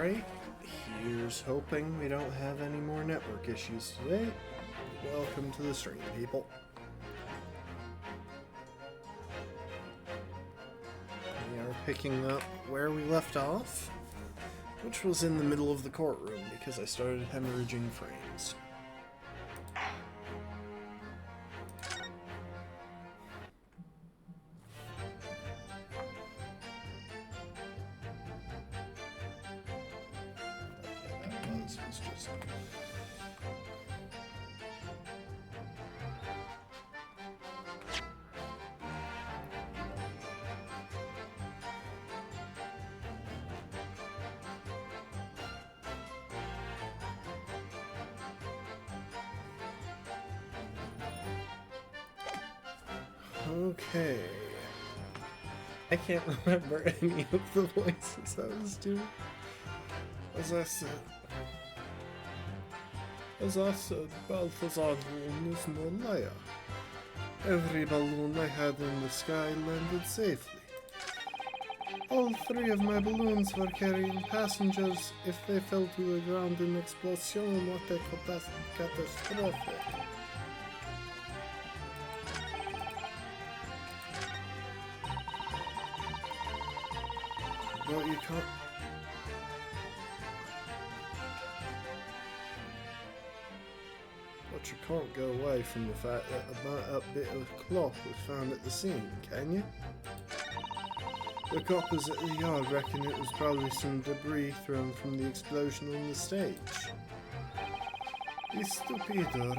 Alright, here's hoping we don't have any more network issues today. Welcome to the stream, people. We are picking up where we left off, which was in the middle of the courtroom because I started hemorrhaging frames. Okay. I can't remember any of the voices I was doing. As I said, Balthazar balloon is no liar. Every balloon I had in the sky landed safely. All three of my balloons were carrying passengers. If they fell to the ground in explosion, what a catastrophe. But you can't... But you can't go away from the fact that a burnt-up bit of cloth was found at the scene, can you? The coppers at the yard reckon it was probably some debris thrown from the explosion on the stage. The stupido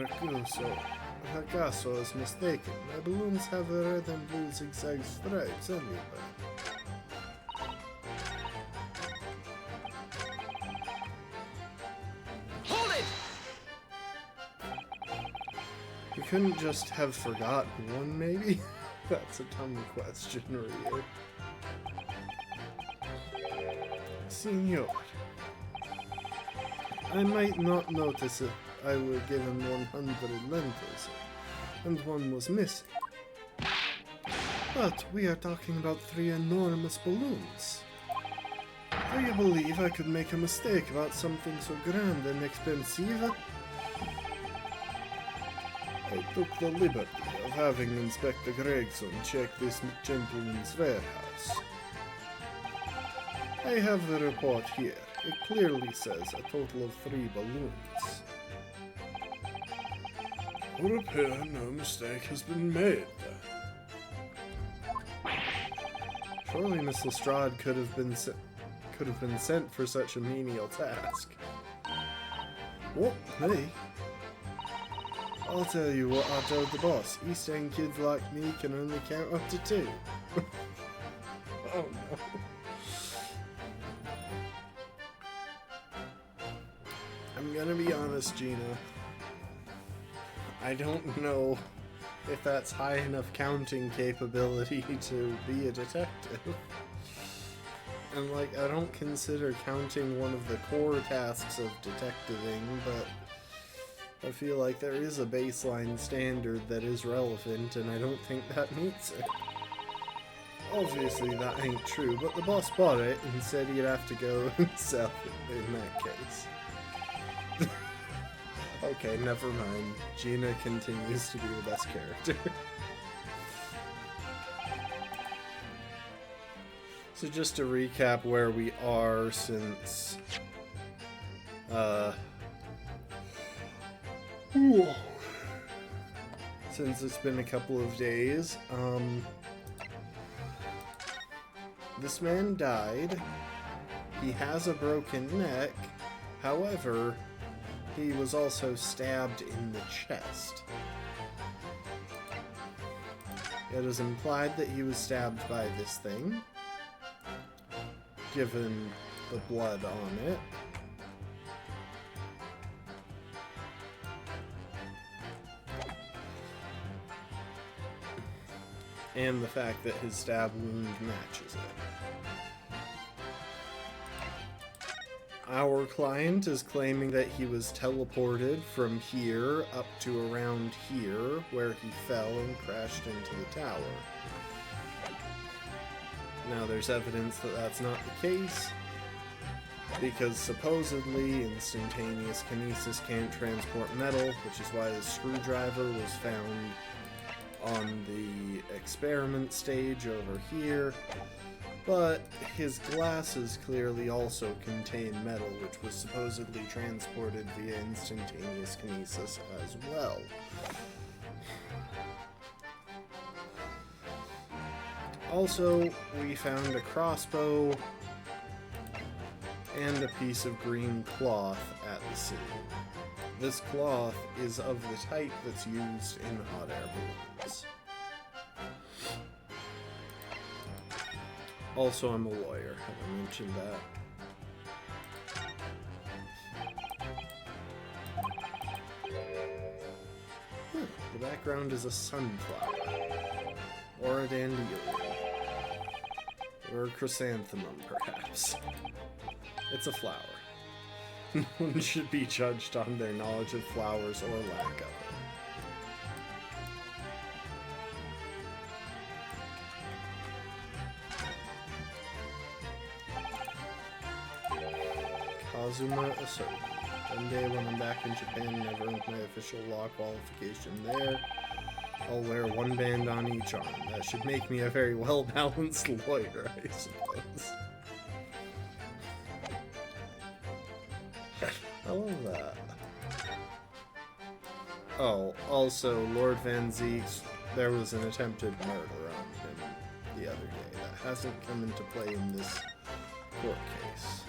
ragazzo is mistaken. My balloons have a red and blue zigzag stripes anyway. You couldn't just have forgotten one, maybe? That's a dumb question, Ryu. Signor, I might not notice it. I would give him 100 lentils, and one was missing. But we are talking about 3 enormous balloons. Do you believe I could make a mistake about something so grand and expensive? I took the liberty of having Inspector Gregson check this gentleman's warehouse. I have the report here. It clearly says a total of 3 balloons. Would appear no mistake has been made there. Surely Miss Lestrade could have been sent for such a menial task. What, me? I'll tell you what I told the boss. East End kids like me can only count up to 2. Oh no. I'm gonna be honest, Gina. I don't know if that's high enough counting capability to be a detective. And like, I don't consider counting one of the core tasks of detectiving, but I feel like there is a baseline standard that is relevant, and I don't think that meets it. Obviously that ain't true, but the boss bought it and said he'd have to go and sell it in that case. Okay, never mind. Gina continues to be the best character. So just to recap where we are since... since it's been a couple of days, this man died. He has a broken neck. However, he was also stabbed in the chest. It is implied that he was stabbed by this thing, given the blood on it. And the fact that his stab wound matches it. Our client is claiming that he was teleported from here up to around here, where he fell and crashed into the tower. Now there's evidence that that's not the case. Because supposedly instantaneous kinesis can't transport metal, which is why the screwdriver was found on the experiment stage over here. But his glasses clearly also contain metal, which was supposedly transported via instantaneous kinesis as well. Also, we found a crossbow and a piece of green cloth at the scene. This cloth is of the type that's used in hot air balloons. Also, I'm a lawyer, have I mentioned that? The background is a sunflower. Or a dandelion. Or a chrysanthemum, perhaps. It's a flower. No one should be judged on their knowledge of flowers or lack of it. Kazuma Ahsoka. One day when I'm back in Japan and I've earned my official law qualification there, I'll wear one band on each arm. That should make me a very well-balanced lawyer, I suppose. I love that. Oh, also, Lord Van Zeeks, there was an attempted murder on him the other day. That hasn't come into play in this court case.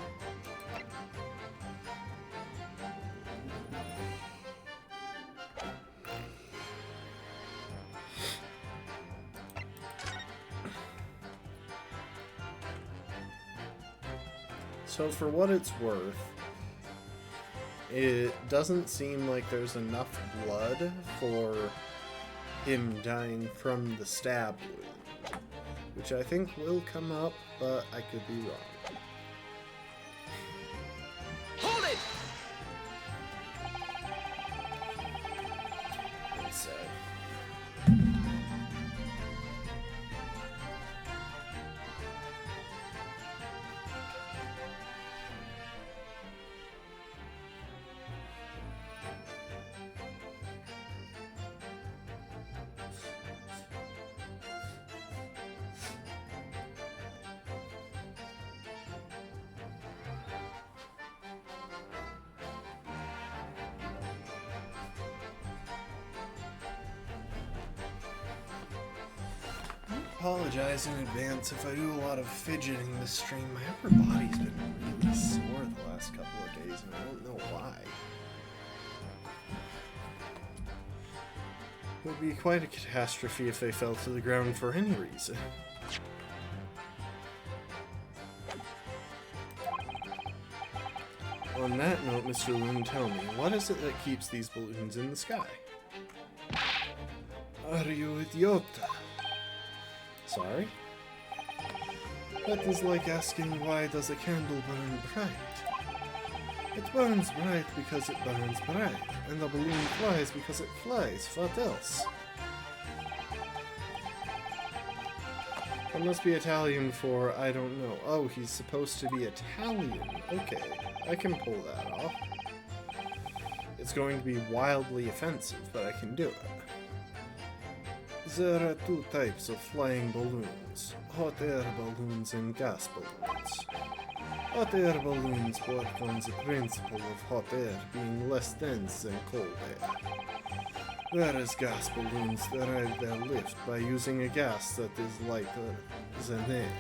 So for what it's worth, it doesn't seem like there's enough blood for him dying from the stab wound, which I think will come up, but I could be wrong. Hold it! It's sad. I apologize in advance if I do a lot of fidgeting this stream. My upper body's been really sore the last couple of days, and I don't know why. It would be quite a catastrophe if they fell to the ground for any reason. On that note, Mr. Loon, tell me, what is it that keeps these balloons in the sky? Are you idiota? Sorry? That is like asking why does a candle burn bright? It burns bright because it burns bright, and the balloon flies because it flies. What else? That must be Italian for I don't know. Oh, he's supposed to be Italian. Okay, I can pull that off. It's going to be wildly offensive, but I can do it. There are two types of flying balloons, hot air balloons and gas balloons. Hot air balloons work on the principle of hot air being less dense than cold air, whereas gas balloons derive their lift by using a gas that is lighter than air.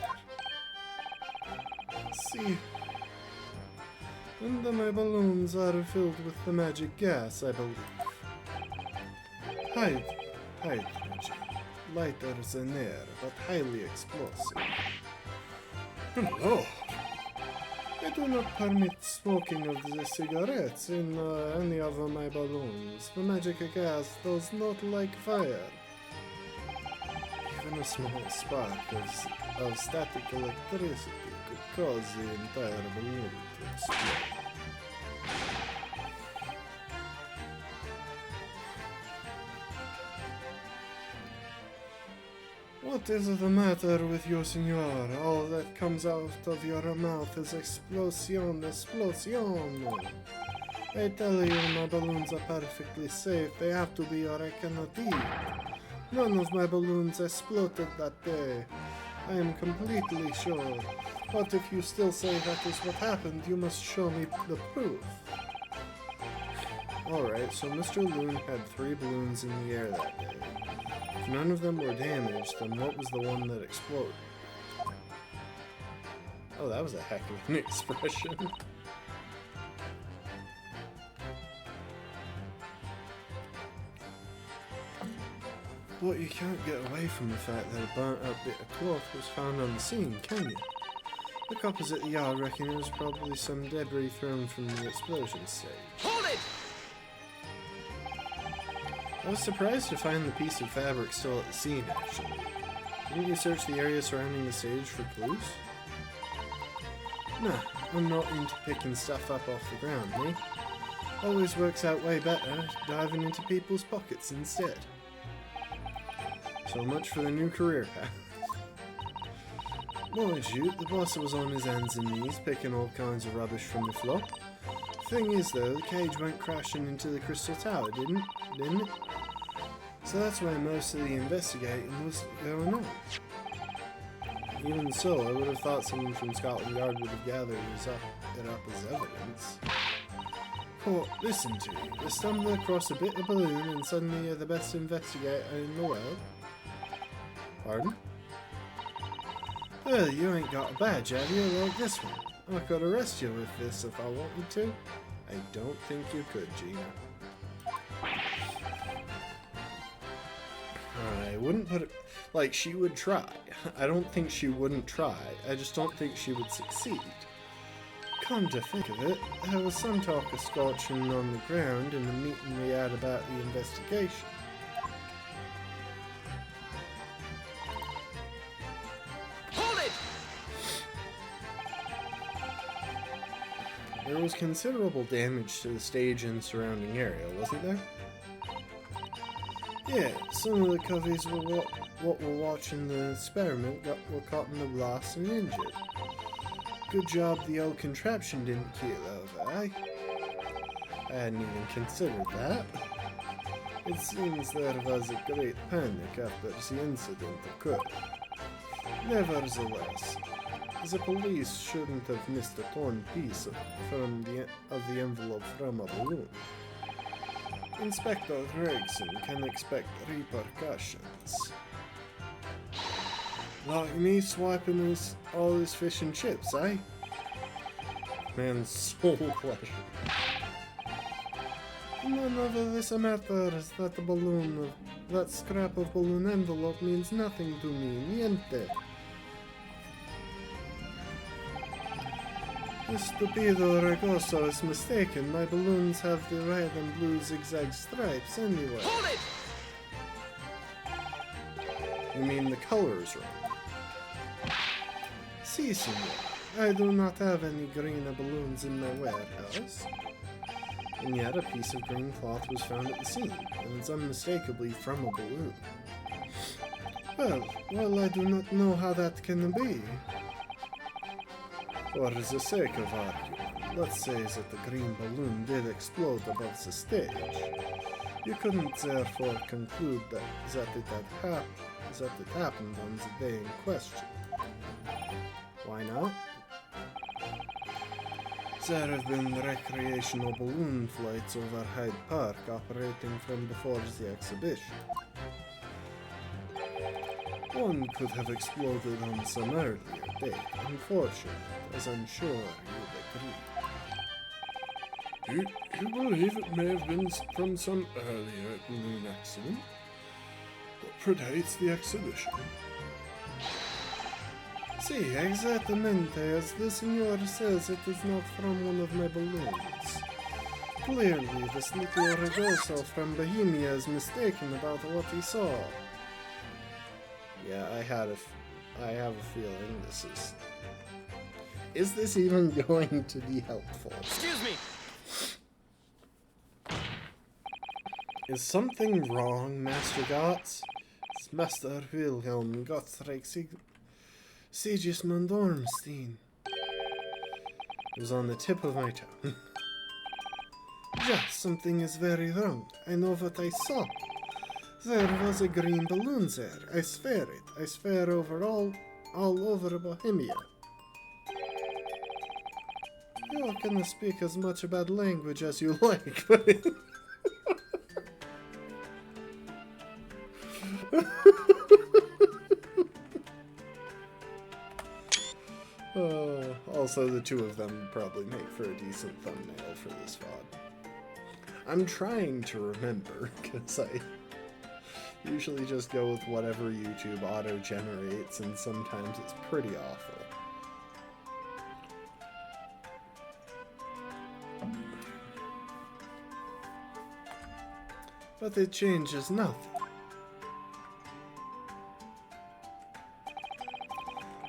See? And my balloons are filled with the magic gas, I believe. Hydrogen. Lighter than air, but highly explosive. No! I do not permit smoking of the cigarettes in any of my balloons. The magic gas does not like fire. Even a small spark of static electricity could cause the entire balloon to explode. What is the matter with you, senor? All that comes out of your mouth is explosion, explosion. I tell you, my balloons are perfectly safe. They have to be or I cannot eat. None of my balloons exploded that day. I am completely sure. But if you still say that is what happened, you must show me the proof. Alright, so Mr. Loon had 3 balloons in the air that day. If none of them were damaged, then what was the one that exploded? Oh, that was a heck of an expression. But you can't get away from the fact that a burnt out bit of cloth was found on the scene, can you? The coppers at the yard reckon it was probably some debris thrown from the explosion stage. Hold it! I was surprised to find the piece of fabric still at the scene, actually. Didn't you search the area surrounding the stage for clues? Nah, I'm not into picking stuff up off the ground, me. Always works out way better diving into people's pockets instead. So much for the new career path. Mind you, the boss was on his hands and knees picking all kinds of rubbish from the floor. Thing is though, the cage went crashing into the crystal tower, didn't it? So that's where most of the investigating was going on. Even so, I would have thought someone from Scotland Yard would have gathered it up as evidence. Court, listen to you. You stumble across a bit of balloon and suddenly you're the best investigator in the world? Pardon? Well, you ain't got a badge, have you, like this one? I could arrest you with this if I wanted to. I don't think you could, Gina. I wouldn't put it... Like, she would try. I don't think she wouldn't try. I just don't think she would succeed. Come to think of it, there was some talk of scorching on the ground in the meeting we had about the investigation. There was considerable damage to the stage and surrounding area, wasn't there? Yeah, some of the coveys what were watching the experiment were caught in the blast and injured. Good job the old contraption didn't keel over, eh? I hadn't even considered that. It seems there was a great panic after the incident occurred. Nevertheless, the police shouldn't have missed a torn piece of the envelope from a balloon. Inspector Gregson can expect repercussions. Like me swiping all his fish and chips, eh? Man's soul pleasure. None of this matters. That scrap of balloon envelope means nothing to me. Niente. Stupido Ragoso is mistaken. My balloons have the red and blue zigzag stripes anyway. Hold it! You mean the color's wrong? Si, senor. I do not have any green balloons in my warehouse. And yet a piece of green cloth was found at the scene, and it's unmistakably from a balloon. Well, I do not know how that can be. For the sake of argument, let's say that the green balloon did explode above the stage. You couldn't therefore conclude that it happened on the day in question. Why not? There have been recreational balloon flights over Hyde Park operating from before the exhibition. One could have exploded on some earlier date, unfortunately, as I'm sure you'd agree. You believe it may have been from some earlier balloon accident that predates the exhibition? Si, exactamente, as the senor says, it is not from one of my balloons. Clearly, this little Ragoso from Bohemia is mistaken about what he saw. Yeah, I have a feeling this is... Is this even going to be helpful? Excuse me! Is something wrong, Master Gotts? Is Master Wilhelm Gottschalk Sigismund Ormstein. It was on the tip of my tongue. Yeah, something is very wrong. I know what I saw. There was a green balloon there. I swear it. I swear all over Bohemia. You can speak as much bad language as you like, but also, the two of them probably make for a decent thumbnail for this VOD. I'm trying to remember, because I usually just go with whatever YouTube auto-generates, and sometimes it's pretty awful. But it changes nothing.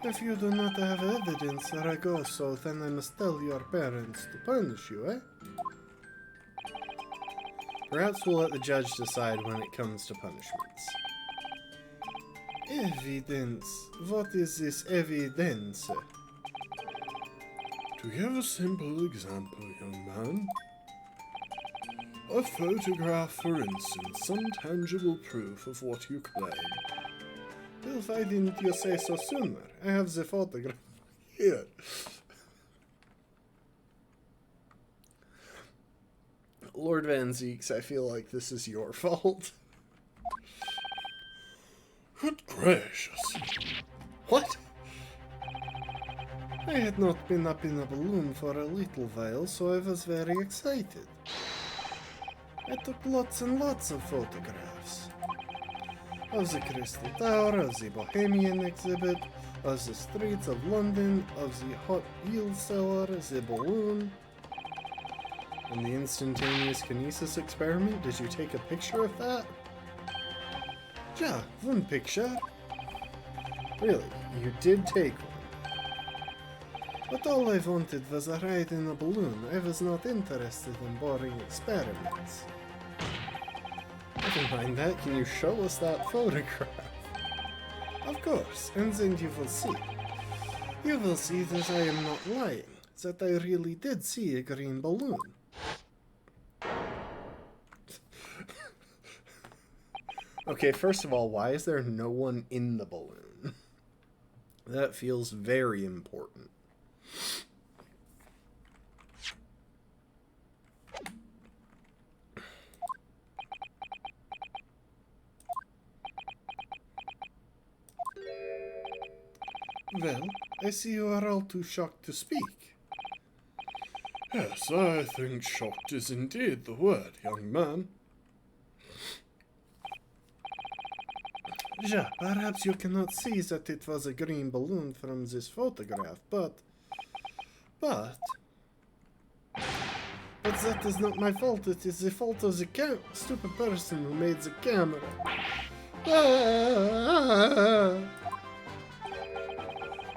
If you do not have evidence, Ragoso, then I must tell your parents to punish you, eh? Perhaps we'll let the judge decide when it comes to punishments. Evidence. What is this evidence? To give a simple example, young man. A photograph, for instance, some tangible proof of what you claim. Well, why didn't you say so sooner? I have the photograph here. Lord Van Zeeks, I feel like this is your fault. Good gracious. What? I had not been up in a balloon for a little while, so I was very excited. I took lots and lots of photographs. Of the Crystal Tower, of the Bohemian exhibit, of the streets of London, of the hot eel cellar, the balloon. And the instantaneous kinesis experiment, did you take a picture of that? Yeah, one picture. Really, you did take one. But all I wanted was a ride in a balloon. I was not interested in boring experiments. Never mind that, can you show us that photograph? Of course, and then you will see. You will see that I am not lying, that I really did see a green balloon. Okay, first of all, why is there no one in the balloon? That feels very important. Well, I see you are all too shocked to speak. Yes, I think shocked is indeed the word, young man. Yeah, perhaps you cannot see that it was a green balloon from this photograph, but that is not my fault, it is the fault of the stupid person who made the camera.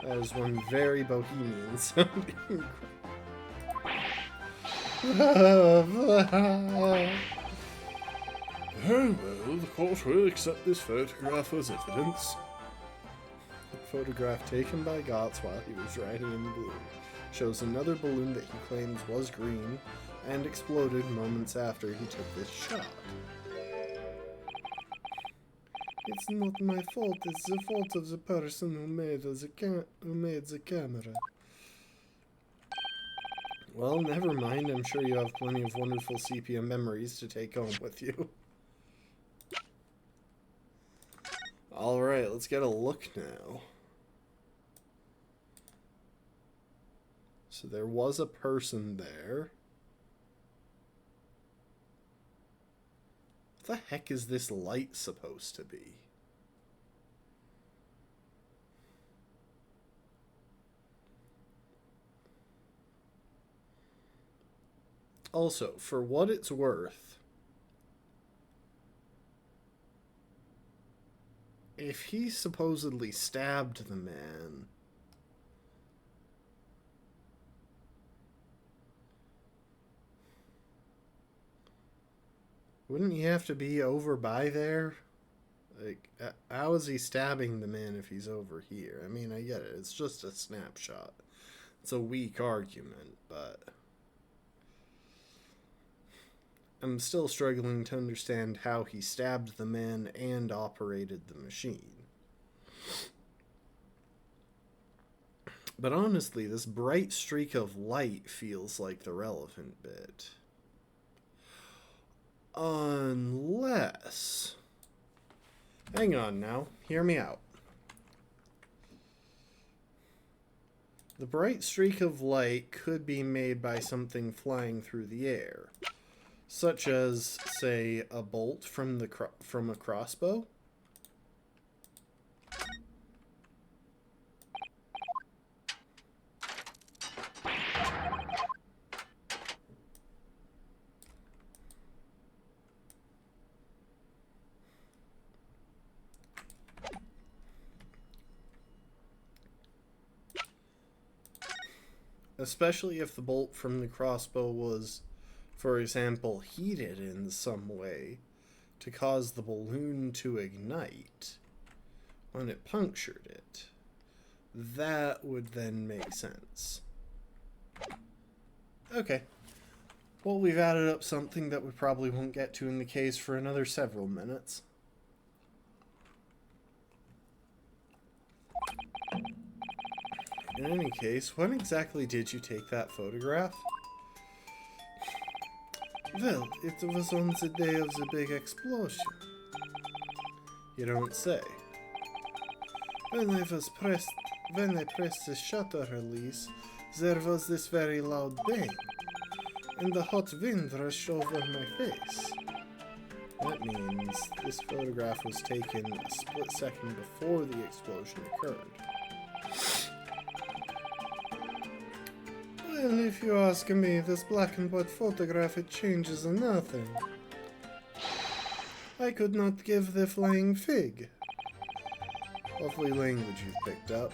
That was one very bohemian sounding. Very well, the court will accept this photograph as evidence. The photograph taken by Gotts while he was riding in the balloon shows another balloon that he claims was green and exploded moments after he took this shot. It's not my fault, it's the fault of the person who made the camera. Well, never mind, I'm sure you have plenty of wonderful sepia memories to take home with you. Alright, let's get a look now. So there was a person there. What the heck is this light supposed to be? Also, for what it's worth, if he supposedly stabbed the man, wouldn't he have to be over by there? Like, how is he stabbing the man if he's over here? I mean, I get it. It's just a snapshot. It's a weak argument, but I'm still struggling to understand how he stabbed the man and operated the machine. But honestly, this bright streak of light feels like the relevant bit. Unless... Hang on now. Hear me out. The bright streak of light could be made by something flying through the air, such as, say, a bolt from a crossbow. Especially if the bolt from the crossbow was, for example, heated in some way to cause the balloon to ignite when it punctured it. That would then make sense. Okay. Well, we've added up something that we probably won't get to in the case for another several minutes. In any case, when exactly did you take that photograph? Well, it was on the day of the big explosion. You don't say. When I pressed the shutter release, there was this very loud bang, and the hot wind rushed over my face. That means this photograph was taken a split second before the explosion occurred. Well, if you ask me, this black and white photograph, it changes nothing. I could not give the flying fig. Lovely language you've picked up.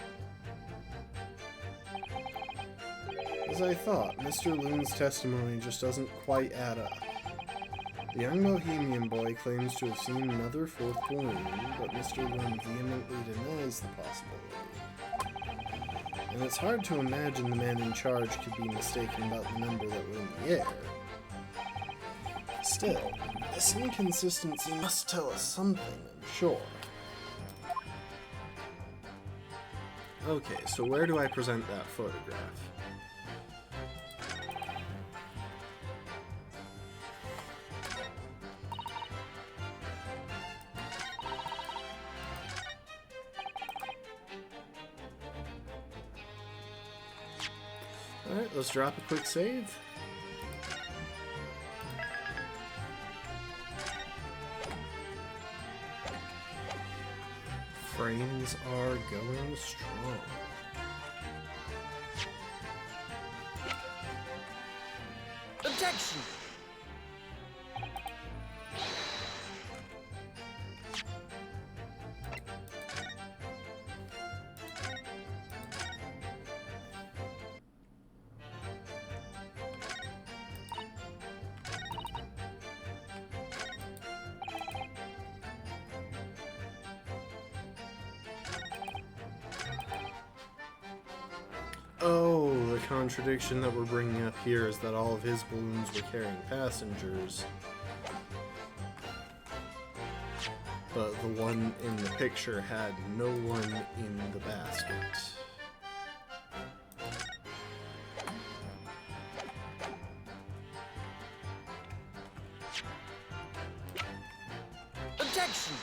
As I thought, Mr. Loon's testimony just doesn't quite add up. The young Bohemian boy claims to have seen another fourth balloon, but Mr. Loon vehemently denies the possibility. And it's hard to imagine the man in charge could be mistaken about the number that were in the air. Still, this inconsistency must tell us something, I'm sure. Okay, so where do I present that photograph? Alright, let's drop a quick save. Frames are going strong. Objection! Oh, the contradiction that we're bringing up here is that all of his balloons were carrying passengers. But the one in the picture had no one in the basket. Objection!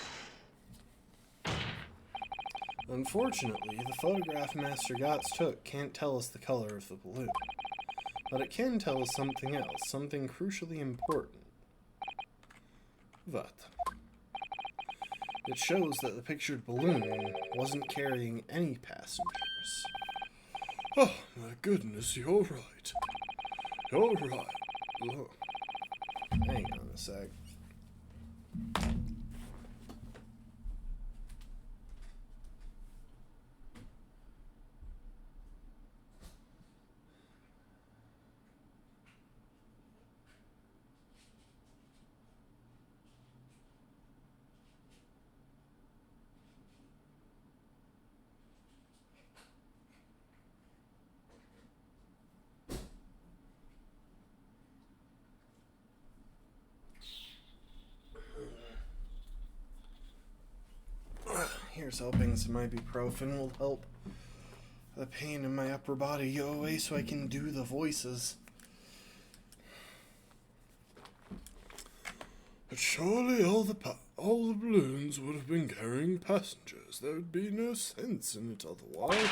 Unfortunately, the photograph Master Gotts took can't tell us the color of the balloon. But it can tell us something else, something crucially important. What? It shows that the pictured balloon wasn't carrying any passengers. Oh, my goodness, you're right. You're right. Look. Hang on a sec. Here's hoping some ibuprofen will help the pain in my upper body go away so I can do the voices. But surely all the balloons would have been carrying passengers. There would be no sense in it otherwise.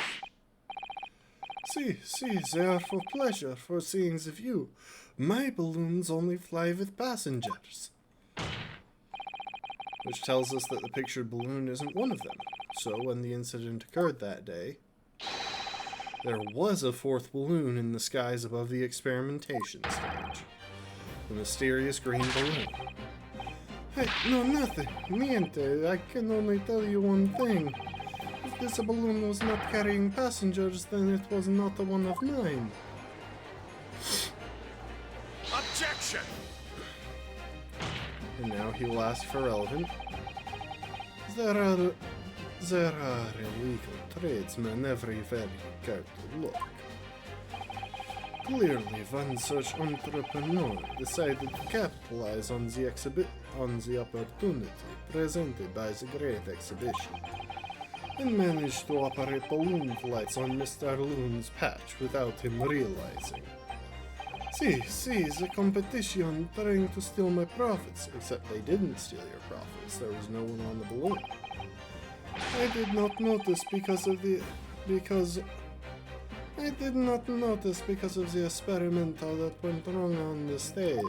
See, they are for pleasure, for seeing the view. My balloons only fly with passengers. Which tells us that the pictured balloon isn't one of them. So when the incident occurred that day, there was a fourth balloon in the skies above the experimentation stage. The mysterious green balloon. Hey, no, nothing. Niente. I can only tell you one thing. If this balloon was not carrying passengers, then it was not one of mine. Objection! And now he will ask for relevant. There are illegal tradesmen everywhere you care to look. Clearly, one such entrepreneur decided to capitalize on the opportunity presented by the Great Exhibition, and managed to operate balloon flights on Mr. Loon's patch without him realizing. See, the competition trying to steal my profits, except they didn't steal your profits, there was no one on the balloon. I did not notice because of the experimental that went wrong on the stage.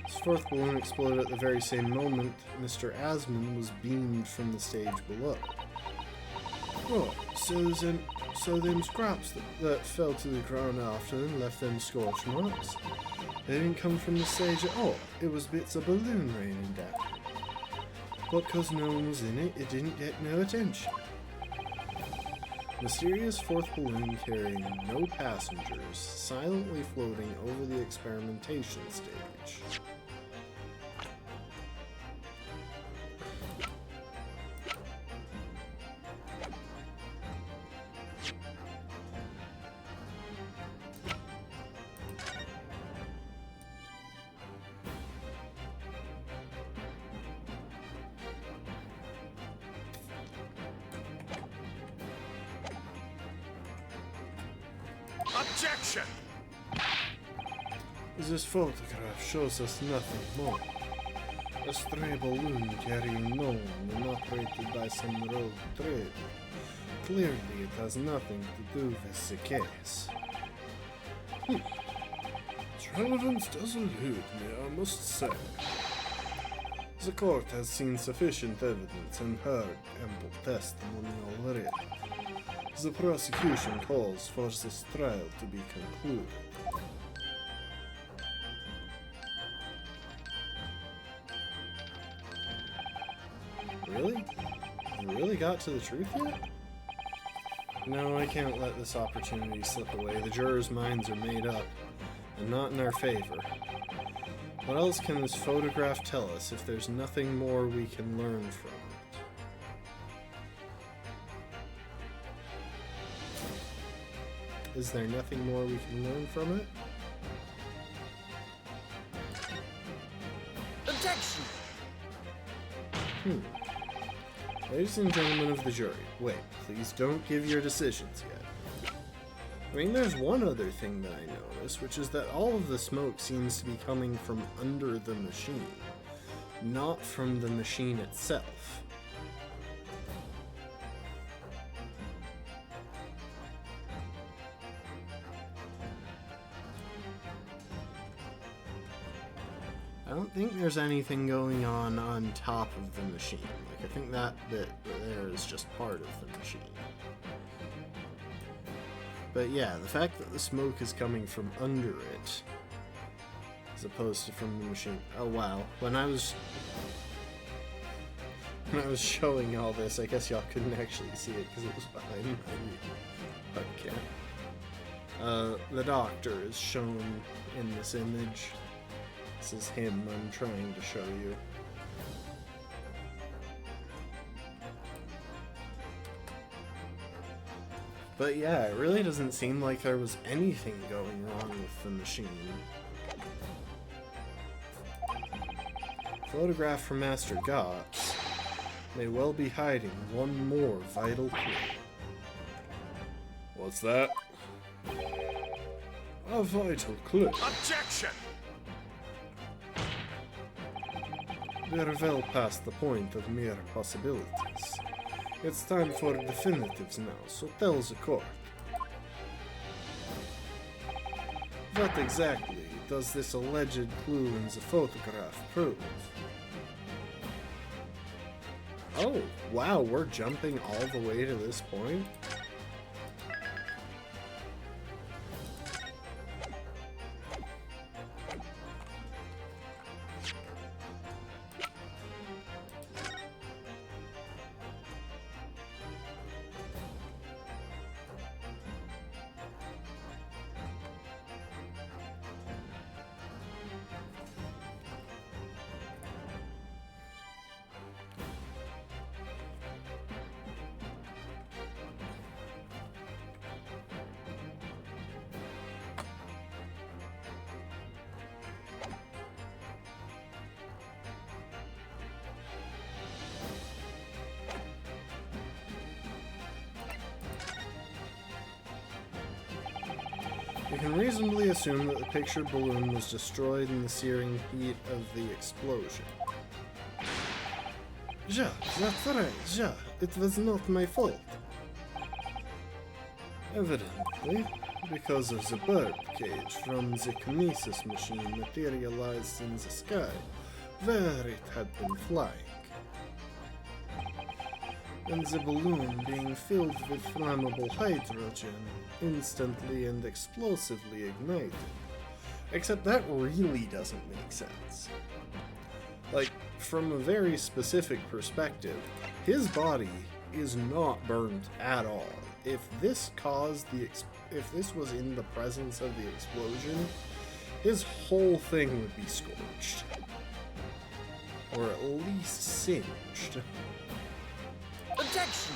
His fourth balloon exploded at the very same moment Mr. Asmund was beamed from the stage below. Oh, so them scraps that fell to the ground after them left them scorch marks. They didn't come from the stage at all. It was bits of balloon raining down. But because no one was in it, it didn't get no attention. Mysterious fourth balloon carrying no passengers, silently floating over the experimentation stage. Objection! This photograph shows us nothing more. A stray balloon carrying no one and operated by some rogue trader. Clearly it has nothing to do with the case. Its relevance does elude me, I must say. The court has seen sufficient evidence and heard ample testimony already. The prosecution calls for this trial to be concluded. Really? You really got to the truth yet? No, I can't let this opportunity slip away. The jurors' minds are made up, and not in our favor. What else can this photograph tell us if there's nothing more we can learn from it? Is there nothing more we can learn from it? Objection! Ladies and gentlemen of the jury, wait, please don't give your decisions yet. I mean, there's one other thing that I noticed, which is that all of the smoke seems to be coming from under the machine, not from the machine itself. I don't think there's anything going on top of the machine. Like, I think that bit there is just part of the machine. But yeah, the fact that the smoke is coming from under it, as opposed to from the machine. Oh wow, when I was showing all this, I guess y'all couldn't actually see it because it was behind my webcam. The doctor is shown in this image. This is him I'm trying to show you. But yeah, it really doesn't seem like there was anything going wrong with the machine. Photograph from Master Gotts. may well be hiding one more vital clue. What's that? A vital clue. Objection! We're well past the point of mere possibilities. It's time for definitives now, so tell the court. What exactly does this alleged clue in the photograph prove? Oh, wow, we're jumping all the way to this point? We can reasonably assume that the picture balloon was destroyed in the searing heat of the explosion. Ja, that's right, ja, it was not my fault. Evidently, because of the bird cage from the kinesis machine materialized in the sky, where it had been flying. And the balloon being filled with flammable hydrogen, instantly and explosively ignited. Except that really doesn't make sense. Like, from a very specific perspective, his body is not burned at all. If this caused if this was in the presence of the explosion, his whole thing would be scorched. Or at least singed. Objection!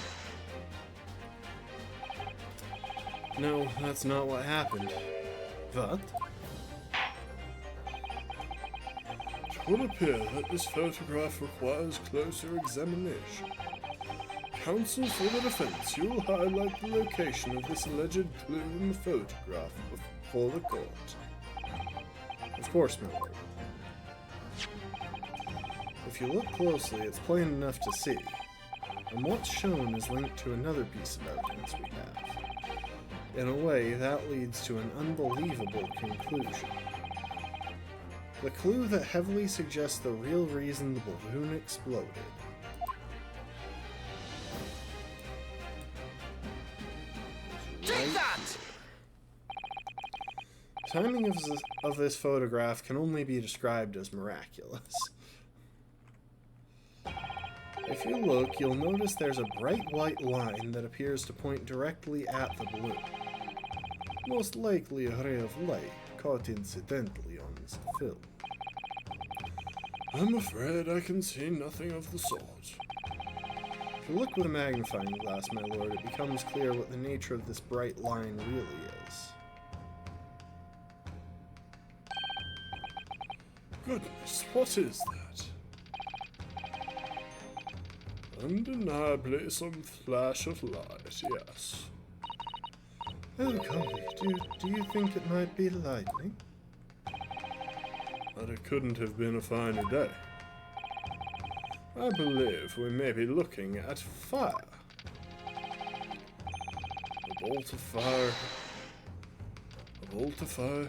No, that's not what happened. But it would appear that this photograph requires closer examination. Counsel for the defense, you will highlight the location of this alleged clue in the photograph before the court. Of course, my lord. If you look closely, it's plain enough to see. And what's shown is linked to another piece of evidence we have. In a way, that leads to an unbelievable conclusion. The clue that heavily suggests the real reason the balloon exploded. Take that! Timing of this photograph can only be described as miraculous. If you look, you'll notice there's a bright white line that appears to point directly at the balloon. Most likely a ray of light caught incidentally on this film. I'm afraid I can see nothing of the sort. If you look with a magnifying glass, my lord, it becomes clear what the nature of this bright line really is. Goodness, what is that? Undeniably some flash of light, yes. Oh, golly, do you think it might be lightning? But it couldn't have been a finer day. I believe we may be looking at fire. A bolt of fire. A bolt of fire.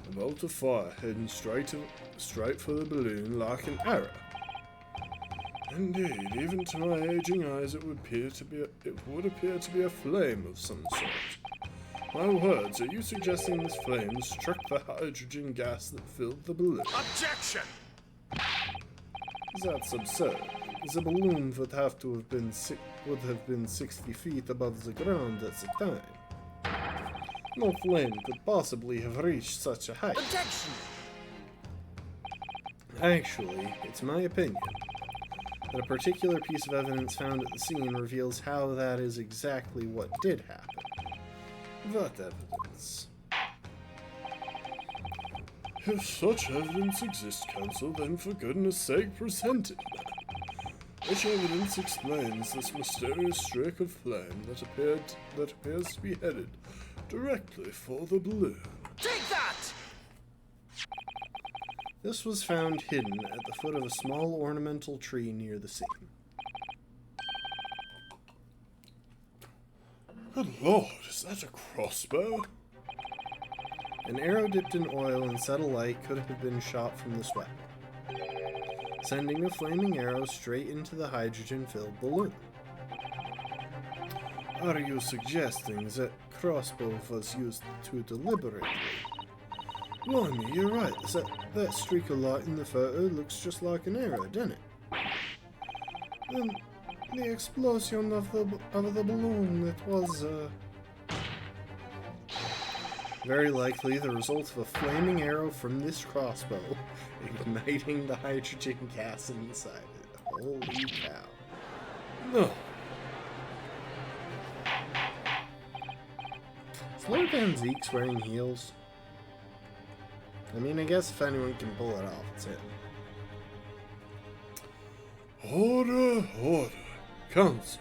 A bolt of fire heading straight for the balloon like an arrow. Indeed, even to my aging eyes, it would appear to be a flame of some sort. My words, are you suggesting this flame struck the hydrogen gas that filled the balloon? Objection! That's absurd. The balloon would have been 60 feet above the ground at the time. No flame could possibly have reached such a height. Objection! Actually, it's my opinion that a particular piece of evidence found at the scene reveals how that is exactly what did happen. What evidence? If such evidence exists, Counsel, then for goodness sake present it. Which evidence explains this mysterious streak of flame that appears to be headed directly for the balloon? Take that! This was found hidden at the foot of a small ornamental tree near the scene. Good lord, is that a crossbow? An arrow dipped in oil and set alight could have been shot from this weapon, sending a flaming arrow straight into the hydrogen-filled balloon. Are you suggesting that crossbow was used too deliberately? Blimey, you're right. That streak of light in the photo looks just like an arrow, doesn't it? And the explosion of the balloon, it was, very likely the result of a flaming arrow from this crossbow igniting the hydrogen gas inside it. Holy cow. No. Is Lord Van Zeke's wearing heels? I mean, I guess if anyone can pull it off, it's him. Order, order. Counsel,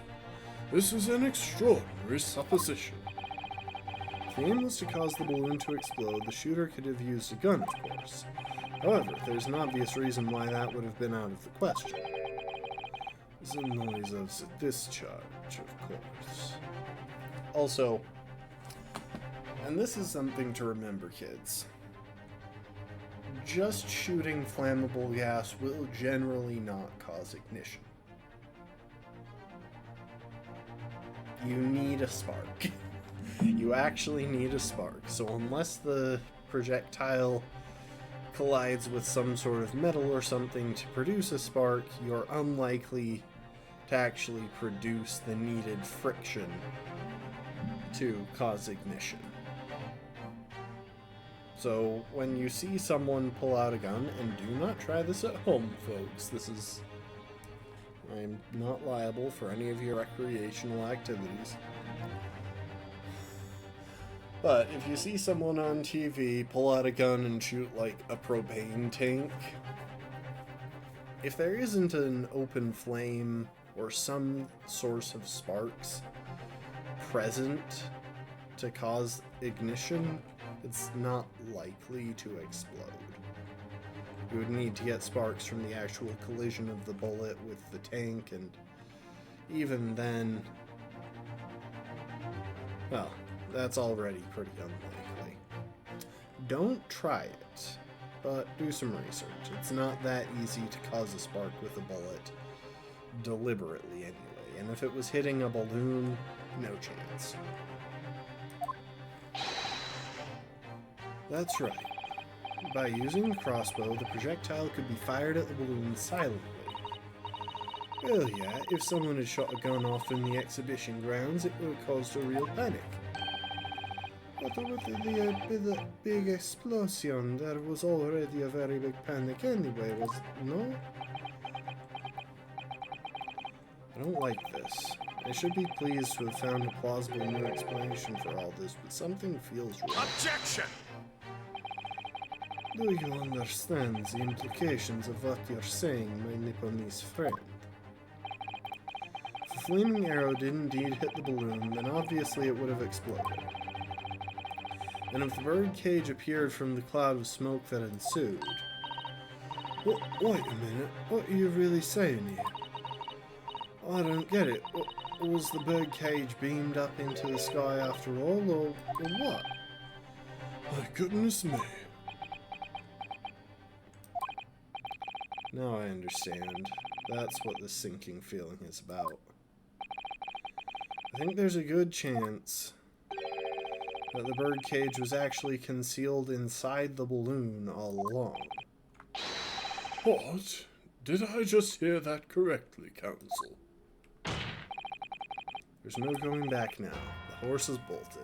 this is an extraordinary supposition. If the aim was to cause the balloon to explode, the shooter could have used a gun, of course. However, there's an obvious reason why that would have been out of the question. The noise of the discharge, of course. Also, and this is something to remember, kids. Just shooting flammable gas will generally not cause ignition. You need a spark. You actually need a spark. So unless the projectile collides with some sort of metal or something to produce a spark, you're unlikely to actually produce the needed friction to cause ignition. So when you see someone pull out a gun, and do not try this at home, folks, I'm not liable for any of your recreational activities. But if you see someone on TV pull out a gun and shoot like a propane tank, if there isn't an open flame or some source of sparks present to cause ignition, it's not likely to explode. You would need to get sparks from the actual collision of the bullet with the tank, and even then, well, that's already pretty unlikely. Don't try it, but do some research. It's not that easy to cause a spark with a bullet deliberately anyway, and if it was hitting a balloon, no chance. That's right. By using the crossbow, the projectile could be fired at the balloon silently. Well, yeah, if someone had shot a gun off in the exhibition grounds, it would have caused a real panic. But with the big explosion, there was already a very big panic anyway, was it? No? I don't like this. I should be pleased to have found a plausible new explanation for all this, but something feels wrong. Objection! Do you understand the implications of what you're saying, my Nipponese friend? If a flaming arrow did indeed hit the balloon, then obviously it would have exploded. And if the bird cage appeared from the cloud of smoke that ensued... Wait a minute, what are you really saying here? I don't get it. Was the bird cage beamed up into the sky after all, or what? My goodness me. Now I understand. That's what the sinking feeling is about. I think there's a good chance that the bird cage was actually concealed inside the balloon all along. What? Did I just hear that correctly, Counsel? There's no going back now. The horse is bolted.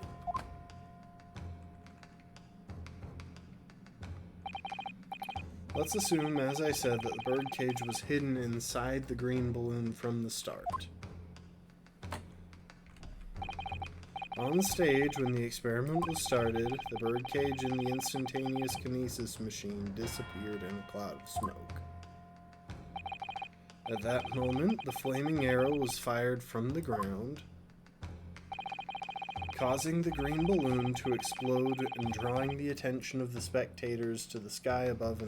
Let's assume, as I said, that the bird cage was hidden inside the green balloon from the start. On stage, when the experiment was started, the birdcage and the instantaneous kinesis machine disappeared in a cloud of smoke. At that moment, the flaming arrow was fired from the ground, causing the green balloon to explode and drawing the attention of the spectators to the sky above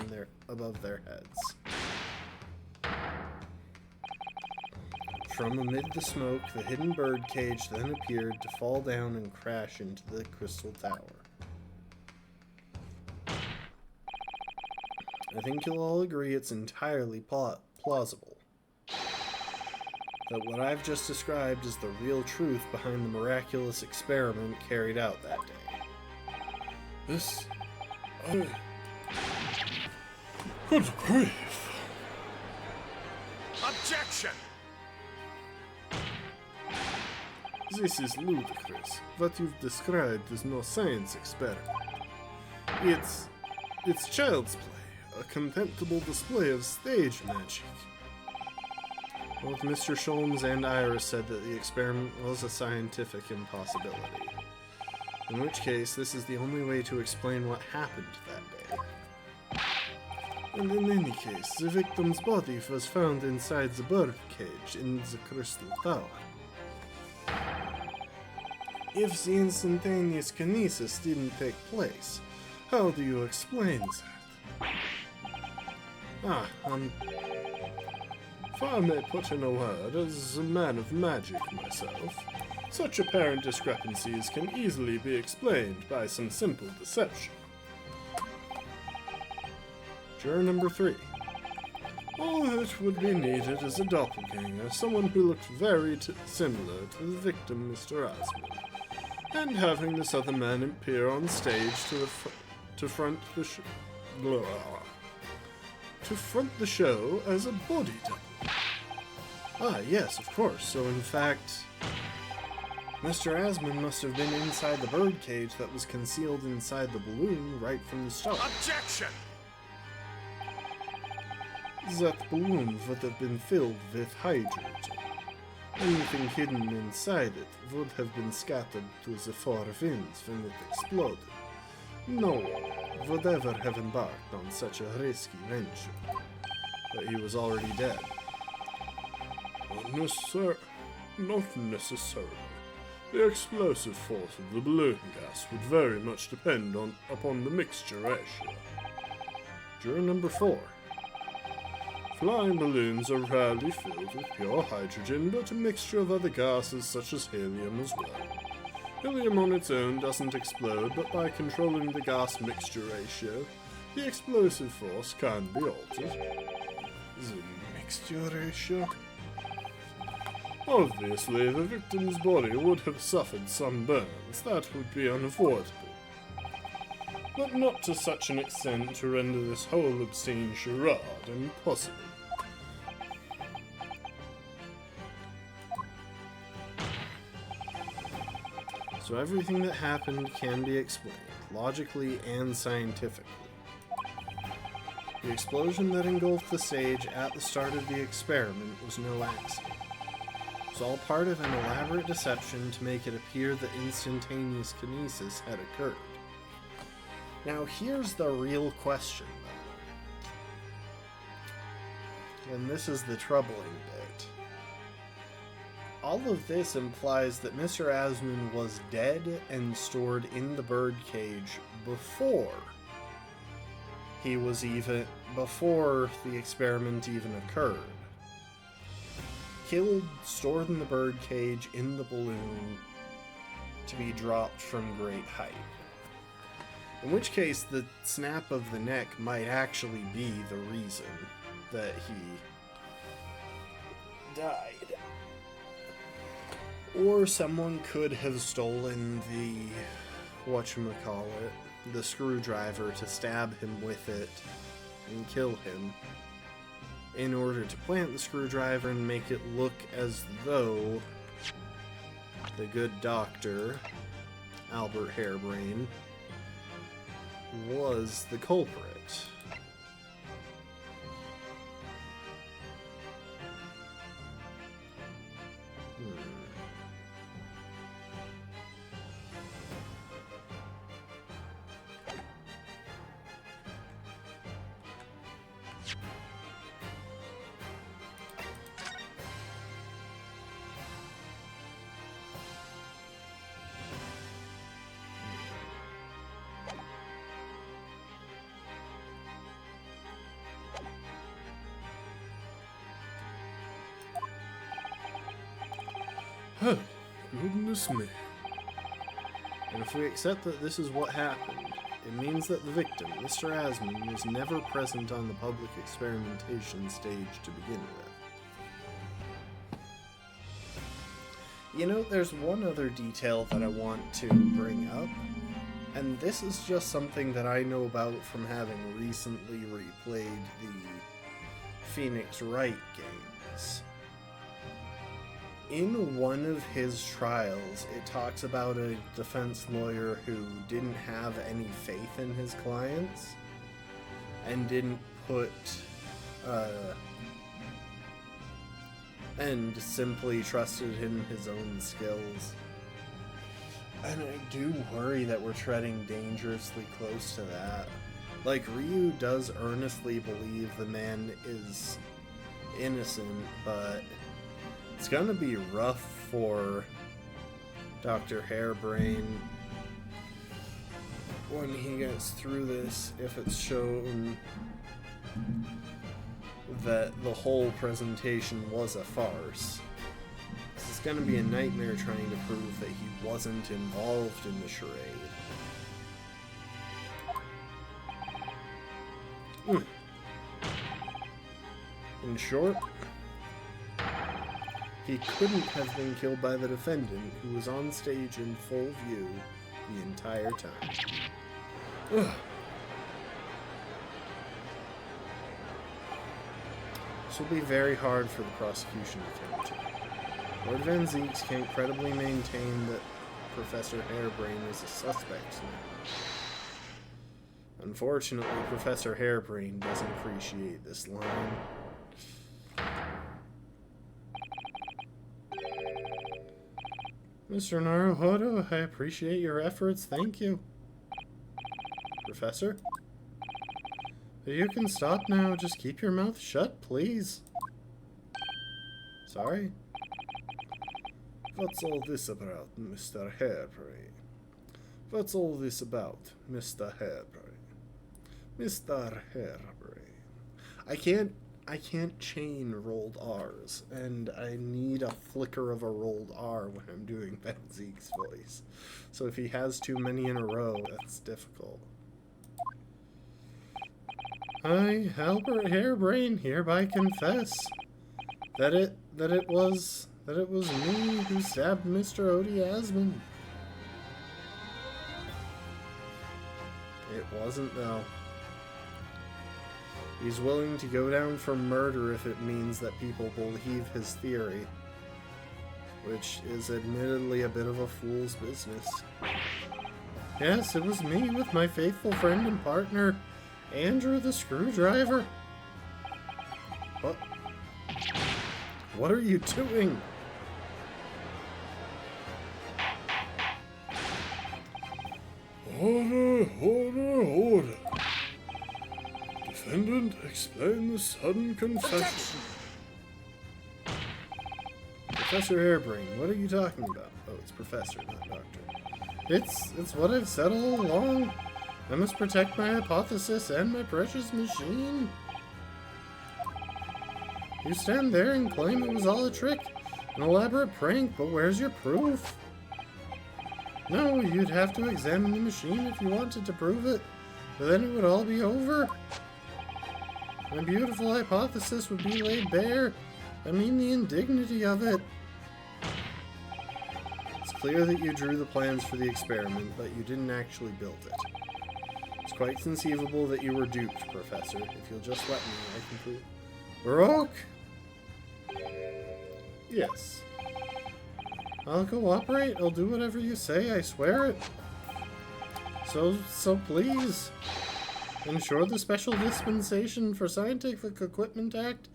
their heads. From amid the smoke, the hidden birdcage then appeared to fall down and crash into the crystal tower. I think you'll all agree it's entirely plausible that what I've just described is the real truth behind the miraculous experiment carried out that day. Good grief. Objection! This is ludicrous. What you've described is no science experiment. It's child's play, a contemptible display of stage magic. Both Mr. Sholmes and Iris said that the experiment was a scientific impossibility. In which case, this is the only way to explain what happened that day. And in any case, the victim's body was found inside the birdcage in the crystal tower. If the instantaneous kinesis didn't take place, how do you explain that? If I may put in a word, as a man of magic myself, such apparent discrepancies can easily be explained by some simple deception. Juror number 3. All that would be needed is a doppelganger, someone who looked very similar to the victim, Mr. Osmond, and having this other man appear on stage to front the show as a body double. Ah, yes, of course. So, in fact, Mr. Asmund must have been inside the birdcage that was concealed inside the balloon right from the start. Objection! That balloon would have been filled with hydrogen. Anything hidden inside it would have been scattered to the four winds when it exploded. No one would ever have embarked on such a risky venture. But he was already dead. Not necessarily. The explosive force of the balloon gas would very much depend upon the mixture ratio. Juror number 4. Flying balloons are rarely filled with pure hydrogen, but a mixture of other gases such as helium as well. Helium on its own doesn't explode, but by controlling the gas mixture ratio, the explosive force can be altered. The mixture ratio? Obviously, the victim's body would have suffered some burns. That would be unavoidable. But not to such an extent to render this whole obscene charade impossible. So everything that happened can be explained, logically and scientifically. The explosion that engulfed the stage at the start of the experiment was no accident. It was all part of an elaborate deception to make it appear that instantaneous kinesis had occurred. Now here's the real question, though. And this is the troubling bit. All of this implies that Mr. Asmund was dead and stored in the birdcage before the experiment even occurred. Killed, stored in the birdcage, in the balloon, to be dropped from great height. In which case, the snap of the neck might actually be the reason that he died. Or someone could have stolen the, the screwdriver to stab him with it and kill him, in order to plant the screwdriver and make it look as though the good doctor, Albert Harebrain, was the culprit. Oh, goodness me. And if we accept that this is what happened, it means that the victim, Mr. Asmund, was never present on the public experimentation stage to begin with. You know, there's one other detail that I want to bring up, and this is just something that I know about from having recently replayed the Phoenix Wright games. In one of his trials, it talks about a defense lawyer who didn't have any faith in his clients and didn't put, and simply trusted in his own skills. And I do worry that we're treading dangerously close to that. Like, Ryu does earnestly believe the man is innocent, but it's gonna be rough for Dr. Hairbrain when he gets through this, if it's shown that the whole presentation was a farce. It's gonna be a nightmare trying to prove that he wasn't involved in the charade. In short, he couldn't have been killed by the defendant, who was on stage in full view the entire time. This will be very hard for the prosecution to counter. Lord Van Zieks can't credibly maintain that Professor Hairbrain is a suspect now. Unfortunately, Professor Hairbrain doesn't appreciate this line. Mr. Naruhodo, I appreciate your efforts, thank you. Professor? You can stop now, just keep your mouth shut, please. Sorry? What's all this about, Mr. Hairbrain? What's all this about, Mr. Hairbrain? Mr. Hairbrain. I can't chain rolled R's, and I need a flicker of a rolled R when I'm doing Van Zieks' voice. So if he has too many in a row, that's difficult. I, Albert Hairbrain, hereby confess that it was me who stabbed Mr. Odie Asmund. It wasn't, though. He's willing to go down for murder if it means that people believe his theory, which is admittedly a bit of a fool's business. Yes, it was me with my faithful friend and partner, Andrew the Screwdriver. What are you doing? Order. Defendant, explain the sudden confession. Professor Hairbrain, what are you talking about? Oh, it's Professor, not Doctor. It's what I've said all along. I must protect my hypothesis and my precious machine. You stand there and claim it was all a trick, an elaborate prank, but where's your proof? No, you'd have to examine the machine if you wanted to prove it, but then it would all be over. My beautiful hypothesis would be laid bare. I mean the indignity of it. It's clear that you drew the plans for the experiment, but you didn't actually build it. It's quite conceivable that you were duped, Professor. If you'll just let me, I can prove. Baroque? Yes. I'll cooperate. I'll do whatever you say, I swear it. So please, ensure the Special Dispensation for Scientific Equipment Act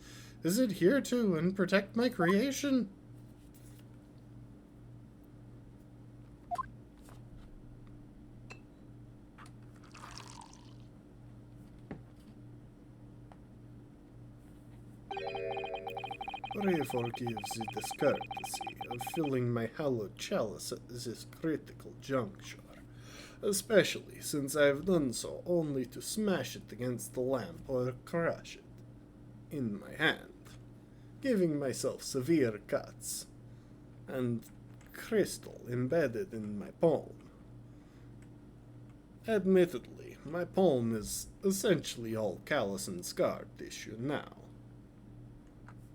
is adhered to and protect my creation. Pray forgive the discourtesy of filling my hallowed chalice at this critical juncture, especially since I have done so only to smash it against the lamp or crush it in my hand, giving myself severe cuts, and crystal embedded in my palm. Admittedly, my palm is essentially all callous and scar tissue now.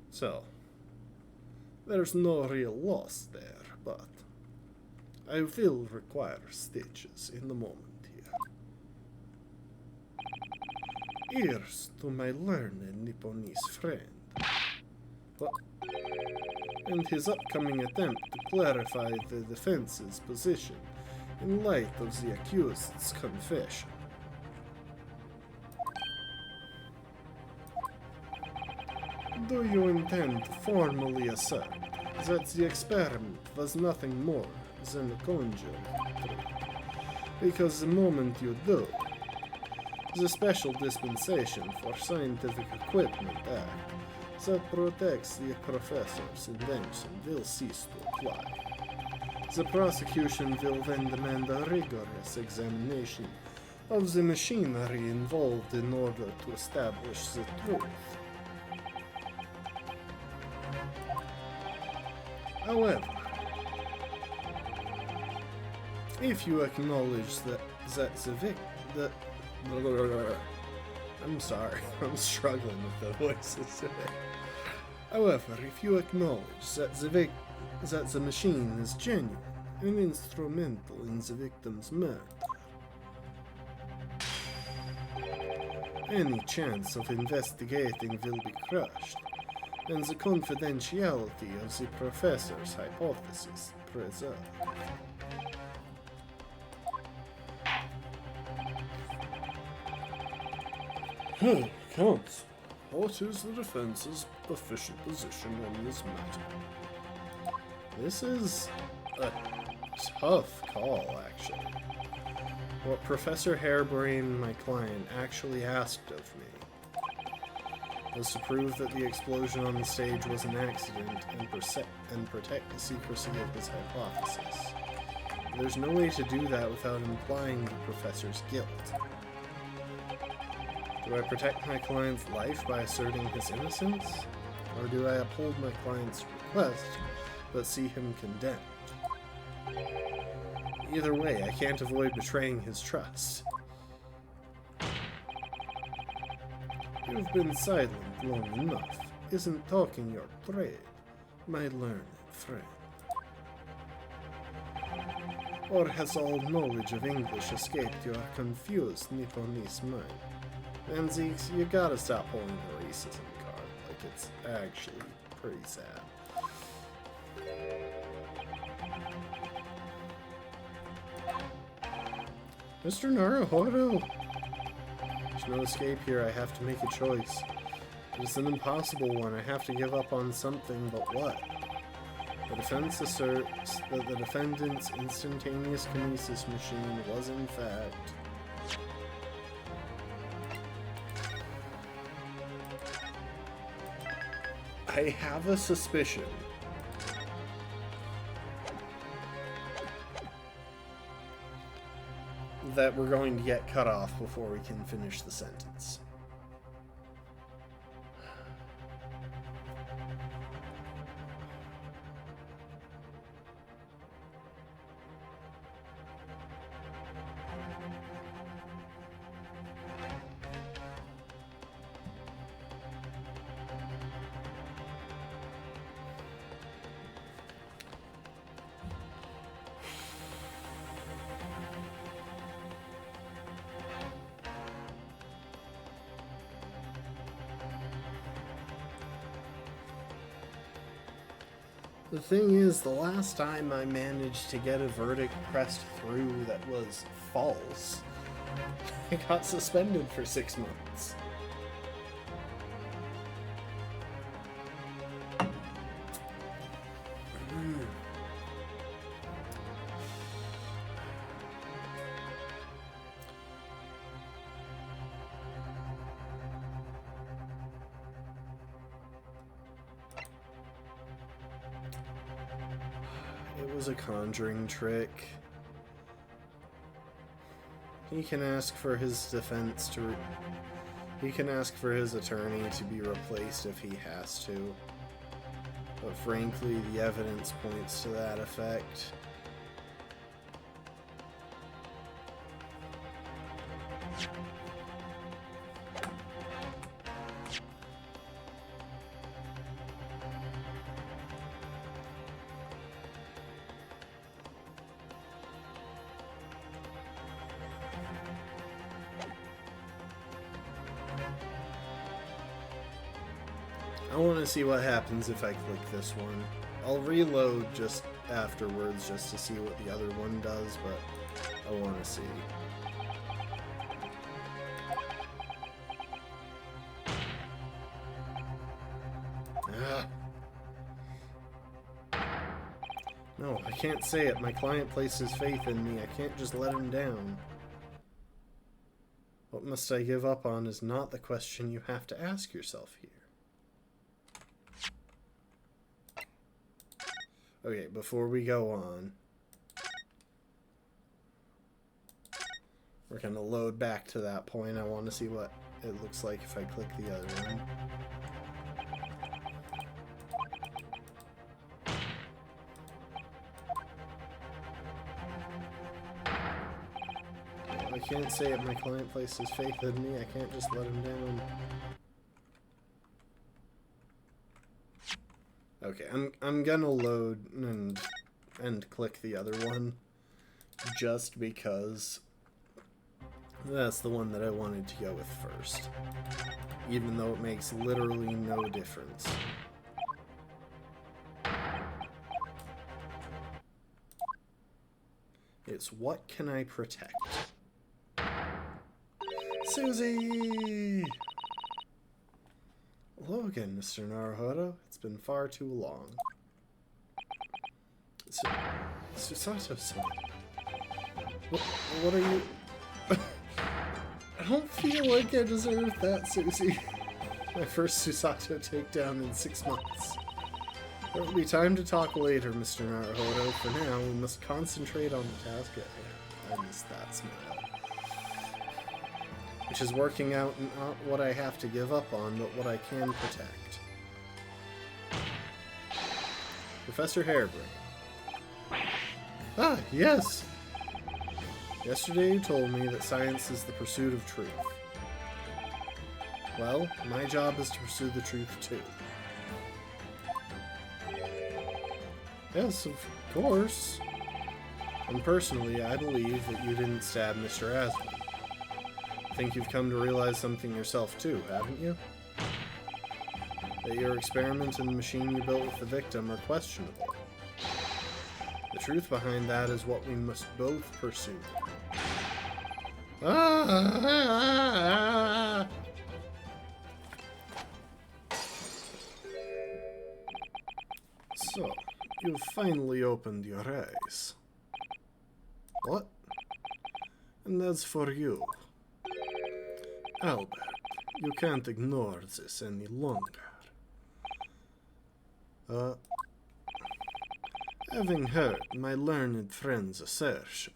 So, there's no real loss there, but I will require stitches in the moment here. Here's to my learned Nipponese friend. What? And his upcoming attempt to clarify the defense's position in light of the accused's confession. Do you intend to formally assert that the experiment was nothing more than a conjuring trick? Because the moment you do, the Special Dispensation for Scientific Equipment Act that protects the professor's invention will cease to apply. The prosecution will then demand a rigorous examination of the machinery involved in order to establish the truth. However, if you acknowledge that I'm sorry, I'm struggling with the voices today. However, if you acknowledge that the machine is genuine and instrumental in the victim's murder, any chance of investigating will be crushed, and the confidentiality of the professor's hypothesis preserved. Counts. What is the defense's official position on this matter? This is a tough call, actually. What Professor Harebrain, my client, actually asked of me was to prove that the explosion on the stage was an accident and protect the secrecy of his hypothesis. There's no way to do that without implying the professor's guilt. Do I protect my client's life by asserting his innocence? Or do I uphold my client's request, but see him condemned? Either way, I can't avoid betraying his trust. You've been silent long enough. Isn't talking your trade, my learned friend? Or has all knowledge of English escaped your confused Nipponese mind? And Zeeks, you gotta stop pulling the racism card. Like, it's actually pretty sad. Mr. Naruhodo! There's no escape here. I have to make a choice. It's an impossible one. I have to give up on something, but what? The defense asserts that the defendant's instantaneous kinesis machine was in fact I have a suspicion that we're going to get cut off before we can finish the sentence. The thing is, the last time I managed to get a verdict pressed through that was false, I got suspended for 6 months. It was a conjuring trick. He can ask for his defense to... he can ask for his attorney to be replaced if he has to. But frankly, the evidence points to that effect. I want to see what happens if I click this one. I'll reload just afterwards just to see what the other one does, but I want to see. Ah. No, I can't say it. My client places faith in me. I can't just let him down. What must I give up on is not the question you have to ask yourself here. Okay, before we go on, we're going to load back to that point. I want to see what it looks like if I click the other one. I can't say it. My client places faith in me. I can't just let him down. Okay, I'm gonna load and click the other one just because that's the one that I wanted to go with first, even though it makes literally no difference. It's what can I protect? Susie! Hello again, Mr. Naruhodo. It's been far too long. Susato-san. What are you... I don't feel like I deserve that, Susie. My first Susato takedown in 6 months. There will be time to talk later, Mr. Naruhodo. For now, we must concentrate on the task at hand. I missed that smile. Which is working out not what I have to give up on, but what I can protect. Professor Harebrain. Ah, yes! Yesterday you told me that science is the pursuit of truth. Well, my job is to pursue the truth too. Yes, of course. And personally, I believe that you didn't stab Mr. Aslan. I think you've come to realize something yourself too, haven't you? That your experiment and the machine you built with the victim are questionable. The truth behind that is what we must both pursue. Ah! So, you've finally opened your eyes. What? And that's for you. Albert, you can't ignore this any longer. Having heard my learned friend's assertion,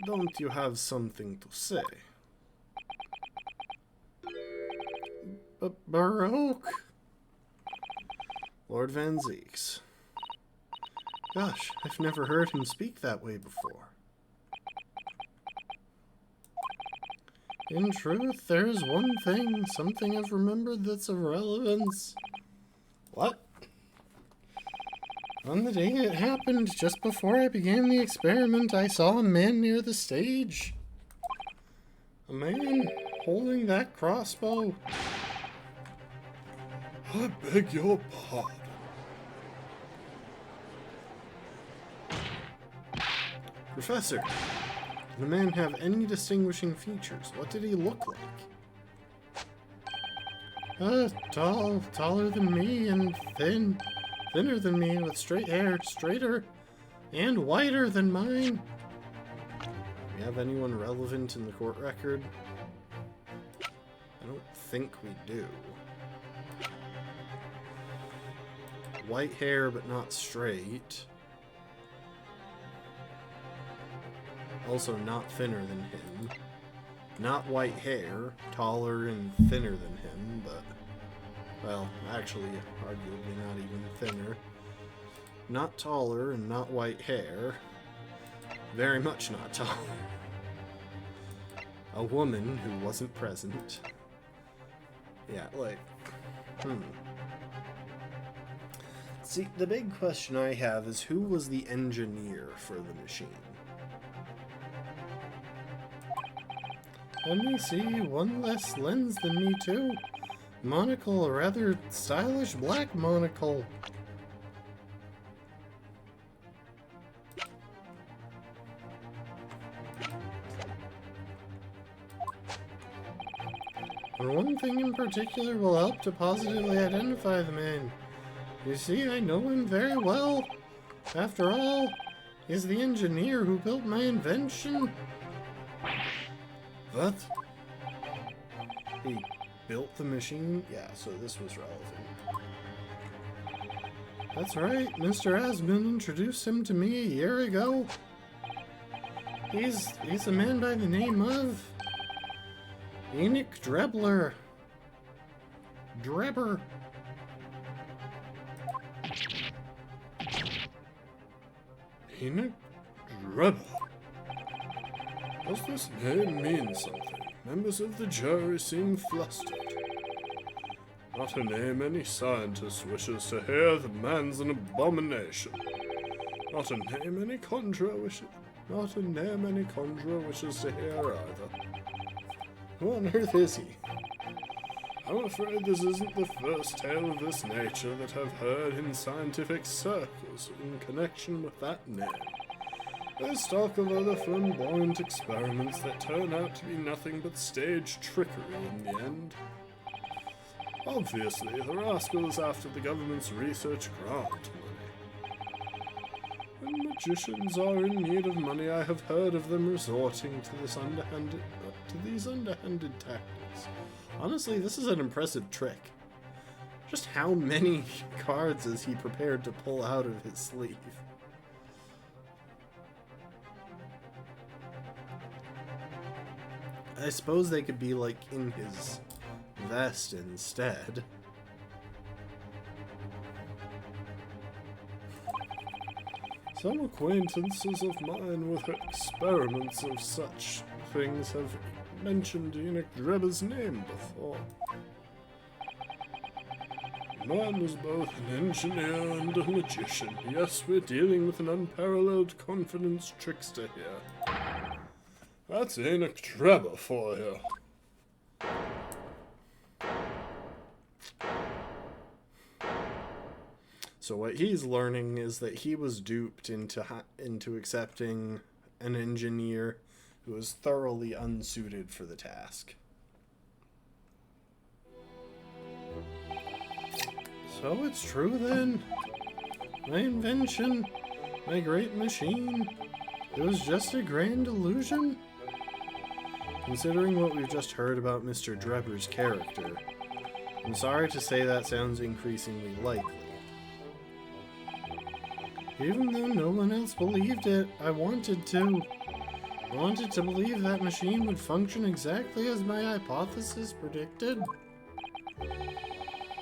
don't you have something to say? Baroque? Lord Van Zieks. Gosh, I've never heard him speak that way before. In truth, there is one thing, something I've remembered that's of relevance. What? On the day it happened, just before I began the experiment, I saw a man near the stage. A man holding that crossbow. I beg your pardon. Professor, did the man have any distinguishing features? What did he look like? Taller than me and thinner than me with straight hair, straighter and whiter than mine. Do we have anyone relevant in the court record? I don't think we do. White hair but not straight. Also not thinner than him. Not white hair, taller and thinner than him, but Well, actually, arguably not even thinner. Not taller and not white hair. Very much not taller. A woman who wasn't present. Yeah, like, See, the big question I have is who was the engineer for the machine? Let me see, one less lens than me too. Monocle, a rather stylish black monocle. And one thing in particular will help to positively identify the man. You see, I know him very well. After all, he's the engineer who built my invention. What? He built the machine? Yeah, so this was relevant. That's right, Mr. Asmund introduced him to me a year ago. He's a man by the name of Enoch Drebler. Drebber. Enoch Drebber. Does this name mean something? Members of the jury seem flustered. Not a name any scientist wishes to hear. The man's an abomination. Not a name any conjurer wishes to hear either. Who on earth is he? I'm afraid this isn't the first tale of this nature that I've heard in scientific circles in connection with that name. There's talk of other flamboyant experiments that turn out to be nothing but stage trickery in the end. Obviously, the rascal is after the government's research grant money. When magicians are in need of money, I have heard of them resorting to these underhanded tactics. Honestly, this is an impressive trick. Just how many cards is he prepared to pull out of his sleeve? I suppose they could be, like, in his vest instead. Some acquaintances of mine with experiments of such things have mentioned Enoch Drebber's name before. The man was both an engineer and a magician. Yes, we're dealing with an unparalleled confidence trickster here. That's Enoch Drebber for you. So what he's learning is that he was duped into accepting an engineer who was thoroughly unsuited for the task. So it's true then. My invention, my great machine, it was just a grand illusion? Considering what we've just heard about Mr. Drebber's character, I'm sorry to say that sounds increasingly likely. Even though no one else believed it, I wanted to. I wanted to believe that machine would function exactly as my hypothesis predicted.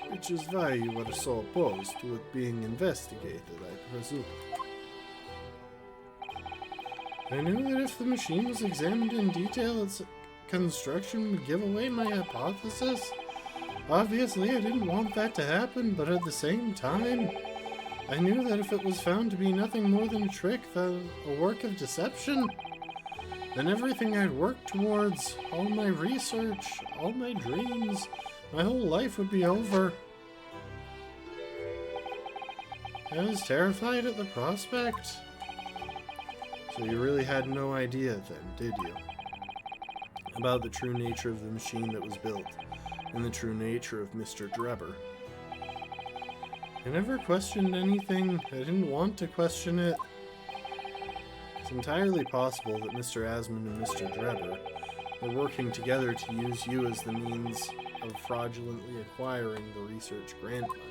Which is why you were so opposed to it being investigated, I presume. I knew that if the machine was examined in detail, its construction would give away my hypothesis. Obviously, I didn't want that to happen, but at the same time, I knew that if it was found to be nothing more than a trick, a work of deception, then everything I'd worked towards, all my research, all my dreams, my whole life would be over. I was terrified at the prospect. So you really had no idea then, did you? About the true nature of the machine that was built, and the true nature of Mr. Drebber. I never questioned anything. I didn't want to question it. It's entirely possible that Mr. Asmund and Mr. Drebber were working together to use you as the means of fraudulently acquiring the research grant money.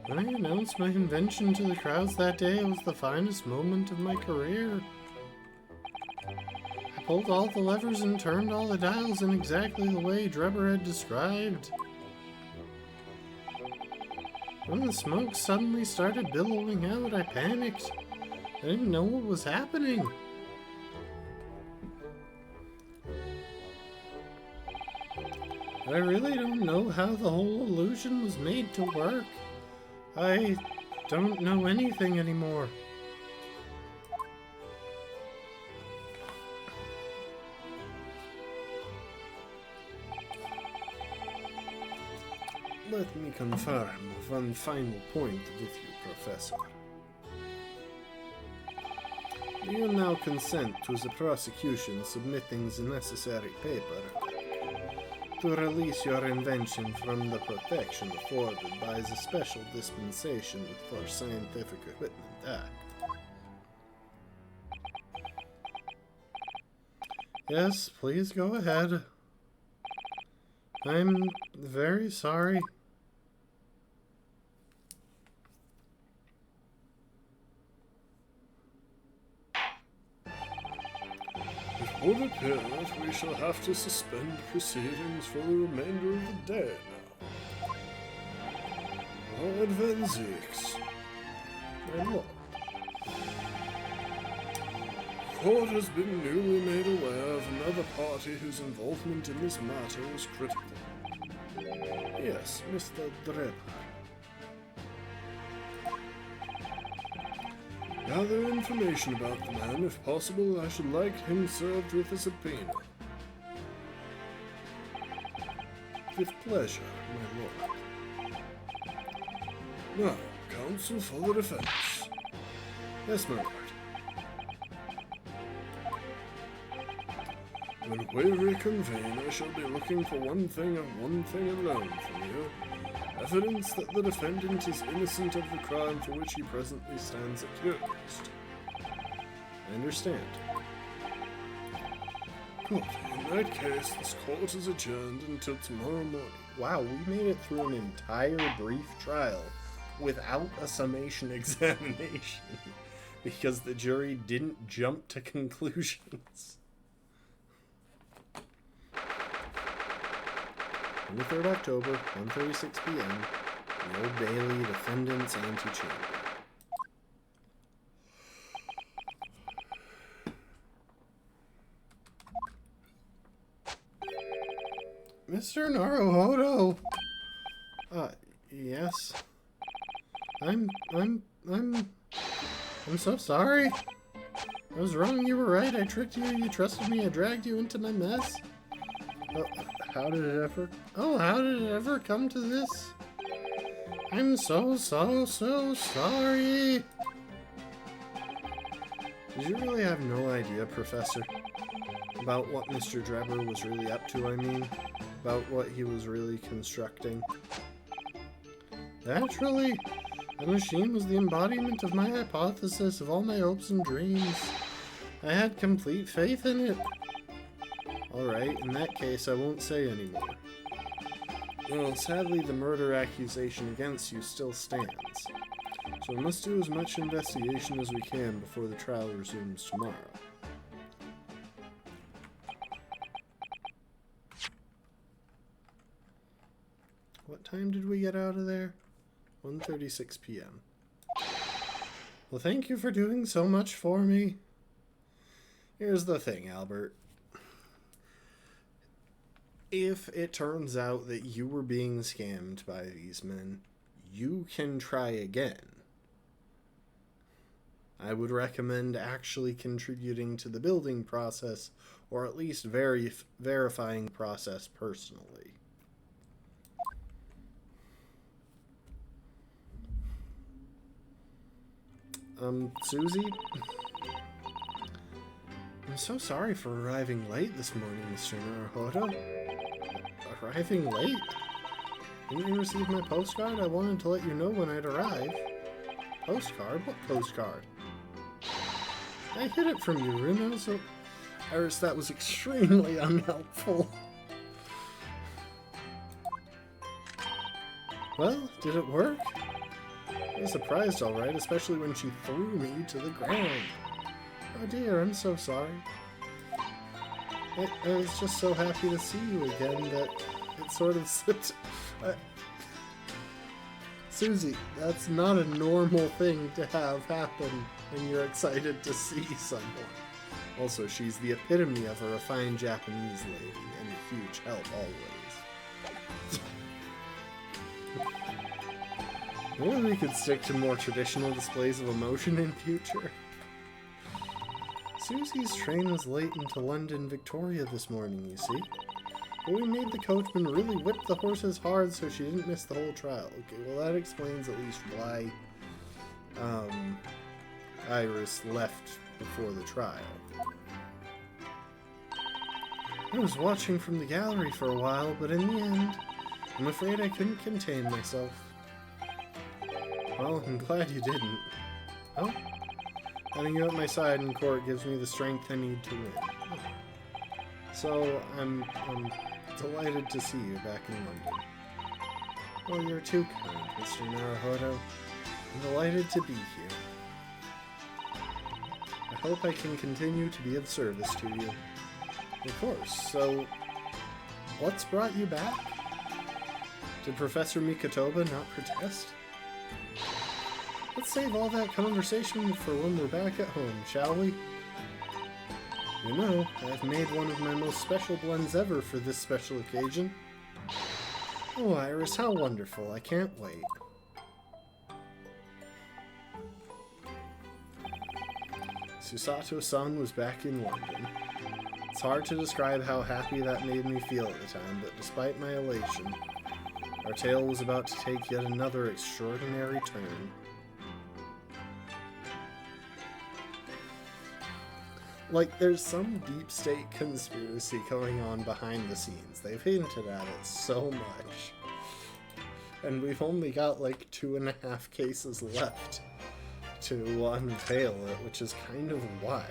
When I announced my invention to the crowds that day, it was the finest moment of my career. pulled all the levers and turned all the dials in exactly the way Drebber had described. When the smoke suddenly started billowing out, I panicked. I didn't know what was happening. I really don't know how the whole illusion was made to work. I don't know anything anymore. Let me confirm one final point with you, Professor. Do you now consent to the prosecution submitting the necessary paper to release your invention from the protection afforded by the Special Dispensation for Scientific Equipment Act? Yes, please go ahead. I'm very sorry. It would appear that we shall have to suspend proceedings for the remainder of the day now. Lord Van Zeeks. My lord. Court has been newly made aware of another party whose involvement in this matter is critical. Yes, Mr. Drebber. Gather information about the man. If possible, I should like him served with a subpoena. With pleasure, my lord. Now, counsel for the defense. Yes, my lord. When we reconvene, I shall be looking for one thing and one thing alone from you. Evidence that the defendant is innocent of the crime for which he presently stands accused. I understand. Good. In that case, this court is adjourned until tomorrow morning. Wow, we made it through an entire brief trial without a summation examination because the jury didn't jump to conclusions. 23rd October, 1:36 p.m., the Old Bailey Defendant's Antechamber. Mr. Naruhodo! Yes. I'm so sorry. I was wrong, you were right, I tricked you, you trusted me, I dragged you into my mess. How did it ever come to this? I'm so sorry. Did you really have no idea, Professor? About what Mr. Drebber was really up to, I mean? About what he was really constructing? Naturally, the machine was the embodiment of my hypothesis, of all my hopes and dreams. I had complete faith in it. Alright, in that case, I won't say anymore. Well, sadly, the murder accusation against you still stands. So we must do as much investigation as we can before the trial resumes tomorrow. What time did we get out of there? 1:36 p.m. Well, thank you for doing so much for me. Here's the thing, Albert. If it turns out that you were being scammed by these men, you can try again. I would recommend actually contributing to the building process, or at least verifying the process personally. Susie? I'm so sorry for arriving late this morning, Mr. Naruhodo. Arriving late? Didn't you receive my postcard? I wanted to let you know when I'd arrive. Postcard? What postcard? I hid it from you, Runo, so... Iris, that was extremely unhelpful. Well, did it work? I was surprised, alright, especially when she threw me to the ground. Oh dear, I'm so sorry. I was just so happy to see you again that it sort of slipped. Susie, that's not a normal thing to have happen when you're excited to see someone. Also, she's the epitome of a refined Japanese lady and a huge help always. Maybe we could stick to more traditional displays of emotion in future. Susie's train was late into London Victoria this morning, you see. But we made the coachman really whip the horses hard so she didn't miss the whole trial. Okay, well that explains at least why Iris left before the trial. I was watching from the gallery for a while, but in the end, I'm afraid I couldn't contain myself. Well, I'm glad you didn't. Oh? Having you at my side in court gives me the strength I need to win. So, I'm delighted to see you back in London. Oh, you're too kind, Mr. Naruhodo. I'm delighted to be here. I hope I can continue to be of service to you. Of course. So, what's brought you back? Did Professor Mikotoba not protest? Let's save all that conversation for when we're back at home, shall we? You know, I've made one of my most special blends ever for this special occasion. Oh, Iris, how wonderful. I can't wait. Susato-san was back in London. It's hard to describe how happy that made me feel at the time, but despite my elation, our tale was about to take yet another extraordinary turn. Like, there's some deep state conspiracy going on behind the scenes. They've hinted at it so much. And we've only got like 2.5 cases left to unveil it, which is kind of wild.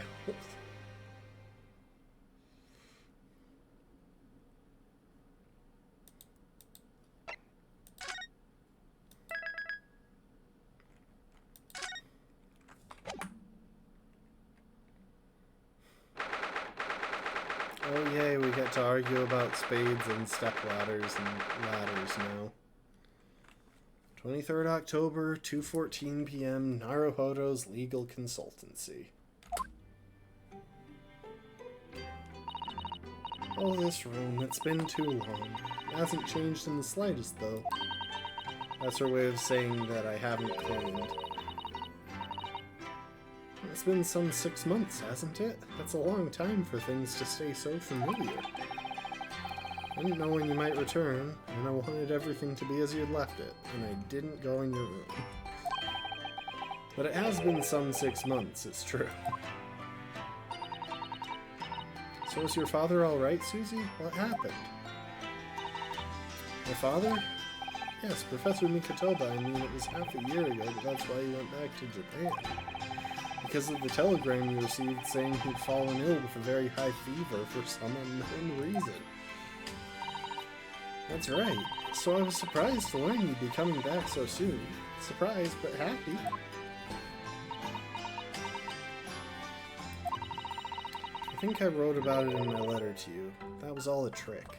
Oh yay, we get to argue about spades and stepladders and ladders now. 23rd October, 2:14 p.m., Naruhodo's Legal Consultancy. Oh, this room, it's been too long. It hasn't changed in the slightest, though. That's her way of saying that I haven't cleaned. It's been some 6 months, hasn't it? That's a long time for things to stay so familiar. I didn't know when you might return, and I wanted everything to be as you'd left it, and I didn't go in your room. But it has been some 6 months, it's true. So is your father alright, Susie? What happened? My father? Yes, Professor Mikotoba. I mean, it was half a year ago, but that's why he went back to Japan. Because of the telegram you received saying he'd fallen ill with a very high fever for some unknown reason. That's right. So I was surprised to learn you'd be coming back so soon. Surprised, but happy. I think I wrote about it in my letter to you. That was all a trick.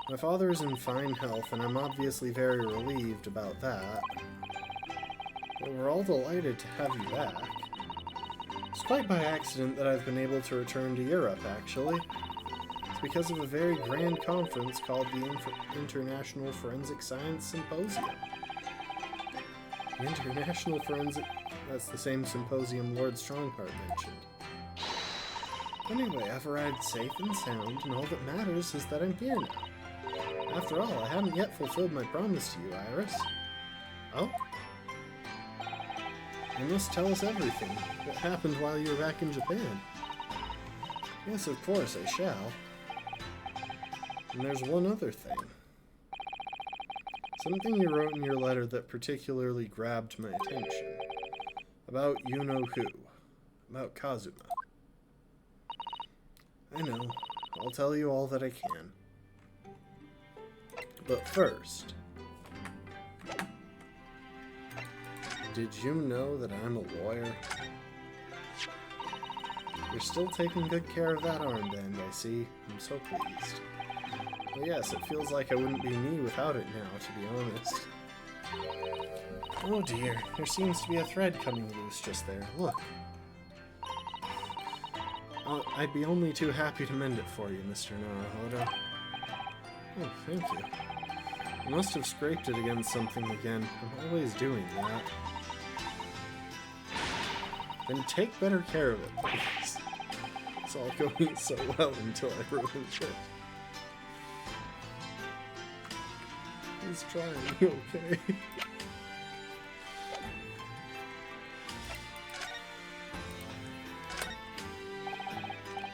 My father is in fine health, and I'm obviously very relieved about that. But we're all delighted to have you back. It's quite by accident that I've been able to return to Europe, actually. It's because of a very grand conference called the International Forensic Science Symposium. The International Forensic... That's the same symposium Lord Strongheart mentioned. Anyway, I've arrived safe and sound, and all that matters is that I'm here now. After all, I haven't yet fulfilled my promise to you, Iris. Oh? You must tell us everything. What happened while you were back in Japan? Yes, of course, I shall. And there's one other thing. Something you wrote in your letter that particularly grabbed my attention. About you-know-who. About Kazuma. I know. I'll tell you all that I can. But first... Did you know that I'm a lawyer? You're still taking good care of that armband, I see. I'm so pleased. Well, yes, it feels like I wouldn't be me without it now, to be honest. Oh dear, there seems to be a thread coming loose just there. Look. I'd be only too happy to mend it for you, Mr. Naruhodo. Oh, thank you. I must have scraped it against something again. I'm always doing that. Then take better care of it, please. It's all going so well until I ruined it. He's trying, okay?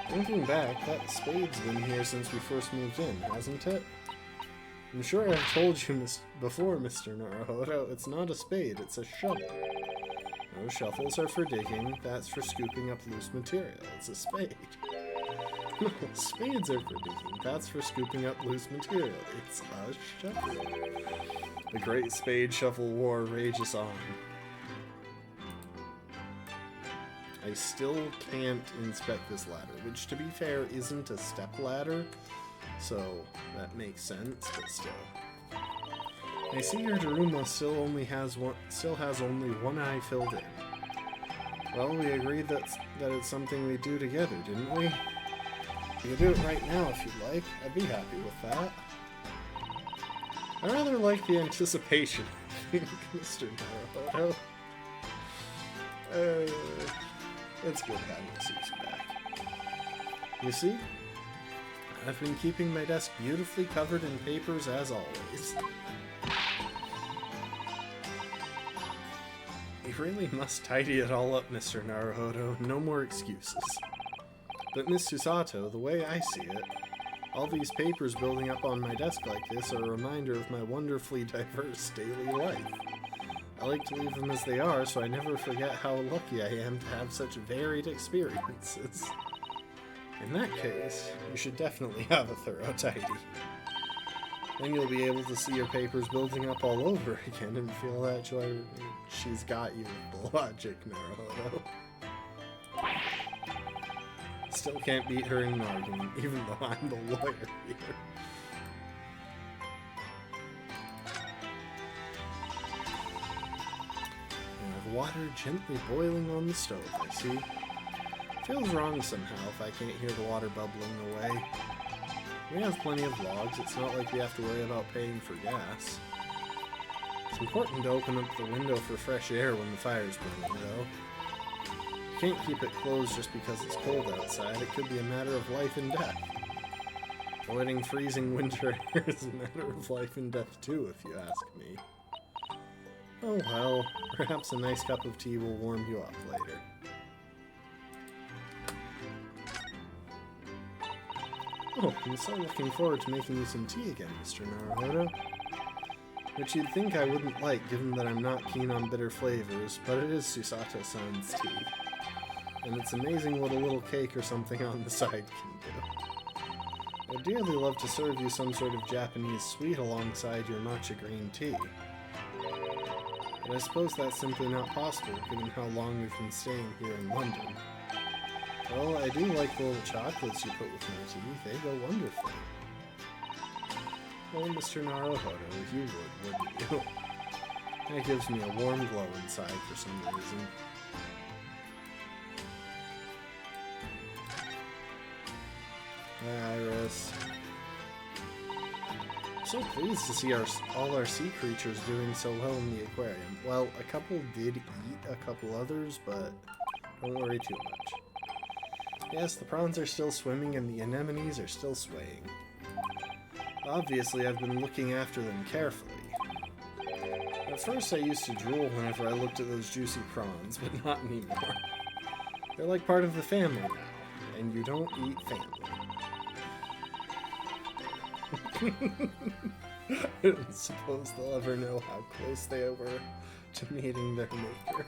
Thinking back, that spade's been here since we first moved in, hasn't it? I'm sure I've told you before, Mr. Naruhodo, it's not a spade, it's a shovel. No, shovels are for digging, that's for scooping up loose material. It's a spade. No, spades are for digging, that's for scooping up loose material. It's a shovel. The Great Spade Shovel War rages on. I still can't inspect this ladder, which, to be fair, isn't a step ladder, so that makes sense, but still. I see your Daruma still has only one eye filled in. Well, we agreed that it's something we do together, didn't we? You can do it right now if you'd like. I'd be happy with that. I rather like the anticipation, Mr. Naruhodo. It's good having Susan back. You see? I've been keeping my desk beautifully covered in papers as always. You really must tidy it all up, Mr. Naruhodo. No more excuses. But Miss Susato, the way I see it, all these papers building up on my desk like this are a reminder of my wonderfully diverse daily life. I like to leave them as they are, so I never forget how lucky I am to have such varied experiences. In that case, you should definitely have a thorough tidy. Then you'll be able to see your papers building up all over again and feel that joy. She's got you with the logic, Naruhodo. Still can't beat her in an argument, even though I'm the lawyer here. Water gently boiling on the stove, I see. Feels wrong somehow if I can't hear the water bubbling away. We have plenty of logs, it's not like we have to worry about paying for gas. It's important to open up the window for fresh air when the fire's burning, though. You can't keep it closed just because it's cold outside, it could be a matter of life and death. Avoiding freezing winter air is a matter of life and death too, if you ask me. Oh well, perhaps a nice cup of tea will warm you up later. Oh, I'm so looking forward to making you some tea again, Mr. Naruhodo. Which you'd think I wouldn't like, given that I'm not keen on bitter flavors, but it is Susato-san's tea. And it's amazing what a little cake or something on the side can do. I'd dearly love to serve you some sort of Japanese sweet alongside your matcha green tea. But I suppose that's simply not possible, given how long we've been staying here in London. Well, I do like the little chocolates you put with my tea. They go wonderfully. Oh, Mr. Naruhodo, you would, wouldn't you? That gives me a warm glow inside for some reason. Iris. So pleased to see all our sea creatures doing so well in the aquarium. Well, a couple did eat a couple others, but don't worry too much. Yes, the prawns are still swimming and the anemones are still swaying. Obviously, I've been looking after them carefully. At first, I used to drool whenever I looked at those juicy prawns, but not anymore. They're like part of the family now, and you don't eat family. I don't suppose they'll ever know how close they were to meeting their maker.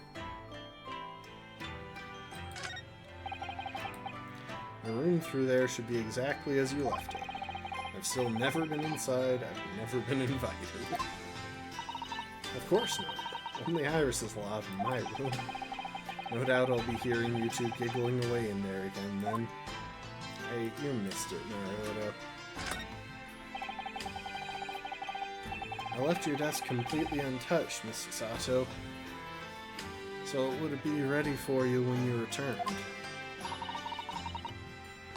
The room through there should be exactly as you left it. I've still never been inside, I've never been invited. Of course not. Only Iris is allowed in my room. No doubt I'll be hearing you two giggling away in there again then. Hey, you missed it, Naruto. I left your desk completely untouched, Mr. Sato, so it would be ready for you when you returned.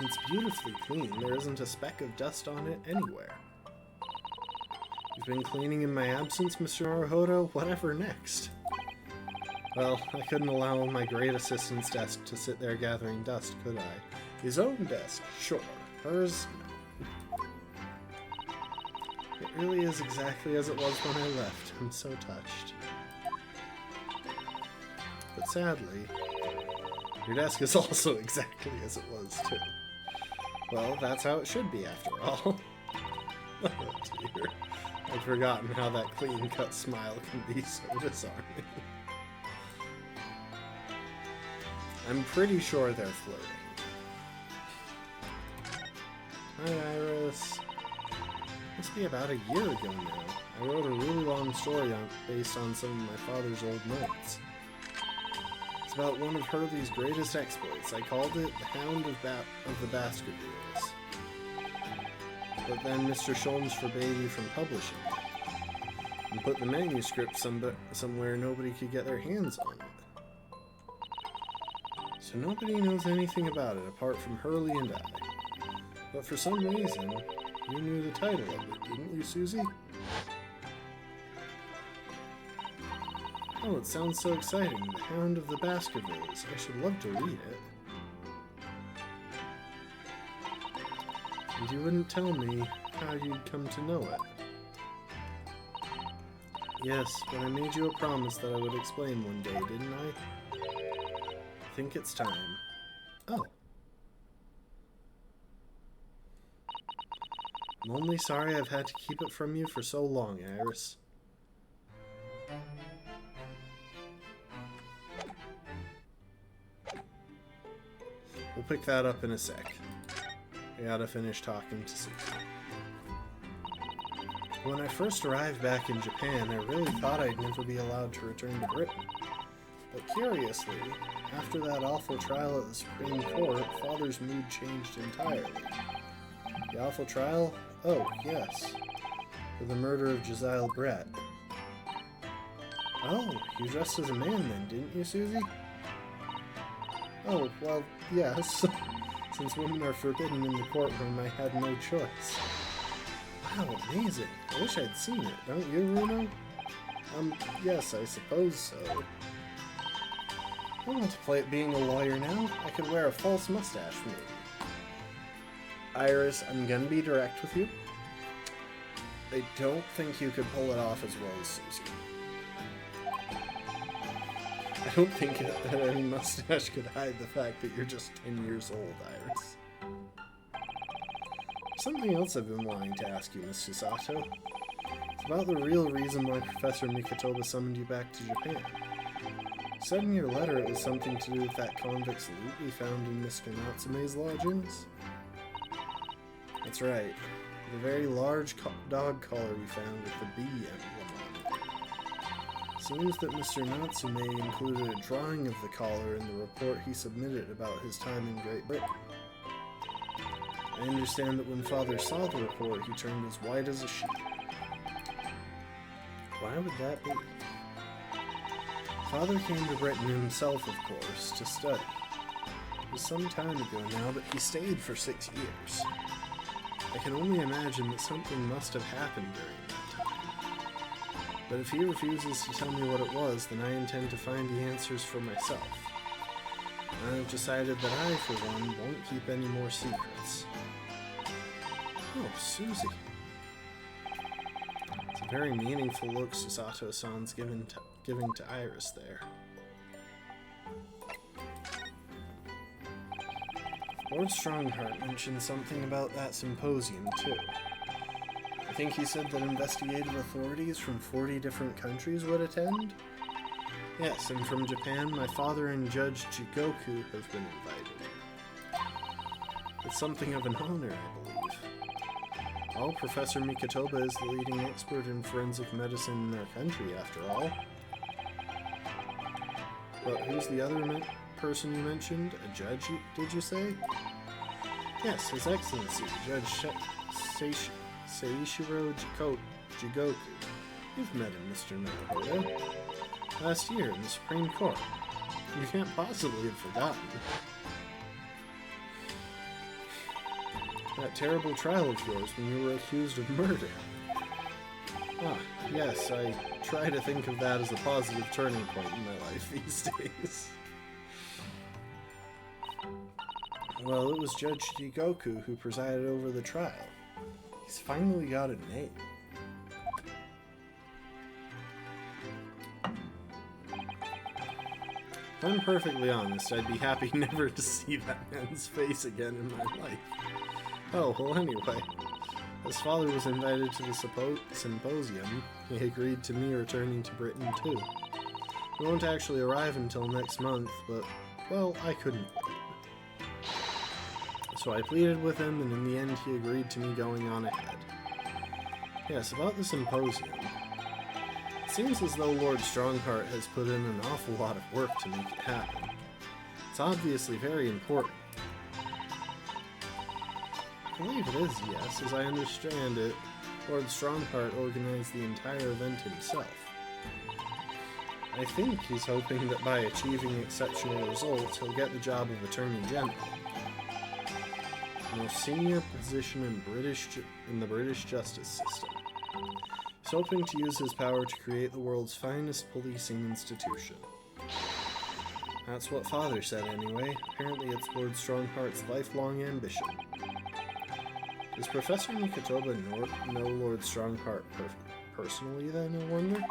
It's beautifully clean. There isn't a speck of dust on it anywhere. You've been cleaning in my absence, Mr. Naruhodo? Whatever next? Well, I couldn't allow my great assistant's desk to sit there gathering dust, could I? His own desk, sure. Hers, no. It really is exactly as it was when I left. I'm so touched. But sadly, your desk is also exactly as it was, too. Well, that's how it should be, after all. Oh, dear. I'd forgotten how that clean-cut smile can be so disarming. I'm pretty sure they're flirting. Hi, Iris. Must be about a year ago now. I wrote a really long story based on some of my father's old notes. It's about one of Hurley's greatest exploits. I called it The Hound of the Baskervilles. But then Mr. Sholmes forbade you from publishing it, and put the manuscript somewhere nobody could get their hands on it. So nobody knows anything about it apart from Hurley and I. But for some reason, you knew the title of it, didn't you, Susie? Oh, it sounds so exciting. The Hound of the Baskervilles. I should love to read it. And you wouldn't tell me how you'd come to know it. Yes, but I made you a promise that I would explain one day, didn't I? I think it's time. Oh. I'm only sorry I've had to keep it from you for so long, Iris. We'll pick that up in a sec. I gotta finish talking to Susie. When I first arrived back in Japan, I really thought I'd never be allowed to return to Britain. But curiously, after that awful trial at the Supreme Court, Father's mood changed entirely. The awful trial? Oh, yes. For the murder of Josiah Brett. Oh, you dressed as a man then, didn't you, Susie? Oh, well, yes. Since women are forbidden in the courtroom, I had no choice. Wow, amazing. I wish I'd seen it, don't you, Runo? Yes, I suppose so. I want to play at being a lawyer now. I could wear a false mustache, maybe. Iris, I'm gonna be direct with you. I don't think you could pull it off as well as Susie. I don't think that any mustache could hide the fact that you're just 10 years old, Iris. Something else I've been wanting to ask you, Mr. Sato. It's about the real reason why Professor Mikotoba summoned you back to Japan. You said in your letter it was something to do with that convict's loot we found in Mr. Natsume's lodgings? That's right. The very large dog collar we found with the bee emblem on it. Seems that Mr. Natsume included a drawing of the collar in the report he submitted about his time in Great Britain. I understand that when Father saw the report, he turned as white as a sheet. Why would that be? Father came to Britain himself, of course, to study. It was some time ago now, but he stayed for 6 years. I can only imagine that something must have happened during that time. But if he refuses to tell me what it was, then I intend to find the answers for myself. I've decided that I, for one, won't keep any more secrets. Oh, Susie. It's a very meaningful look Susato-san's giving to Iris there. Lord Strongheart mentioned something about that symposium, too. I think he said that investigative authorities from 40 different countries would attend? Yes, and from Japan, my father and Judge Jigoku have been invited. It's something of an honor, I believe. Well, Professor Mikotoba is the leading expert in forensic medicine in our country, after all. But who's the other person you mentioned? A judge, did you say? Yes, His Excellency, Judge Seishiro Jigoku. You've met him, Mr. Naruhodo. Last year in the Supreme Court. You can't possibly have forgotten. That terrible trial of yours when you were accused of murder. Ah, yes, I try to think of that as a positive turning point in my life these days. Well, it was Judge Jigoku who presided over the trial. He's finally got a name. If I'm perfectly honest, I'd be happy never to see that man's face again in my life. Oh, well anyway. His father was invited to the symposium. He agreed to me returning to Britain too. He won't actually arrive until next month, but, well, I couldn't wait. So I pleaded with him, and in the end he agreed to me going on ahead. Yes, about the symposium. It seems as though Lord Strongheart has put in an awful lot of work to make it happen. It's obviously very important. I believe it is, yes. As I understand it, Lord Strongheart organized the entire event himself. I think he's hoping that by achieving exceptional results, he'll get the job of Attorney General. The most senior position in the British justice system. He's hoping to use his power to create the world's finest policing institution. That's what Father said anyway. Apparently it's Lord Strongheart's lifelong ambition. Does Professor Nikitoba know Lord Strongheart personally then, I wonder?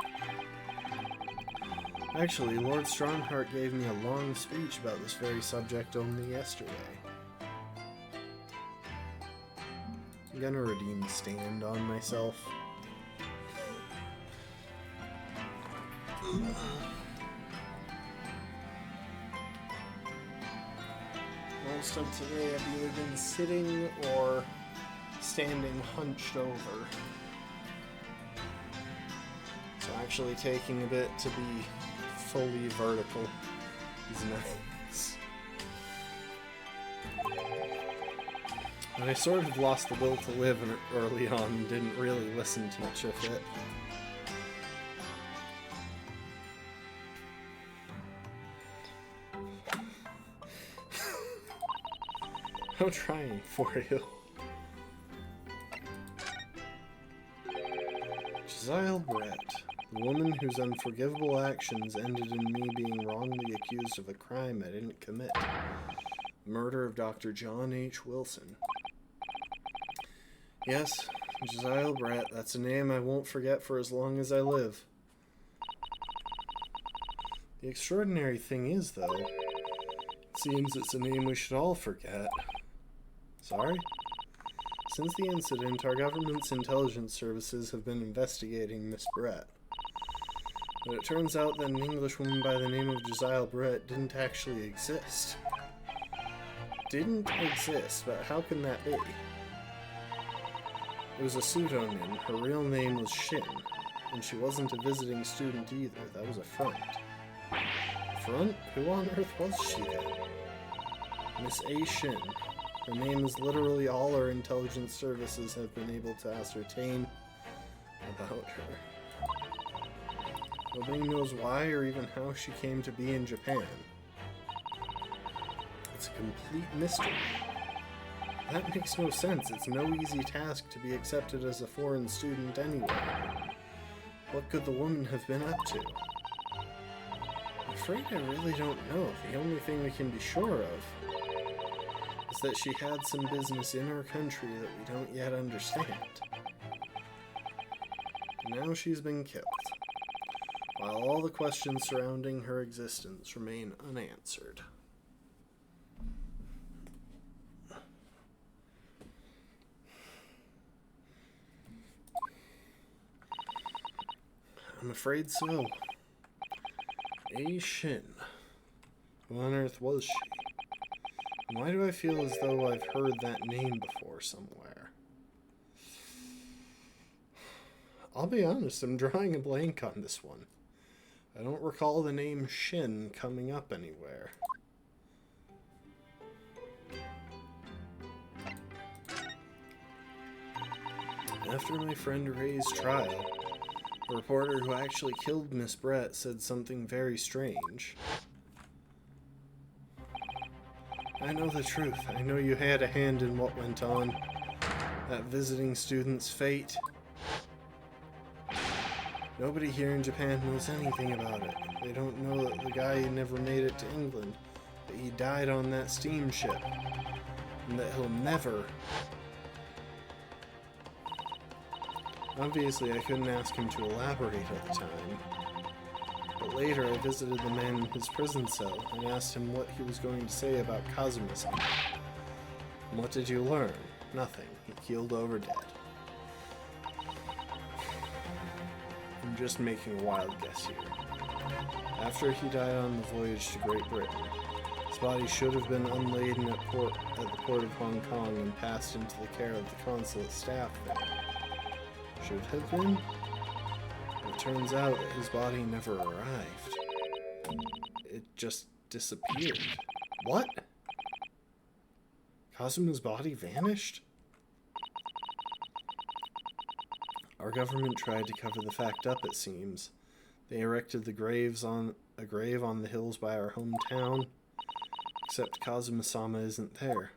Actually, Lord Strongheart gave me a long speech about this very subject only yesterday. I'm gonna redeem stand on myself. Most of today I've either been sitting or standing hunched over. So actually taking a bit to be fully vertical is nice. And I sort of lost the will to live early on and didn't really listen to much of it. I'm trying for you. Jezile Brett, the woman whose unforgivable actions ended in me being wrongly accused of a crime I didn't commit. The murder of Dr. John H. Wilson. Yes, Jezile Brett, that's a name I won't forget for as long as I live. The extraordinary thing is, though, it seems it's a name we should all forget. Sorry? Since the incident, our government's intelligence services have been investigating Miss Brett. But it turns out that an Englishwoman by the name of Jezile Brett didn't actually exist. Didn't exist, but how can that be? It was a pseudonym. Her real name was Shin, and she wasn't a visiting student either. That was a front. Front? Who on earth was she then? Miss A. Shin. Her name is literally all our intelligence services have been able to ascertain about her. Nobody knows why or even how she came to be in Japan. It's a complete mystery. That makes no sense. It's no easy task to be accepted as a foreign student anyway. What could the woman have been up to? I'm afraid I really don't know. The only thing we can be sure of is that she had some business in our country that we don't yet understand. And now she's been killed, while all the questions surrounding her existence remain unanswered. I'm afraid so. A. Shin. Who on earth was she? Why do I feel as though I've heard that name before somewhere? I'll be honest, I'm drawing a blank on this one. I don't recall the name Shin coming up anywhere. After my friend Ray's trial, a reporter who actually killed Miss Brett said something very strange. I know the truth. I know you had a hand in what went on. That visiting student's fate. Nobody here in Japan knows anything about it. They don't know that the guy never made it to England, that he died on that steamship, and that he'll never... Obviously, I couldn't ask him to elaborate at the time. But later, I visited the man in his prison cell and asked him what he was going to say about Kazuma-san. What did you learn? Nothing. He keeled over dead. I'm just making a wild guess here. After he died on the voyage to Great Britain, his body should have been unladen at the port of Hong Kong and passed into the care of the consulate staff there. Should have been? It turns out that his body never arrived. It just disappeared. What? Kazuma's body vanished? Our government tried to cover the fact up, it seems. They erected a grave on the hills by our hometown, except Kazuma-sama isn't there.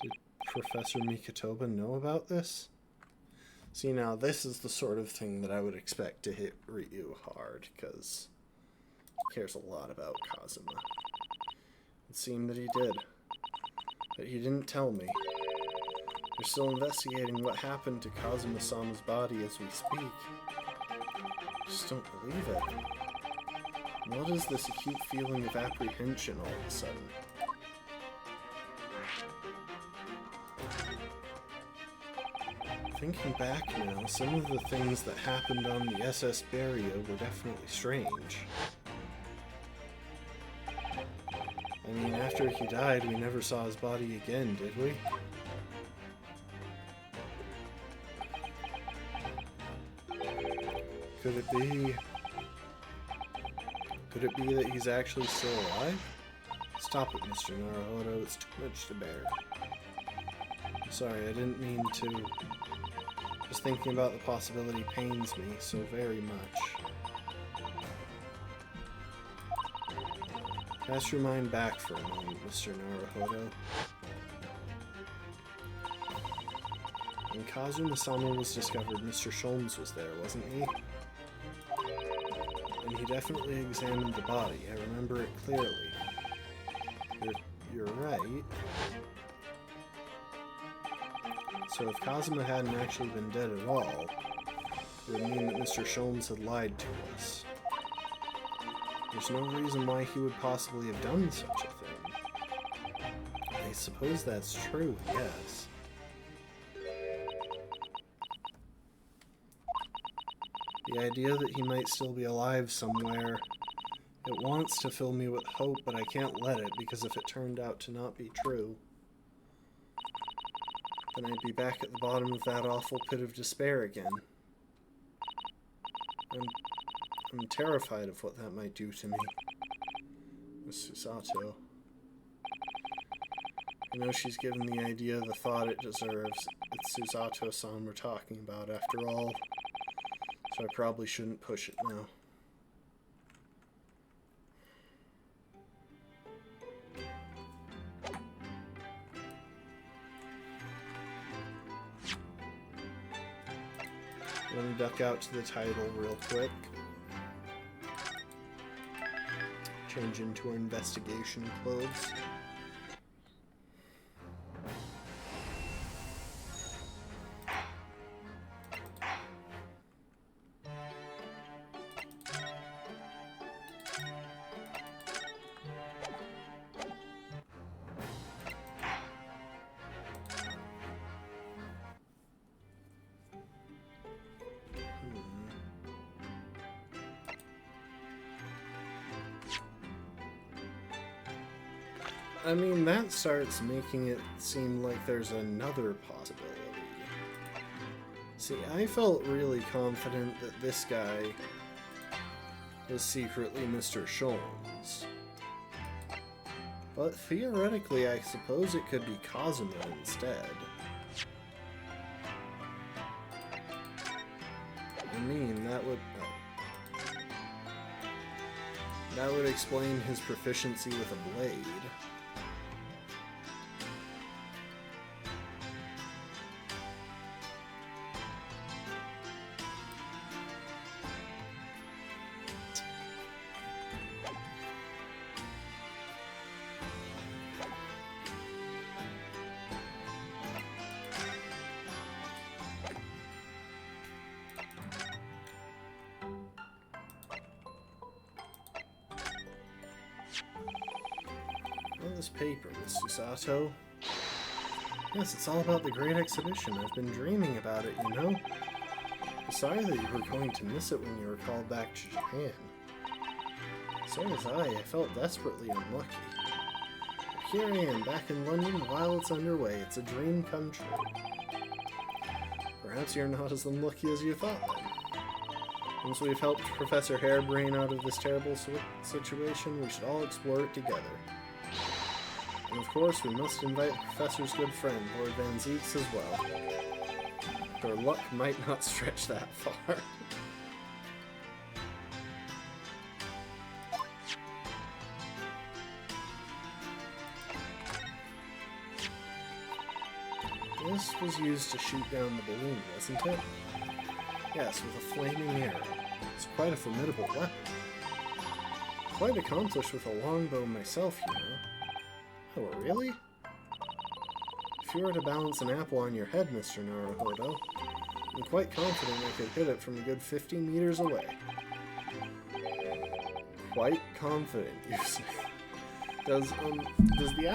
Did Professor Mikotoba know about this? See, now, this is the sort of thing that I would expect to hit Ryu hard, because he cares a lot about Kazuma. It seemed that he did, but he didn't tell me. They're still investigating what happened to Kazuma-sama's body as we speak. I just don't believe it. What is this acute feeling of apprehension all of a sudden? Thinking back now, some of the things that happened on the SS Beria were definitely strange. I mean, after he died, we never saw his body again, did we? Could it be that he's actually still alive? Stop it, Mr. Naruhodo. It's too much to bear. Sorry, I didn't mean to. Just thinking about the possibility pains me so very much. Cast your mind back for a moment, Mr. Naruhodo. When Kazuma-sama was discovered, Mr. Sholmes was there, wasn't he? And he definitely examined the body. I remember it clearly. You're right. So if Kazuma hadn't actually been dead at all, it would mean that Mr. Sholmes had lied to us. There's no reason why he would possibly have done such a thing. I suppose that's true, yes. The idea that he might still be alive somewhere, it wants to fill me with hope, but I can't let it, because if it turned out to not be true, then I'd be back at the bottom of that awful pit of despair again. I'm terrified of what that might do to me. Miss Susato. I know she's given the idea the thought it deserves. It's Susato-san we're talking about, after all. So I probably shouldn't push it now. Let me duck out to the title real quick. Change into our investigation clothes. I mean, that starts making it seem like there's another possibility. See, I felt really confident that this guy was secretly Mr. Sholmes. But theoretically, I suppose it could be Cosimo instead. I mean, that would explain his proficiency with a blade. This paper, Miss Susato. Yes, it's all about the Great Exhibition. I've been dreaming about it, you know? Sorry that you were going to miss it when you were called back to Japan. So was I. I felt desperately unlucky. But here I am, back in London while it's underway. It's a dream come true. Perhaps you're not as unlucky as you thought, then. Once we've helped Professor Harebrain out of this terrible situation, we should all explore it together. And of course, we must invite the Professor's good friend, Lord Van Zieks, as well. Our luck might not stretch that far. This was used to shoot down the balloon, wasn't it? Yes, with a flaming arrow. It's quite a formidable weapon. Quite accomplished with a longbow myself, you know. Oh, really? If you were to balance an apple on your head, Mr. Naruhodo, I'm quite confident I could hit it from a good 50 meters away. Quite confident, you say? Does the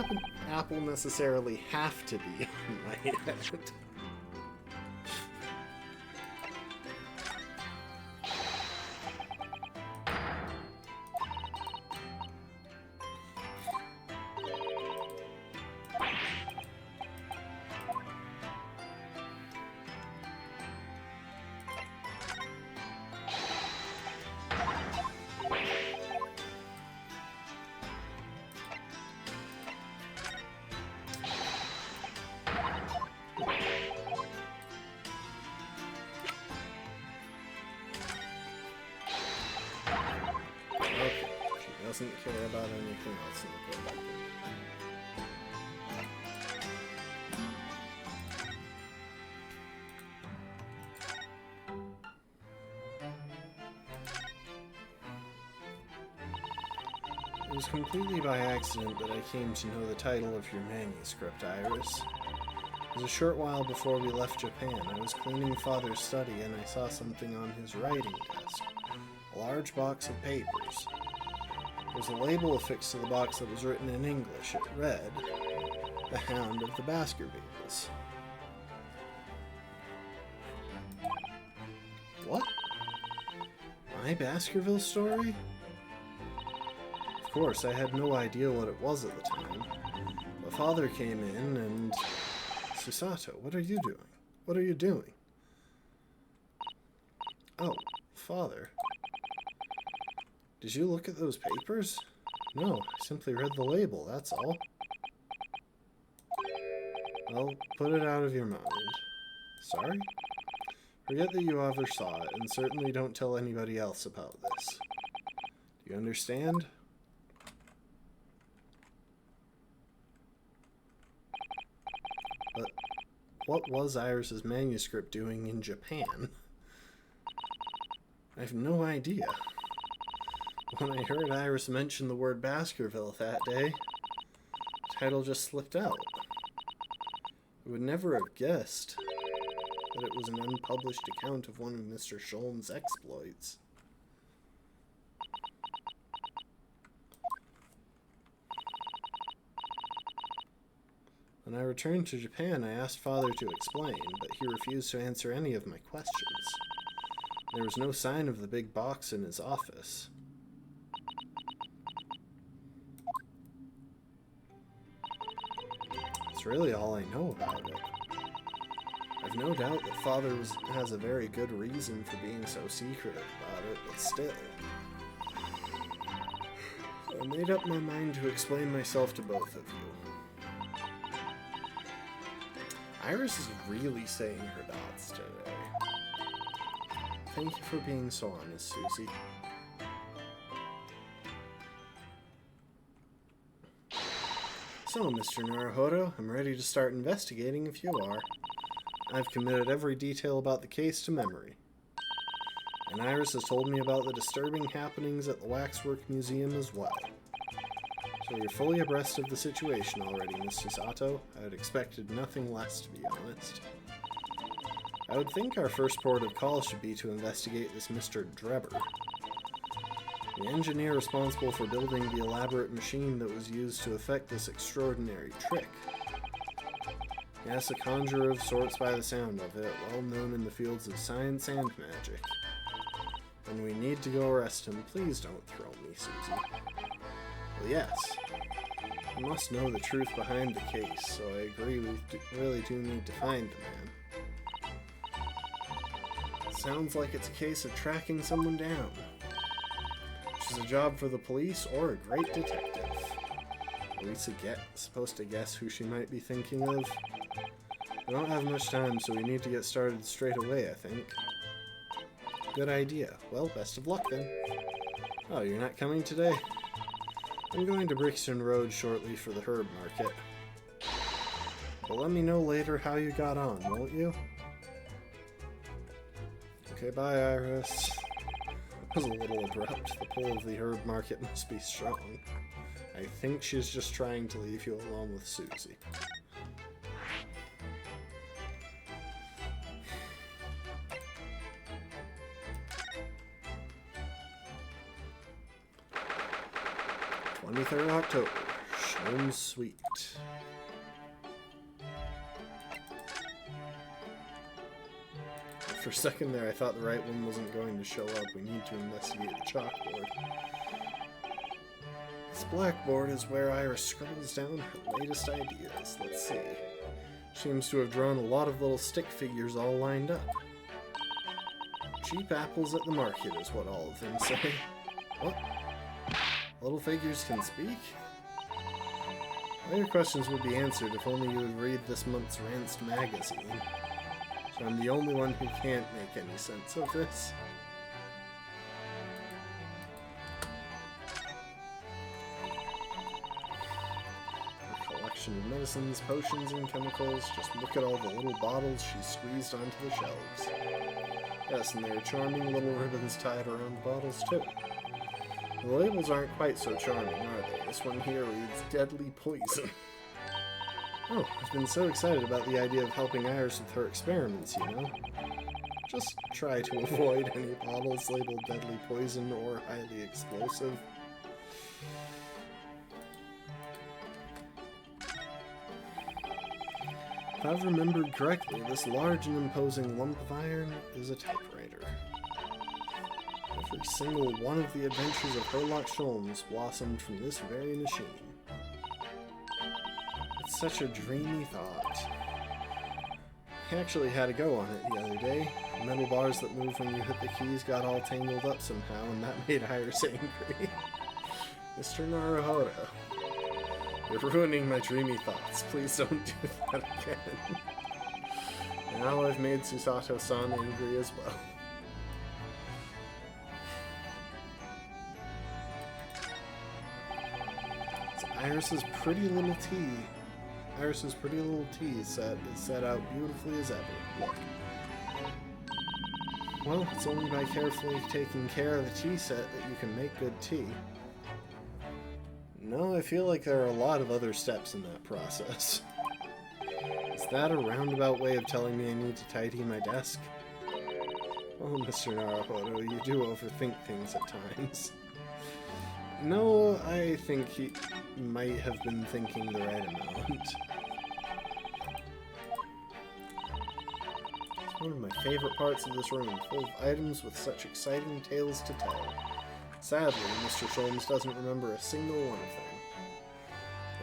apple necessarily have to be on my head? Doesn't care about anything else in the book. It was completely by accident that I came to know the title of your manuscript, Iris. It was a short while before we left Japan. I was cleaning Father's study and I saw something on his writing desk. A large box of papers. There was a label affixed to the box that was written in English. It read, "The Hound of the Baskervilles." What? My Baskerville story? Of course, I had no idea what it was at the time. But Father came in and... Susato, what are you doing? What are you doing? Oh, Father. Did you look at those papers? No, I simply read the label, that's all. Well, put it out of your mind. Sorry? Forget that you ever saw it, and certainly don't tell anybody else about this. Do you understand? But what was Iris's manuscript doing in Japan? I have no idea. When I heard Iris mention the word Baskerville that day, the title just slipped out. I would never have guessed that it was an unpublished account of one of Mr. Sholmes' exploits. When I returned to Japan, I asked Father to explain, but he refused to answer any of my questions. There was no sign of the big box in his office. That's really all I know about it. I've no doubt that Father has a very good reason for being so secretive about it, but still. So I made up my mind to explain myself to both of you. Iris is really saying her dots today. Thank you for being so honest, Susie. So, Mr. Naruhodo, I'm ready to start investigating if you are. I've committed every detail about the case to memory. And Iris has told me about the disturbing happenings at the Waxwork Museum as well. So you're fully abreast of the situation already, Miss Chisato. I had expected nothing less, to be honest. I would think our first port of call should be to investigate this Mr. Drebber. The engineer responsible for building the elaborate machine that was used to effect this extraordinary trick. Yes, a conjurer of sorts by the sound of it, well known in the fields of science and magic. When we need to go arrest him, please don't throw me, Susie. Well, yes. We must know the truth behind the case, so I agree we really do need to find the man. Sounds like it's a case of tracking someone down. Which is a job for the police or a great detective. Are we supposed to guess who she might be thinking of? We don't have much time, so we need to get started straight away, I think. Good idea. Well, best of luck then. Oh, you're not coming today? I'm going to Brixton Road shortly for the herb market. Well, let me know later how you got on, won't you? Okay, bye, Iris. That was a little abrupt. The pull of the herb market must be strong. I think she's just trying to leave you alone with Susie. October, Sholmes Suite. For a second there, I thought the right one wasn't going to show up. We need to investigate the chalkboard. This blackboard is where Iris scribbles down her latest ideas. Let's see. Seems to have drawn a lot of little stick figures all lined up. Cheap apples at the market is what all of them say. What? Little figures can speak? All your questions would be answered if only you would read this month's Ranced magazine. So I'm the only one who can't make any sense of this. A collection of medicines, potions, and chemicals. Just look at all the little bottles she squeezed onto the shelves. Yes, and there are charming little ribbons tied around the bottles too. The labels aren't quite so charming, are they? This one here reads Deadly Poison. Oh, I've been so excited about the idea of helping Iris with her experiments, you know? Just try to avoid any bottles labeled Deadly Poison or highly explosive. If I've remembered correctly, this large and imposing lump of iron is a typewriter. Every single one of the adventures of Herlock Sholmes blossomed from this very machine. It's such a dreamy thought. I actually had a go on it the other day. The metal bars that move when you hit the keys got all tangled up somehow, and that made Iris angry. Mr. Naruhodo, you're ruining my dreamy thoughts. Please don't do that again. Now I've made Susato-san angry as well. Iris's Pretty Little Tea. Iris's Pretty Little Tea set is set out beautifully as ever. Look. Well, it's only by carefully taking care of the tea set that you can make good tea. No, I feel like there are a lot of other steps in that process. Is that a roundabout way of telling me I need to tidy my desk? Oh, Mr. Naruhodo, you do overthink things at times. No, I think he might have been thinking the right amount. It's one of my favorite parts of this room, full of items with such exciting tales to tell. Sadly, Mr. Sholmes doesn't remember a single one of them.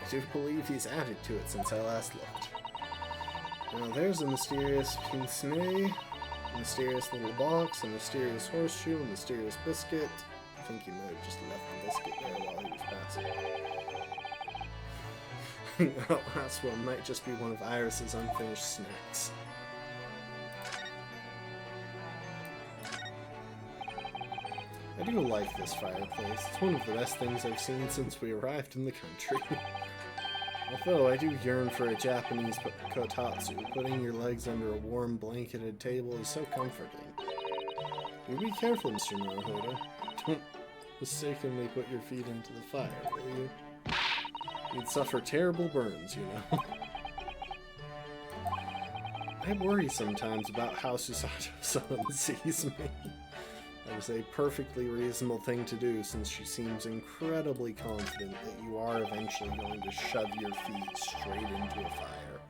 I do believe he's added to it since I last looked. Now there's a mysterious pince-nez, a mysterious little box, a mysterious horseshoe, a mysterious biscuit. think he might have just left the biscuit there while he was passing. Well, last one might just be one of Iris's unfinished snacks. I do like this fireplace. It's one of the best things I've seen since we arrived in the country. Although I do yearn for a Japanese kotatsu, putting your legs under a warm blanketed table is so comforting. You be careful, Mr. Naruhodo. Don't mistakenly put your feet into the fire, will you? You'd suffer terrible burns, you know. I worry sometimes about how Susato-san sees me. That is a perfectly reasonable thing to do, since she seems incredibly confident that you are eventually going to shove your feet straight into a fire.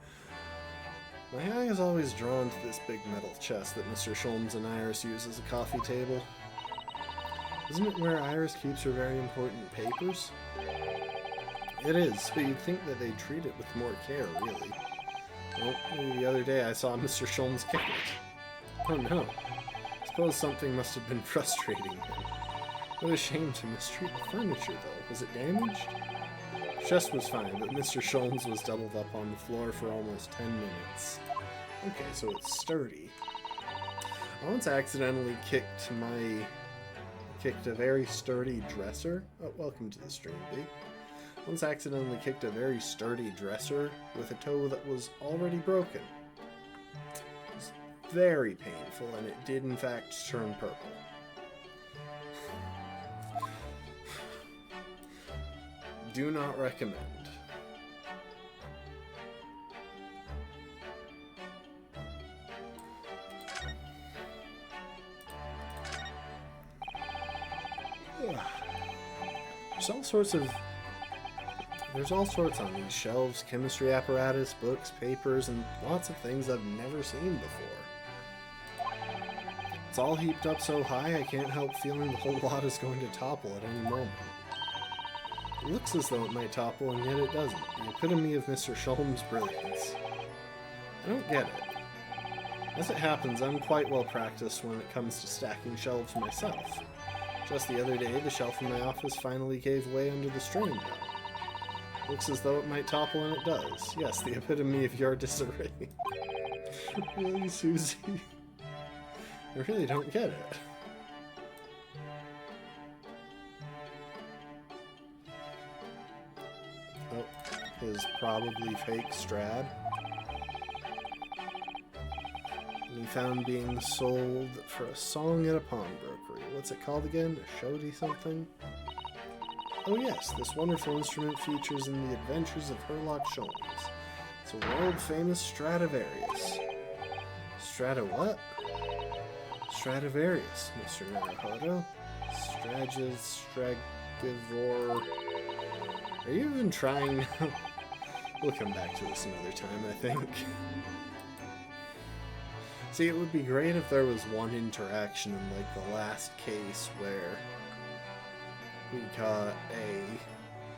My eye is always drawn to this big metal chest that Mr. Sholmes and Iris use as a coffee table. Isn't it where Iris keeps her very important papers? It is, but you'd think that they'd treat it with more care, really. Well, the other day I saw Mr. Sholmes kick it. Oh no. I suppose something must have been frustrating him. What a shame to mistreat the furniture, though. Was it damaged? The chest was fine, but Mr. Sholmes was doubled up on the floor for almost 10 minutes. Okay, so it's sturdy. I once accidentally kicked a very sturdy dresser. Oh, welcome to the stream, B. Once accidentally kicked a very sturdy dresser with a toe that was already broken. It was very painful, and it did in fact turn purple. Do not recommend. There's all sorts on these shelves, chemistry apparatus, books, papers, and lots of things I've never seen before. It's all heaped up so high I can't help feeling the whole lot is going to topple at any moment. It looks as though it might topple, and yet it doesn't. The epitome of Mr. Sholmes' brilliance. I don't get it. As it happens, I'm quite well practiced when it comes to stacking shelves myself. Just the other day, the shelf in my office finally gave way under the strain, though. Looks as though it might topple, and it does. Yes, the epitome of your disarray. Really, Susie? I really don't get it. Oh, his probably fake Strad. And he found being sold for a song at a pawnbrokery. What's it called again? A shoddy something? Oh yes, this wonderful instrument features in the adventures of Herlock Sholmes. It's a world-famous Stradivarius. What? Stradivarius, Mr. Naruhodo. Stragivor. Are you even trying now? We'll come back to this another time, I think. See, it would be great if there was one interaction in, like, the last case where we got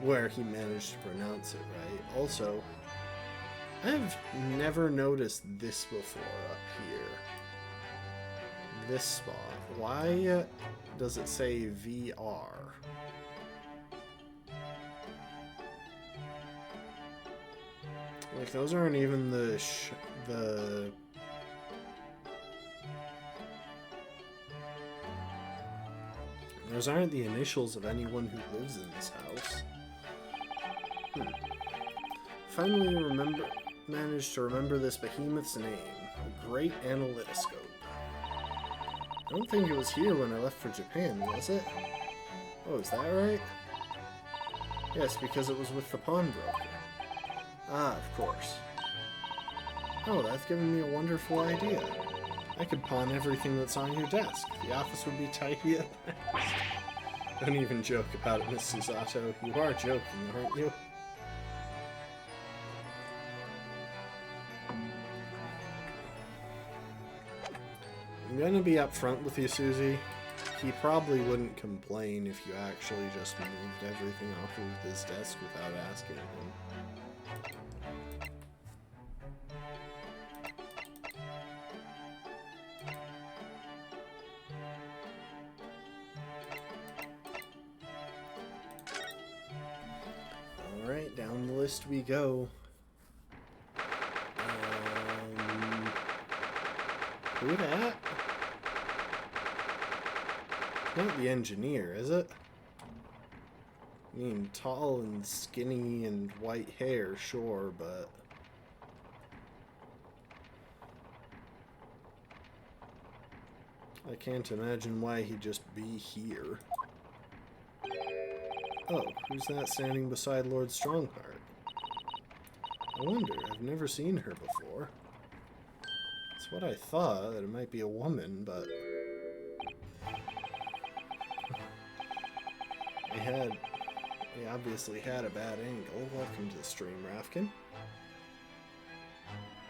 where he managed to pronounce it right. Also, I've never noticed this before up here. This spot. Why does it say VR? Like, those aren't even the those aren't the initials of anyone who lives in this house. Finally managed to remember this behemoth's name, the Great Analytoscope. I don't think it was here when I left for Japan, was it? Oh, is that right? Yes, because it was with the pawnbroker. Ah, of course. Oh, that's given me a wonderful idea. I could pawn everything that's on your desk. The office would be tidy at last. Don't even joke about it, Miss Susato. You are joking, aren't you? I'm gonna be upfront with you, Susie. He probably wouldn't complain if you actually just moved everything off of his desk without asking him. list we go. Who that? Not the engineer, is it? I mean, tall and skinny and white hair, sure, but... I can't imagine why he'd just be here. Oh, who's that standing beside Lord Strongheart? I wonder, I've never seen her before. It's what I thought, that it might be a woman, but... He obviously had a bad angle. Welcome to the stream, Rafkin.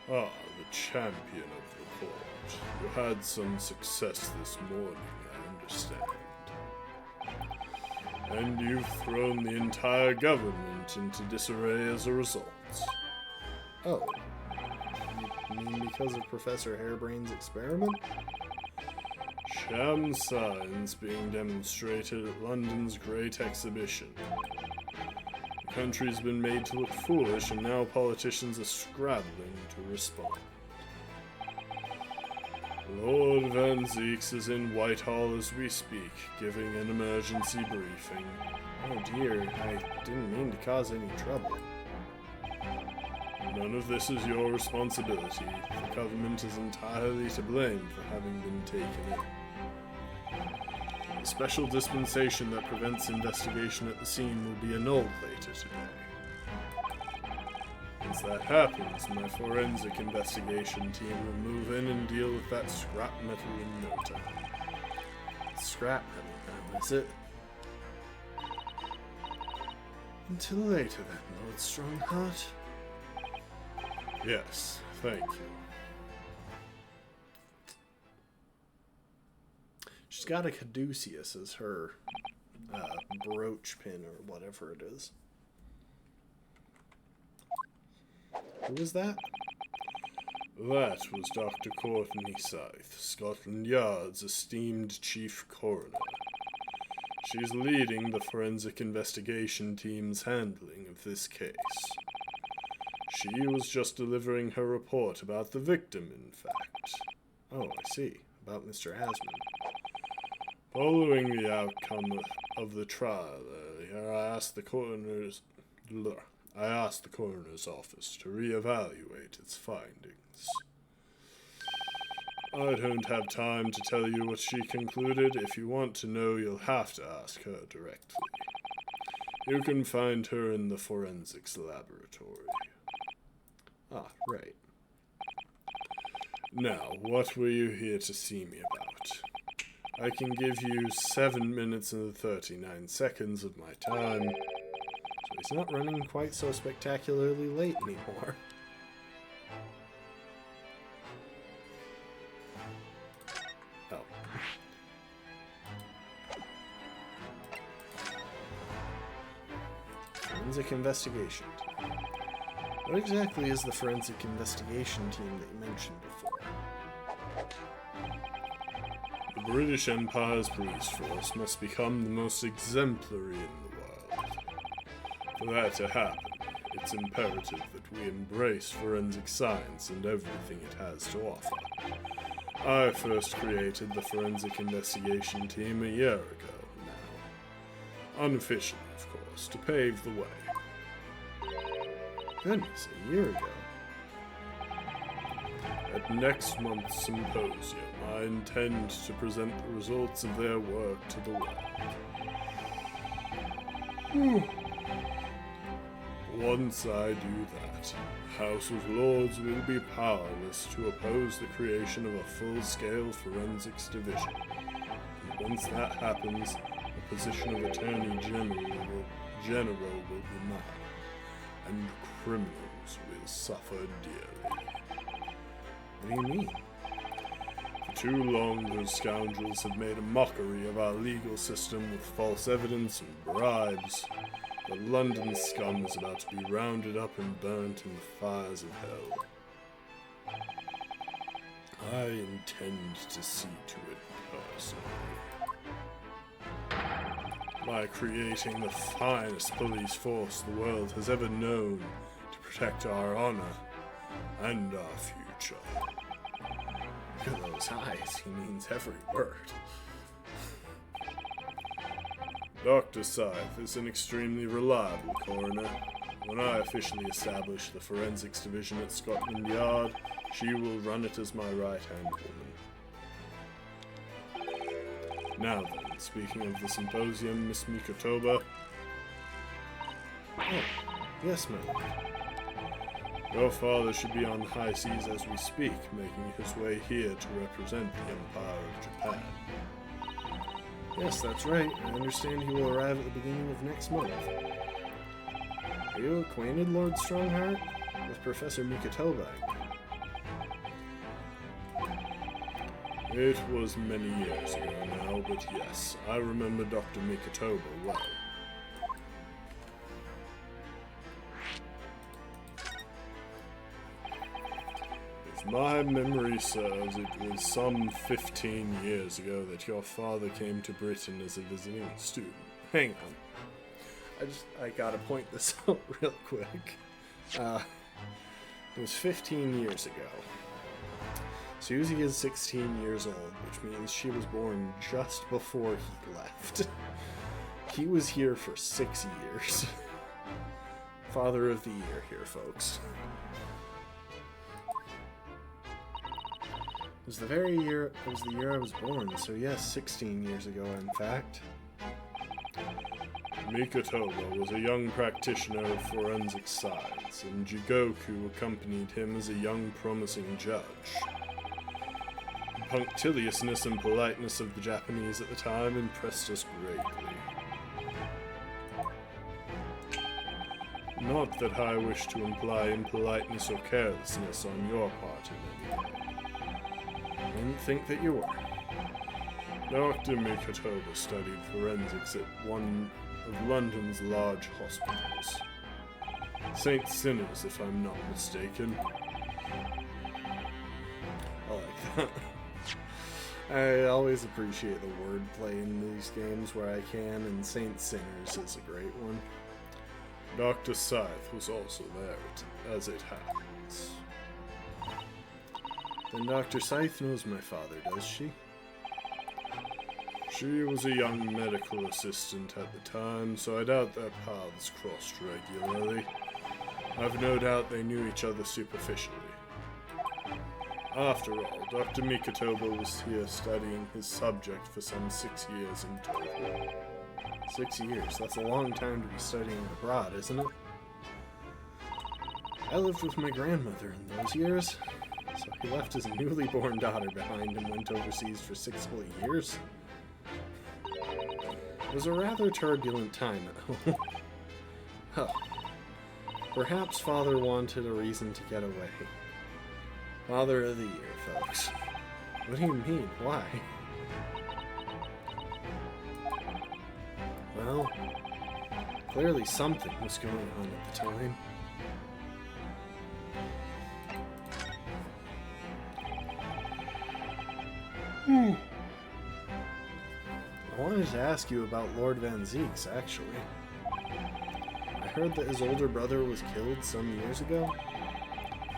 Ah, the champion of the court. You had some success this morning, I understand. And you've thrown the entire government into disarray as a result. Oh. You mean because of Professor Harebrain's experiment? Sham science being demonstrated at London's Great Exhibition. The country's been made to look foolish, and now politicians are scrabbling to respond. Lord Van Zeeks is in Whitehall as we speak, giving an emergency briefing. Oh dear, I didn't mean to cause any trouble. None of this is your responsibility. The government is entirely to blame for having been taken in. The special dispensation that prevents investigation at the scene will be annulled later today. Once that happens, my forensic investigation team will move in and deal with that scrap metal in no time. Scrap metal, is it? Until later then, Lord Strongheart. Yes, thank you. She's got a caduceus as her brooch pin or whatever it is. Who is that? That was Dr. Courtney Scythe, Scotland Yard's esteemed chief coroner. She's leading the forensic investigation team's handling of this case. She was just delivering her report about the victim, in fact. Oh, I see. About Mr. Asman. Following the outcome of the trial earlier, I asked the coroner's office to reevaluate its findings. I don't have time to tell you what she concluded. If you want to know, you'll have to ask her directly. You can find her in the forensics laboratory. Ah, right. Now, what were you here to see me about? I can give you 7 minutes and 39 seconds of my time. So he's not running quite so spectacularly late anymore. Oh. Forensic investigation team. What exactly is the forensic investigation team that you mentioned before? The British Empire's police force must become the most exemplary in the world. For that to happen, it's imperative that we embrace forensic science and everything it has to offer. I first created the forensic investigation team a year ago now. Unofficially, of course, to pave the way. Goodness, a year ago. At next month's symposium, I intend to present the results of their work to the world. Once I do that, the House of Lords will be powerless to oppose the creation of a full-scale forensics division. And once that happens, the position of Attorney General will be mine, and criminals will suffer dearly. What do you mean? For too long, those scoundrels have made a mockery of our legal system with false evidence and bribes. The London scum is about to be rounded up and burnt in the fires of hell. I intend to see to it personally. by creating the finest police force the world has ever known to protect our honor and our future. Look at those eyes. He means every word. Dr. Scythe is an extremely reliable coroner. When I officially establish the forensics division at Scotland Yard, she will run it as my right-hand woman. Now then, speaking of the symposium, Miss Mikotoba. Oh, yes, my lord. Your father should be on the high seas as we speak, making his way here to represent the Empire of Japan. Yes, that's right. I understand he will arrive at the beginning of next month. Are you acquainted, Lord Strongheart, with Professor Mikotoba? It was many years ago now, but yes, I remember Dr. Mikotoba well. If my memory serves, it was some 15 years ago that your father came to Britain as a visiting student. Hang on. I gotta point this out real quick. It was 15 years ago. Susie is 16 years old, which means she was born just before he left. He was here for 6 years. Father of the year here, folks. It was the year I was born, so yes, 16 years ago, in fact. Mikotoba was a young practitioner of forensic science, and Jigoku accompanied him as a young, promising judge. The punctiliousness and politeness of the Japanese at the time impressed us greatly. Not that I wish to imply impoliteness or carelessness on your part in any way. I didn't think that you were. Dr. Mikotoba studied forensics at one of London's large hospitals. St. Sinners, if I'm not mistaken. I like that. I always appreciate the wordplay in these games where I can, and Saint Sinners is a great one. Dr. Scythe was also there, as it happens. Then Dr. Scythe knows my father, does she? She was a young medical assistant at the time, so I doubt their paths crossed regularly. I've no doubt they knew each other superficially. After all, Dr. Mikotoba was here studying his subject for some 6 years in total. 6 years, that's a long time to be studying abroad, isn't it? I lived with my grandmother in those years, so he left his newly born daughter behind and went overseas for 6 whole years. It was a rather turbulent time at home. Huh. Perhaps Father wanted a reason to get away. Father of the year, folks. What do you mean? Why? Well, clearly something was going on at the time. I wanted to ask you about Lord Van Zieks, actually. I heard that his older brother was killed some years ago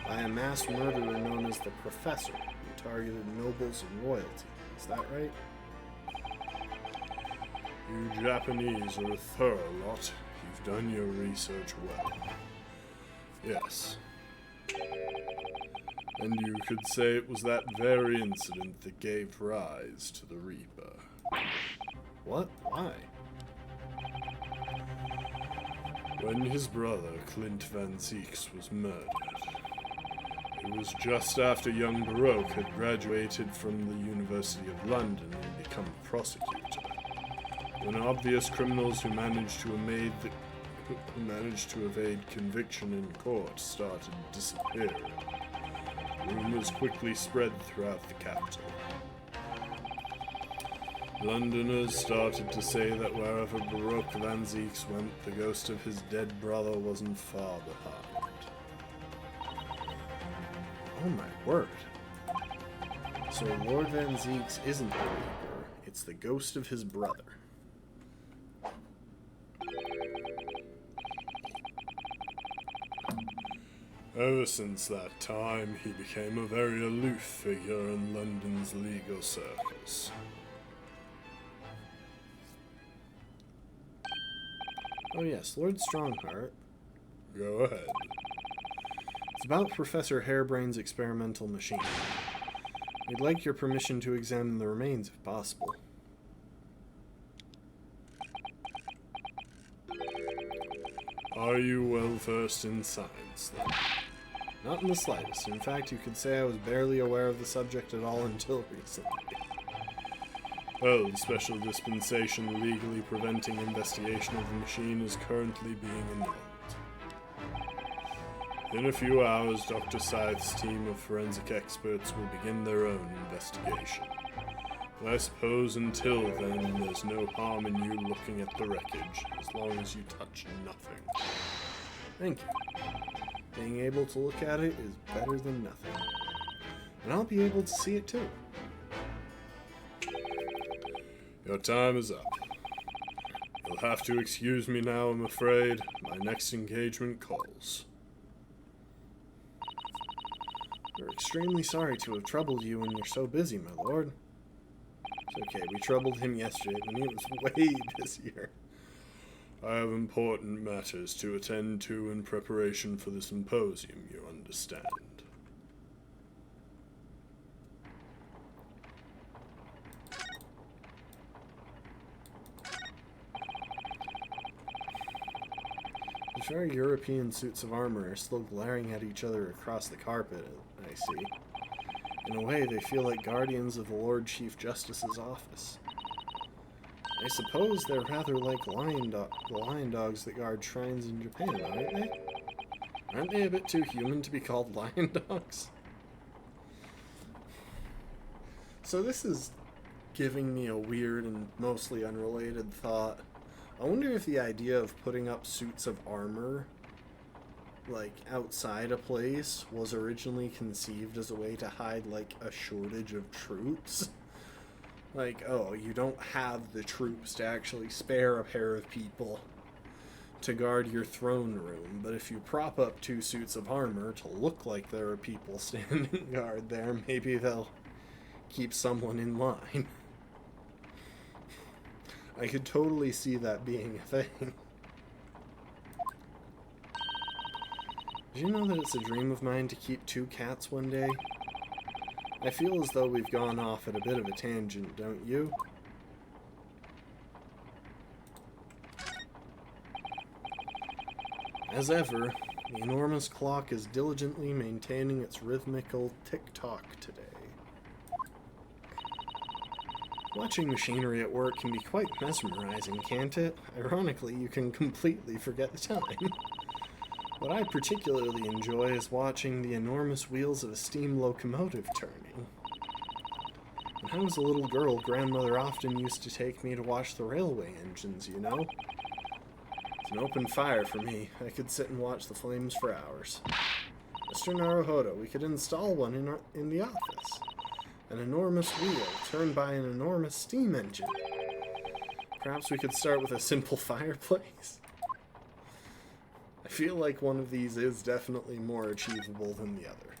by a mass murderer known as the Professor, who targeted nobles and royalty. Is that right? You Japanese are a thorough lot. You've done your research well. Yes. And you could say it was that very incident that gave rise to the Reaper. What? Why? When his brother, Clint Van Zieks, was murdered, it was just after young Baroque had graduated from the University of London and become a prosecutor. When obvious criminals who managed to evade conviction in court started disappearing, rumors quickly spread throughout the capital. Londoners started to say that wherever Baroque Van Zieks went, the ghost of his dead brother wasn't far behind. Oh my word. So Lord Van Zieks isn't the Reaper, it's the ghost of his brother. Ever since that time, he became a very aloof figure in London's legal circus. Oh yes, Lord Strongheart. Go ahead. It's about Professor Harebrain's experimental machine. We'd like your permission to examine the remains if possible. Are you well versed in science, then? Not in the slightest. In fact, you could say I was barely aware of the subject at all until recently. Well, the special dispensation legally preventing investigation of the machine is currently being annulled. In a few hours, Dr. Scythe's team of forensic experts will begin their own investigation. But I suppose until then, there's no harm in you looking at the wreckage, as long as you touch nothing. Thank you. Being able to look at it is better than nothing. And I'll be able to see it too. Your time is up. You'll have to excuse me now, I'm afraid. My next engagement calls. We're extremely sorry to have troubled you when you're so busy, my lord. It's okay, we troubled him yesterday when he was way busier. I have important matters to attend to in preparation for the symposium, you understand. The very European suits of armor are still glaring at each other across the carpet, I see. In a way, they feel like guardians of the Lord Chief Justice's office. I suppose they're rather like the lion dogs that guard shrines in Japan, aren't they? Aren't they a bit too human to be called lion dogs? So this is giving me a weird and mostly unrelated thought. I wonder if the idea of putting up suits of armor, like, outside a place was originally conceived as a way to hide, like, a shortage of troops. Like, oh, you don't have the troops to actually spare a pair of people to guard your throne room, but if you prop up 2 suits of armor to look like there are people standing guard there, maybe they'll keep someone in line. I could totally see that being a thing. Did you know that it's a dream of mine to keep 2 cats one day? I feel as though we've gone off at a bit of a tangent, don't you? As ever, the enormous clock is diligently maintaining its rhythmical tick-tock today. Watching machinery at work can be quite mesmerizing, can't it? Ironically, you can completely forget the time. What I particularly enjoy is watching the enormous wheels of a steam locomotive turning. When I was a little girl, Grandmother often used to take me to watch the railway engines, you know? It's an open fire for me. I could sit and watch the flames for hours. Mr. Naruhodo, we could install one in the office. An enormous wheel turned by an enormous steam engine. Perhaps we could start with a simple fireplace. I feel like one of these is definitely more achievable than the other.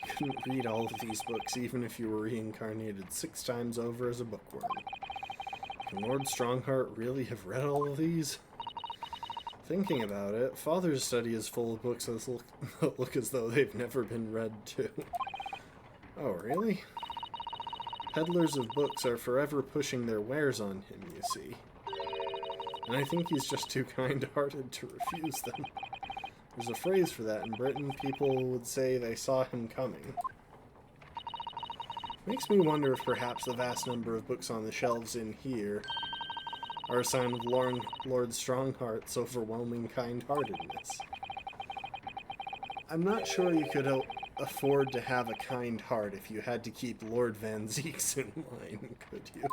You couldn't read all of these books even if you were reincarnated 6 times over as a bookworm. Can Lord Strongheart really have read all of these? Thinking about it, Father's study is full of books that look as though they've never been read too. Oh, really? Peddlers of books are forever pushing their wares on him, you see. And I think he's just too kind-hearted to refuse them. There's a phrase for that in Britain. People would say they saw him coming. Makes me wonder if perhaps the vast number of books on the shelves in here are a sign of Lord Strongheart's overwhelming kind-heartedness. I'm not sure you could afford to have a kind heart if you had to keep Lord Van Zeeks in line, could you?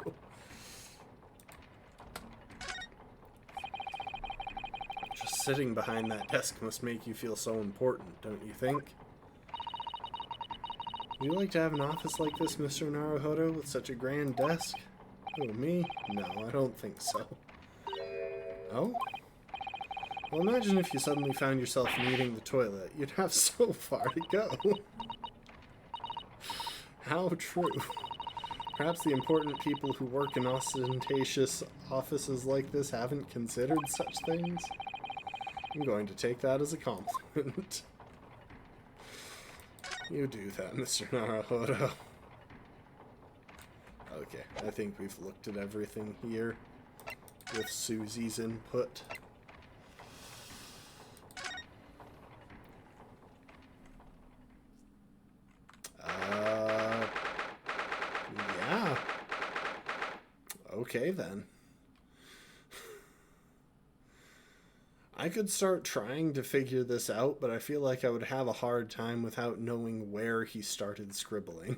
Just sitting behind that desk must make you feel so important, don't you think? Would you like to have an office like this, Mr. Naruhodo, with such a grand desk? Oh, me? No, I don't think so. Oh? Well, imagine if you suddenly found yourself needing the toilet. You'd have so far to go. How true. Perhaps the important people who work in ostentatious offices like this haven't considered such things. I'm going to take that as a compliment. You do that, Mr. Naruhodo. Okay, I think we've looked at everything here with Susie's input. Yeah. Okay, then. I could start trying to figure this out, but I feel like I would have a hard time without knowing where he started scribbling.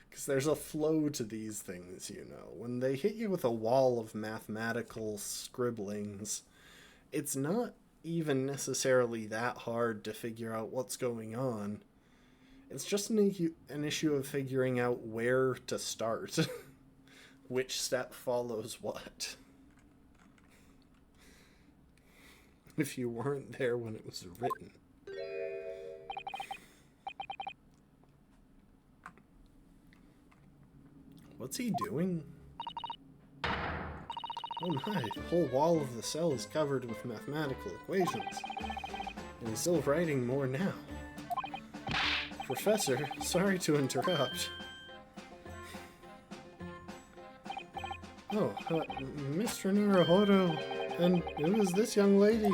Because there's a flow to these things, you know. When they hit you with a wall of mathematical scribblings, it's not even necessarily that hard to figure out what's going on. It's just an issue of figuring out where to start. Which step follows what. If you weren't there when it was written. What's he doing? Oh my, the whole wall of the cell is covered with mathematical equations. And he's still writing more now. Professor, sorry to interrupt. Oh, Mr. Naruhodo, and who is this young lady?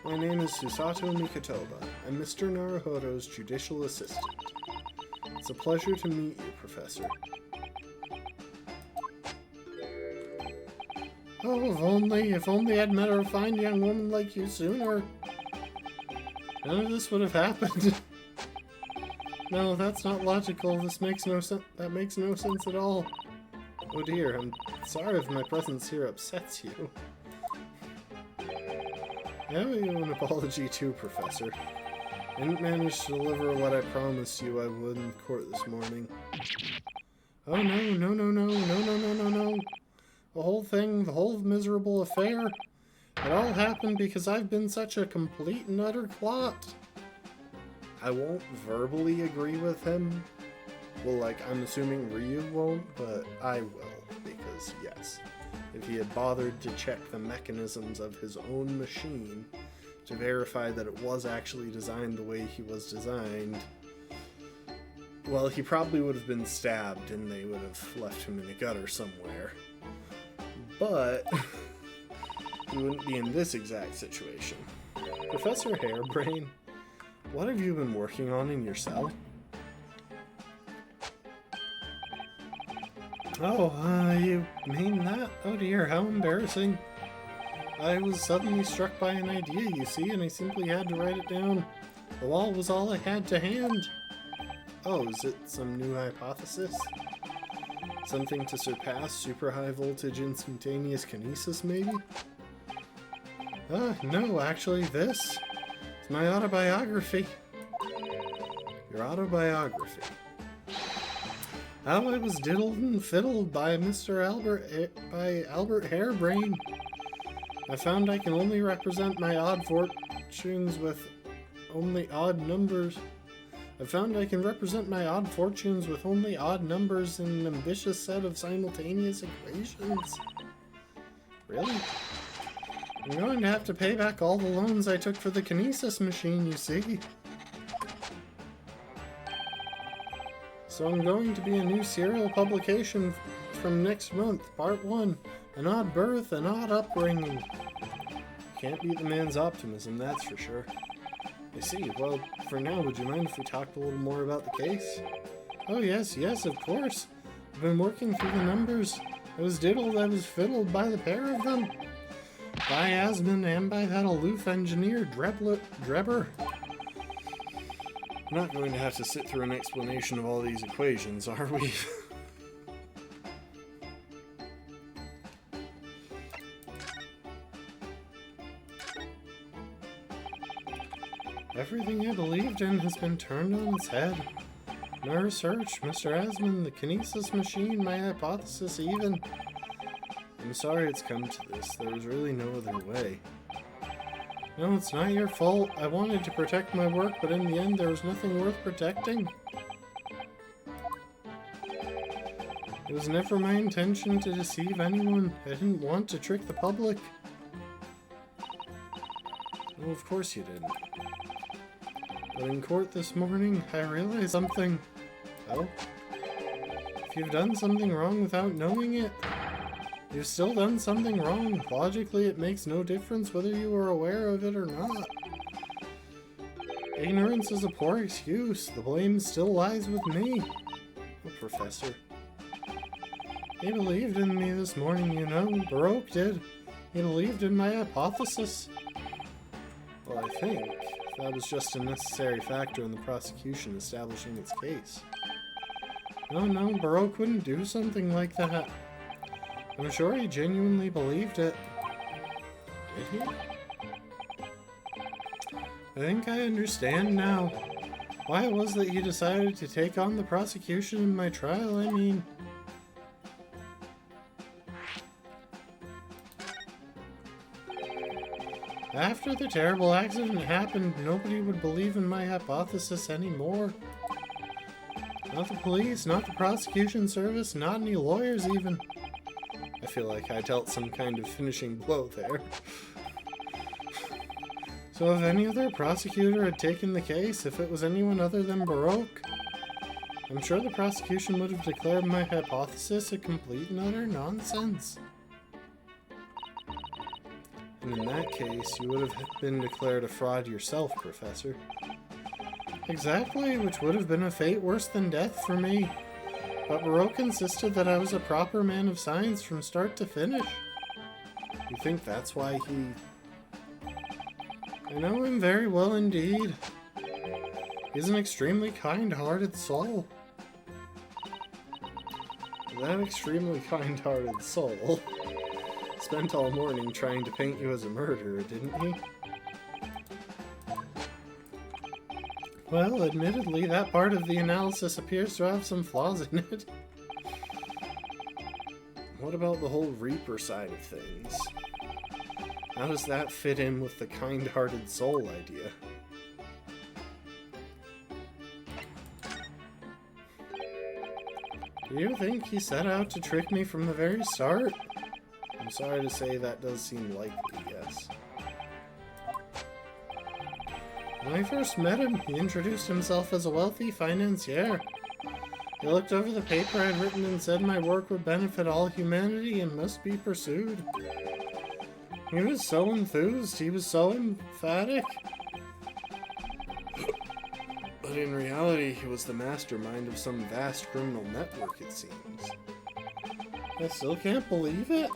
My name is Susato Mikotoba. I'm Mr. Naruhodo's judicial assistant. It's a pleasure to meet you, Professor. Oh, if only I'd met a fine young woman like you sooner. None of this would have happened. No, that's not logical. This makes no sense. That makes no sense at all. Oh dear, I'm sorry if my presence here upsets you. I owe you an apology too, Professor. I didn't manage to deliver what I promised you I would in court this morning. Oh no. The whole thing, the whole miserable affair, it all happened because I've been such a complete and utter clot. I won't verbally agree with him. Well, like, I'm assuming Ryu won't, but I will, because, yes, if he had bothered to check the mechanisms of his own machine to verify that it was actually designed the way he was designed, well, he probably would have been stabbed and they would have left him in a gutter somewhere. But he wouldn't be in this exact situation. Professor Hairbrain, what have you been working on in your cell? Oh, you mean that? Oh dear, how embarrassing. I was suddenly struck by an idea, you see, and I simply had to write it down. The wall was all I had to hand. Oh, is it some new hypothesis? Something to surpass super high voltage instantaneous kinesis, maybe? No, actually, this. It's my autobiography. Your autobiography. How I was diddled and fiddled by Albert Hairbrain. I found I can only represent my odd fortunes with only odd numbers. I found I can represent my odd fortunes with only odd numbers in an ambitious set of simultaneous equations. Really? I'm going to have to pay back all the loans I took for the kinesis machine, you see. So I'm going to be a new serial publication from next month, part 1. An odd birth, an odd upbringing. Can't beat the man's optimism, that's for sure. I see. Well, for now, would you mind if we talked a little more about the case? Oh, yes, of course. I've been working through the numbers. I was diddled, I was fiddled by the pair of them. By Asmund and by that aloof engineer, Drebber. We're not going to have to sit through an explanation of all these equations, are we? Everything I believed in has been turned on its head. My research, Mr. Asmund, the kinesis machine, my hypothesis even. I'm sorry it's come to this. There was really no other way. No, it's not your fault. I wanted to protect my work, but in the end there was nothing worth protecting. It was never my intention to deceive anyone. I didn't want to trick the public. Well, of course you didn't. But in court this morning, I realized something. Oh? If you've done something wrong without knowing it, you've still done something wrong. Logically, it makes no difference whether you are aware of it or not. Ignorance is a poor excuse. The blame still lies with me. Oh, Professor. He believed in me this morning, you know. Baroque did. He believed in my hypothesis. Well, I think that was just a necessary factor in the prosecution establishing its case. No, Baroque wouldn't do something like that. I'm sure he genuinely believed it. Did he? I think I understand now. Why it was that you decided to take on the prosecution in my trial, I mean. After the terrible accident happened, nobody would believe in my hypothesis anymore. Not the police, not the prosecution service, not any lawyers even. I feel like I dealt some kind of finishing blow there. So if any other prosecutor had taken the case, if it was anyone other than Baroque, I'm sure the prosecution would have declared my hypothesis a complete and utter nonsense. And in that case, you would have been declared a fraud yourself, Professor. Exactly, which would have been a fate worse than death for me. But Baroque insisted that I was a proper man of science from start to finish. You think that's why he... I know him very well indeed. He's an extremely kind-hearted soul. That extremely kind-hearted soul spent all morning trying to paint you as a murderer, didn't he? Well, admittedly, that part of the analysis appears to have some flaws in it. What about the whole Reaper side of things? How does that fit in with the kind-hearted soul idea? Do you think he set out to trick me from the very start? I'm sorry to say that does seem likely, yes. When I first met him, he introduced himself as a wealthy financier. He looked over the paper I'd written and said my work would benefit all humanity and must be pursued. He was so enthused, he was so emphatic. But in reality, he was the mastermind of some vast criminal network, it seems. I still can't believe it.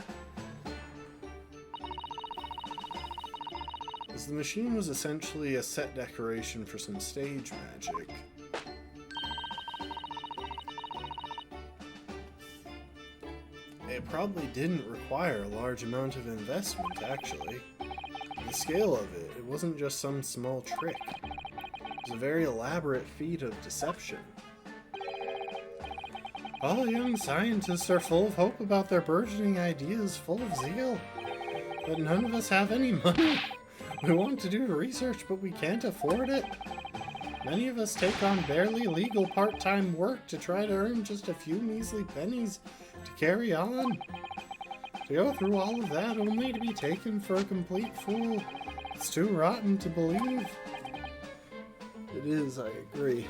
As the machine was essentially a set decoration for some stage magic. It probably didn't require a large amount of investment, actually. The scale of it, it wasn't just some small trick. It was a very elaborate feat of deception. All young scientists are full of hope about their burgeoning ideas, full of zeal. But none of us have any money. We want to do research, but we can't afford it. Many of us take on barely legal part-time work to try to earn just a few measly pennies to carry on. To go through all of that only to be taken for a complete fool. It's too rotten to believe. It is, I agree.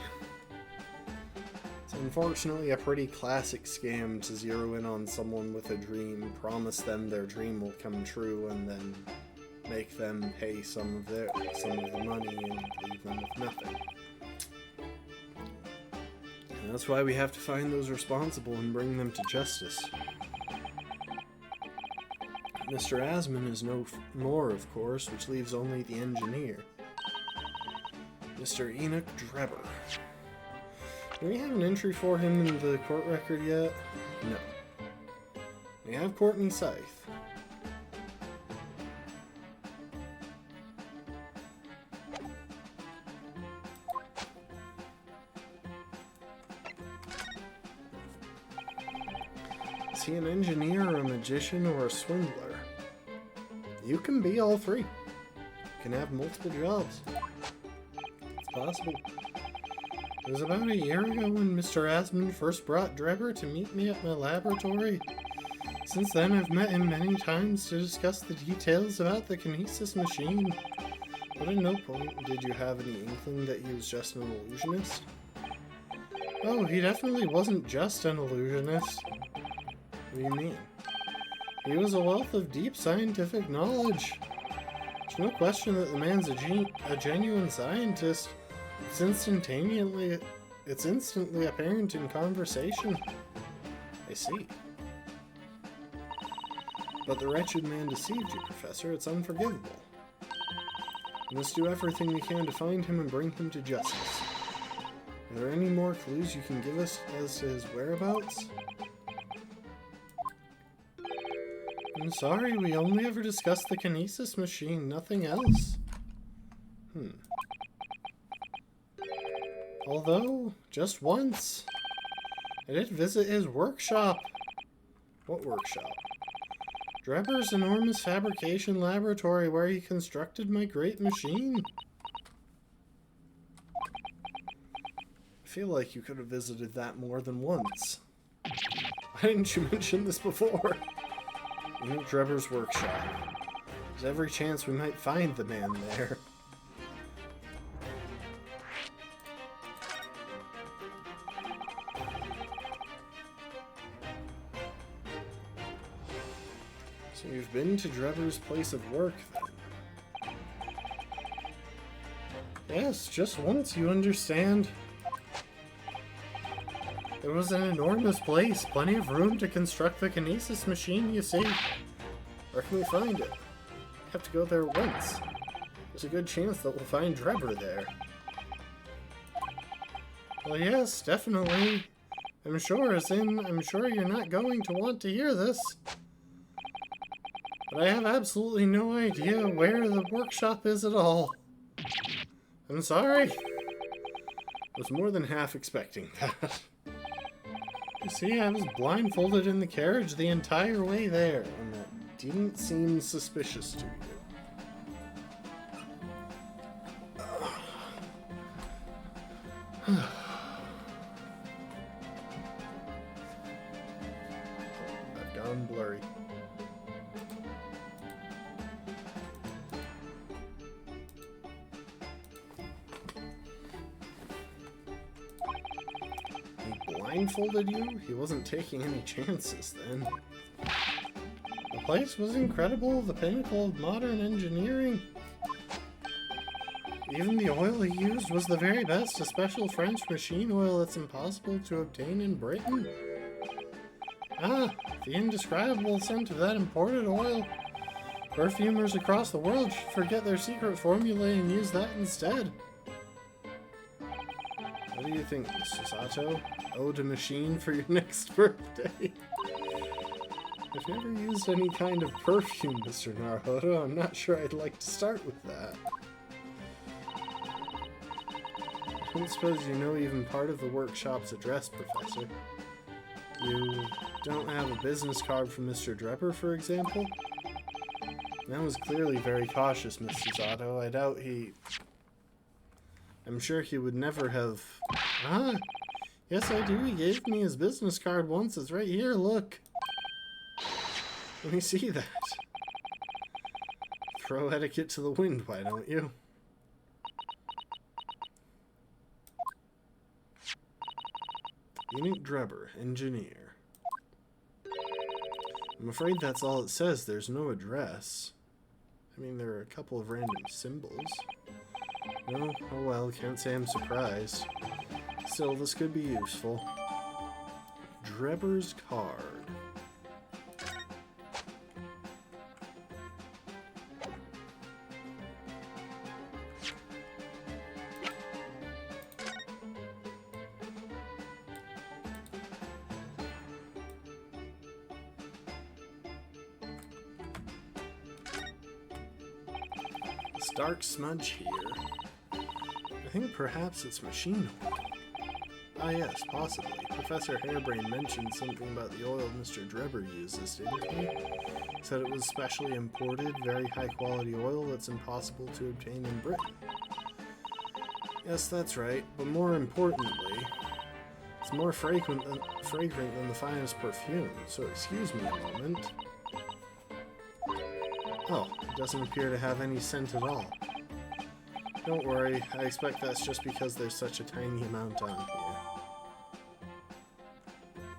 It's unfortunately a pretty classic scam to zero in on someone with a dream, promise them their dream will come true, and then make them pay some of the money and leave them with nothing. And that's why we have to find those responsible and bring them to justice. Mr. Asman is no more, of course, which leaves only the engineer. Mr. Enoch Drebber. Do we have an entry for him in the court record yet? No. We have Courtney Scythe. Is he an engineer, a magician, or a swindler? You can be all three. You can have multiple jobs. It's possible. It was about a year ago when Mr. Asmund first brought Drebber to meet me at my laboratory. Since then, I've met him many times to discuss the details about the Kinesis machine. But at no point did you have any inkling that he was just an illusionist. Oh, he definitely wasn't just an illusionist. What do you mean? He was a wealth of deep scientific knowledge. There's no question that the man's a genuine scientist. It's instantly apparent in conversation. I see. But the wretched man deceived you, Professor. It's unforgivable. We must do everything we can to find him and bring him to justice. Are there any more clues you can give us as to his whereabouts? I'm sorry, we only ever discussed the Kinesis machine, nothing else. Although, just once, I did visit his workshop. What workshop? Drebber's enormous fabrication laboratory where he constructed my great machine. I feel like you could have visited that more than once. Why didn't you mention this before? In Drebber's workshop. There's every chance we might find the man there. So you've been to Drebber's place of work, then? Yes, just once, you understand. It was an enormous place, plenty of room to construct the Kinesis machine, you see. Where can we find it? We have to go there once. There's a good chance that we'll find Drebber there. Well, yes, definitely. I'm sure you're not going to want to hear this. But I have absolutely no idea where the workshop is at all. I'm sorry. I was more than half expecting that. You see, I was blindfolded in the carriage the entire way there, and that didn't seem suspicious to you. I've gone blurry. Blindfolded you? He wasn't taking any chances then. The place was incredible, the pinnacle of modern engineering. Even the oil he used was the very best, a special French machine oil that's impossible to obtain in Britain. Ah, the indescribable scent of that imported oil. Perfumers across the world should forget their secret formula and use that instead. What do you think, Mr. Sato? Ode a machine for your next birthday? I've never used any kind of perfume, Mr. Naruhodo. I'm not sure I'd like to start with that. I don't suppose you know even part of the workshop's address, Professor. You don't have a business card from Mr. Drebber, for example? That was clearly very cautious, Mr. Sato. I doubt he... I'm sure he would never have... Ah! Yes, I do. He gave me his business card once. It's right here, look. Let me see that. Throw etiquette to the wind, why don't you? Enoch Drebber, engineer. I'm afraid that's all it says. There's no address. I mean, there are a couple of random symbols. No, oh well, can't say I'm surprised. Still, this could be useful. Drebber's card. This dark smudge here. I think perhaps it's machine oil. Ah yes, possibly. Professor Harebrain mentioned something about the oil Mr. Drebber uses, didn't he? Said it was specially imported, very high quality oil that's impossible to obtain in Britain. Yes, that's right, but more importantly, it's more fragrant than the finest perfume, so excuse me a moment. Oh, it doesn't appear to have any scent at all. Don't worry, I expect that's just because there's such a tiny amount on here.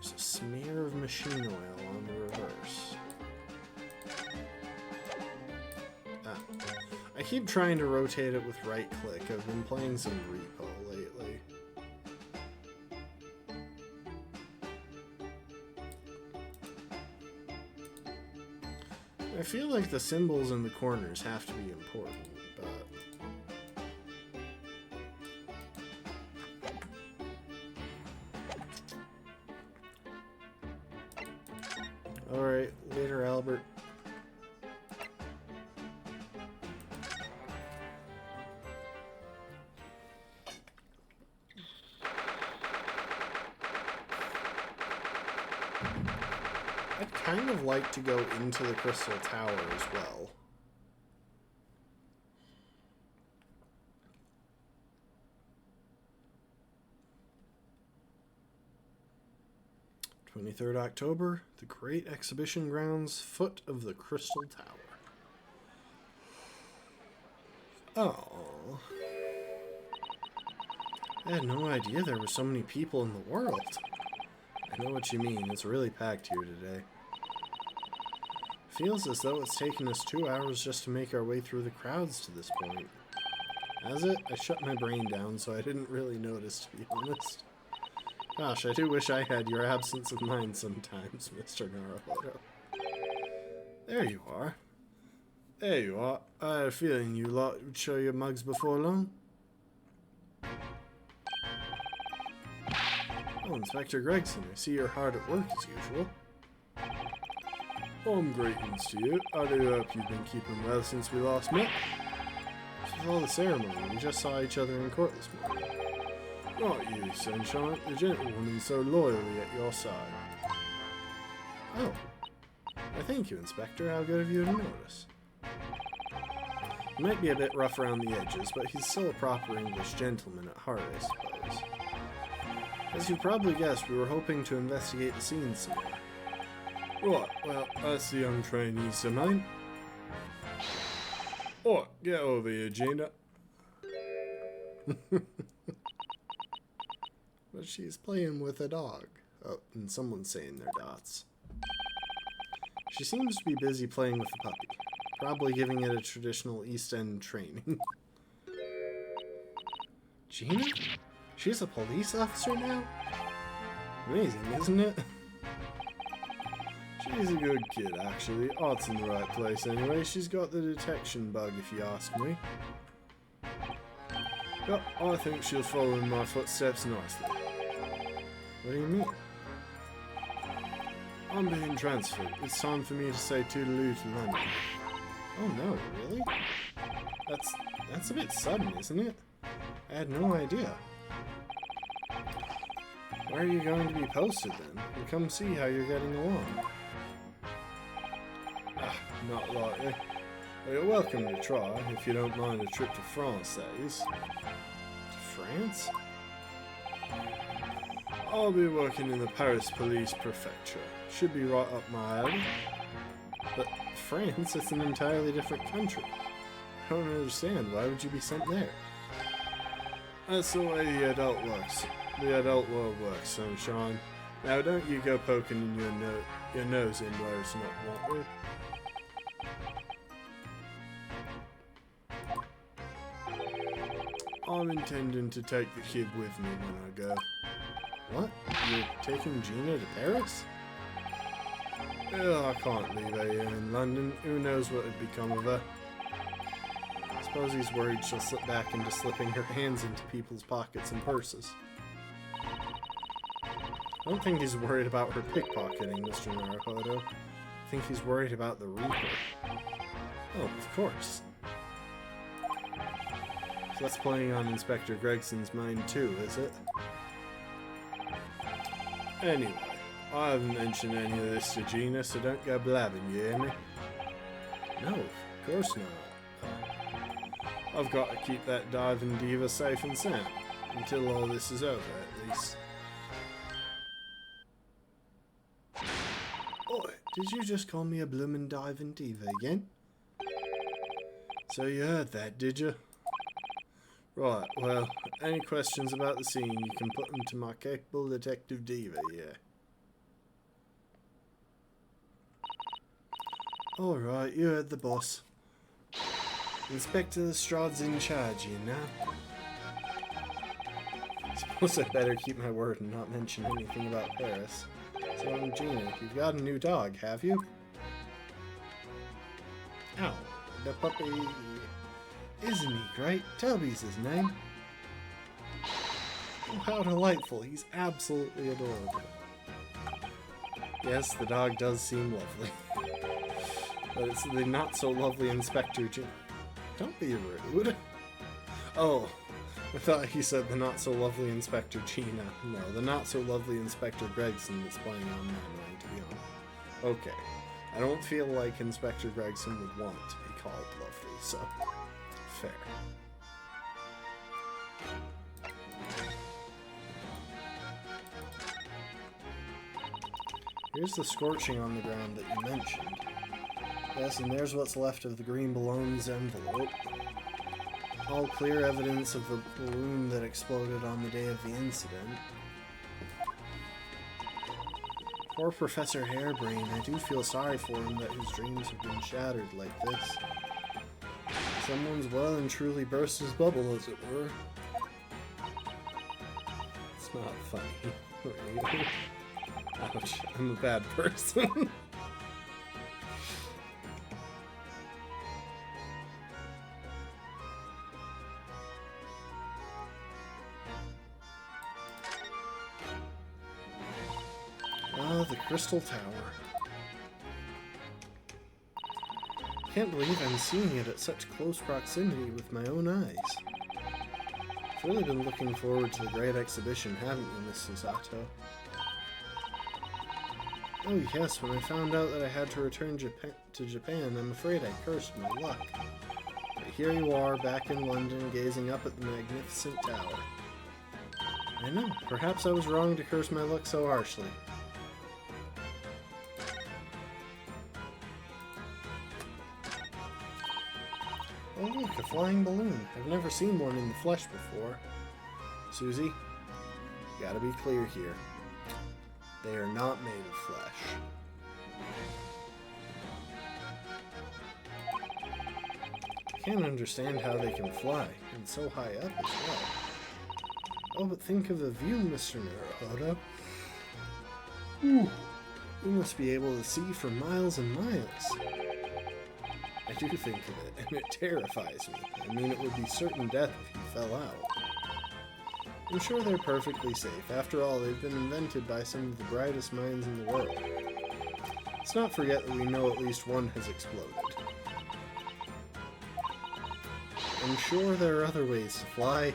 There's a smear of machine oil on the reverse. Ah. I keep trying to rotate it with right click. I've been playing some Repo lately. I feel like the symbols in the corners have to be important, but... Alright, later, Albert. I'd kind of like to go into the Crystal Tower as well. October, the Great Exhibition Grounds, foot of the Crystal Tower. Oh. I had no idea there were so many people in the world. I know what you mean, it's really packed here today. Feels as though it's taken us 2 hours just to make our way through the crowds to this point. Has it? I shut my brain down, so I didn't really notice, to be honest. Gosh, I do wish I had your absence of mind sometimes, Mr. Naruhodo. There you are. There you are. I had a feeling you lot would show your mugs before long. Oh, Inspector Gregson, I see you're hard at work as usual. Greetings to you. I do hope you've been keeping well since we last met. This was all the ceremony. We just saw each other in court this morning. Not you, Sunshine. The gentlewoman so loyally at your side. Oh. Well, thank you, Inspector. How good of you to notice. He might be a bit rough around the edges, but he's still a proper English gentleman at heart, I suppose. As you probably guessed, we were hoping to investigate the scene some more. Right, well, that's the young trainee's domain. Alright, get over here, Gina. But she's playing with a dog. Oh, and someone's saying their dots. She seems to be busy playing with the puppy. Probably giving it a traditional East End training. Gina? She's a police officer now? Amazing, isn't it? She's a good kid, actually. Art's in the right place anyway. She's got the detection bug, if you ask me. But I think she'll follow in my footsteps nicely. What do you mean? I'm being transferred. It's time for me to say toodaloo to London. Oh no, really? That's a bit sudden, isn't it? I had no idea. Where are you going to be posted then? We'll come see how you're getting along. Not likely. Well, you're welcome to try, if you don't mind a trip to France, that is. To France? I'll be working in the Paris Police Prefecture. Should be right up my alley. But France, it's an entirely different country. I don't understand. Why would you be sent there? That's the way the adult works. The adult world works, Sunshine. Now don't you go poking your nose in where it's not wanted. I'm intending to take the kid with me when I go. What? You're taking Gina to Paris? I can't leave her here in London. Who knows what would become of her? I suppose he's worried she'll slip back into slipping her hands into people's pockets and purses. I don't think he's worried about her pickpocketing, Mr. Naruhodo. I think he's worried about the Reaper. Oh, of course. So that's playing on Inspector Gregson's mind too, is it? Anyway, I haven't mentioned any of this to Gina, so don't go blabbing, you hear me? No, of course not. I've got to keep that diving diva safe and sound, until all this is over, at least. Oi, did you just call me a bloomin' diving diva again? So you heard that, did you? Right, well, any questions about the scene, you can put them to my capable detective diva, yeah. Alright, you heard the boss. Inspector Lestrade's in charge, you know. Suppose I better keep my word and not mention anything about Paris. So, Gina, you've got a new dog, have you? Oh, the puppy... Isn't he great? Toby's his name. Oh, how delightful. He's absolutely adorable. Yes, the dog does seem lovely. But it's the not-so-lovely Inspector Gina. Don't be rude. Oh, I thought he said the not-so-lovely Inspector Gina. No, the not-so-lovely Inspector Gregson that's playing on my mind, to be honest. Okay. I don't feel like Inspector Gregson would want to be called lovely, so... fair. Here's the scorching on the ground that you mentioned. Yes, and there's what's left of the green balloon's envelope. All clear evidence of the balloon that exploded on the day of the incident. Poor Professor Harebrain, I do feel sorry for him that his dreams have been shattered like this. Someone's well and truly burst his bubble, as it were. It's not funny, really. Ouch, I'm a bad person. Ah, the Crystal Tower. Can't believe I'm seeing it at such close proximity with my own eyes. I've really been looking forward to the great exhibition, haven't you, Miss Susato? Oh yes, when I found out that I had to return to Japan, I'm afraid I cursed my luck. But here you are, back in London, gazing up at the magnificent tower. I know, perhaps I was wrong to curse my luck so harshly. Oh look, a flying balloon. I've never seen one in the flesh before. Susie, gotta be clear here. They are not made of flesh. I can't understand how they can fly, and so high up as well. Oh, but think of the view, Mr. Naruhodo. Ooh, you must be able to see for miles and miles. I do think of it, and it terrifies me. I mean, it would be certain death if you fell out. I'm sure they're perfectly safe. After all, they've been invented by some of the brightest minds in the world. Let's not forget that we know at least one has exploded. I'm sure there are other ways to fly.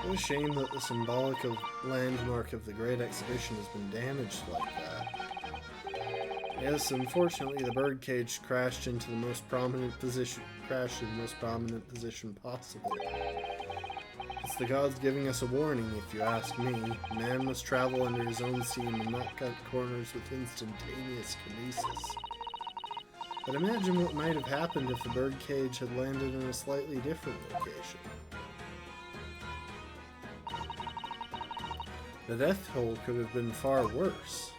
What a shame that the symbolic landmark of the Great Exhibition has been damaged like that. Yes, unfortunately, the birdcage crashed into the most prominent position. Possible. It's the gods giving us a warning, if you ask me. Man must travel under his own steam and not cut corners with instantaneous kinesis. But imagine what might have happened if the birdcage had landed in a slightly different location. The death toll could have been far worse.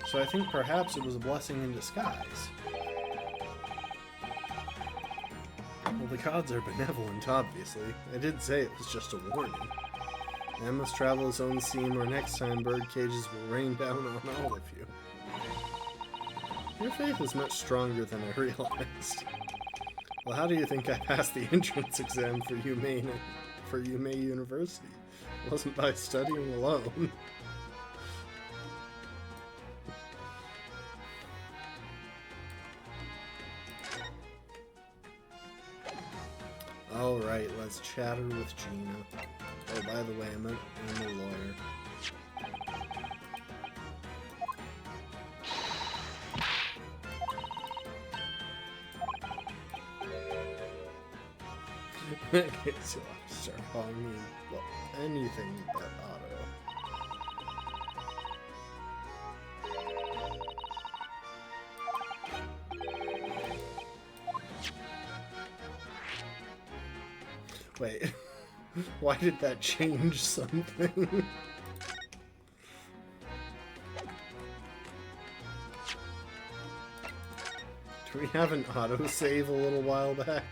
So I think perhaps it was a blessing in disguise. Well, the gods are benevolent, obviously. I did say it was just a warning. Man must travel his own steam, or next time bird cages will rain down on all of you. Your faith is much stronger than I realized. Well, how do you think I passed the entrance exam for UMA University? It wasn't by studying alone. Alright, let's chatter with Gina. Oh, by the way, I'm a lawyer. Okay, so I'll start calling me, well, anything but Otto. Wait, why did that change something? Do we have an autosave a little while back?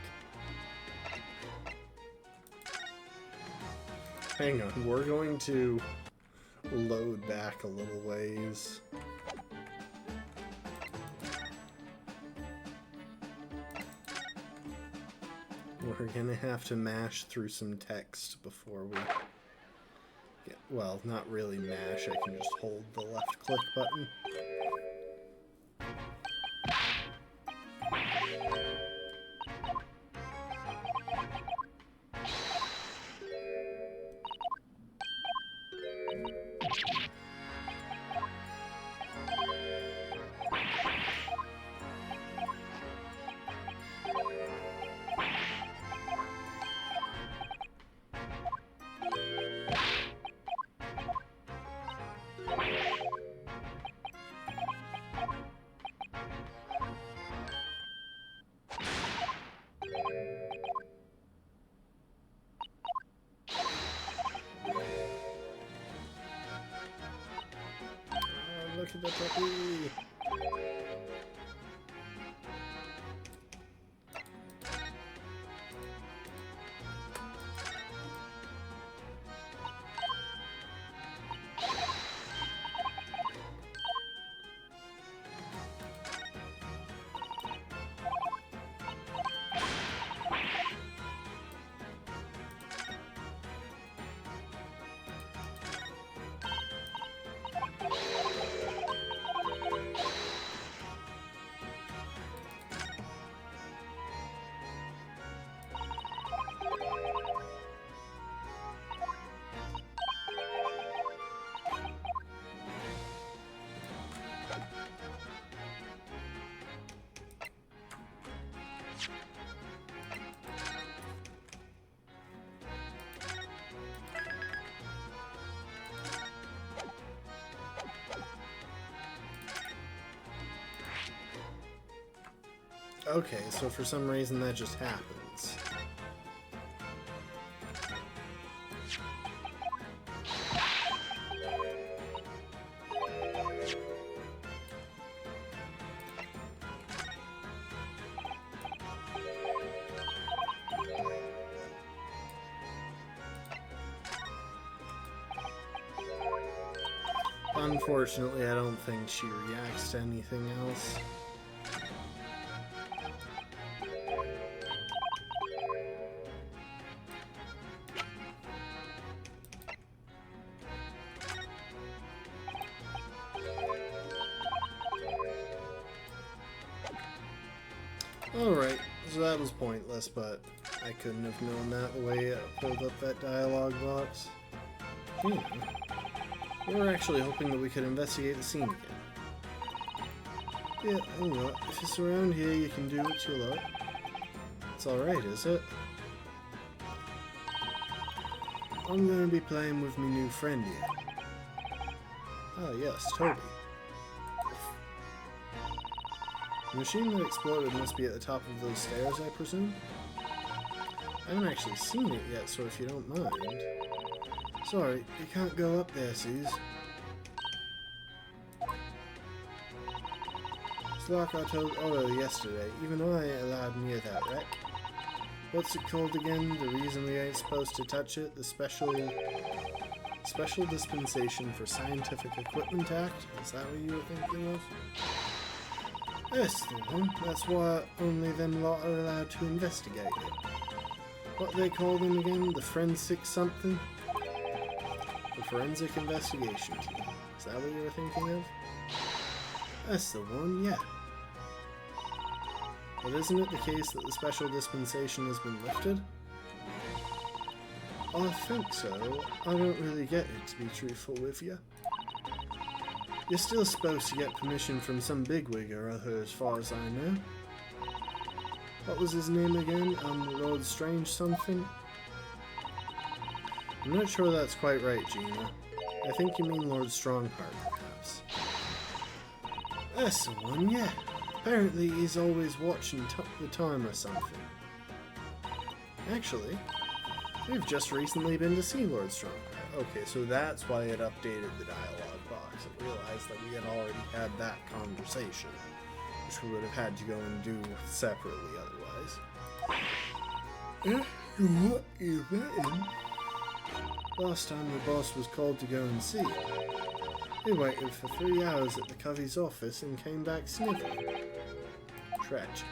Hang on, we're going to load back a little ways. We're gonna have to mash through some text before we get, well, not really mash, I can just hold the left click button. Look at the puppy! Okay, so for some reason that just happens. Unfortunately, I don't think she reacts to anything else. Alright, so that was pointless, but I couldn't have known that the way it pulled up that dialogue box. We were actually hoping that we could investigate the scene again. Yeah, oh well, if it's around here, you can do what you like. It's alright, is it? I'm gonna be playing with my new friend here. Ah, yes, Toby. The machine that exploded must be at the top of those stairs, I presume? I haven't actually seen it yet, so if you don't mind... Sorry, you can't go up there, Suze. It's like I told Otto yesterday, even I ain't allowed near that wreck. What's it called again? The reason we ain't supposed to touch it? The Special Dispensation for Scientific Equipment Act? Is that what you were thinking of? Yes, then. That's why only them lot are allowed to investigate it. What they call them again? The forensic something? The Forensic Investigation Team. Is that what you were thinking of? That's the one, yeah. But isn't it the case that the special dispensation has been lifted? I think so. I don't really get it, to be truthful with you. You're still supposed to get permission from some bigwig or other, as far as I know. What was his name again? Lord Strange something? I'm not sure that's quite right, Gina. I think you mean Lord Strongheart, perhaps. That's the one, yeah. Apparently he's always watching the time or something. Actually, we've just recently been to see Lord Strongheart. Okay, so that's why it updated the dialogue box. It realized that we had already had that conversation, which we would have had to go and do separately otherwise. What you betting? Last time the boss was called to go and see it, we waited for 3 hours at the Covey's office and came back sniffing. Tragic.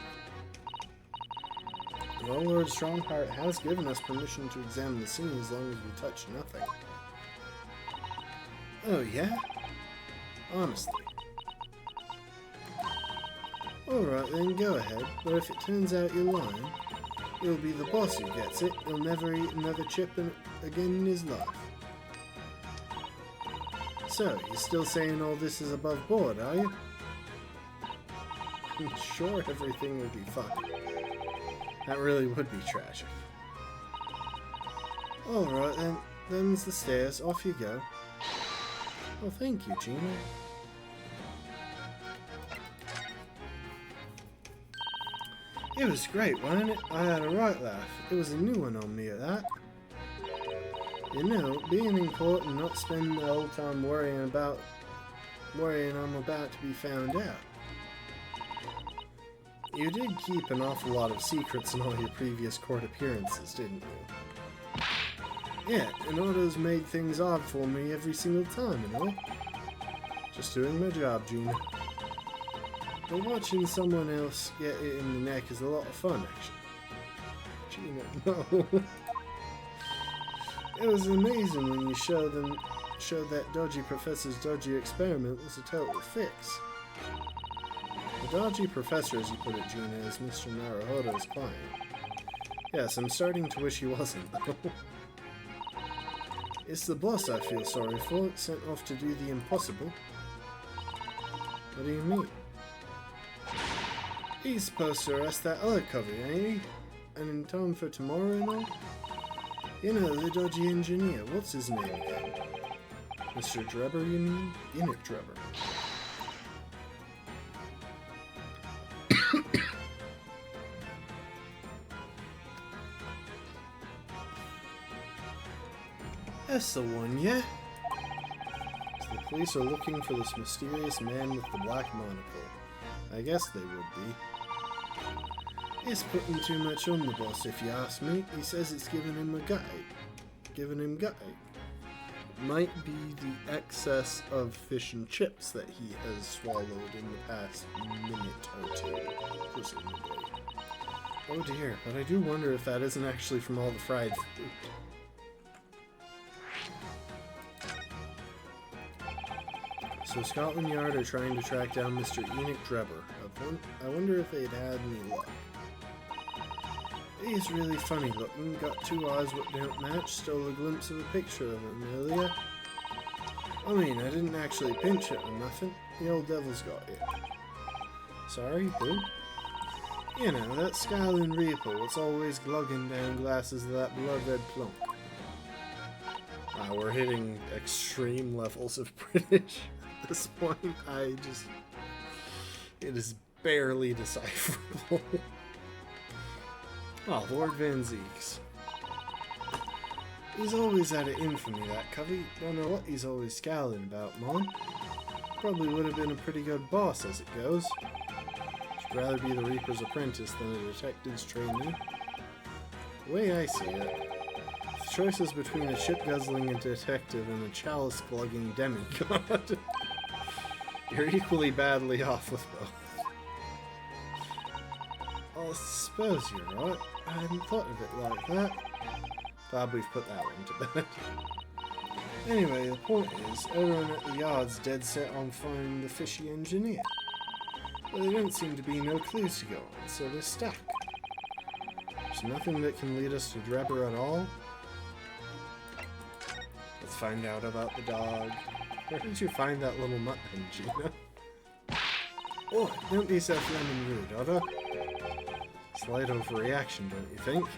Well, Lord Strongheart has given us permission to examine the scene as long as we touch nothing. Oh, yeah? Honestly. Alright then, go ahead, but if it turns out you're lying, it'll be the boss who gets it. He'll never eat another chip again in his life. So, you're still saying all this is above board, are you? I'm sure everything will be fine. That really would be tragic. Alright then, them's the stairs, off you go. Oh, thank you, Gina. It was great, wasn't it? I had a right laugh. It was a new one on me at that. You know, being in court and not spending the whole time worrying I'm about to be found out. You did keep an awful lot of secrets in all your previous court appearances, didn't you? Yeah, and Otto's made things odd for me every single time, you know? Just doing my job, Gina. But watching someone else get it in the neck is a lot of fun, actually. Gina, no. It was amazing when you showed that dodgy professor's dodgy experiment was a total fix. The dodgy professor, as you put it, Gina, is Mr. Naruhodo's client. Yes, I'm starting to wish he wasn't, though. It's the boss I feel sorry for, sent off to do the impossible. What do you mean? He's supposed to arrest that other Covey, ain't he? And in time for tomorrow and all? You know, the dodgy engineer, what's his name again? Mr. Drebber, you mean? Enoch Drebber. That's the one, yeah? So the police are looking for this mysterious man with the black monocle. I guess they would be. It's putting too much on the boss, if you ask me. He says it's giving him a gut ache. Giving him gut ache. Might be the excess of fish and chips that he has swallowed in the past minute or two, presumably. Oh dear, but I do wonder if that isn't actually from all the fried food. So Scotland Yard are trying to track down Mr. Enoch Drebber. I wonder if they'd had any luck. He's really funny looking, got 2 eyes what don't match, stole a glimpse of a picture of him earlier. I mean, I didn't actually pinch it or nothing. The old devil's got it. Sorry, who? You know, that Skyland Reaper what's always glugging down glasses of that blood-red plunk. We're hitting extreme levels of British at this point. It is barely decipherable. Oh, Lord Van Zeeks. He's always had an infamy, that Covey. Don't know what he's always scowling about, Mom. Probably would have been a pretty good boss as it goes. Should rather be the Reaper's apprentice than a detective's trainee. The way I see it, the choice is between a chip-guzzling detective and a chalice-glugging demigod. You're equally badly off with both. I suppose you're right. I hadn't thought of it like that. Glad we've put that one to bed. Anyway, the point is, everyone at the yard's dead set on finding the fishy engineer. But there don't seem to be no clues to go on, so they're stuck. There's nothing that can lead us to Drebber at all. find out about the dog. Where did you find that little mutt then, Gina? Oh, don't be so flaming rude, Otto. Slight overreaction, don't you think?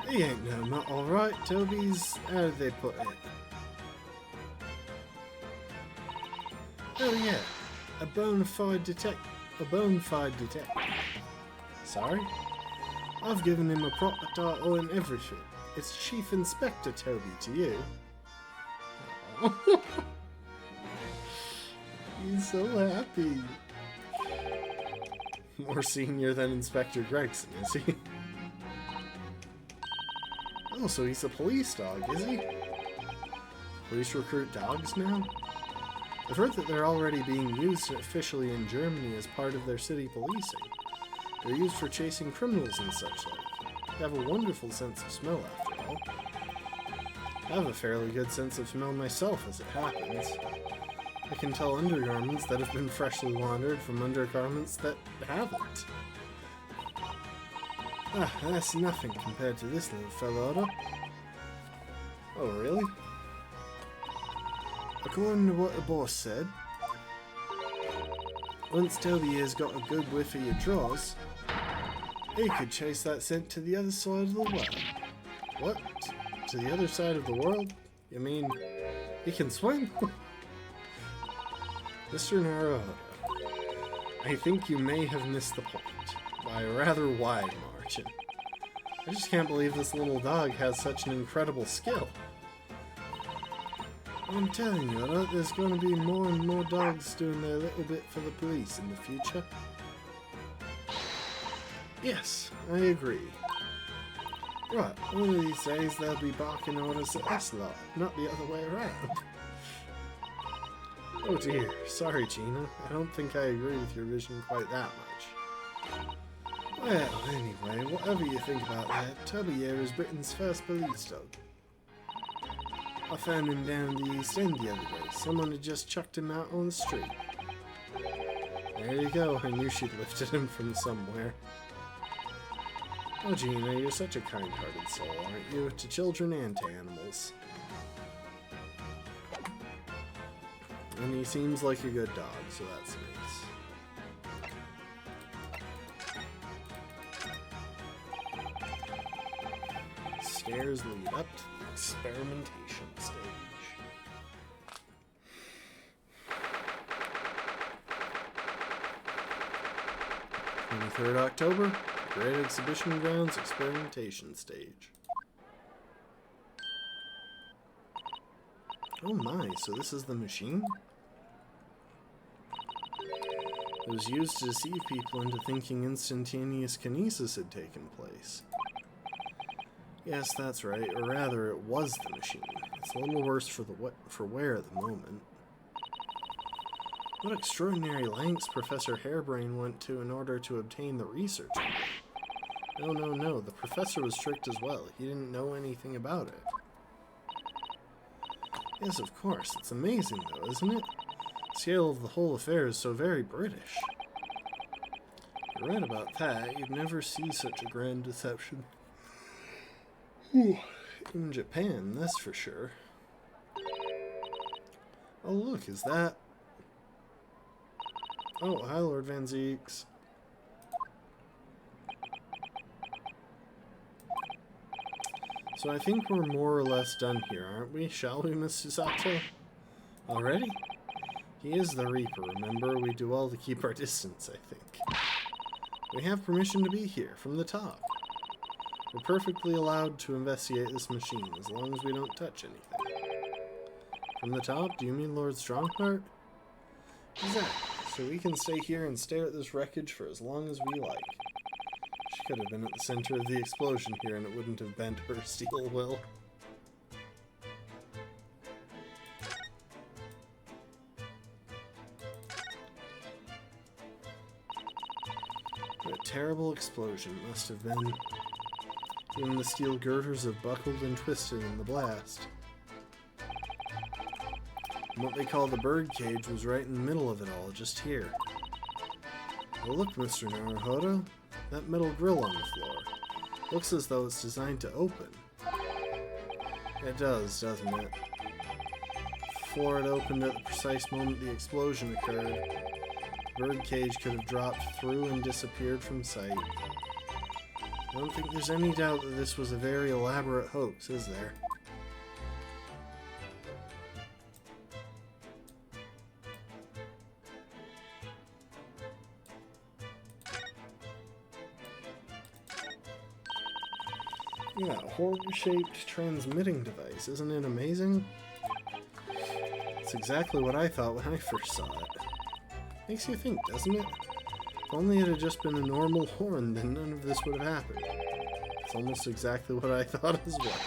He ain't no mutt, alright. Toby's... how did they put it? Oh yeah, a bona fide detective. Sorry? I've given him a proper title and everything. It's Chief Inspector Toby to you. He's so happy. More senior than Inspector Gregson, is he? Oh, so he's a police dog, is he? Police recruit dogs now? I've heard that they're already being used officially in Germany as part of their city policing. They're used for chasing criminals and such like. They have a wonderful sense of smell, after all. I have a fairly good sense of smell myself, as it happens. I can tell undergarments that have been freshly laundered from undergarments that haven't. Ah, that's nothing compared to this little fellow, Otto. Oh, really? According to what the boss said, once Toby has got a good whiff of your drawers, he could chase that scent to the other side of the world. What? To the other side of the world? You mean, he can swim? Mr. Naruhodo, I think you may have missed the point, by a rather wide margin. I just can't believe this little dog has such an incredible skill. I'm telling you, there's going to be more and more dogs doing their little bit for the police in the future. Yes, I agree. Right, one of these days they'll be barking orders at us lot, not the other way around. Oh dear, sorry Gina, I don't think I agree with your vision quite that much. Well, anyway, whatever you think about that, Toby here is Britain's first police dog. I found him down the East End the other day. Someone had just chucked him out on the street. There you go, I knew she'd lifted him from somewhere. Oh Gina, you're such a kind-hearted soul, aren't you? To children and to animals. And he seems like a good dog, so that's nice. Stairs lead up to the experimentation stage. (23rd October, Great Exhibition Grounds experimentation stage. Oh my, so this is the machine? It was used to deceive people into thinking instantaneous kinesis had taken place. Yes, that's right, or rather, it was the machine. It's a little worse for wear at the moment. What extraordinary lengths Professor Harebrain went to in order to obtain the research. No, the professor was strict as well. He didn't know anything about it. Yes, of course. It's amazing, though, isn't it? The scale of the whole affair is so very British. You're right about that. You'd never see such a grand deception in Japan, that's for sure. Oh, look, is that... Oh, hi, Lord Van Zeeks. So I think we're more or less done here, aren't we? Shall we, Mr. Sato? Already? He is the Reaper, remember? We do all to keep our distance, I think. We have permission to be here, from the top. We're perfectly allowed to investigate this machine, as long as we don't touch anything. From the top? Do you mean Lord Strongheart? Exactly. So we can stay here and stare at this wreckage for as long as we like. She could have been at the center of the explosion here and it wouldn't have bent her steel will. What a terrible explosion it must have been. Even the steel girders have buckled and twisted in the blast. And what they call the bird cage was right in the middle of it all, just here. Well, look, Mr. Naruhodo. That metal grill on the floor. Looks as though it's designed to open. It does, doesn't it? Before it opened at the precise moment the explosion occurred, the birdcage could have dropped through and disappeared from sight. I don't think there's any doubt that this was a very elaborate hoax, is there? Look at that horn-shaped transmitting device. Isn't it amazing? It's exactly what I thought when I first saw it. Makes you think, doesn't it? If only it had just been a normal horn, then none of this would have happened. It's almost exactly what I thought as well.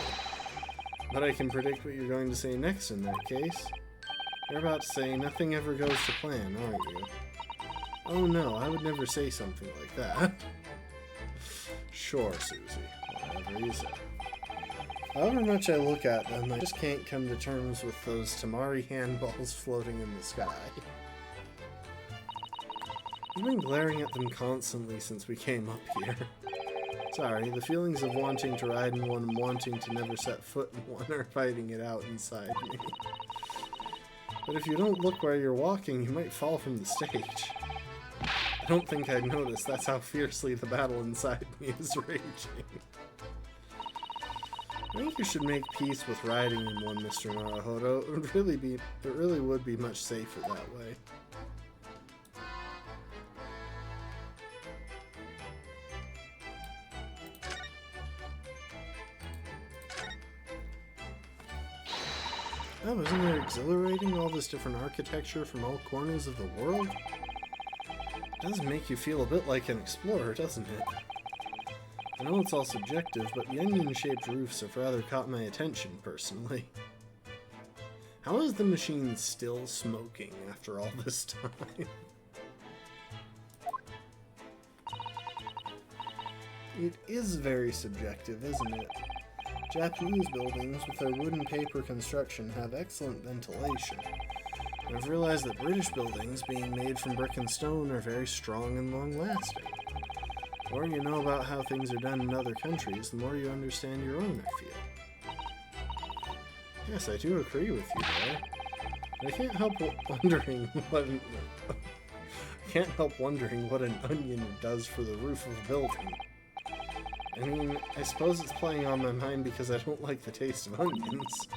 But I can predict what you're going to say next in that case. You're about to say, nothing ever goes to plan, aren't you? Oh no, I would never say something like that. Sure, Susie. Whatever you say. However much I look at them, I just can't come to terms with those Tamari handballs floating in the sky. I've been glaring at them constantly since we came up here. Sorry, the feelings of wanting to ride in one and wanting to never set foot in one are fighting it out inside me. But if you don't look where you're walking, you might fall from the stage. I don't think I'd notice, that's how fiercely the battle inside me is raging. I think you should make peace with riding in one, Mr. Naruhodo. It really would be much safer that way. Oh, isn't it exhilarating, all this different architecture from all corners of the world? It does make you feel a bit like an explorer, doesn't it? I know it's all subjective, but the onion-shaped roofs have rather caught my attention, personally. How is the machine still smoking after all this time? It is very subjective, isn't it? Japanese buildings, with their wood and paper construction, have excellent ventilation. I've realized that British buildings, being made from brick and stone, are very strong and long-lasting. The more you know about how things are done in other countries, the more you understand your own, I feel. Yes, I do agree with you there. But I can't help wondering what an onion does for the roof of a building. I mean, I suppose it's playing on my mind because I don't like the taste of onions.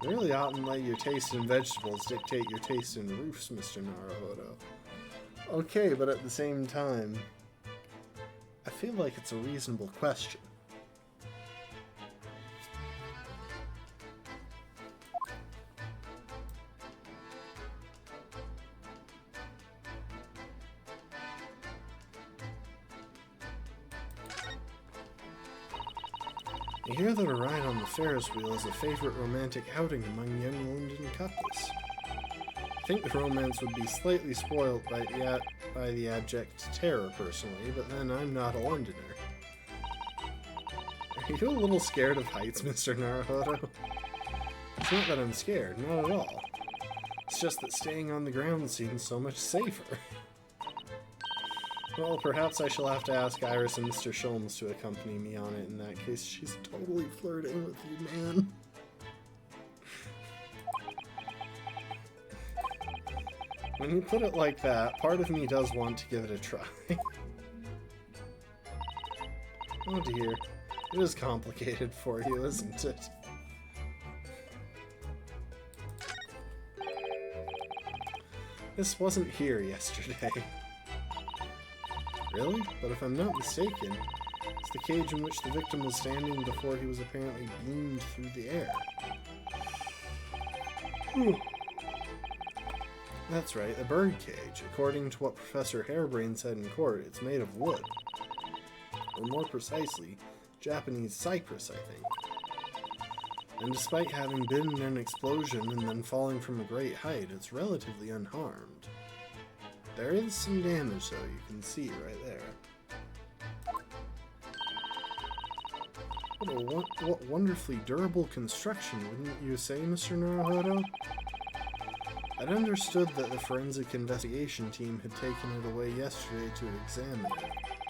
You really oughtn't let your taste in vegetables dictate your taste in roofs, Mr. Naruhodo. Okay, but at the same time, I feel like it's a reasonable question. I hear that a ride on the Ferris wheel is a favorite romantic outing among young London couples. I think the romance would be slightly spoiled by the abject terror, personally, but then I'm not a Londoner. Are you a little scared of heights, Mr. Naruhodo? It's not that I'm scared, not at all. It's just that staying on the ground seems so much safer. Well, perhaps I shall have to ask Iris and Mr. Sholmes to accompany me on it in that case. She's totally flirting with you, man. When you put it like that, part of me does want to give it a try. Oh dear. It is complicated for you, isn't it? This wasn't here yesterday. Really? But if I'm not mistaken, it's the cage in which the victim was standing before he was apparently beamed through the air. That's right, a bird cage. According to what Professor Harebrain said in court, it's made of wood. Or more precisely, Japanese cypress, I think. And despite having been in an explosion and then falling from a great height, it's relatively unharmed. There is some damage, though, you can see right there. What wonderfully durable construction, wouldn't you say, Mr. Naruhodo? I'd understood that the forensic investigation team had taken it away yesterday to examine it.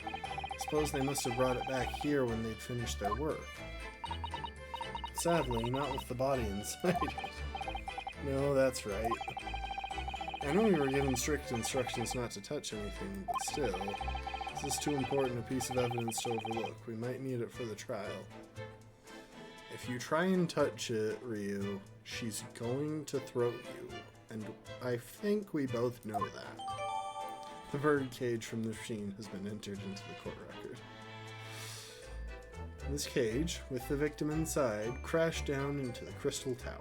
I suppose they must have brought it back here when they'd finished their work. Sadly, not with the body inside it. No, that's right. I know we were given strict instructions not to touch anything, but still, this is too important a piece of evidence to overlook. We might need it for the trial. If you try and touch it, Ryu, she's going to throat you, and I think we both know that. The bird cage from the machine has been entered into the court record. This cage, with the victim inside, crashed down into the Crystal Tower.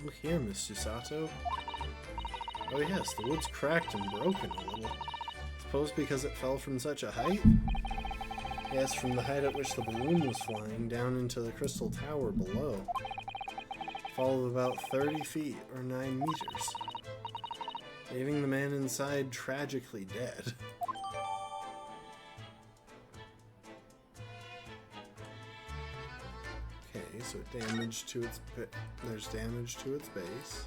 Look here, Mr. Sato. Oh yes, the wood's cracked and broken a little. Suppose because it fell from such a height? Yes, from the height at which the balloon was flying down into the Crystal Tower below. Fall of about 30 feet or 9 meters, leaving the man inside tragically dead. Okay, so damage to its there's damage to its base.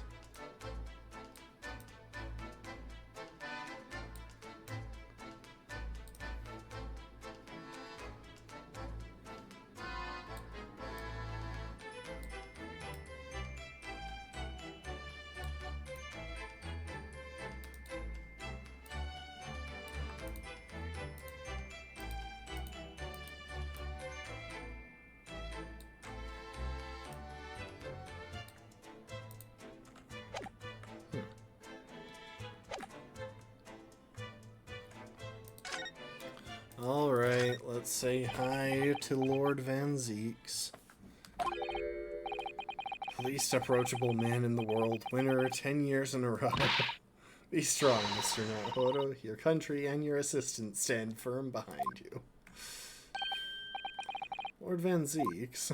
Alright, let's say hi to Lord Van Zeeks. Least approachable man in the world, winner 10 years in a row. Be strong, Mr. Naruhodo. Your country and your assistant stand firm behind you. Lord Van Zeeks.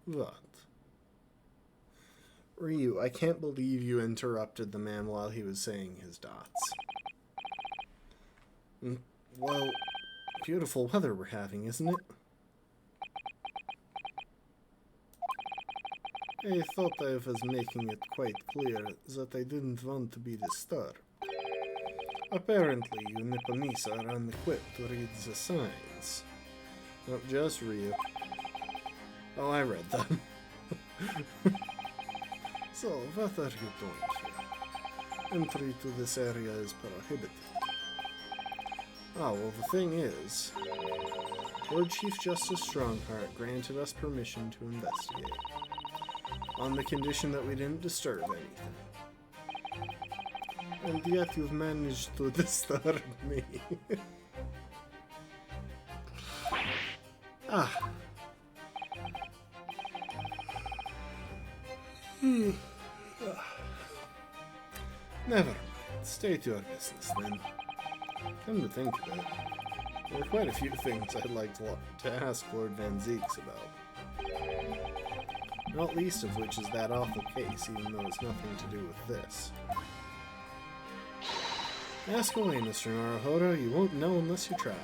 What? Ryu, I can't believe you interrupted the man while he was saying his dots. Well, beautiful weather we're having, isn't it? I thought I was making it quite clear that I didn't want to be disturbed. Apparently, you Nipponese are unequipped to read the signs. Not just Ryu. Oh, I read them. So, what are you doing here? Entry to this area is prohibited. Oh, well, the thing is, Lord Chief Justice Strongheart granted us permission to investigate, on the condition that we didn't disturb anything. And yet you've managed to disturb me. Ah. Never mind. State your business, then. Come to think of it, there are quite a few things I'd like to ask Lord Van Zeeks about. Not least of which is that awful case, even though it's nothing to do with this. Ask away, Mr. Naruhodo. You won't know unless you try.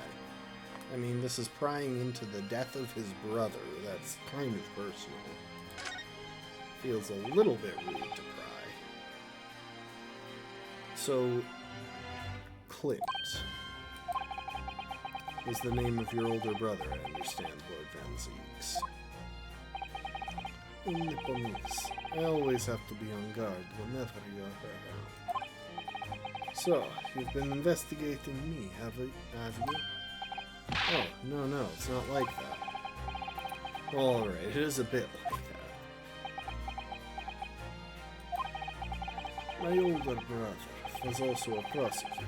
I mean, this is prying into the death of his brother. That's kind of personal. Feels a little bit rude to pry. So, Clint was the name of your older brother, I understand, Lord Van Zeeks. In Nipponese, I always have to be on guard whenever you're around. So, you've been investigating me, have you? Oh, no, it's not like that. Alright, it is a bit like that. My older brother was also a prosecutor.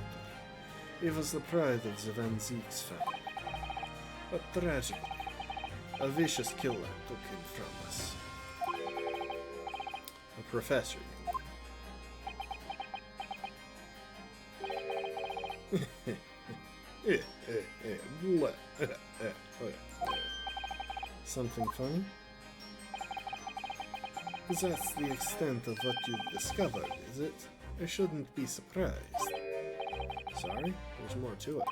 He was the pride of the Van Zeeks family. But tragically, a vicious killer took him from us. A professor, you mean. Something funny? That's the extent of what you've discovered, is it? I shouldn't be surprised. Sorry? There's more to it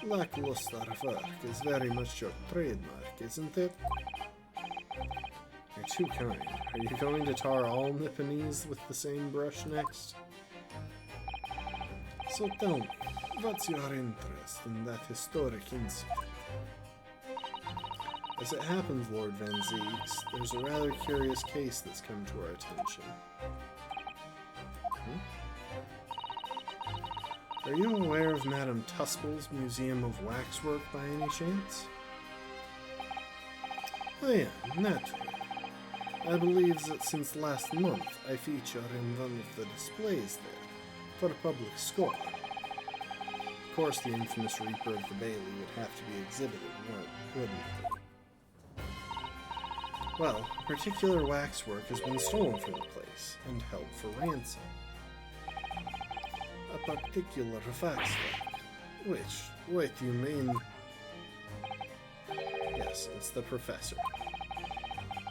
now. Lackluster work is very much your trademark, isn't it? You're too kind. Are you going to tar all Nipponese with the same brush next? So tell me, what's your interest in that historic incident? As it happens, Lord Van Zieks, there's a rather curious case that's come to our attention. Are you aware of Madame Tuspel's Museum of Waxwork by any chance? I am, naturally. I believe that since last month I feature in one of the displays there, for public scorn. Of course, the infamous Reaper of the Bailey would have to be exhibited, wouldn't it? Well, particular waxwork has been stolen from the place and held for ransom. A particular waxwork? Which? Wait, you mean... Yes, it's the Professor.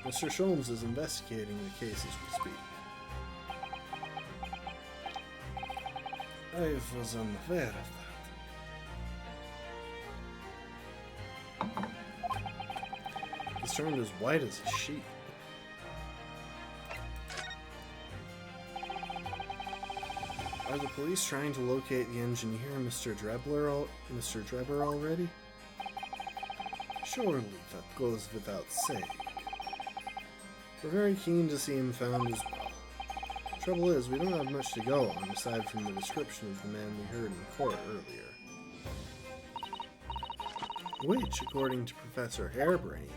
Mr. Sholmes is investigating the case as we speak. I was unaware of that. He's turned as white as a sheet. Are the police trying to locate the engineer, Mr. Drebber already? Surely that goes without saying. We're very keen to see him found as well. Trouble is, we don't have much to go on aside from the description of the man we heard in court earlier. Which, according to Professor Harebrain,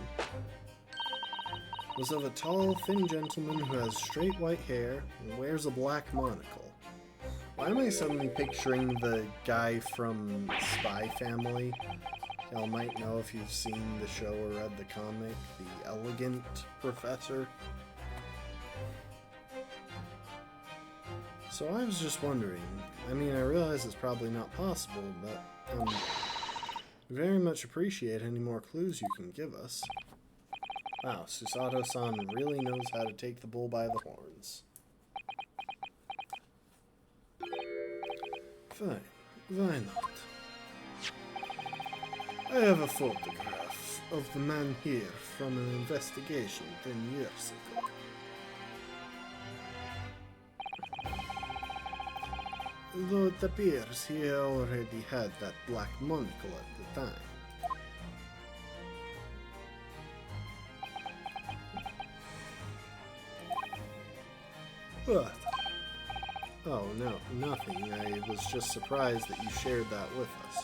was of a tall, thin gentleman who has straight white hair and wears a black monocle. Why am I suddenly picturing the guy from Spy Family? Y'all might know if you've seen the show or read the comic, the elegant professor. So I was just wondering, I mean, I realize it's probably not possible, but very much appreciate any more clues you can give us. Wow, Susato-san really knows how to take the bull by the horns. Fine, why not? I have a photograph of the man here from an investigation 10 years ago. Though it appears he already had that black monocle at the time. What? Oh, no, nothing. I was just surprised that you shared that with us.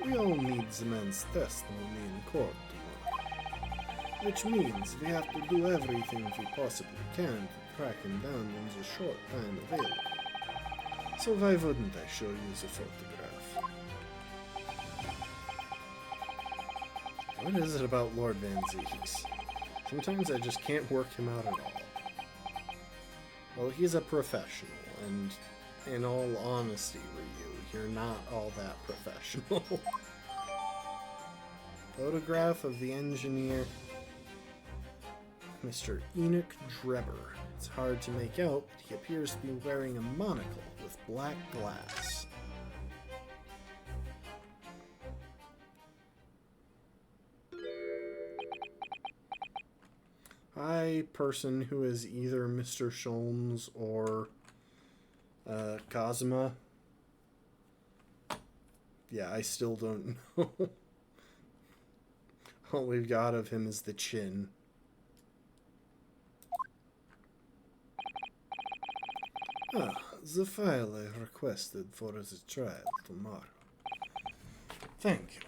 We all need the man's testimony in court tomorrow. Which means we have to do everything we possibly can to track him down in the short time available. So why wouldn't I show you the photograph? What is it about Lord Van Zieks? Sometimes I just can't work him out at all. Well, he's a professional, and in all honesty, Ryu, you're not all that professional. Photograph of the engineer, Mr. Enoch Drebber. It's hard to make out, but he appears to be wearing a monocle with black glass. Hi, person who is either Mr. Sholmes or Kazuma. Yeah, I still don't know. All we've got of him is the chin. Ah, the file I requested for the trial tomorrow. Thank you.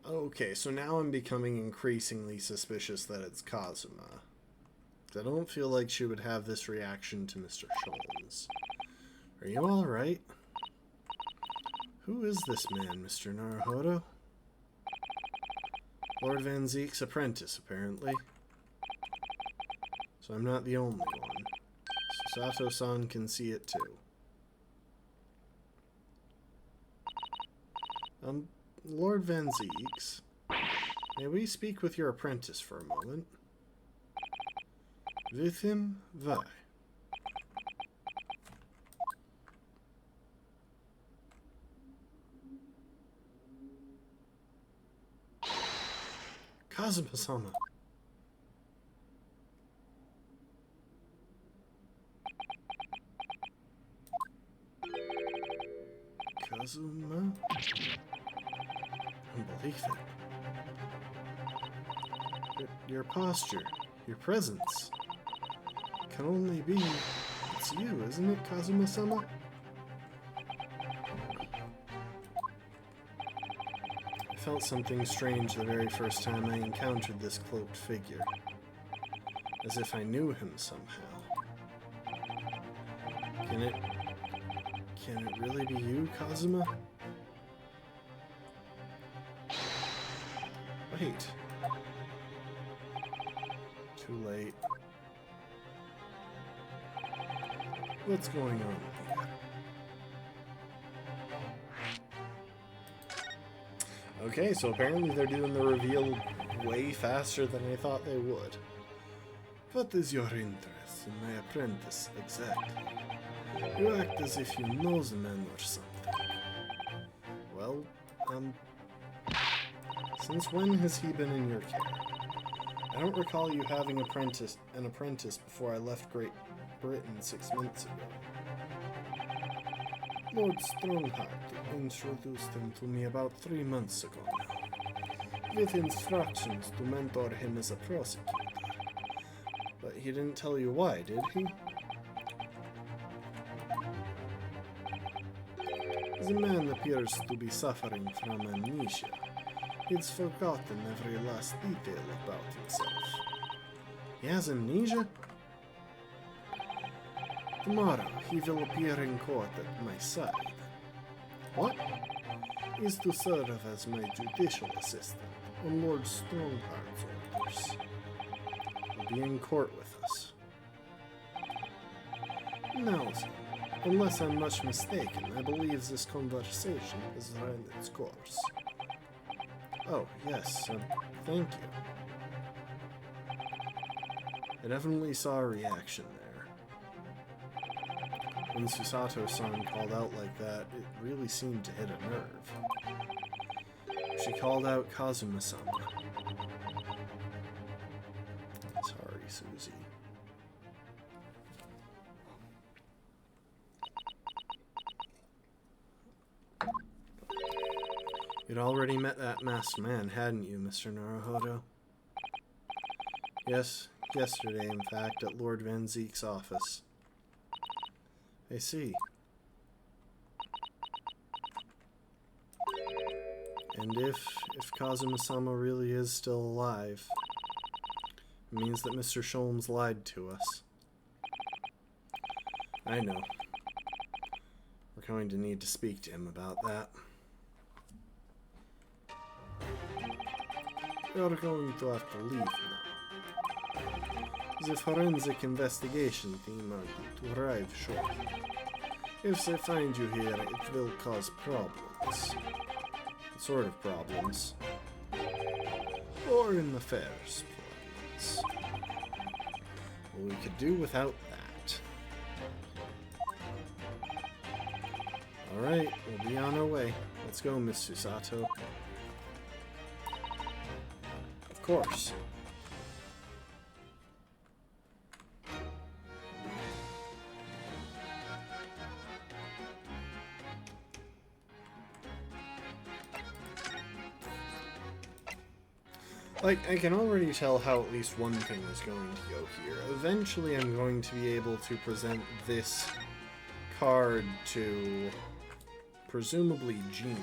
Okay, so now I'm becoming increasingly suspicious that it's Kazuma. I don't feel like she would have this reaction to Mr. Sholmes. Are you alright? Who is this man, Mr. Naruhodo? Lord Van Zieks' apprentice, apparently. So I'm not the only one. Susato-san can see it too. Lord Van Zieks, may we speak with your apprentice for a moment? With him, why? Kazuma-sama. Kazuma? Unbelievable. Your posture, your presence, can only be... It's you, isn't it, Kazuma-sama? I felt something strange the very first time I encountered this cloaked figure. As if I knew him somehow. Can it really be you, Kazuma? Wait. Too late. What's going on here? Okay, so apparently they're doing the reveal way faster than I thought they would. What is your interest in my apprentice, exactly? You act as if you know the man or something. Well, since when has he been in your care? I don't recall you having an apprentice before I left Great Britain 6 months ago. Lord Strongheart introduced him to me about 3 months ago now, with instructions to mentor him as a prosecutor. But he didn't tell you why, did he? The man appears to be suffering from amnesia. He's forgotten every last detail about himself. He has amnesia? Tomorrow, he will appear in court at my side. What? Is to serve as my judicial assistant on Lord Strongheart's orders. He'll be in court with us. Now then, unless I'm much mistaken, I believe this conversation has run its course. Oh, yes, thank you. I definitely saw a reaction there. When Susato-san called out like that, it really seemed to hit a nerve. She called out Kazuma-sama. Sorry, Susie. You'd already met that masked man, hadn't you, Mr. Naruhodo? Yes, yesterday, in fact, at Lord Van Zeek's office. I see. And if Kazuma-sama really is still alive, it means that Mr. Sholmes lied to us. I know. We're going to need to speak to him about that. You're going to have to leave now. The forensic investigation team are due to arrive shortly. If they find you here, it will cause problems. What sort of problems? Foreign affairs problems. Well, we could do without that. Alright, we'll be on our way. Let's go, Miss Susato. Of course. Like, I can already tell how at least one thing is going to go here. Eventually I'm going to be able to present this card to, presumably, Gina.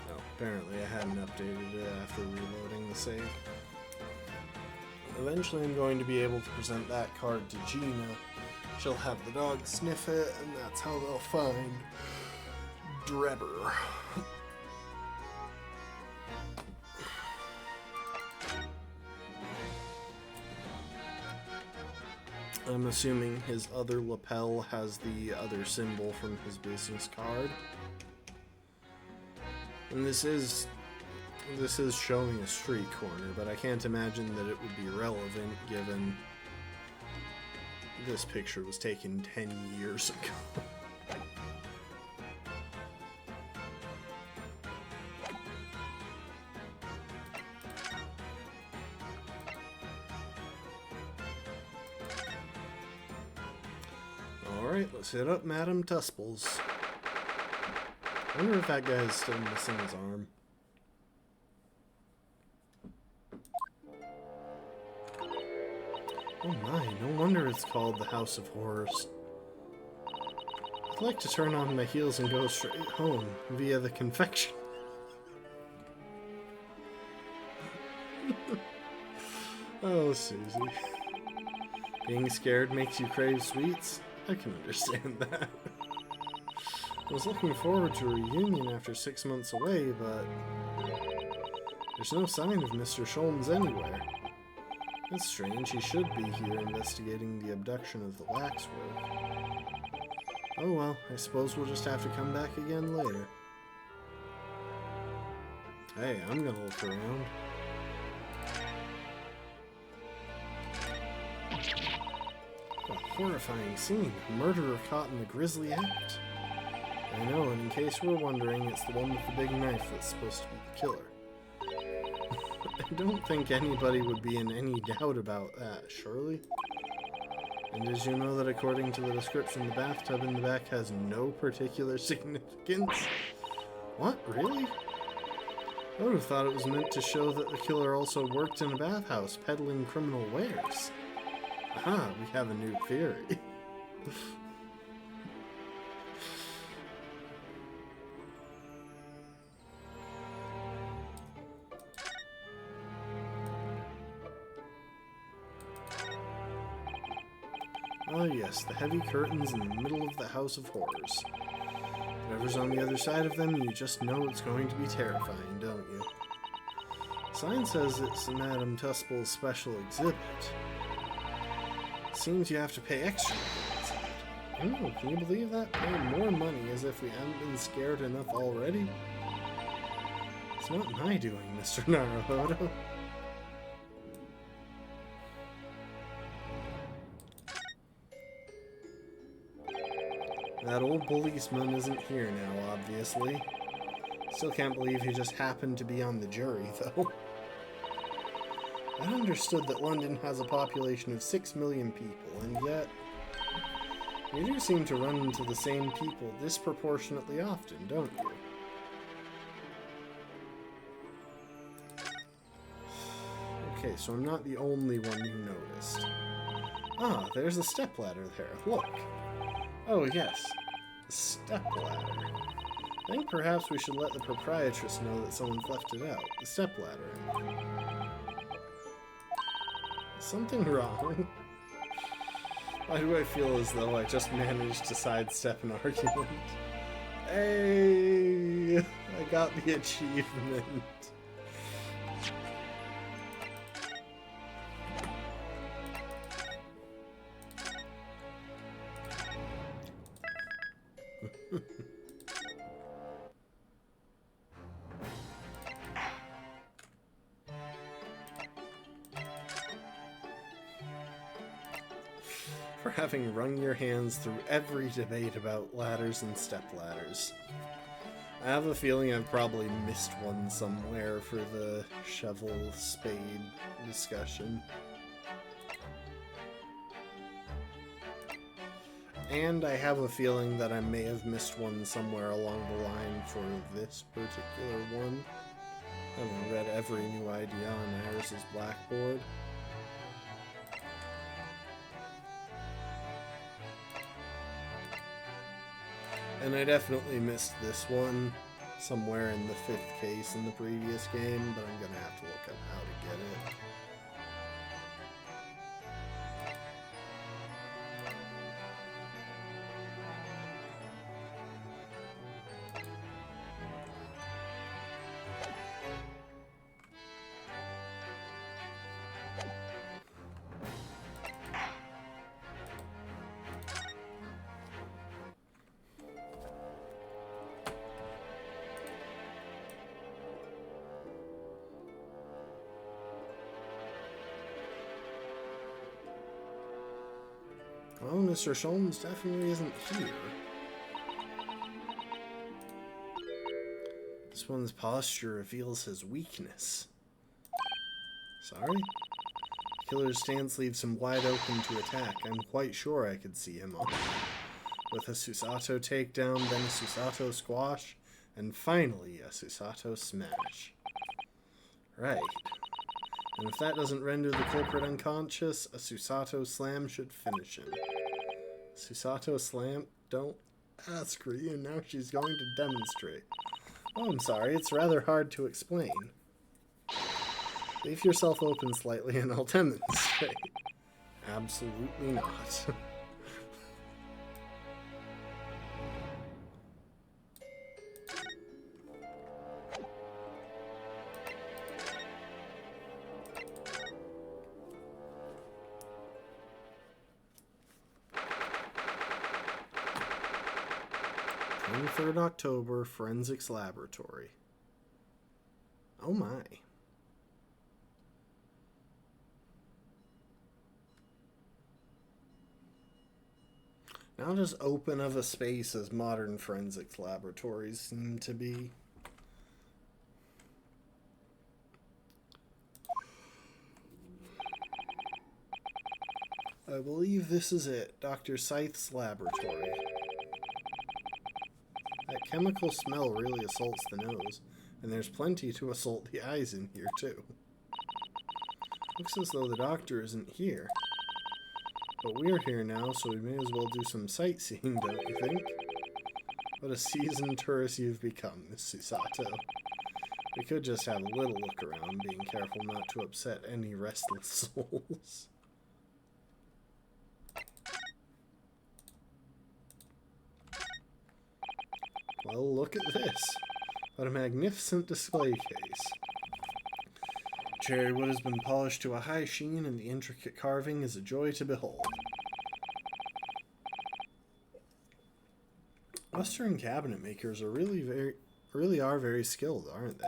Oh, apparently I hadn't updated it after reloading the save. Eventually I'm going to be able to present that card to Gina. She'll have the dog sniff it, and that's how they'll find Drebber. I'm assuming his other lapel has the other symbol from his business card. And this is showing a street corner, but I can't imagine that it would be relevant given this picture was taken 10 years ago. Alright, let's hit up Madame Tusples. I wonder if that guy is still missing his arm. Oh my, no wonder it's called the House of Horrors. I'd like to turn on my heels and go straight home via the confection. Oh, Susie. Being scared makes you crave sweets? I can understand that. I was looking forward to a reunion after 6 months away, but there's no sign of Mr. Sholmes anywhere. That's strange, he should be here investigating the abduction of the waxwork. Oh well, I suppose we'll just have to come back again later. Hey, I'm gonna look around. A horrifying scene. A murderer caught in the grisly act. I know, and in case we're wondering, it's the one with the big knife that's supposed to be the killer. I don't think anybody would be in any doubt about that, surely? And did you know that according to the description, the bathtub in the back has no particular significance? What? Really? I would have thought it was meant to show that the killer also worked in a bathhouse peddling criminal wares. Aha, we have a new theory. Oh yes, the heavy curtains in the middle of the House of Horrors. Whatever's on the other side of them, you just know it's going to be terrifying, don't you? The sign says it's Madame Tusple's special exhibit. It seems you have to pay extra to get inside. I don't know, can you believe that? Paying more money as if we haven't been scared enough already? It's not my doing, Mr. Naruhodo. That old policeman isn't here now, obviously. Still can't believe he just happened to be on the jury, though. I understood that London has a population of 6 million people, and yet you do seem to run into the same people disproportionately often, don't you? Okay, so I'm not the only one you noticed. Ah, there's a stepladder there. Look. Oh, yes. A stepladder. I think perhaps we should let the proprietress know that someone's left it out. The stepladder, I mean. Is something wrong? Why do I feel as though I just managed to sidestep an argument? Hey! I got the achievement. For having wrung your hands through every debate about ladders and stepladders. I have a feeling I've probably missed one somewhere for the shovel spade discussion. And I have a feeling that I may have missed one somewhere along the line for this particular one. I haven't read every new idea on Iris's blackboard. And I definitely missed this one somewhere in the 5th case in the previous game, but I'm gonna have to look up how to get it. Well, Mr. Sholmes definitely isn't here. This one's posture reveals his weakness. Sorry? The killer's stance leaves him wide open to attack. I'm quite sure I could see him on. With a Susato takedown, then a Susato squash, and finally a Susato smash. Right. And if that doesn't render the culprit unconscious, a Susato slam should finish him. Susato slam? Don't ask Ryu, now she's going to demonstrate. Oh, I'm sorry, it's rather hard to explain. Leave yourself open slightly and I'll demonstrate. Absolutely not. October, Forensics Laboratory. Oh my. Not as open of a space as modern forensics laboratories seem to be. I believe this is it, Dr. Scythe's laboratory. That chemical smell really assaults the nose, and there's plenty to assault the eyes in here, too. Looks as though the doctor isn't here. But we're here now, so we may as well do some sightseeing, don't you think? What a seasoned tourist you've become, Miss Susato. We could just have a little look around, being careful not to upset any restless souls. Well, look at this. What a magnificent display case. Cherry wood has been polished to a high sheen, and the intricate carving is a joy to behold. Western cabinet makers are really are very skilled, aren't they?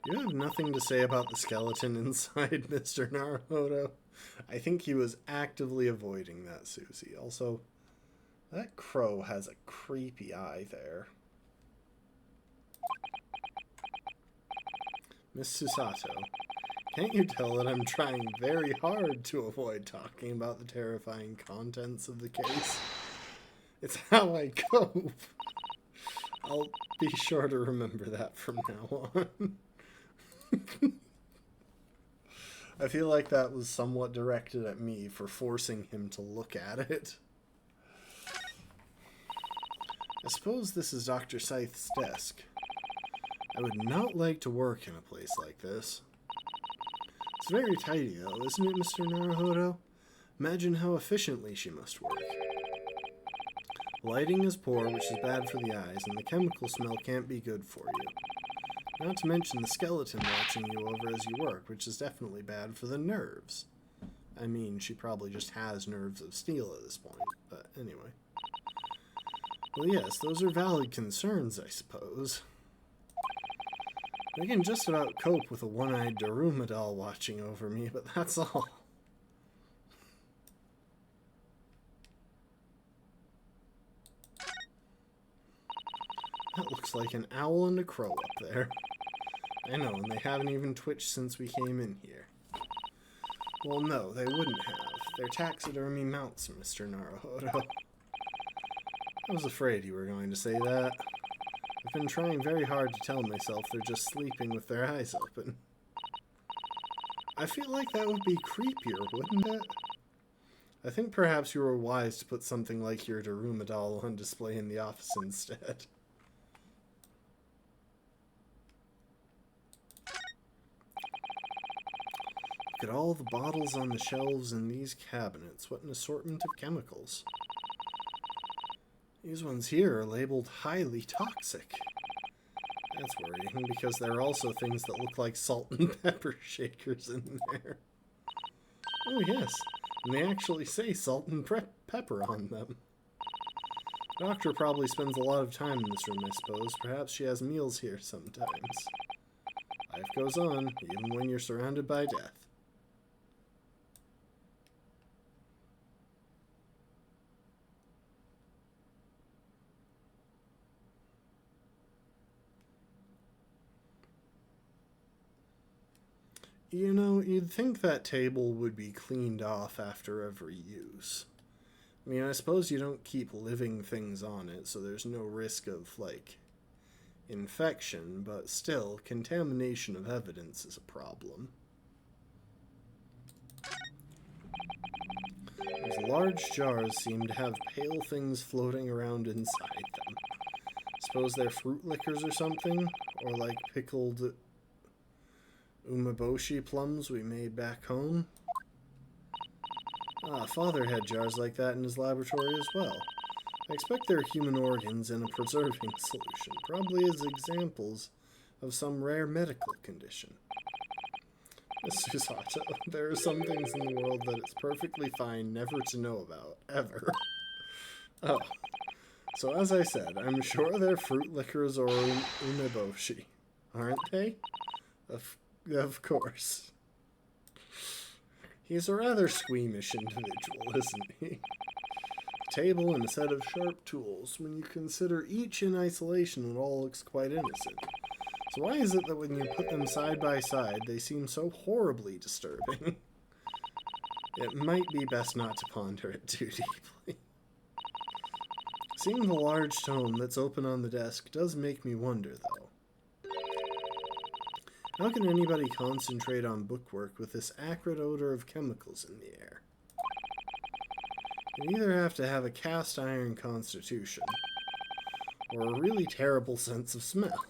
You have nothing to say about the skeleton inside, Mr. Naruhodo. I think he was actively avoiding that, Susie. Also, that crow has a creepy eye there. Miss Susato, can't you tell that I'm trying very hard to avoid talking about the terrifying contents of the case? It's how I cope. I'll be sure to remember that from now on. I feel like that was somewhat directed at me for forcing him to look at it. I suppose this is Dr. Scythe's desk. I would not like to work in a place like this. It's very tidy, though, isn't it, Mr. Naruhodo? Imagine how efficiently she must work. Lighting is poor, which is bad for the eyes, and the chemical smell can't be good for you. Not to mention the skeleton watching you over as you work, which is definitely bad for the nerves. I mean, she probably just has nerves of steel at this point, but anyway. Well, yes, those are valid concerns, I suppose. I can just about cope with a one-eyed Daruma doll watching over me, but that's all. That looks like an owl and a crow up there. I know, and they haven't even twitched since we came in here. Well, no, they wouldn't have. They're taxidermy mounts, Mr. Naruhodo. I was afraid you were going to say that. I've been trying very hard to tell myself they're just sleeping with their eyes open. I feel like that would be creepier, wouldn't it? I think perhaps you were wise to put something like your Daruma doll on display in the office instead. Look at all the bottles on the shelves in these cabinets. What an assortment of chemicals. These ones here are labeled highly toxic. That's worrying, because there are also things that look like salt and pepper shakers in there. Oh yes, and they actually say salt and pepper on them. The doctor probably spends a lot of time in this room, I suppose. Perhaps she has meals here sometimes. Life goes on, even when you're surrounded by death. You know, you'd think that table would be cleaned off after every use. I mean, I suppose you don't keep living things on it, so there's no risk of, like, infection, but still, contamination of evidence is a problem. These large jars seem to have pale things floating around inside them. Suppose they're fruit liquors or something? Or like pickled umeboshi plums we made back home? Ah, Father had jars like that in his laboratory as well. I expect they're human organs in a preserving solution, probably as examples of some rare medical condition. Mr. Sato, there are some things in the world that it's perfectly fine never to know about, ever. Oh. So as I said, I'm sure they're fruit liquors or umeboshi, aren't they? Of course. He's a rather squeamish individual, isn't he? A table and a set of sharp tools. When you consider each in isolation, it all looks quite innocent. So why is it that when you put them side by side, they seem so horribly disturbing? It might be best not to ponder it too deeply. Seeing the large tome that's open on the desk does make me wonder, though. How can anybody concentrate on bookwork with this acrid odor of chemicals in the air? You either have to have a cast iron constitution, or a really terrible sense of smell.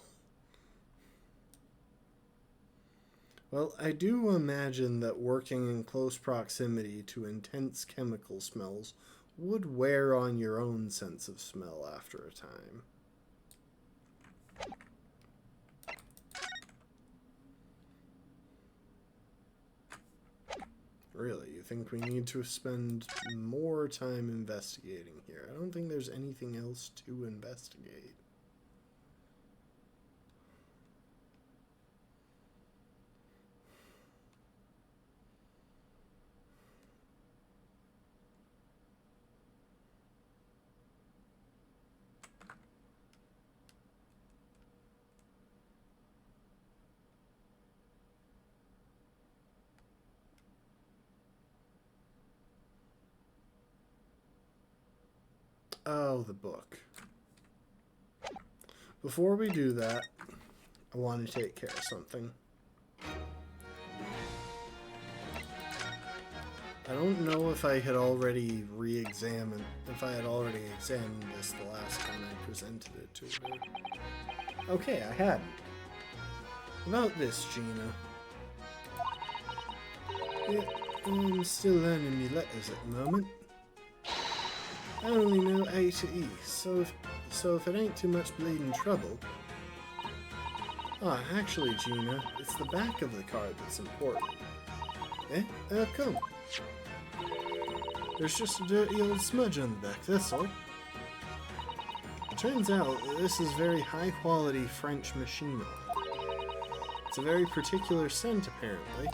Well, I do imagine that working in close proximity to intense chemical smells would wear on your own sense of smell after a time. Really, you think we need to spend more time investigating here? I don't think there's anything else to investigate. Oh, the book. Before we do that, I want to take care of something. I don't know if I had already examined this the last time I presented it to her. Okay, I hadn't. About this, Gina. Yeah, I'm still learning me letters at the moment. I only know A to E, so if it ain't too much bleeding trouble... Ah, actually, Gina, it's the back of the card that's important. Eh? How come? There's just a dirty old smudge on the back, that's all. It turns out that this is very high-quality French machine oil. It's a very particular scent, apparently.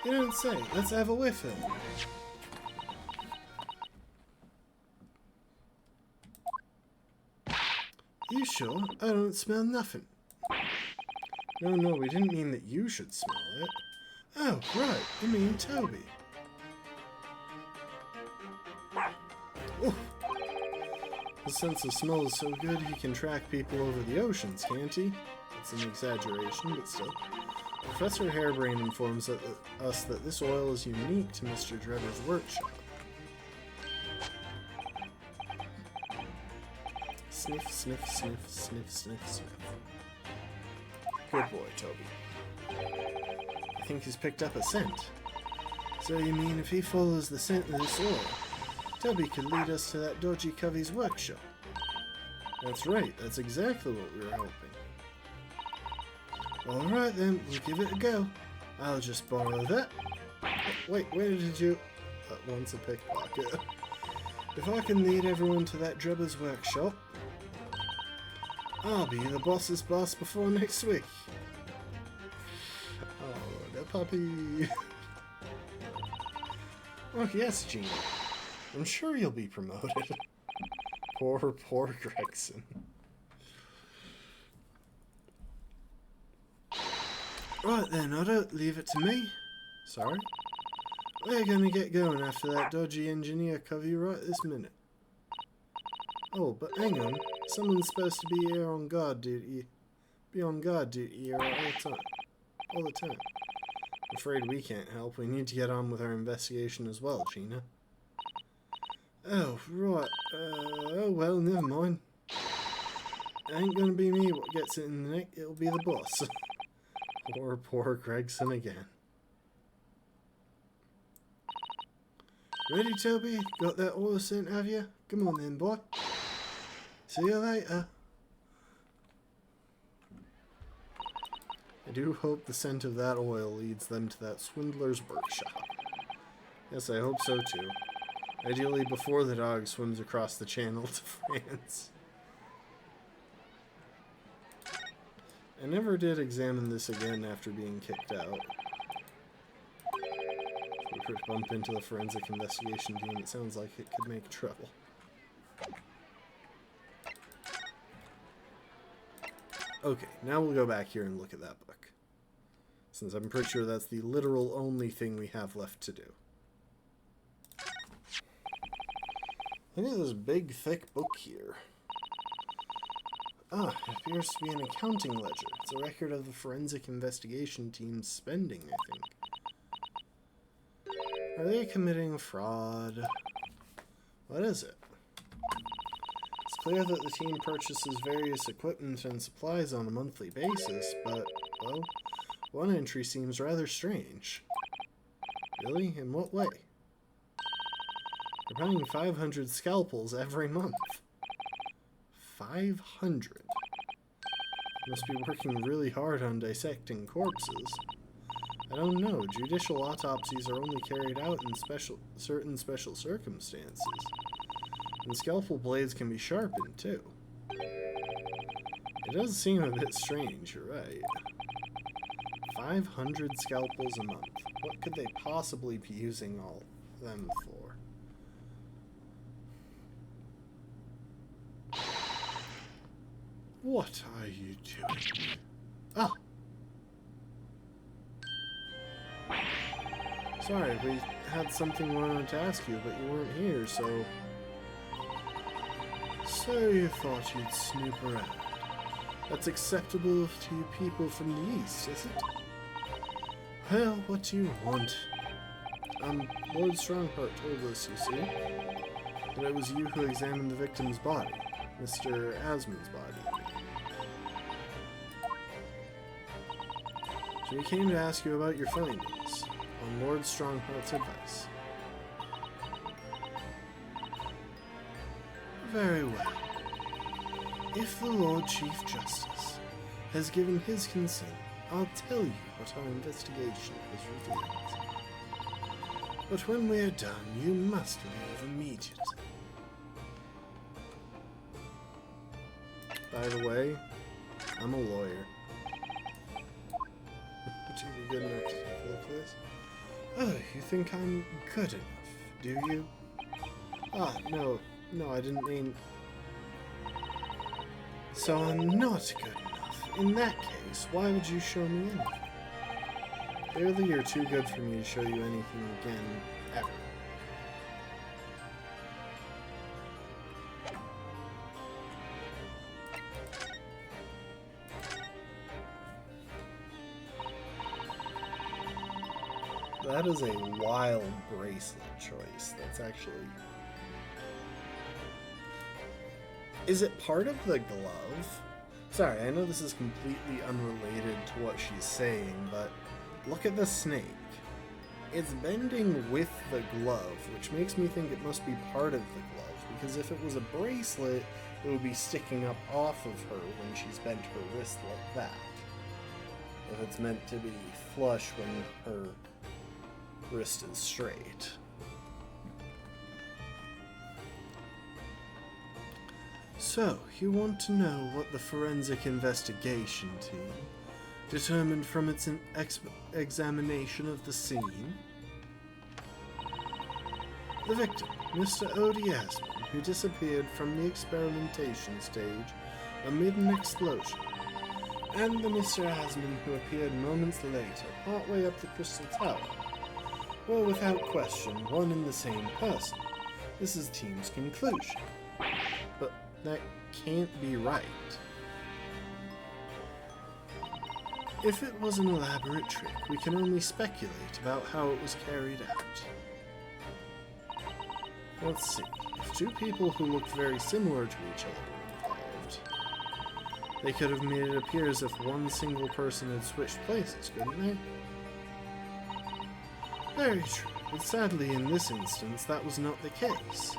You don't say. Let's have a whiff then. You sure? I don't smell nothing. No, we didn't mean that you should smell it. Oh, right, you mean Toby. Oof. His sense of smell is so good he can track people over the oceans, can't he? It's an exaggeration, but still. Professor Harebrain informs us that this oil is unique to Mr. Drebber's workshop. Sniff, sniff, sniff, sniff, sniff, sniff. Good boy, Toby. I think he's picked up a scent. So you mean if he follows the scent of this oil, Toby could lead us to that dodgy Covey's workshop? That's right, that's exactly what we were hoping. Alright then, we'll give it a go. I'll just borrow that. Wait, where did you... That one's a pickpocket. If I can lead everyone to that Drebber's workshop, I'll be the boss's boss before next week. Oh, the puppy. Oh, yes, Gina. I'm sure you'll be promoted. Poor Gregson. Right then, Otto, leave it to me. Sorry? We're gonna get going after that dodgy engineer covey right this minute. Oh, but hang on. Someone's supposed to be here on guard duty. Be on guard duty here all the time. All the time. I'm afraid we can't help. We need to get on with our investigation as well, Gina. Oh, right. Oh, well, never mind. It ain't gonna be me what gets it in the neck. It'll be the boss. Poor Gregson again. Ready, Toby? Got that oil scent, have you? Come on then, boy. See you later. I do hope the scent of that oil leads them to that swindler's workshop. Yes, I hope so too. Ideally before the dog swims across the channel to France. I never did examine this again after being kicked out. If we could bump into the forensic investigation team, it sounds like it could make trouble. Okay, now we'll go back here and look at that book. Since I'm pretty sure that's the literal only thing we have left to do. Look at this big, thick book here. Ah, it appears to be an accounting ledger. It's a record of the forensic investigation team's spending, I think. Are they committing fraud? What is it? It's clear that the team purchases various equipment and supplies on a monthly basis, but, well, one entry seems rather strange. Really? In what way? They're buying 500 scalpels every month. 500. Must be working really hard on dissecting corpses. I don't know. Judicial autopsies are only carried out in certain special circumstances. And scalpel blades can be sharpened, too. It does seem a bit strange, you're right. 500 scalpels a month. What could they possibly be using all of them for? What are you doing? Ah! Sorry, we had something we wanted to ask you, but you weren't here, so... So you thought you'd snoop around. That's acceptable to you people from the East, is it? Well, what do you want? Lord Strongheart told us, you see, that it was you who examined the victim's body. Mr. Asmund's body. So we came to ask you about your findings, on Lord Strongheart's advice. Very well. If the Lord Chief Justice has given his consent, I'll tell you what our investigation has revealed. But when we're done, you must leave immediately. By the way, I'm a lawyer. Would you be good enough to take a look at this? Oh, you think I'm good enough, do you? Ah, no, I didn't mean... So I'm not good enough. In that case, why would you show me anything? Clearly you're too good for me to show you anything again, ever. That is a wild bracelet choice. That's actually... Is it part of the glove? Sorry, I know this is completely unrelated to what she's saying, but look at the snake. It's bending with the glove, which makes me think it must be part of the glove, because if it was a bracelet, it would be sticking up off of her when she's bent her wrist like that. If it's meant to be flush when her wrist is straight. So, you want to know what the forensic investigation team determined from its examination of the scene? The victim, Mr. Odie Asmund, who disappeared from the experimentation stage amid an explosion, and the Mr. Asmon who appeared moments later, partway up the Crystal Tower, were without question one and the same person. This is the team's conclusion. But that can't be right. If it was an elaborate trick, we can only speculate about how it was carried out. Let's see. If two people who looked very similar to each other were involved, they could have made it appear as if one single person had switched places, couldn't they? Very true, but sadly in this instance that was not the case.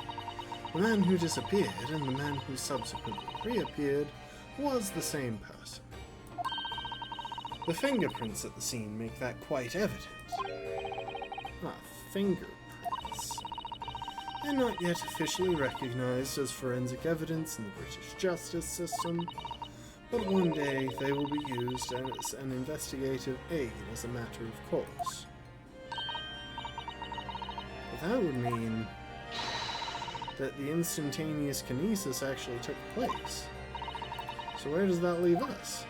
The man who disappeared and the man who subsequently reappeared was the same person. The fingerprints at the scene make that quite evident. Fingerprints. They're not yet officially recognized as forensic evidence in the British justice system, but one day they will be used as an investigative aid as a matter of course. But that would mean that the instantaneous kinesis actually took place. So where does that leave us?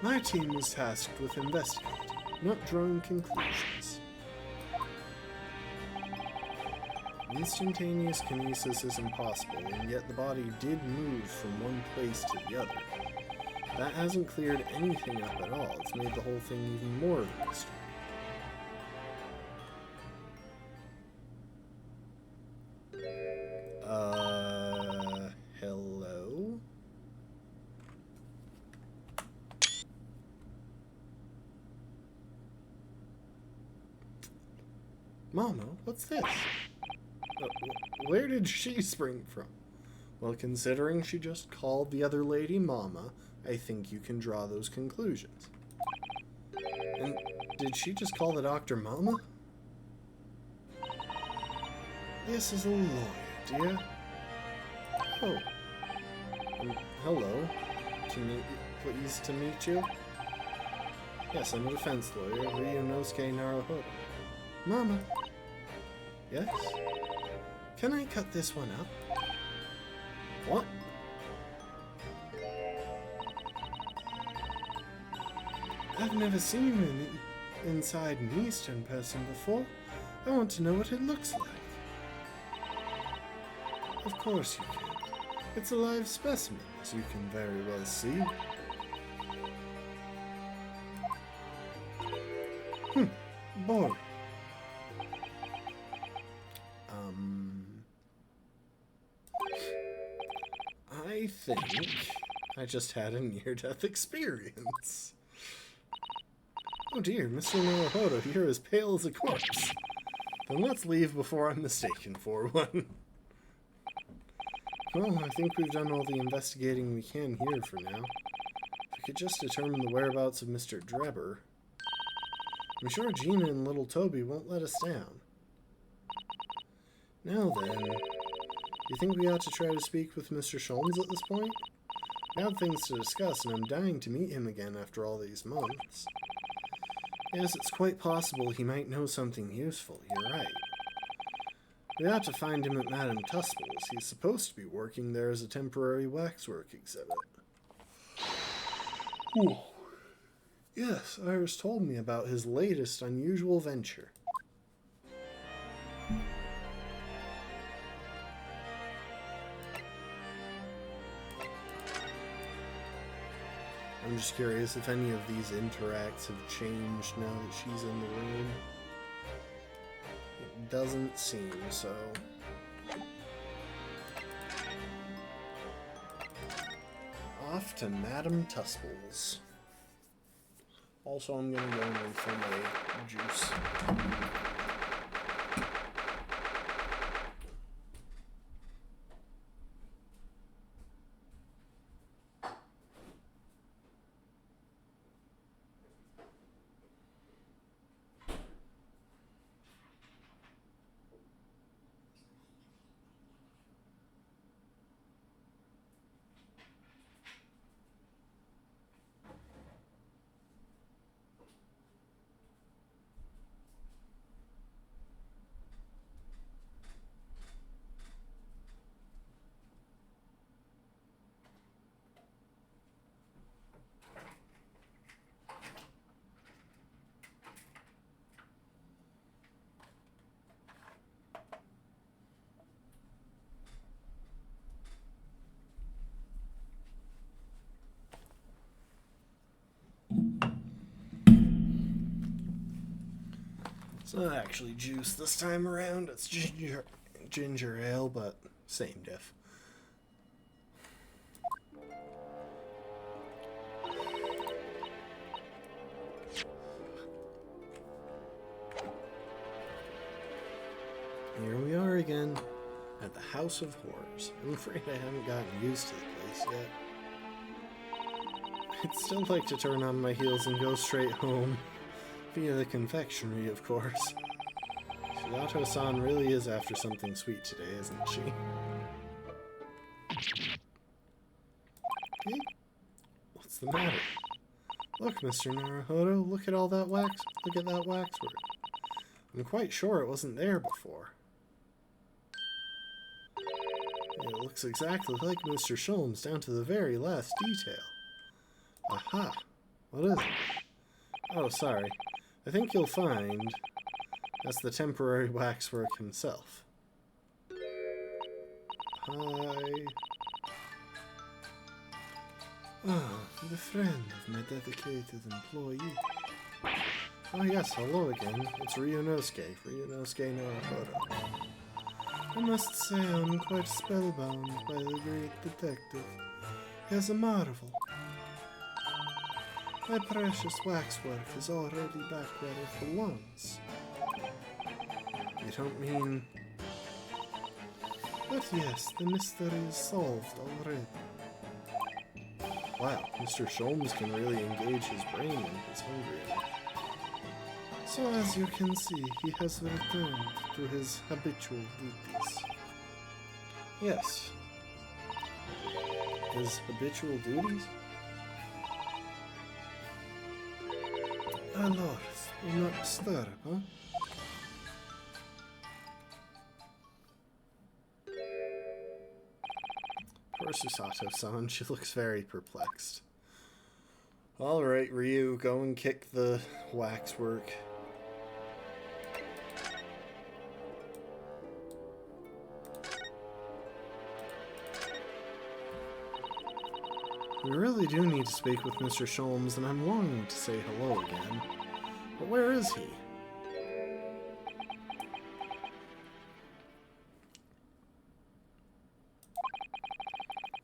My team was tasked with investigating, not drawing conclusions. Instantaneous kinesis is impossible, and yet the body did move from one place to the other. That hasn't cleared anything up at all. It's made the whole thing even more of a mystery. Hello? Mama, what's this? Where did she spring from? Well, considering she just called the other lady Mama, I think you can draw those conclusions. And did she just call the doctor Mama? This is a lawyer, dear. Oh. Hello. Pleased to meet you. Yes, I'm a defense lawyer, Ryunosuke Naruhodo. Mama. Yes? Can I cut this one up? What? I've never seen an inside an Eastern person before. I want to know what it looks like. Of course you can. It's a live specimen, as you can very well see. Boring. I think I just had a near-death experience. Oh dear, Mr. Naruhodo, you're as pale as a corpse. Then let's leave before I'm mistaken for one. Well, I think we've done all the investigating we can here for now. If we could just determine the whereabouts of Mr. Drebber, I'm sure Gina and little Toby won't let us down. Now then, you think we ought to try to speak with Mr. Sholmes at this point? I have things to discuss, and I'm dying to meet him again after all these months. Yes, it's quite possible he might know something useful, you're right. We ought to find him at Madame Tuspel's. He's supposed to be working there as a temporary waxwork exhibit. Ooh. Yes, Iris told me about his latest unusual venture. I'm just curious if any of these interacts have changed now that she's in the room. It doesn't seem so. Off to Madame Tuspel's. Also, I'm gonna go and refill my juice. It's not actually juice this time around, it's ginger ale, but same diff. Here we are again, at the House of Horrors. I'm afraid I haven't gotten used to the place yet. I'd still like to turn on my heels and go straight home. Via the confectionery, of course. Shigato-san really is after something sweet today, isn't she? Hey, what's the matter? Look, Mr. Naruhodo, look at all that wax. Look at that waxwork. I'm quite sure it wasn't there before. It looks exactly like Mr. Sholmes, down to the very last detail. Aha! What is it? Oh, sorry. I think you'll find that's the temporary waxwork himself. Hi. Ah, the friend of my dedicated employee. Oh yes, hello again. It's Ryunosuke Naruhodo. I must say I'm quite spellbound by the great detective. He is a marvel. My precious waxwork is already back where it belongs. You don't mean... But yes, the mystery is solved already. Wow, Mr. Sholmes can really engage his brain when he's hungry enough. So as you can see, he has returned to his habitual duties. Yes. His habitual duties? Ah, Lord, will not disturb, huh? Poor Susato-san, she looks very perplexed. Alright, Ryu, go and kick the waxwork. We really do need to speak with Mr. Sholmes, and I'm longing to say hello again. But where is he?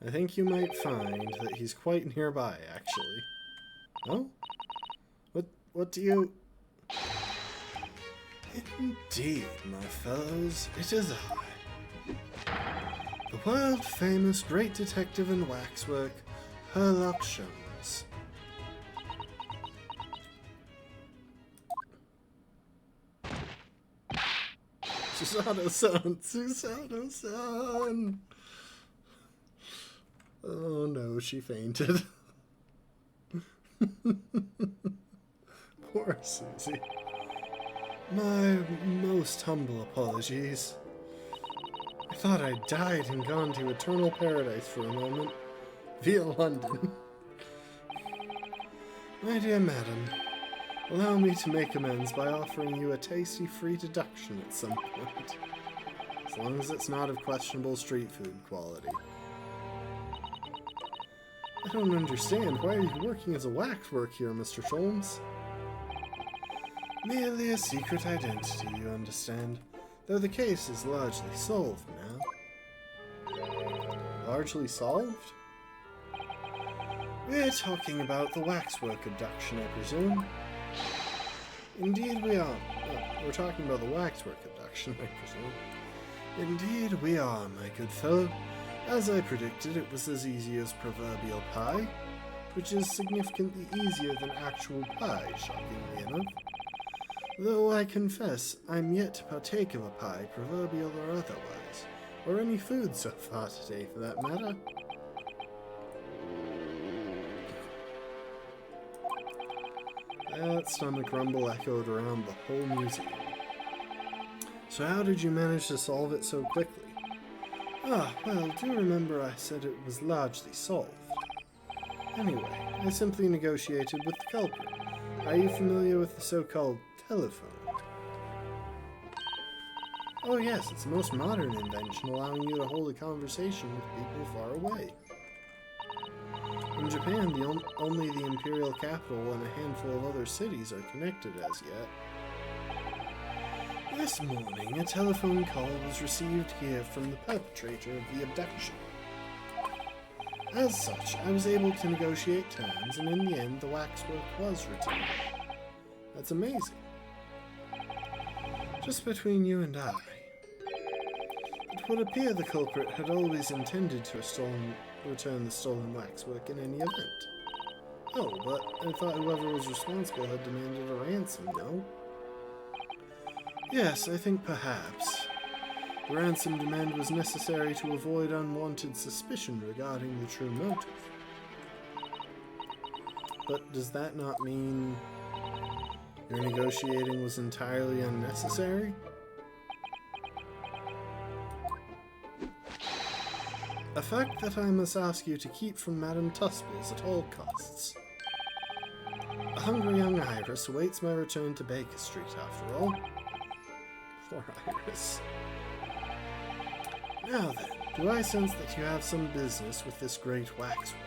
I think you might find that he's quite nearby, actually. Oh? What do you... Indeed, my fellows, it is I. The world-famous great detective in waxwork, Herlock Sholmes. Susato-san! Susato-san! Oh no, she fainted. Poor Susie. My most humble apologies. I thought I'd died and gone to eternal paradise for a moment, via London. My dear madam, allow me to make amends by offering you a tasty free deduction at some point. As long as it's not of questionable street food quality. I don't understand. Why are you working as a waxwork here, Mr. Sholmes? Merely a secret identity, you understand. Though the case is largely solved now. Largely solved? We're talking about the waxwork abduction, I presume. Indeed we are. Oh, we're talking about the waxwork abduction, I presume. Indeed we are, my good fellow. As I predicted, it was as easy as proverbial pie, which is significantly easier than actual pie, shockingly enough. Though I confess, I'm yet to partake of a pie, proverbial or otherwise, or any food so far today for that matter. That stomach rumble echoed around the whole museum. So how did you manage to solve it so quickly? Ah, well, do you remember I said it was largely solved? Anyway, I simply negotiated with the culprit. Are you familiar with the so-called telephone? Oh yes, it's a most modern invention allowing you to hold a conversation with people far away. In Japan, only the imperial capital and a handful of other cities are connected as yet. This morning, a telephone call was received here from the perpetrator of the abduction. As such, I was able to negotiate terms, and in the end, the waxwork was returned. That's amazing. Just between you and I, it would appear the culprit had always intended to return the stolen waxwork in any event. Oh, but I thought whoever was responsible had demanded a ransom, no? Yes, I think perhaps. The ransom demand was necessary to avoid unwanted suspicion regarding the true motive. But does that not mean your negotiating was entirely unnecessary? A fact that I must ask you to keep from Madame Tusples at all costs. A hungry young Iris awaits my return to Baker Street, after all. Poor Iris. Now then, do I sense that you have some business with this great waxwork?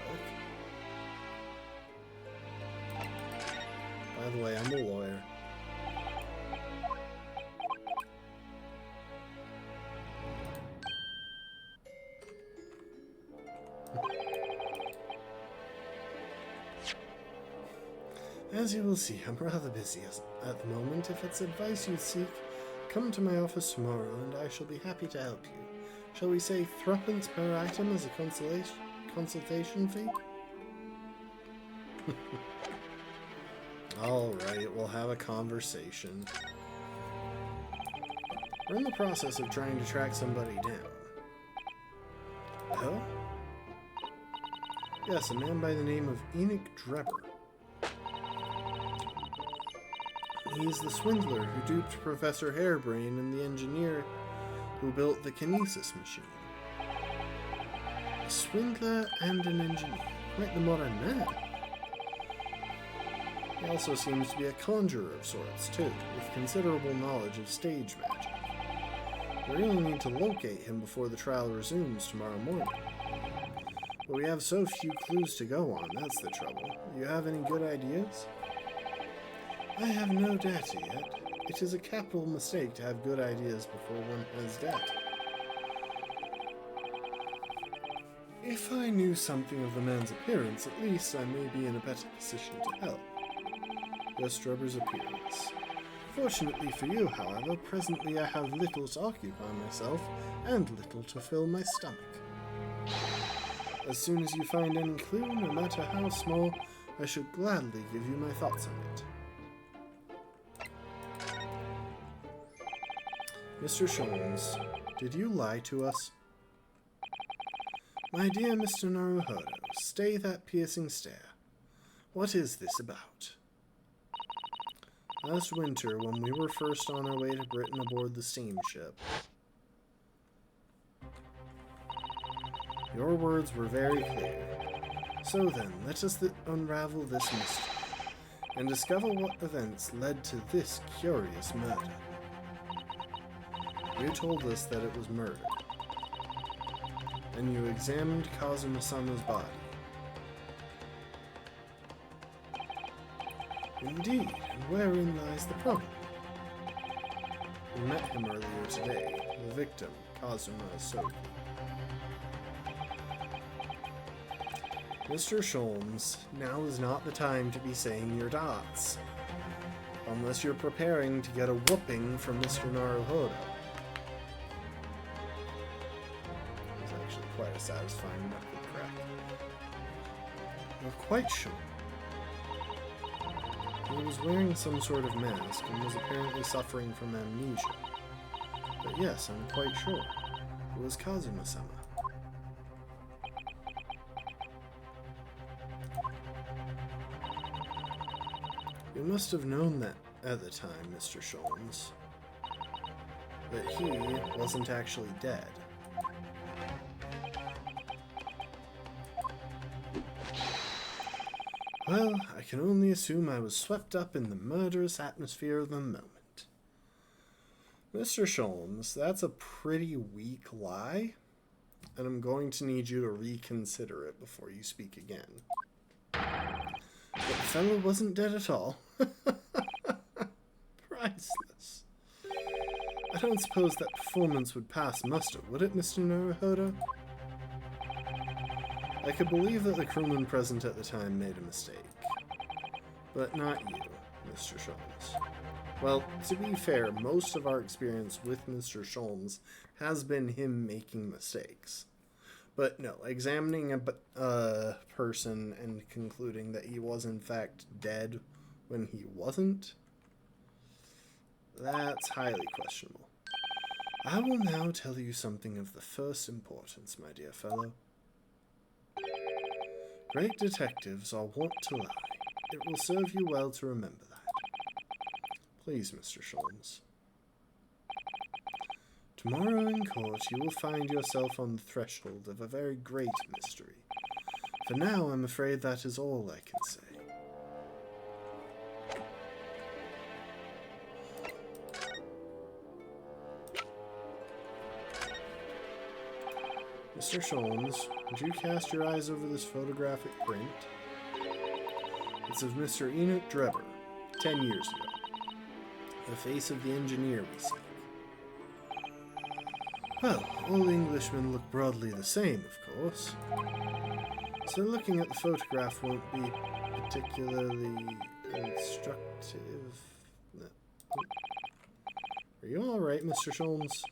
By the way, I'm a lawyer. As you will see, I'm rather busy at the moment. If it's advice you seek, come to my office tomorrow and I shall be happy to help you. Shall we say threepence per item as a consultation fee? Alright, we'll have a conversation. We're in the process of trying to track somebody down. Oh? Yes, a man by the name of Enoch Drebber. He's the swindler who duped Professor Harebrain and the engineer who built the kinesis machine. A swindler and an engineer. Quite the modern man. He also seems to be a conjurer of sorts, too, with considerable knowledge of stage magic. We really need to locate him before the trial resumes tomorrow morning. But we have so few clues to go on, that's the trouble. Do you have any good ideas? I have no data yet. It is a capital mistake to have good ideas before one has data. If I knew something of the man's appearance, at least I may be in a better position to help. Yes, Drebber's appearance. Fortunately for you, however, presently I have little to occupy myself, and little to fill my stomach. As soon as you find any clue, no matter how small, I should gladly give you my thoughts on it. Mr. Sholmes, did you lie to us? My dear Mr. Naruhodo, stay that piercing stare. What is this about? Last winter, when we were first on our way to Britain aboard the steamship, your words were very clear. So then, let us unravel this mystery, and discover what events led to this curious murder. You told us that it was murder, and you examined Kazuma-sama's body. Indeed, and wherein lies the problem? We met him earlier today, the victim, Kazuma Asogi. Mr. Sholmes, now is not the time to be saying your dots, unless you're preparing to get a whooping from Mr. Naruhodo. It was actually quite a satisfying knuckle crack. You're quite sure. He was wearing some sort of mask and was apparently suffering from amnesia. But yes, I'm quite sure. It was Kazuma-sama. You must have known that at the time, Mr. Sholmes. That he wasn't actually dead. Well, I can only assume I was swept up in the murderous atmosphere of the moment. Mr. Sholmes, that's a pretty weak lie, and I'm going to need you to reconsider it before you speak again. But the fellow wasn't dead at all. Priceless. I don't suppose that performance would pass muster, would it, Mr. Naruhodo? I could believe that the crewman present at the time made a mistake. But not you, Mr. Sholmes. Well, to be fair, most of our experience with Mr. Sholmes has been him making mistakes. But no, examining a person and concluding that he was in fact dead when he wasn't, that's highly questionable. I will now tell you something of the first importance, my dear fellow. Great detectives are wont to lie. It will serve you well to remember that. Please, Mr. Sholmes. Tomorrow in court you will find yourself on the threshold of a very great mystery. For now, I'm afraid that is all I can say. Mr. Sholmes, would you cast your eyes over this photographic print? It's of Mr. Enoch Drebber, 10 years ago. The face of the engineer we seek. Well, all Englishmen look broadly the same, of course. So looking at the photograph won't be particularly instructive. Are you alright, Mr. Sholmes?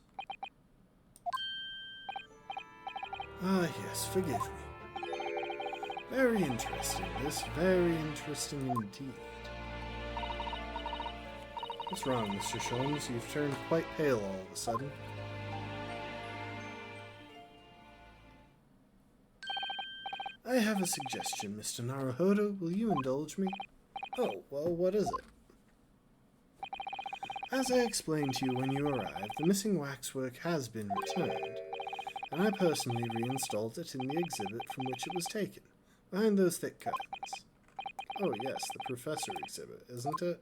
Ah, yes, forgive me. Very interesting, this. Very interesting indeed. What's wrong, Mr. Sholmes? You've turned quite pale all of a sudden. I have a suggestion, Mr. Naruhodo. Will you indulge me? Oh, well, what is it? As I explained to you when you arrived, the missing waxwork has been returned, and I personally reinstalled it in the exhibit from which it was taken, behind those thick curtains. Oh yes, the Professor exhibit, isn't it?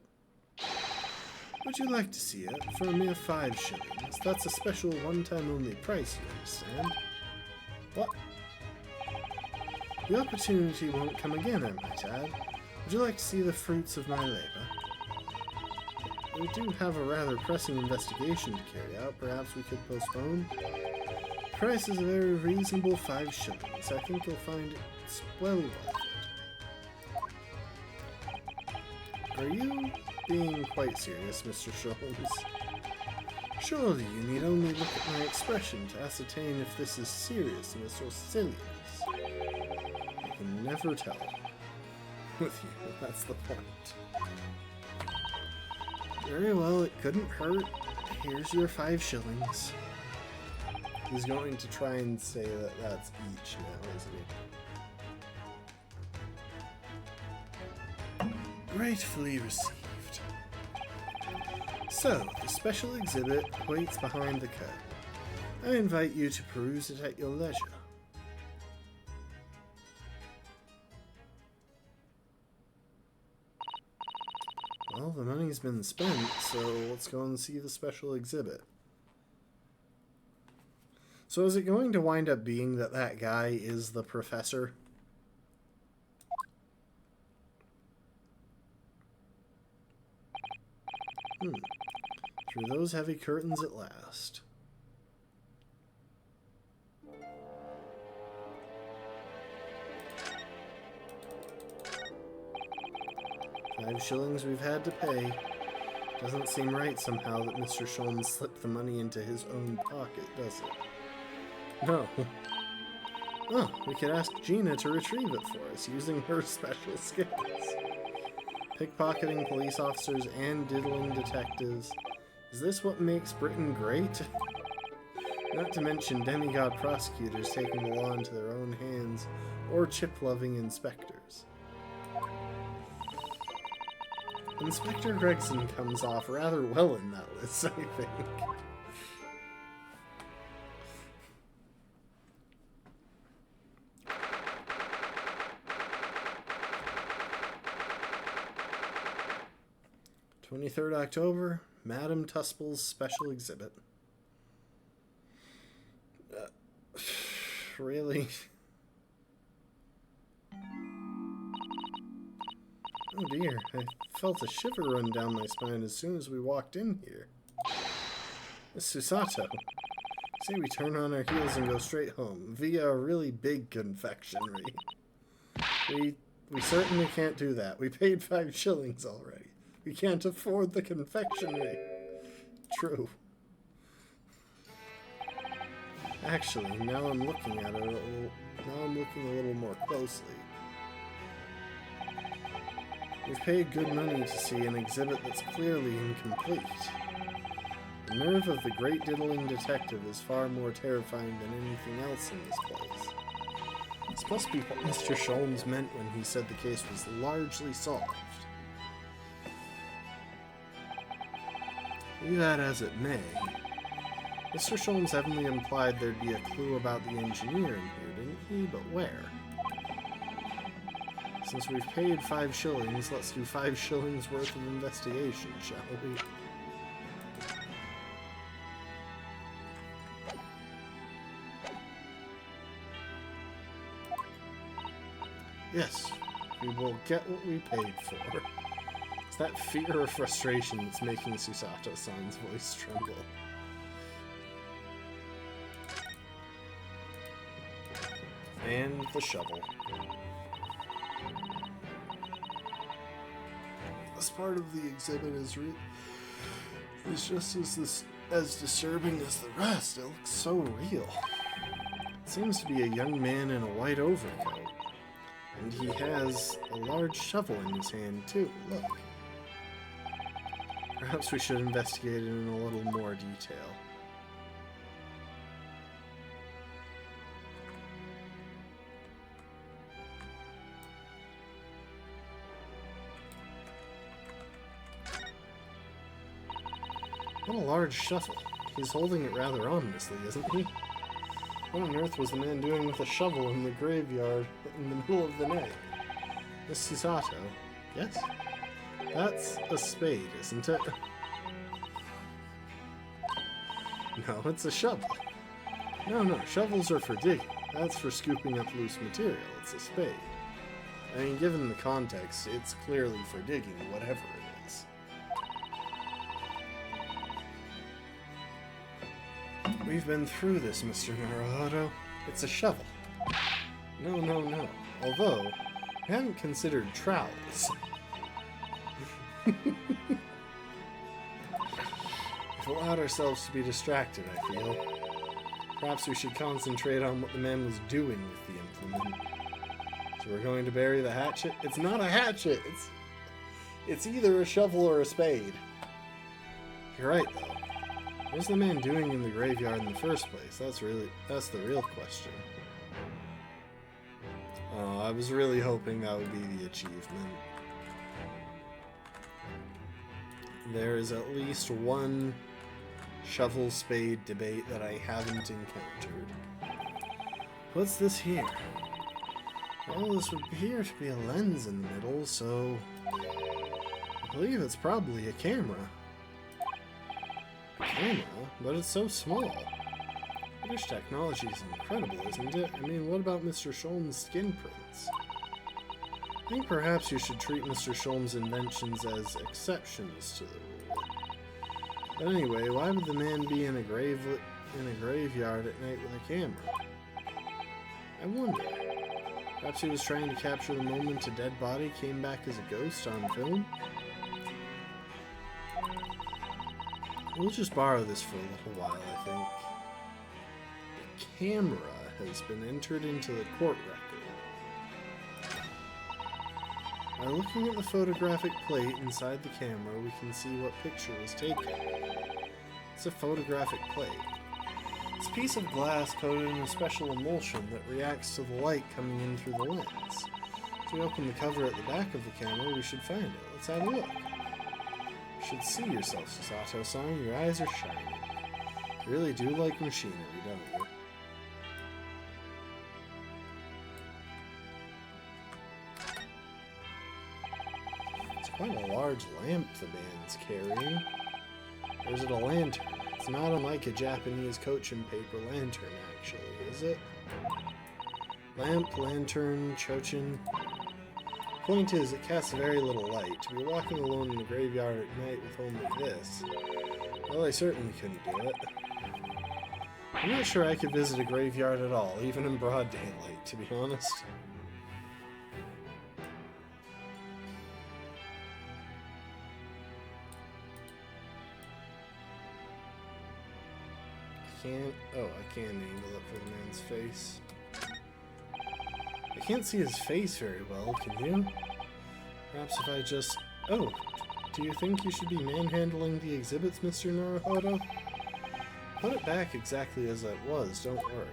Would you like to see it for a mere 5 shillings? That's a special one-time only price, you understand? What? The opportunity won't come again, I might add. Would you like to see the fruits of my labor? We do have a rather pressing investigation to carry out. Perhaps we could postpone? The price is a very reasonable 5 shillings. I think you'll find it's well worth it. Are you being quite serious, Mr. Sholmes? Surely you need only look at my expression to ascertain if this is seriousness or silliness. I can never tell with you, that's the point. Very well, it couldn't hurt. Here's your 5 shillings. He's going to try and say that that's each now, isn't he? Gratefully received. So, the special exhibit waits behind the curtain. I invite you to peruse it at your leisure. Well, the money's been spent, so let's go and see the special exhibit. So is it going to wind up being that that guy is the professor? Through those heavy curtains at last. $5 shillings we've had to pay. Doesn't seem right somehow that Mr. Sholmes slipped the money into his own pocket, does it? No. Oh, we could ask Gina to retrieve it for us, using her special skills. Pickpocketing police officers and diddling detectives. Is this what makes Britain great? Not to mention demigod prosecutors taking the law into their own hands, or chip-loving inspectors. Inspector Gregson comes off rather well in that list, I think. (23rd October), Madame Tuspel's special exhibit. Really? Oh dear, I felt a shiver run down my spine as soon as we walked in here. Susato, say we turn on our heels and go straight home, via a really big confectionery. We certainly can't do that. We paid 5 shillings already. We can't afford the confectionery. True. Actually, now I'm looking at it a little more closely. We've paid good money to see an exhibit that's clearly incomplete. The nerve of the great diddling detective is far more terrifying than anything else in this place. This must be what Mr. Sholmes meant when he said the case was largely solved. Be that as it may, Mr. Sholmes heavily implied there'd be a clue about the engineer in here, didn't he? But where? Since we've paid 5 shillings, let's do 5 shillings worth of investigation, shall we? Yes, we will get what we paid for. It's that fear or frustration that's making Susato-san's voice tremble. And the shovel. This part of the exhibit is just as disturbing as the rest. It looks so real. It seems to be a young man in a white overcoat. And he has a large shovel in his hand, too. Look. Perhaps we should investigate it in a little more detail. What a large shovel. He's holding it rather ominously, isn't he? What on earth was the man doing with a shovel in the graveyard in the middle of the night? Miss Susato? Yes? That's a spade, isn't it? No, it's a shovel. No, shovels are for digging. That's for scooping up loose material. It's a spade. I mean, given the context, it's clearly for digging, whatever it is. We've been through this, Mr. Naruhodo. It's a shovel. No. Although, we haven't considered trowels. We've allowed ourselves to be distracted, I feel. Perhaps we should concentrate on what the man was doing with the implement. So we're going to bury the hatchet? It's not a hatchet! It's either a shovel or a spade. You're right, though. What was the man doing in the graveyard in the first place? That's the real question. Oh, I was really hoping that would be the achievement. There is at least one shovel-spade debate that I haven't encountered. What's this here? Well, this would appear to be a lens in the middle, so I believe it's probably a camera. A camera? But it's so small. British technology is incredible, isn't it? I mean, what about Mr. Sholmes' skin prints? I think perhaps you should treat Mr. Sholmes' inventions as exceptions to the rule. But anyway, why would the man be in a graveyard at night with a camera? I wonder. Perhaps he was trying to capture the moment a dead body came back as a ghost on film? We'll just borrow this for a little while, I think. The camera has been entered into the court record. By looking at the photographic plate inside the camera, we can see what picture was taken. It's a photographic plate. It's a piece of glass coated in a special emulsion that reacts to the light coming in through the lens. If we open the cover at the back of the camera, we should find it. Let's have a look. You should see yourself, Susato-san. Your eyes are shining. You really do like machinery, don't you? It's quite a large lamp the man's carrying. Or is it a lantern? It's not unlike a Japanese Cochin paper lantern, actually, is it? Lamp, lantern, Cochin. Point is, it casts very little light. To be walking alone in the graveyard at night with only this, Well, I certainly couldn't do it. I'm not sure I could visit a graveyard at all, even in broad daylight, to be honest. I can't... Oh, I can angle it for the man's face. I can't see his face very well, can you? Perhaps if I just... Oh, do you think you should be manhandling the exhibits, Mr. Naruhodo? Put it back exactly as it was, don't worry.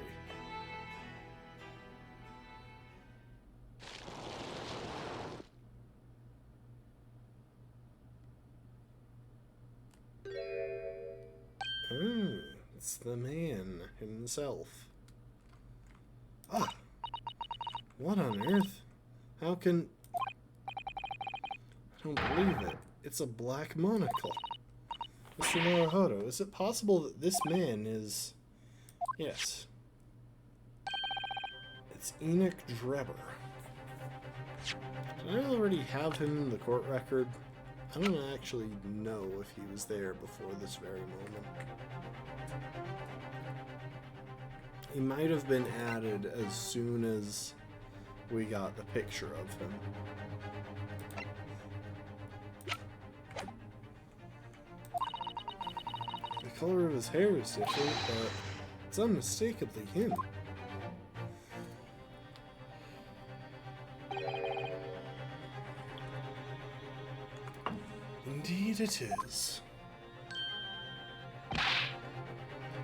Oh, it's the man himself. Ah! What on earth? How can... I don't believe it. It's a black monocle. Mr. Naruhodo, is it possible that this man is... Yes. It's Enoch Drebber. Did I already have him in the court record? I don't actually know if he was there before this very moment. He might have been added as soon as we got the picture of him. The color of his hair is different, but it's unmistakably him. Indeed it is.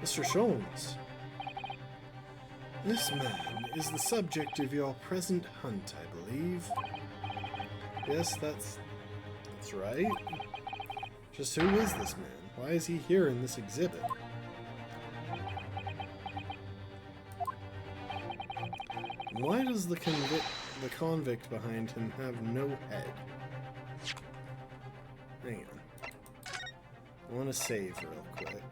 Mr. Sholmes, this man is the subject of your present hunt, I believe. Yes, that's right. Just who is this man? Why is he here in this exhibit? Why does the convict behind him have no head? Hang on. I want to save real quick.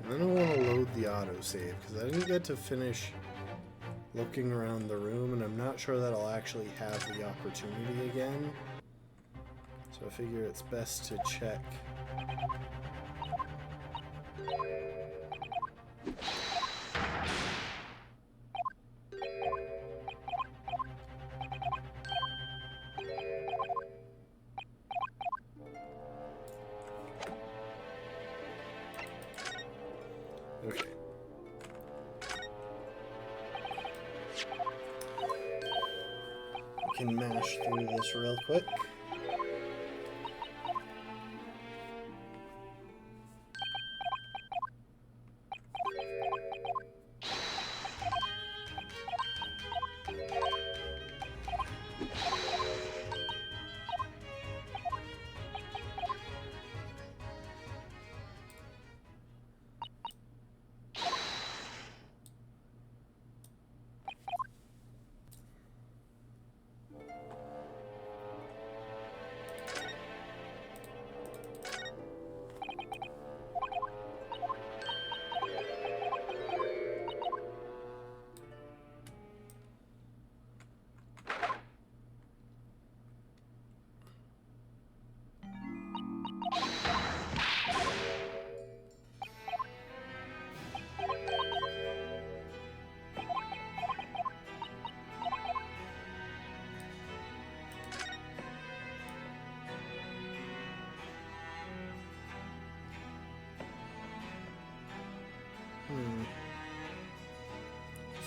I don't want to load the autosave because I didn't get to finish looking around the room, and I'm not sure that I'll actually have the opportunity again. So I figure it's best to check. Okay. We can mash through this real quick.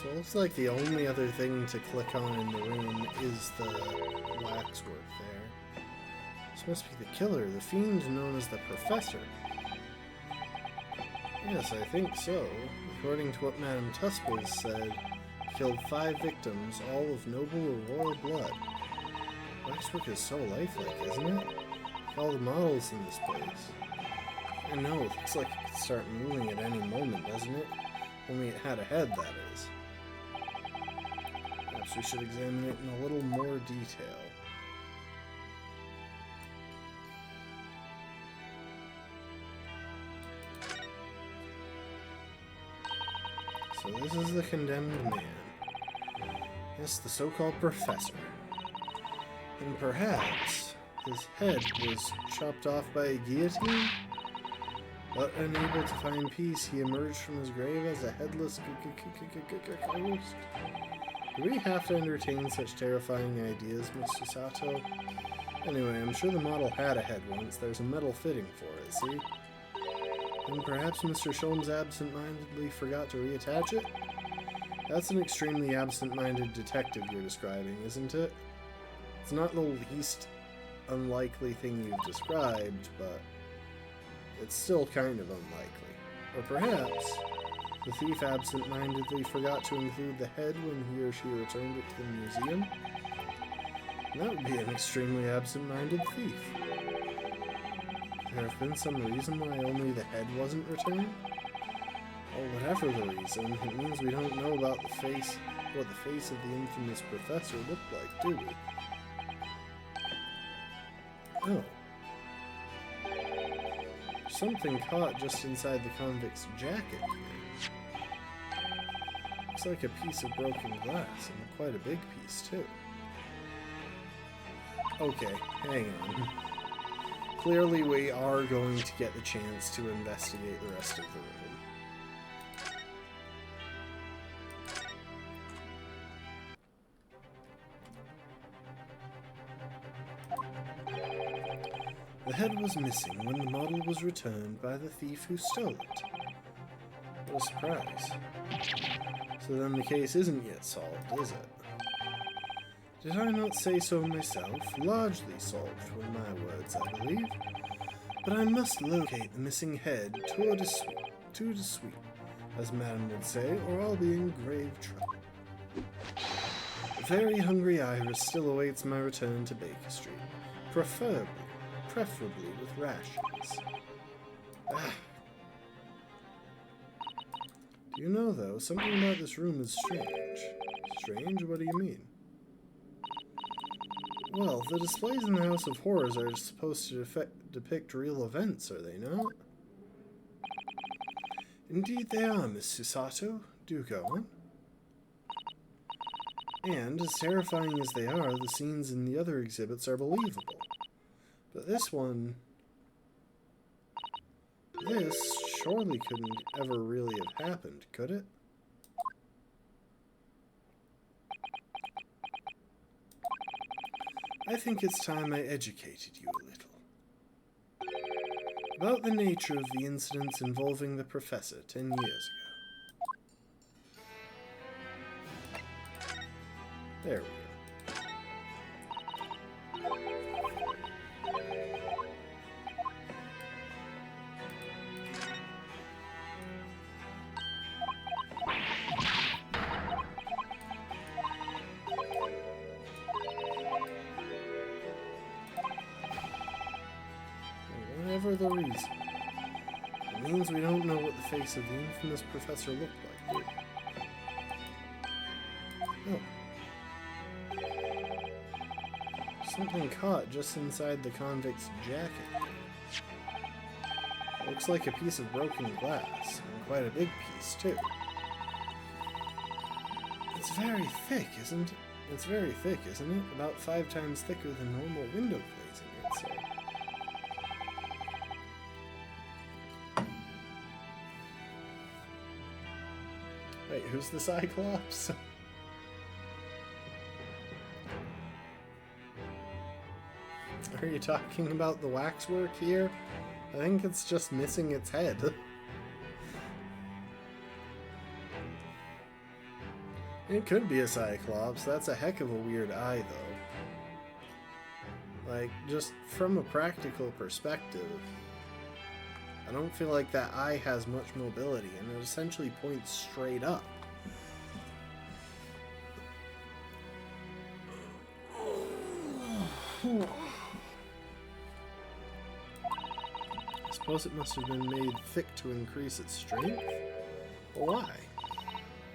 So it looks like the only other thing to click on in the room is the waxwork there. This must be the killer, the fiend known as the Professor. Yes, I think so. According to what Madame Tusples said, he killed 5 victims, all of noble or royal blood. Waxwork is so lifelike, isn't it? Like all the models in this place. I know, it looks like it could start moving at any moment, doesn't it? Only it had a head, that is. Perhaps we should examine it in a little more detail. So this is the condemned man. Yes, the so-called professor. And perhaps his head was chopped off by a guillotine? But unable to find peace, he emerged from his grave as a headless ghost. Do we have to entertain such terrifying ideas, Mr. Sato? Anyway, I'm sure the model had a head once. There's a metal fitting for it, see? And perhaps Mr. Sholmes absent-mindedly forgot to reattach it? That's an extremely absent-minded detective you're describing, isn't it? It's not the least unlikely thing you've described, but it's still kind of unlikely. Or perhaps the thief absent-mindedly forgot to include the head when he or she returned it to the museum? And that would be an extremely absent-minded thief. Could there have been some reason why only the head wasn't returned? Well, whatever the reason, it means we don't know about what the face of the infamous professor looked like, do we? Oh. Something caught just inside the convict's jacket here. Looks like a piece of broken glass, and quite a big piece, too. Okay, hang on. Clearly we are going to get the chance to investigate the rest of the room. The head was missing when the model was returned by the thief who stole it. What a surprise. So then the case isn't yet solved, is it? Did I not say so myself? Largely solved were my words, I believe. But I must locate the missing head tout de suite, as Madame would say, or I'll be in grave trouble. A very hungry Iris still awaits my return to Baker Street, preferably with rations. Ah. Do you know, though, something about this room is strange. Strange? What do you mean? Well, the displays in the House of Horrors are supposed to depict real events, are they not? Indeed they are, Miss Susato. Do go on. And, as terrifying as they are, the scenes in the other exhibits are believable. But this one... This surely couldn't ever really have happened, could it? I think it's time I educated you a little. About the nature of the incidents involving the Professor 10 years ago. There we go. Whatever the reason, it means we don't know what the face of the infamous professor looked like, do we? Oh. Something caught just inside the convict's jacket. Looks like a piece of broken glass, and quite a big piece, too. It's very thick, isn't it? It's very thick, isn't it? About 5 times thicker than normal window glazing, I'd say. Wait, who's the Cyclops? Are you talking about the waxwork here? I think it's just missing its head. It could be a Cyclops. That's a heck of a weird eye, though. Like, just from a practical perspective, I don't feel like that eye has much mobility, and it essentially points straight up. I suppose it must have been made thick to increase its strength? Why?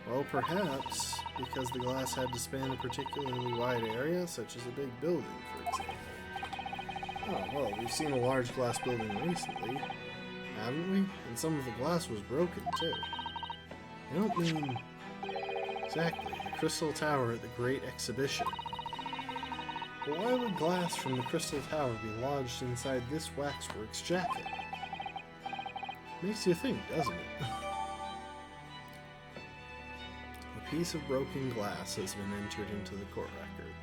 Well, perhaps because the glass had to span a particularly wide area, such as a big building, for example. Oh, well, we've seen a large glass building recently, haven't we? And some of the glass was broken, too. I don't mean exactly the Crystal Tower at the Great Exhibition. But why would glass from the Crystal Tower be lodged inside this waxworks jacket? Makes you think, doesn't it? A piece of broken glass has been entered into the court record.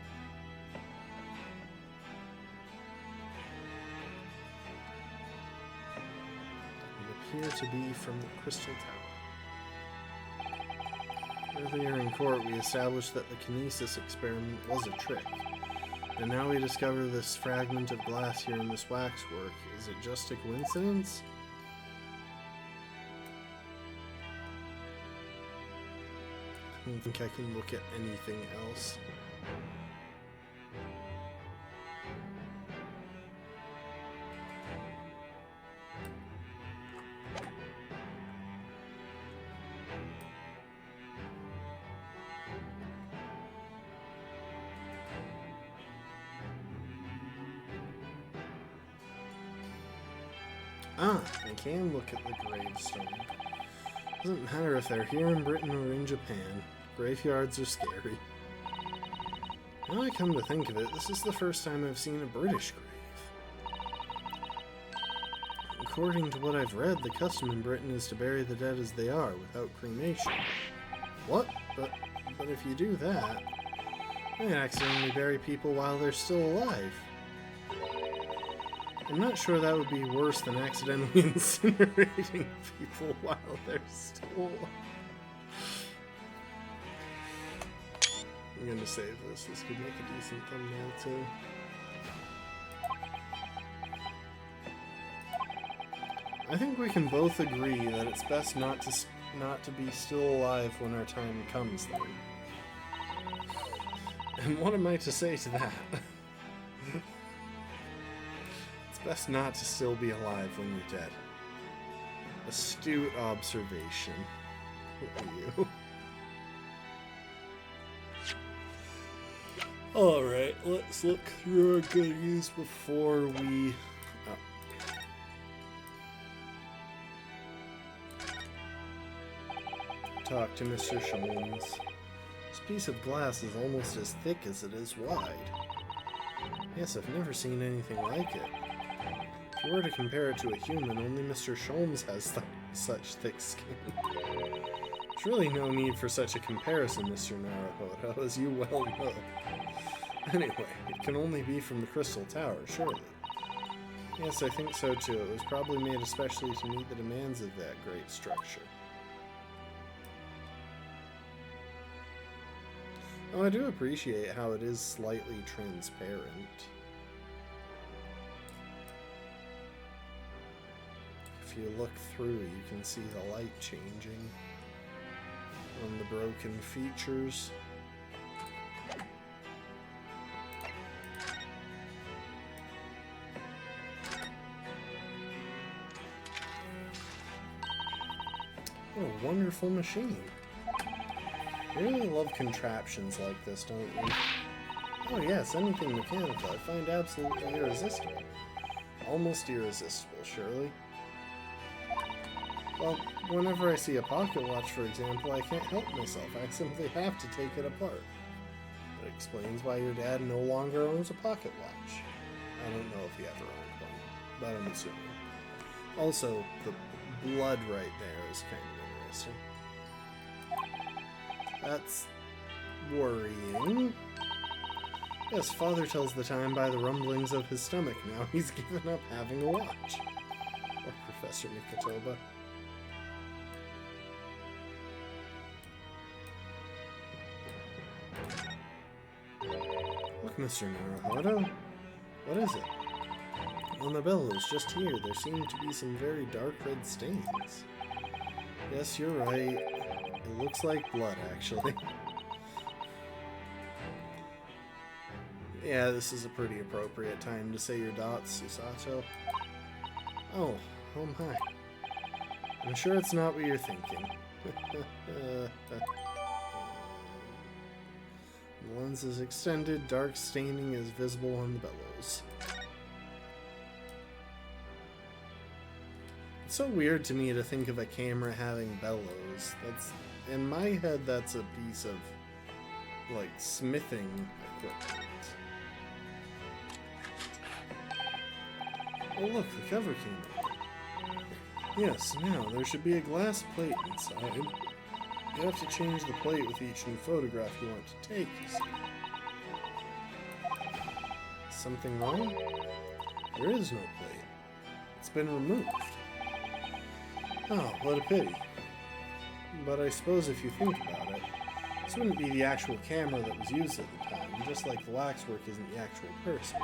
It appeared to be from the Crystal Tower. Earlier in court, we established that the kinesis experiment was a trick. And now we discover this fragment of glass here in this waxwork. Is it just a coincidence? I don't think I can look at anything else. Ah, I can look at the gravestone. Doesn't matter if they're here in Britain or in Japan. Graveyards are scary. Now I come to think of it, this is the first time I've seen a British grave. According to what I've read, the custom in Britain is to bury the dead as they are, without cremation. What? But if you do that, you might accidentally bury people while they're still alive. I'm not sure that would be worse than accidentally incinerating people while they're still alive. I'm gonna save this. This could make a decent thumbnail too. I think we can both agree that it's best not to be still alive when our time comes then. And what am I to say to that? It's best not to still be alive when you're dead. Astute observation. Who are you? Alright, let's look through our goodies before we... talk to Mr. Sholmes. This piece of glass is almost as thick as it is wide. Yes, I've never seen anything like it. If you were to compare it to a human, only Mr. Sholmes has such thick skin. There's really no need for such a comparison, Mr. Naruhodo, as you well know. Anyway, it can only be from the Crystal Tower, surely. Yes, I think so too. It was probably made especially to meet the demands of that great structure. Oh, I do appreciate how it is slightly transparent. If you look through, you can see the light changing on the broken features. What a wonderful machine. You really love contraptions like this, don't you? Oh yes, anything mechanical I find absolutely irresistible. Almost irresistible, surely. Well, whenever I see a pocket watch, for example, I can't help myself. I simply have to take it apart. That explains why your dad no longer owns a pocket watch. I don't know if he ever owned one, but I'm assuming. Also, the blood right there is kind of interesting. That's worrying. Yes, Father tells the time by the rumblings of his stomach now. He's given up having a watch. Or Professor Mikotoba. Look, Mr. Naruhodo. What is it? On the bellows, just here, there seem to be some very dark red stains. Yes, you're right. It looks like blood, actually. Yeah, this is a pretty appropriate time to say your dots, Susato. Oh my. I'm sure it's not what you're thinking. The lens is extended, dark staining is visible on the bellows. It's so weird to me to think of a camera having bellows. in my head, that's a piece of, like, smithing equipment. Oh look, the cover came off. Yes, now there should be a glass plate inside. You have to change the plate with each new photograph you want to take, you see. Something wrong? There is no plate. It's been removed. Oh, what a pity. But I suppose if you think about it, this wouldn't be the actual camera that was used at the time, just like the waxwork isn't the actual person.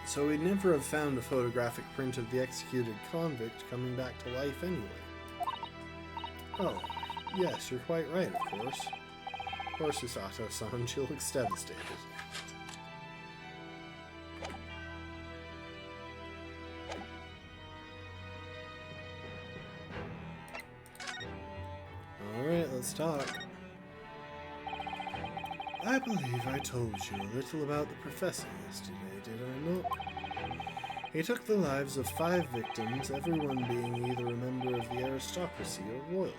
So we'd never have found a photographic print of the executed convict coming back to life anyway. Oh, yes, you're quite right, of course. Of course, Hisato-san, she looks devastated. Alright, let's talk. I believe I told you a little about the professor yesterday, did I not? He took the lives of 5 victims, everyone being either a member of the aristocracy or royalty.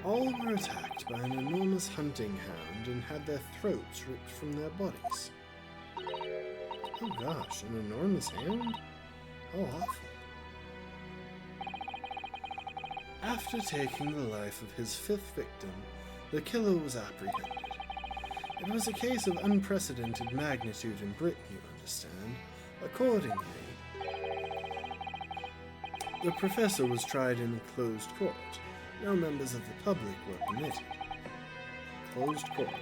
All were attacked by an enormous hunting hound and had their throats ripped from their bodies. Oh gosh, an enormous hound? How awful. After taking the life of his 5th victim, the killer was apprehended. It was a case of unprecedented magnitude in Britain, you understand. Accordingly, the professor was tried in a closed court. No members of the public were permitted. Closed court.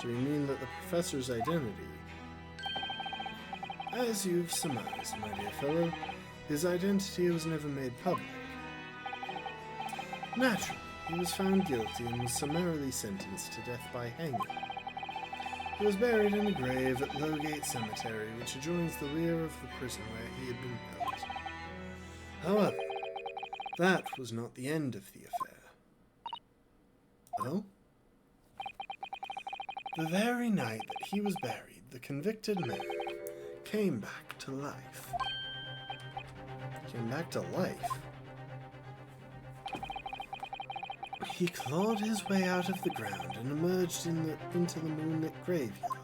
So you mean that the professor's identity... As you've surmised, my dear fellow, his identity was never made public. Naturally, he was found guilty and was summarily sentenced to death by hanging. He was buried in a grave at Lowgate Cemetery, which adjoins the rear of the prison where he had been held. However, that was not the end of the affair. Oh? The very night that he was buried, the convicted man came back to life. Came back to life? He clawed his way out of the ground and emerged into the moonlit graveyard.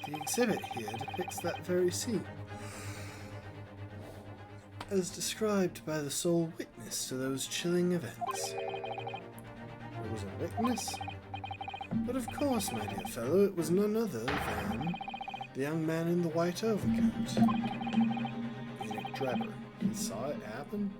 The exhibit here depicts that very scene, as described by the sole witness to those chilling events. There was a witness? But of course, my dear fellow, it was none other than the young man in the white overcoat. Enoch Drebber. He saw it happen?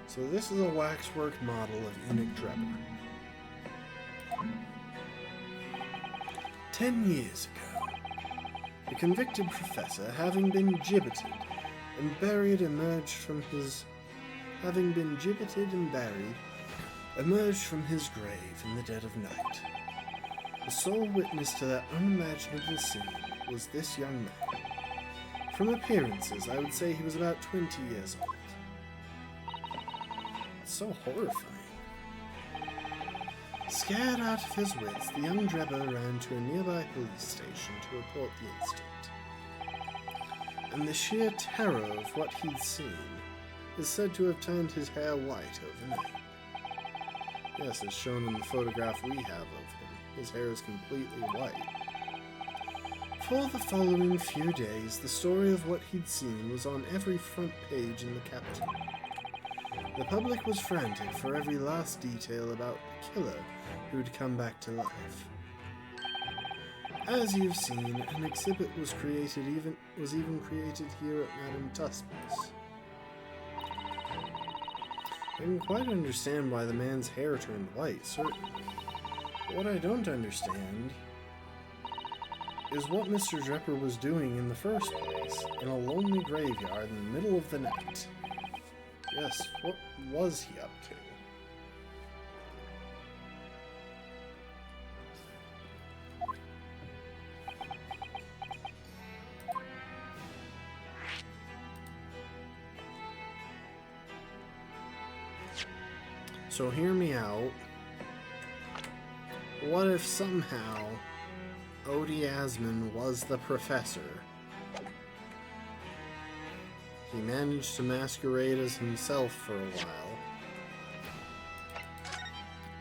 So this is a waxwork model of Enoch Drebber. 10 years ago, the convicted professor, having been gibbeted and buried, emerged from his grave in the dead of night. The sole witness to that unimaginable scene was this young man. From appearances, I would say he was about 20 years old. So horrifying. Scared out of his wits, the young Drebber ran to a nearby police station to report the incident. And the sheer terror of what he'd seen is said to have turned his hair white overnight. Yes, as shown in the photograph we have of him, his hair is completely white. For the following few days, the story of what he'd seen was on every front page in the capital. The public was frantic for every last detail about the killer who'd come back to life. As you've seen, an exhibit was even created here at Madame Tuspen's. I can quite understand why the man's hair turned white, certainly. But what I don't understand is what Mr. Drebber was doing in the first place, in a lonely graveyard in the middle of the night. Yes, what was he up to? So hear me out. What if somehow Odie Asman was the professor? He managed to masquerade as himself for a while.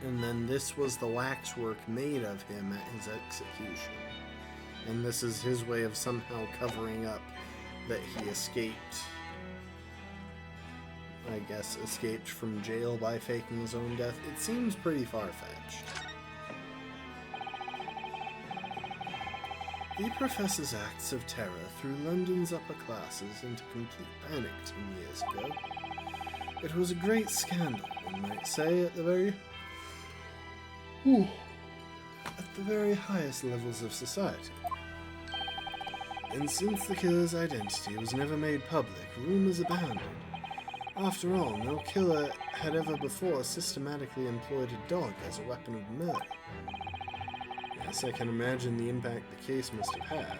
And then this was the waxwork made of him at his execution. And this is his way of somehow covering up that he escaped. I guess escaped from jail by faking his own death. It seems pretty far-fetched. The professor's acts of terror threw London's upper classes into complete panic 10 years ago. It was a great scandal, one might say, at the very highest levels of society. And since the killer's identity was never made public, rumors abounded. After all, no killer had ever before systematically employed a dog as a weapon of murder. Yes, I can imagine the impact the case must have had.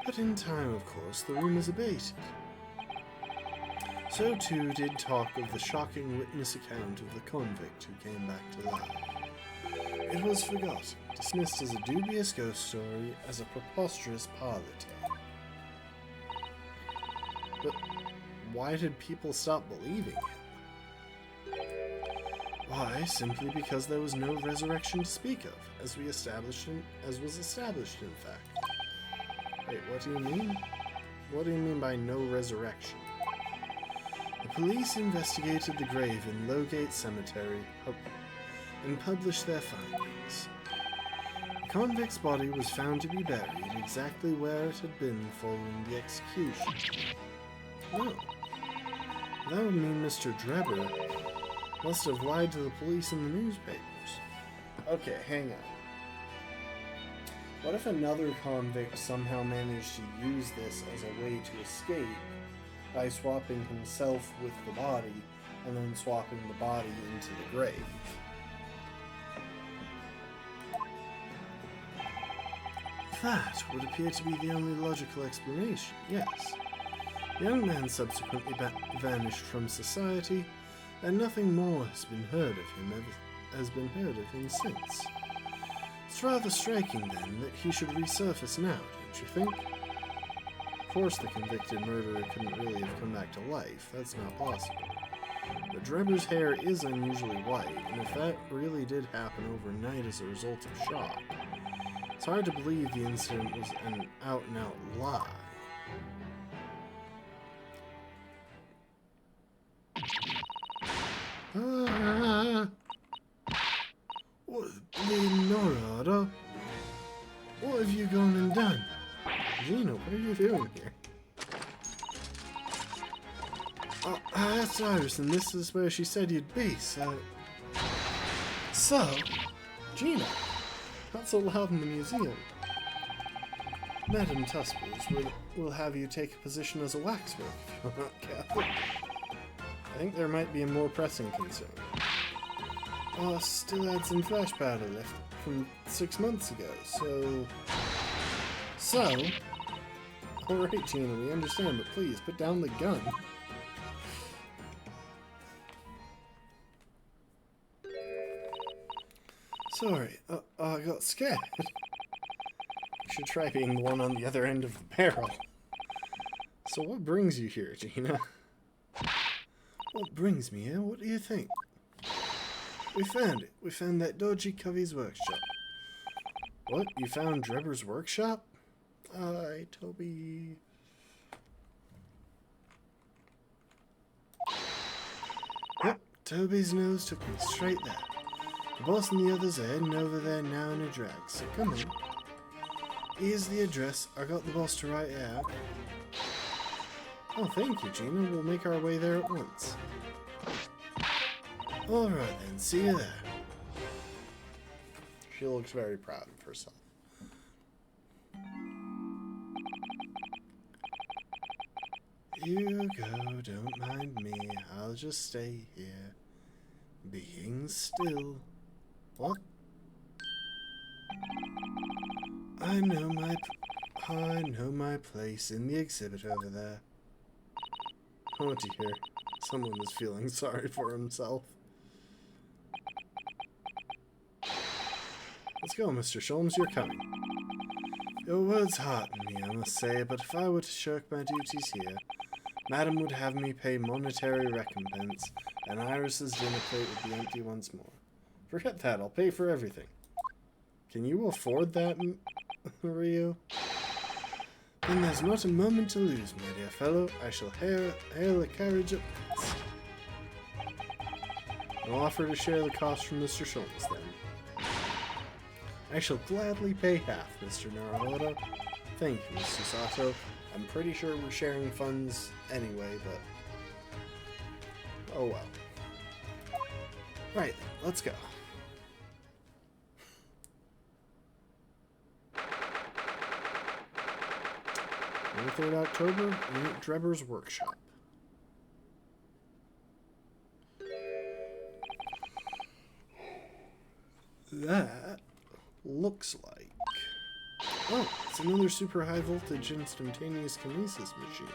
But in time, of course, the rumors abated. So too did talk of the shocking witness account of the convict who came back to life. It was forgotten, dismissed as a dubious ghost story, as a preposterous parlor tale. But why did people stop believing it? Why? Simply because there was no resurrection to speak of, as was established in fact. Wait, what do you mean? What do you mean by no resurrection? The police investigated the grave in Lowgate Cemetery and published their findings. The convict's body was found to be buried exactly where it had been following the execution. No. That would mean Mr. Drebber must have lied to the police and the newspapers. Okay, hang on. What if another convict somehow managed to use this as a way to escape by swapping himself with the body and then swapping the body into the grave? That would appear to be the only logical explanation, yes. The young man subsequently vanished from society, and nothing more has been heard of him since. It's rather striking, then, that he should resurface now, don't you think? Of course the convicted murderer couldn't really have come back to life, that's not possible. But Drebber's hair is unusually white, and if that really did happen overnight as a result of shock, it's hard to believe the incident was an out-and-out lie. What bleeding Norada? What have you gone and done? Gina, what are you doing here? Oh, that's Iris, and this is where she said you'd be, so... Gina, not so loud in the museum. Madame Tusples will have you take a position as a waxwork if you're not careful. I think there might be a more pressing concern. Oh, still had some flash powder left from 6 months ago, so... Alright, Gina, we understand, but please, put down the gun. Sorry, I got scared. You should try being the one on the other end of the barrel. So what brings you here, Gina? What brings me here? What do you think? We found it. We found that dodgy Covey's workshop. What? You found Drebber's workshop? Aye, Toby. Yep, Toby's nose took me straight there. The boss and the others are heading over there now in a drag, so come on. Here's the address. I got the boss to write it out. Oh, thank you, Gina. We'll make our way there at once. Alright then, see you there. She looks very proud of herself. You go, don't mind me. I'll just stay here, being still. What? I know my place in the exhibit over there. Oh dear, someone is feeling sorry for himself. Let's go, Mr. Sholmes, you're coming. Your words hearten me, I must say, but if I were to shirk my duties here, Madam would have me pay monetary recompense, and Iris's dinner plate would be empty once more. Forget that, I'll pay for everything. Can you afford that, Ryu? Then there's not a moment to lose, my dear fellow. I shall hail a carriage at once. I'll offer to share the cost from Mr. Sholmes, then. I shall gladly pay half, Mr. Naruhodo. Thank you, Mr. Sato. I'm pretty sure we're sharing funds anyway, but... oh well. Right, let's go. 23rd October, Aunt Drebber's workshop. That looks like... oh, it's another super high voltage instantaneous kinesis machine.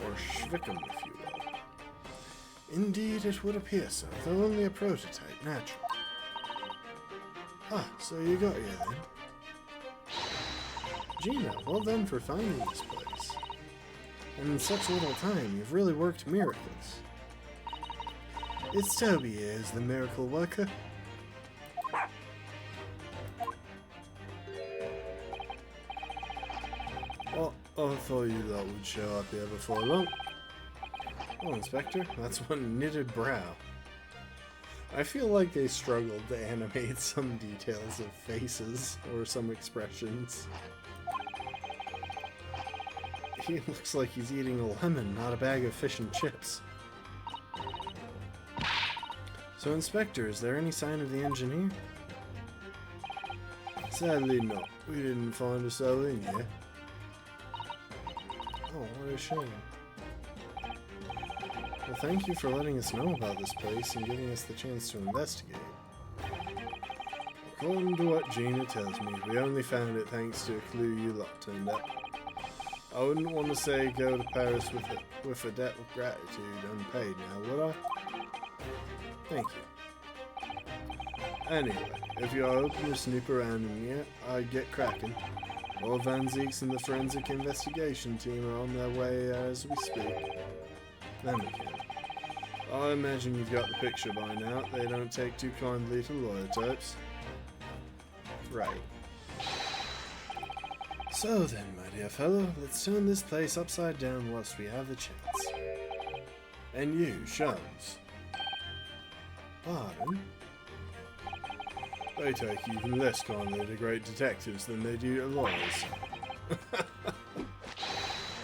Or Schwickum, if you will. Indeed, it would appear so, though only a prototype, naturally. Ah, so you got here then. Gina, well done for finding this place. And in such little time, you've really worked miracles. It's Toby here who's the miracle worker. Oh, I thought you lot would show up here before long. Oh, Inspector, that's one knitted brow. I feel like they struggled to animate some details of faces or some expressions. He looks like he's eating a lemon, not a bag of fish and chips. So, Inspector, is there any sign of the engineer? Sadly not. We didn't find a soul in here. Oh, what a shame. Well, thank you for letting us know about this place and giving us the chance to investigate. According to what Gina tells me, we only found it thanks to a clue you lot turned up. I wouldn't want to say go to Paris with a debt of gratitude unpaid now, would I? Thank you. Anyway, if you are open to snoop around in here, I'd get cracking. All Van Zeeks and the forensic investigation team are on their way as we speak. Then we can. I imagine you've got the picture by now. They don't take too kindly to lawyer types. Right. So then, my dear fellow, let's turn this place upside down whilst we have the chance. And you, Sholmes. Pardon? They take even less kindly to great detectives than they do to lawyers.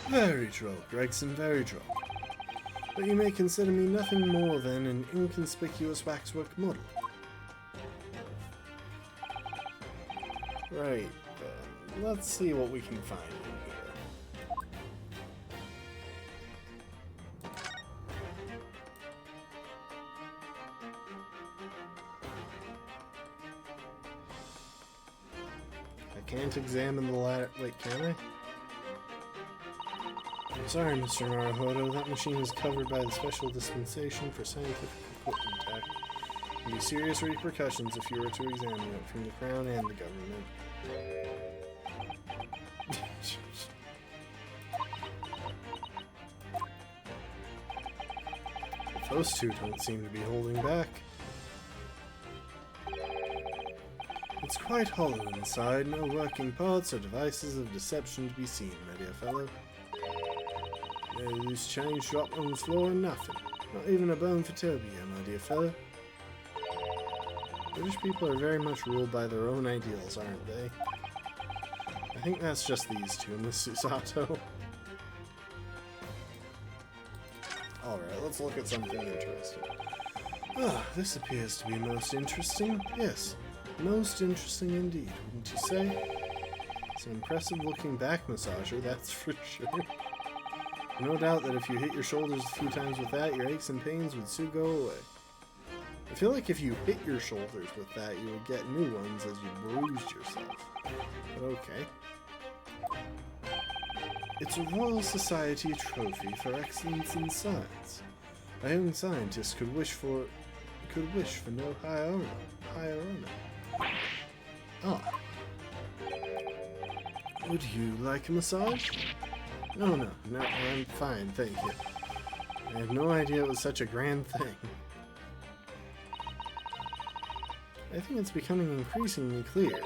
Very droll, Gregson, very droll. But you may consider me nothing more than an inconspicuous waxwork model. Right, then. Let's see what we can find in here. I can't examine the ladder. Wait, can I? I'm sorry, Mr. Naruhodo. That machine is covered by the Special Dispensation for Scientific Equipment Act. There will be serious repercussions if you were to examine it from the Crown and the government. But those two don't seem to be holding back. It's quite hollow inside, no working parts or devices of deception to be seen, my dear fellow. No loose change dropped on the floor and nothing. Not even a bone for Toby here, my dear fellow. British people are very much ruled by their own ideals, aren't they? I think that's just these two, Miss Susato. Alright, let's look at something interesting. Ah, this appears to be most interesting. Yes, most interesting indeed, wouldn't you say? It's an impressive looking back massager, that's for sure. No doubt that if you hit your shoulders a few times with that, your aches and pains would soon go away. I feel like if you hit your shoulders with that, you would get new ones as you bruised yourself. But okay. It's a Royal Society trophy for excellence in science. A young scientist could wish for no higher honor. Oh. Would you like a massage? No, I'm fine, thank you. I had no idea it was such a grand thing. I think it's becoming increasingly clear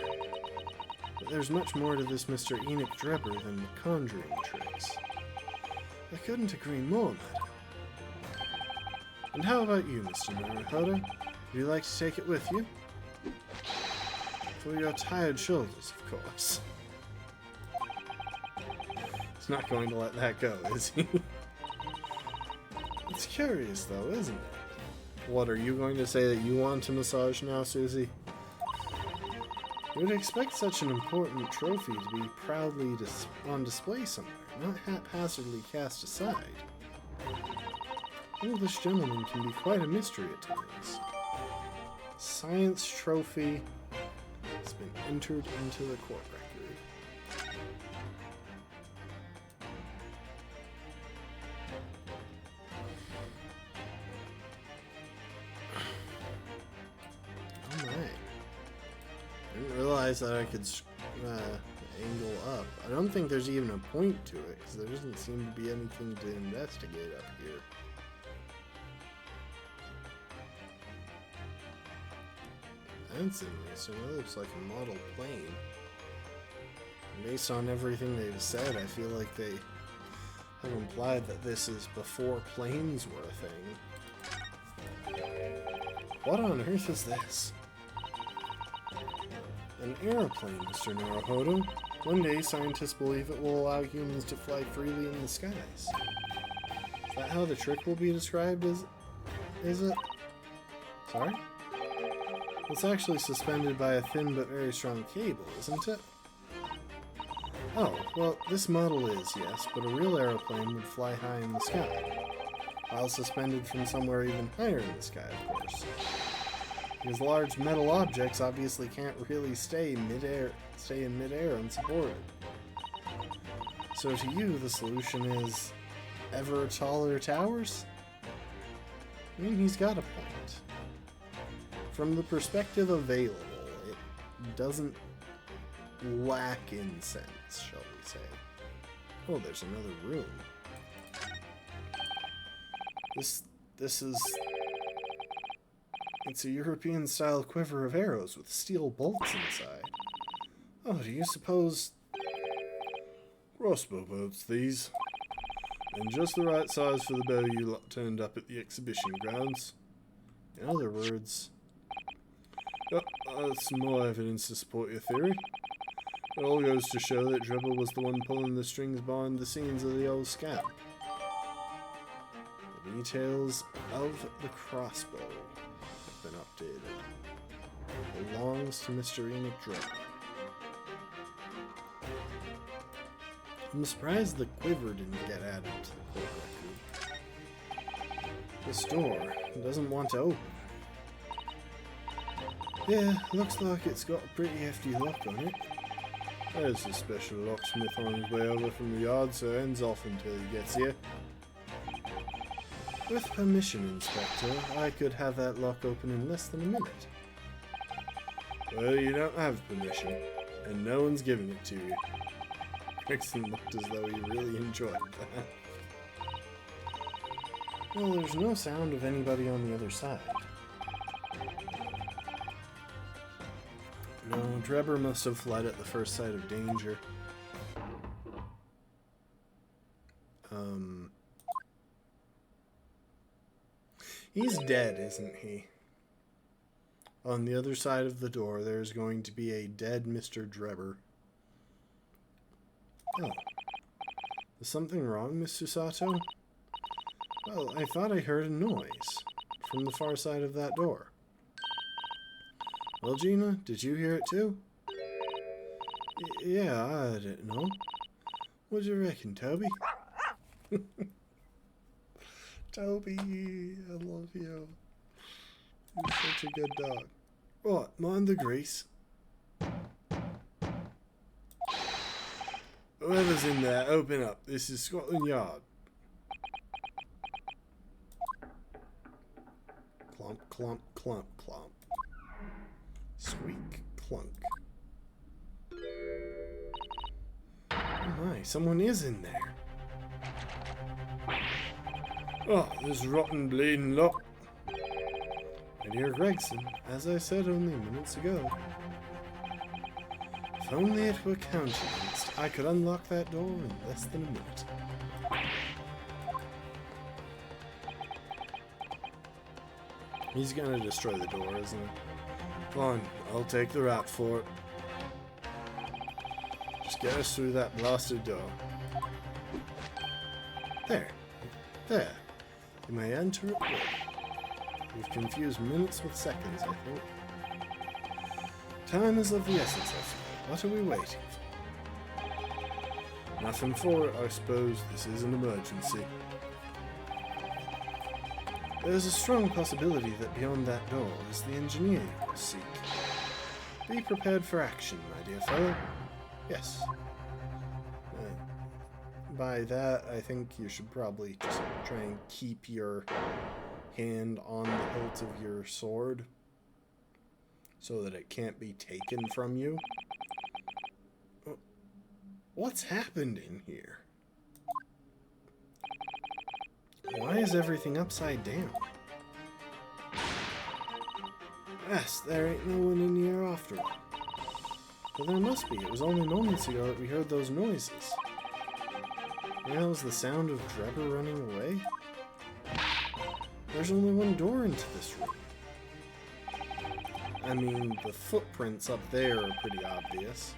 that there's much more to this Mr. Enoch Drebber than the conjuring tricks. I couldn't agree more, madam. And how about you, Mr. Naruhodo? Would you like to take it with you? For your tired shoulders, of course. He's not going to let that go, is he? It's curious, though, isn't it? What, are you going to say that you want a massage now, Susie? You would expect such an important trophy to be proudly on display somewhere, not haphazardly cast aside. An English gentleman can be quite a mystery at times. Science trophy has been entered into the court record. Alright. I didn't realize that I could angle up. I don't think there's even a point to it, because there doesn't seem to be anything to investigate up here. That's interesting. That looks like a model plane. Based on everything they've said, I feel like they have implied that this is before planes were a thing. What on earth is this? An airplane, Mr. Naruhodo. One day, scientists believe it will allow humans to fly freely in the skies. Is that how the trick will be described? Is it? Sorry? It's actually suspended by a thin but very strong cable, isn't it? Oh, well, this model is, yes, but a real aeroplane would fly high in the sky, while suspended from somewhere even higher in the sky, of course. Because large metal objects obviously can't really stay in midair unsupported. So to you, the solution is ever taller towers? I mean, he's got a point. From the perspective available, it doesn't lack in sense, shall we say. Oh, there's another room. This is... It's a European-style quiver of arrows with steel bolts inside. Oh, do you suppose... Crossbow bolts, these. And just the right size for the bow you lot turned up at the exhibition grounds. In other words... That's some more evidence to support your theory. It all goes to show that Drebber was the one pulling the strings behind the scenes of the old scam. The details of the crossbow have been updated. It belongs to Mr. Enoch Drebber. I'm surprised the quiver didn't get added to the court record. This door doesn't want to open. Yeah, looks like it's got a pretty hefty lock on it. There's a special locksmith on his way over from the yard, so hands off until he gets here. With permission, Inspector, I could have that lock open in less than a minute. Well, you don't have permission, and no one's giving it to you. Gregson looked as though he really enjoyed that. Well, there's no sound of anybody on the other side. No, Drebber must have fled at the first sight of danger. He's dead, isn't he? On the other side of the door, there's going to be a dead Mr. Drebber. Oh. Is something wrong, Mr. Sato? Well, I thought I heard a noise from the far side of that door. Well, Gina, did you hear it too? Yeah, I didn't know. What do you reckon, Toby? Toby, I love you. You're such a good dog. Right, mind the grease. Whoever's in there, open up. This is Scotland Yard. Clomp, clomp, clomp, clomp. Squeak. clunk. Oh my, someone is in there. Oh, this rotten bleeding lot. My dear Gregson, as I said only minutes ago, if only it were countenanced, I could unlock that door in less than a minute. He's gonna destroy the door, isn't he? Fine, I'll take the rap for it. Just get us through that blasted door. There. There. You may enter at will. You've confused minutes with seconds, I think. Time is of the essence, I feel. What are we waiting for? Nothing for it, I suppose. This is an emergency. There's a strong possibility that beyond that door is the engineer you will seek. Be prepared for action, my dear fellow. Yes. By that, I think you should probably just try and keep your hand on the hilt of your sword so that it can't be taken from you. What's happened in here? Why is everything upside down? Yes, there ain't no one in here after all. But there must be. It was only moments ago that we heard those noises. The hell is the sound of Drebber running away? There's only one door into this room. I mean, the footprints up there are pretty obvious.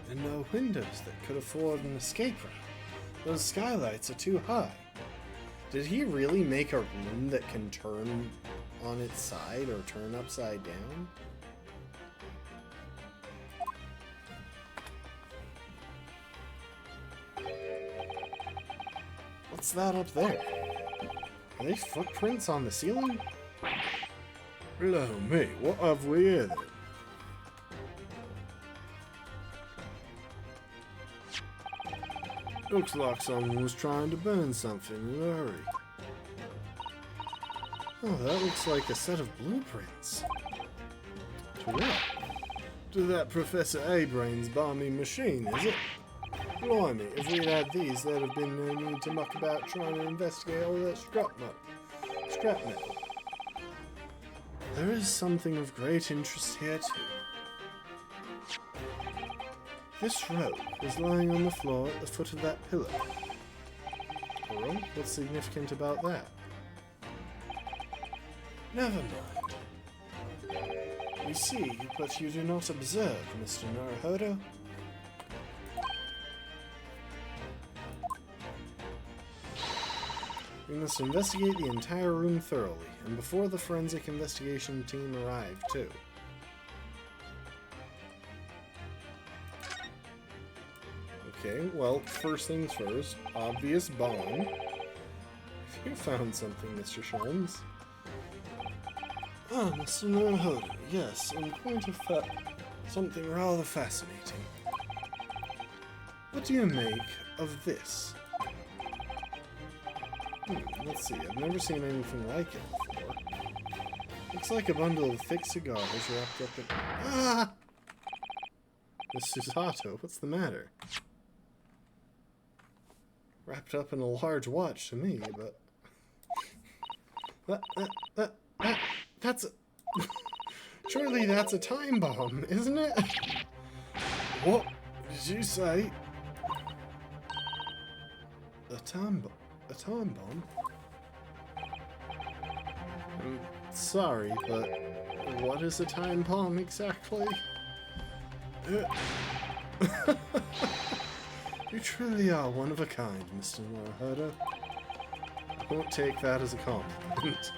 And no windows that could afford an escape route. Those skylights are too high. Did he really make a room that can turn on its side or turn upside down? What's that up there? Are they footprints on the ceiling? Blow me, what have we here then? Looks like someone was trying to burn something in a hurry. Oh, that looks like a set of blueprints. To what? To that Professor A-Brain's balmy machine, is it? Blimey, if we'd had these, there'd have been no need to muck about trying to investigate all that scrap metal. There is something of great interest here, too. This rope is lying on the floor at the foot of that pillar. A rope? What's significant about that? Never mind. We see, but you do not observe, Mr. Naruhodo. We must investigate the entire room thoroughly, and before the forensic investigation team arrive, too. Okay, well, first things first, obvious bomb. You found something, Mr. Sholmes. Ah, Mr. Naruhodo, yes, in point of fact, something rather fascinating. What do you make of this? Let's see, I've never seen anything like it before. Looks like a bundle of thick cigars wrapped up in... Ah! Miss Susato, what's the matter? Wrapped up in a large watch to me, but... That's a... Surely that's a time bomb, isn't it? What did you say? A time bomb? A time bomb? I'm sorry, but what is a time bomb exactly? You truly are one of a kind, Mr. Naruhodo. I won't take that as a compliment.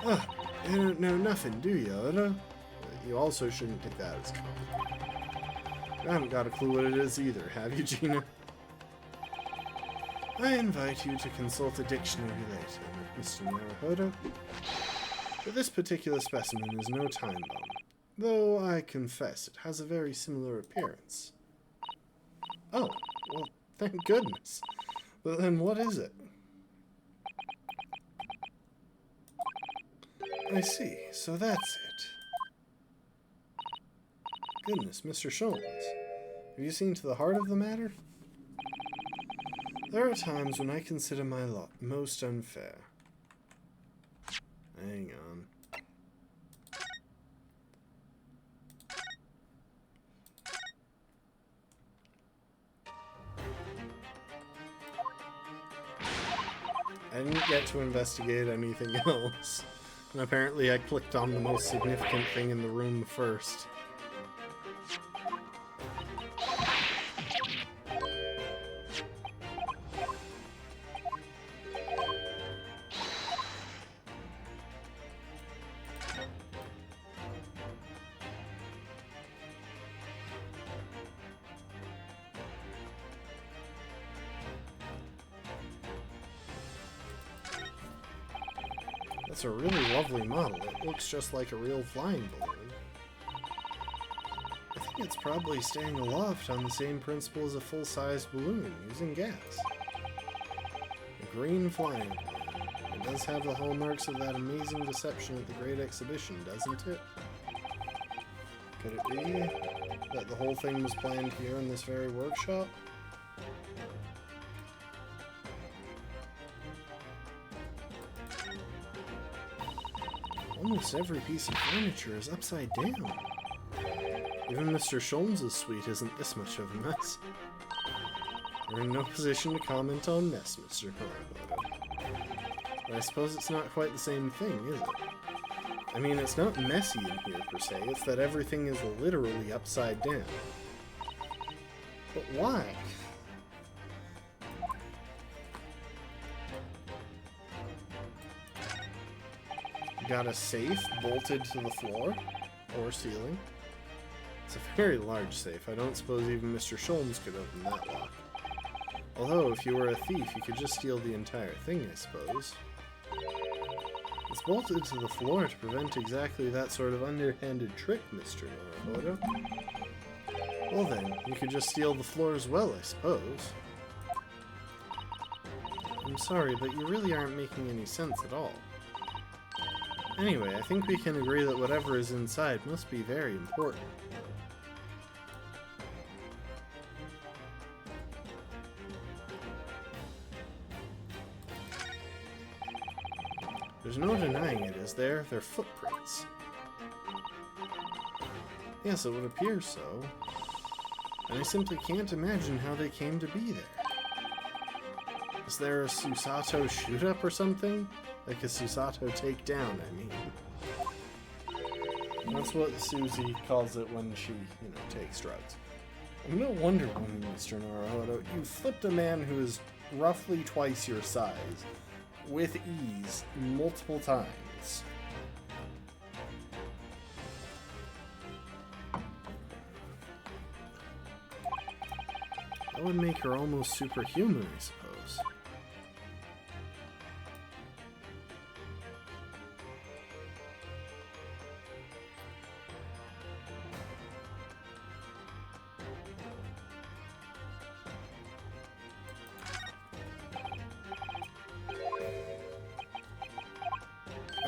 Ah, you don't know nothing, do you, Odo? You also shouldn't take that as a compliment. You haven't got a clue what it is either, have you, Gina? I invite you to consult a dictionary later, Mr. Naruhodo. But this particular specimen is no time bomb, though I confess it has a very similar appearance. Oh, well, thank goodness. But then what is it? I see, so that's it. Goodness, Mr. Sholmes. Have you seen to the heart of the matter? There are times when I consider my lot most unfair. Hang on. I didn't get to investigate anything else. And apparently I clicked on the most significant thing in the room first. That's a really lovely model. It looks just like a real flying balloon. I think it's probably staying aloft on the same principle as a full-size balloon, using gas. A green flying balloon. It does have the hallmarks of that amazing deception at the Great Exhibition, doesn't it? Could it be that the whole thing was planned here in this very workshop? Almost every piece of furniture is upside down. Even Mr. Sholmes' suite isn't this much of a mess. You're in no position to comment on mess, Mr. Noromoto. But I suppose it's not quite the same thing, is it? I mean, it's not messy in here per se, it's that everything is literally upside down. But why? Got a safe bolted to the floor or ceiling. It's a very large safe. I don't suppose even Mr. Sholmes could open that lock. Although, if you were a thief, you could just steal the entire thing, I suppose. It's bolted to the floor to prevent exactly that sort of underhanded trick, Mr. Noromoto. Well then, you could just steal the floor as well, I suppose. I'm sorry, but you really aren't making any sense at all. Anyway, I think we can agree that whatever is inside must be very important. There's no denying it, is there? They're footprints. Yes, it would appear so. And I simply can't imagine how they came to be there. Is there a Susato shoot-up or something? Like a Susato takedown, I mean. That's what Susie calls it when she, takes drugs. And no wonder, Mr. Noromoto, you flipped a man who is roughly twice your size, with ease, multiple times. That would make her almost superhuman, I suppose.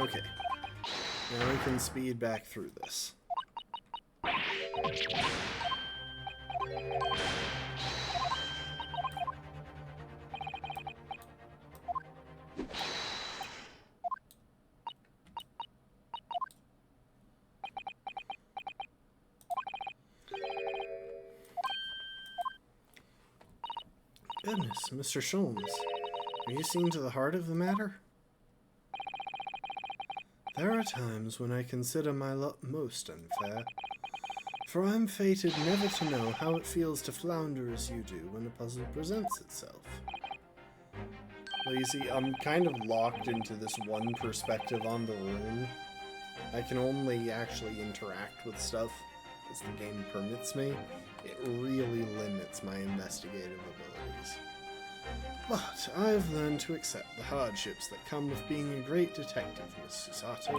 Okay, now we can speed back through this. Goodness, Mr. Sholmes, are you seeing to the heart of the matter? There are times when I consider my lot most unfair, for I'm fated never to know how it feels to flounder as you do when a puzzle presents itself. Well, you see, I'm kind of locked into this one perspective on the room. I can only actually interact with stuff as the game permits me. It really limits my investigative abilities. But I've learned to accept the hardships that come with being a great detective, Miss Susato.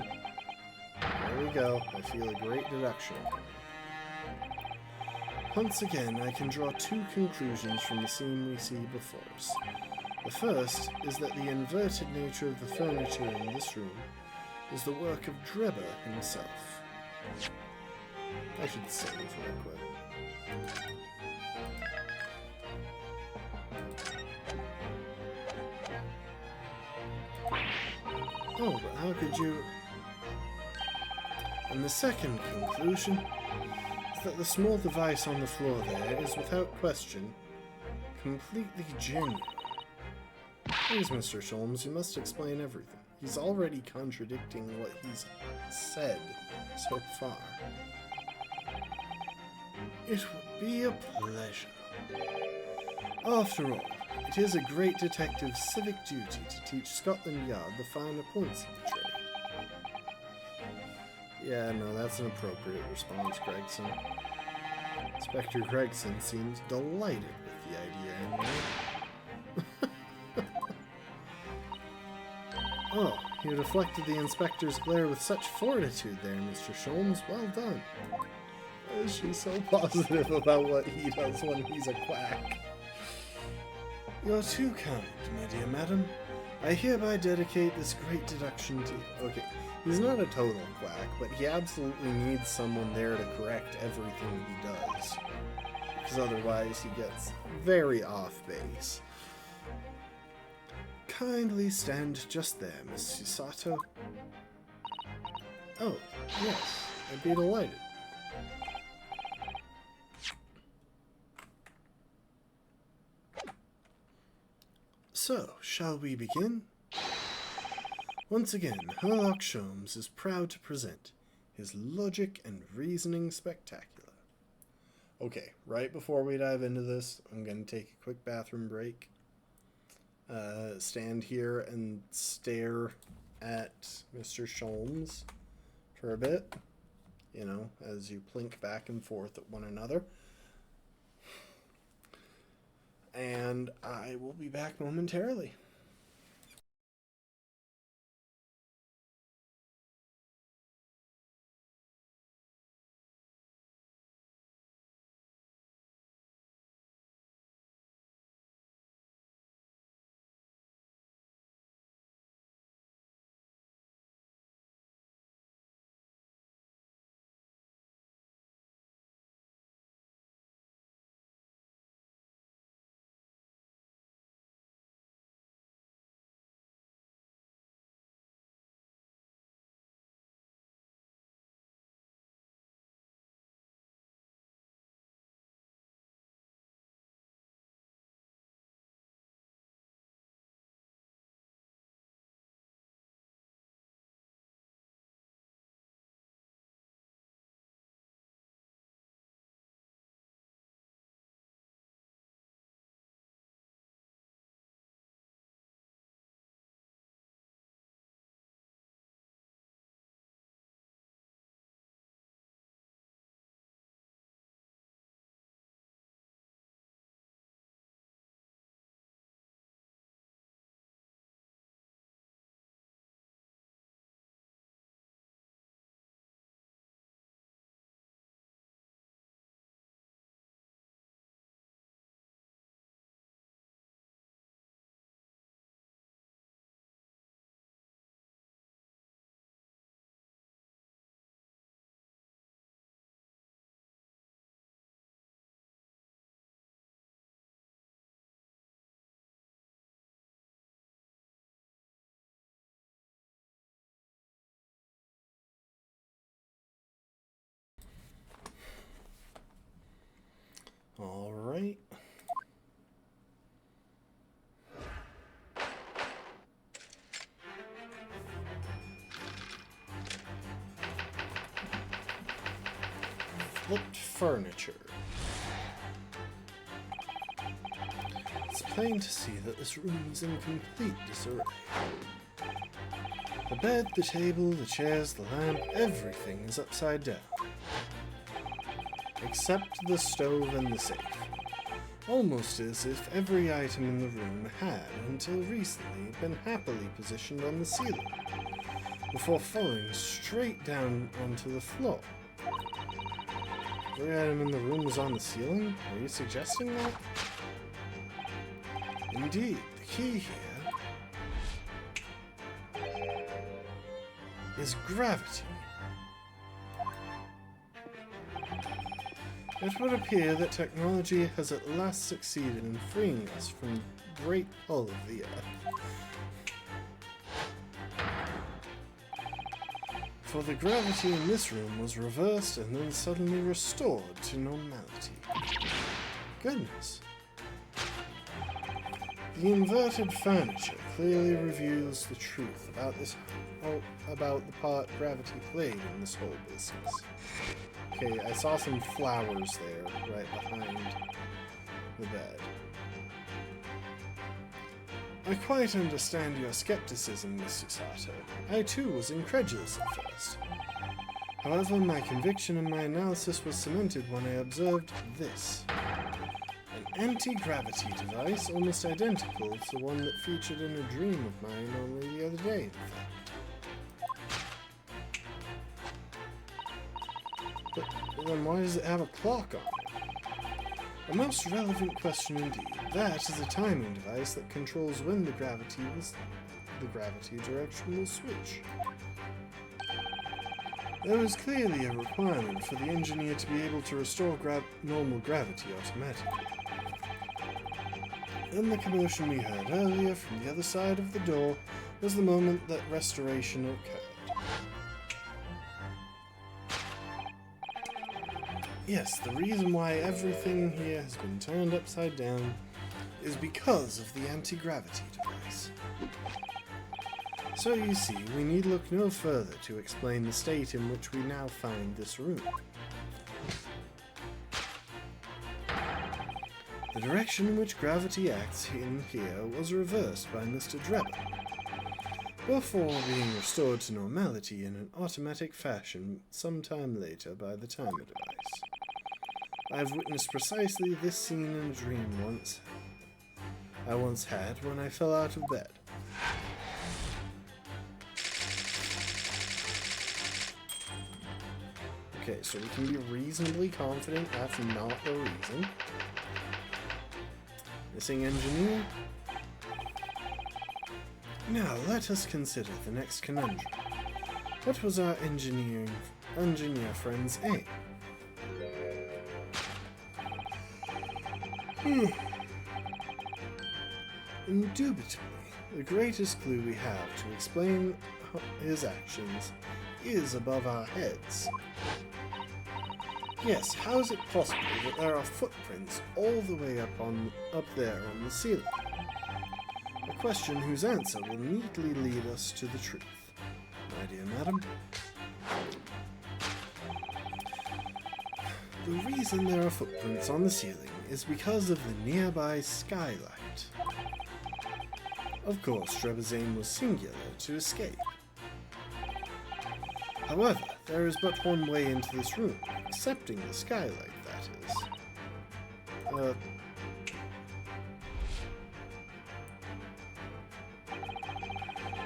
There we go. I feel a great deduction. Once again, I can draw two conclusions from the scene we see before us. The first is that the inverted nature of the furniture in this room is the work of Drebber himself. I should save real quick. Oh, but how could you... And the second conclusion is that the small device on the floor there is, without question, completely genuine. Please, Mr. Sholmes, you must explain everything. He's already contradicting what he's said so far. It would be a pleasure. After all, it is a great detective's civic duty to teach Scotland Yard the finer points of the trade. Yeah, no, that's an appropriate response, Gregson. Inspector Gregson seems delighted with the idea, anyway. Oh, you deflected the inspector's glare with such fortitude there, Mr. Sholmes. Well done. She's so positive about what he does when he's a quack. You're too kind, my dear madam. I hereby dedicate this great deduction to... Okay, he's not a total quack, but he absolutely needs someone there to correct everything he does. Because otherwise he gets very off base. Kindly stand just there, Miss Sato. Oh, yes, I'd be delighted. So, shall we begin? Once again, Herlock Sholmes is proud to present his Logic and Reasoning Spectacular. Okay, right before we dive into this, I'm going to take a quick bathroom break. Stand here and stare at Mr. Sholmes for a bit, you know, as you plink back and forth at one another. And I will be back momentarily. All right. Flipped furniture. It's plain to see that this room is in complete disarray. The bed, the table, the chairs, the lamp, everything is upside down. Except the stove and the safe. Almost as if every item in the room had, until recently, been happily positioned on the ceiling, before falling straight down onto the floor. Every item in the room was on the ceiling? Are you suggesting that? Indeed, the key here is gravity. It would appear that technology has at last succeeded in freeing us from the great pull of the Earth. For the gravity in this room was reversed and then suddenly restored to normality. Goodness. The inverted furniture clearly reveals the truth about the part gravity played in this whole business. Okay, I saw some flowers there, right behind the bed. I quite understand your skepticism, Mr. Sato. I too was incredulous at first. However, my conviction and my analysis was cemented when I observed this. An anti-gravity device almost identical to the one that featured in a dream of mine only the other day, in fact. But then why does it have a clock on it? A most relevant question indeed. That is a timing device that controls when the gravity direction will switch. There was clearly a requirement for the engineer to be able to restore normal gravity automatically. Then the commotion we heard earlier from the other side of the door was the moment that restoration occurred. Yes, the reason why everything here has been turned upside down is because of the anti-gravity device. So you see, we need look no further to explain the state in which we now find this room. The direction in which gravity acts in here was reversed by Mr. Drebber, before being restored to normality in an automatic fashion sometime later by the timer device. I have witnessed precisely this scene in a dream I once had when I fell out of bed. Okay, so we can be reasonably confident that's not the reason. Missing engineer? Now, let us consider the next conundrum. What was our engineer friend's aim? Indubitably, the greatest clue we have to explain his actions is above our heads. Yes, how is it possible that there are footprints all the way up there on the ceiling? A question whose answer will neatly lead us to the truth, my dear madam. The reason there are footprints on the ceiling is because of the nearby skylight. Of course, Drebber's aim was singular, to escape. However, there is but one way into this room, excepting the skylight, that is.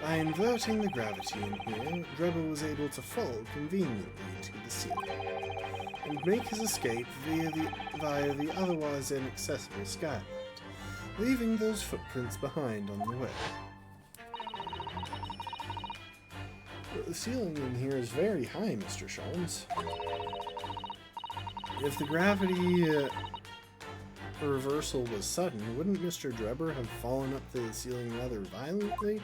By inverting the gravity in here, Drebber was able to fall conveniently to the ceiling, and make his escape via the otherwise inaccessible skylight, leaving those footprints behind on the way. But the ceiling in here is very high, Mr. Sholmes. If the gravity reversal was sudden, wouldn't Mr. Drebber have fallen up the ceiling rather violently?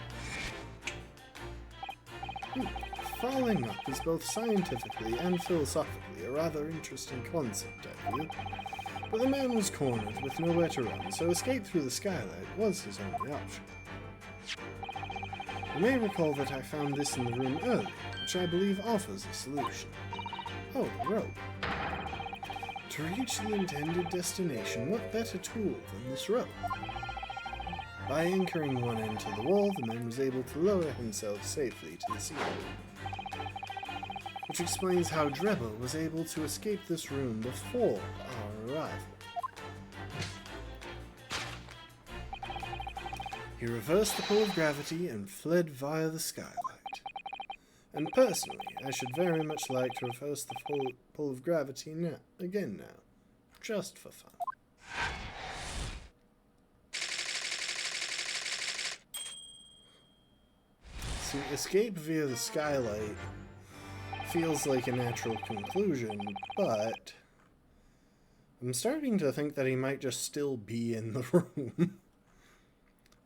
Falling up is both scientifically and philosophically a rather interesting concept, I feel. But the man was cornered with nowhere to run, so escape through the skylight was his only option. You may recall that I found this in the room earlier, which I believe offers a solution. Oh, the rope. To reach the intended destination, what better tool than this rope? By anchoring one end to the wall, the man was able to lower himself safely to the ceiling. Which explains how Drebber was able to escape this room before our arrival. He reversed the pull of gravity and fled via the skylight. And personally, I should very much like to reverse the pull of gravity again now, just for fun. See, escape via the skylight feels like a natural conclusion, but I'm starting to think that he might just still be in the room.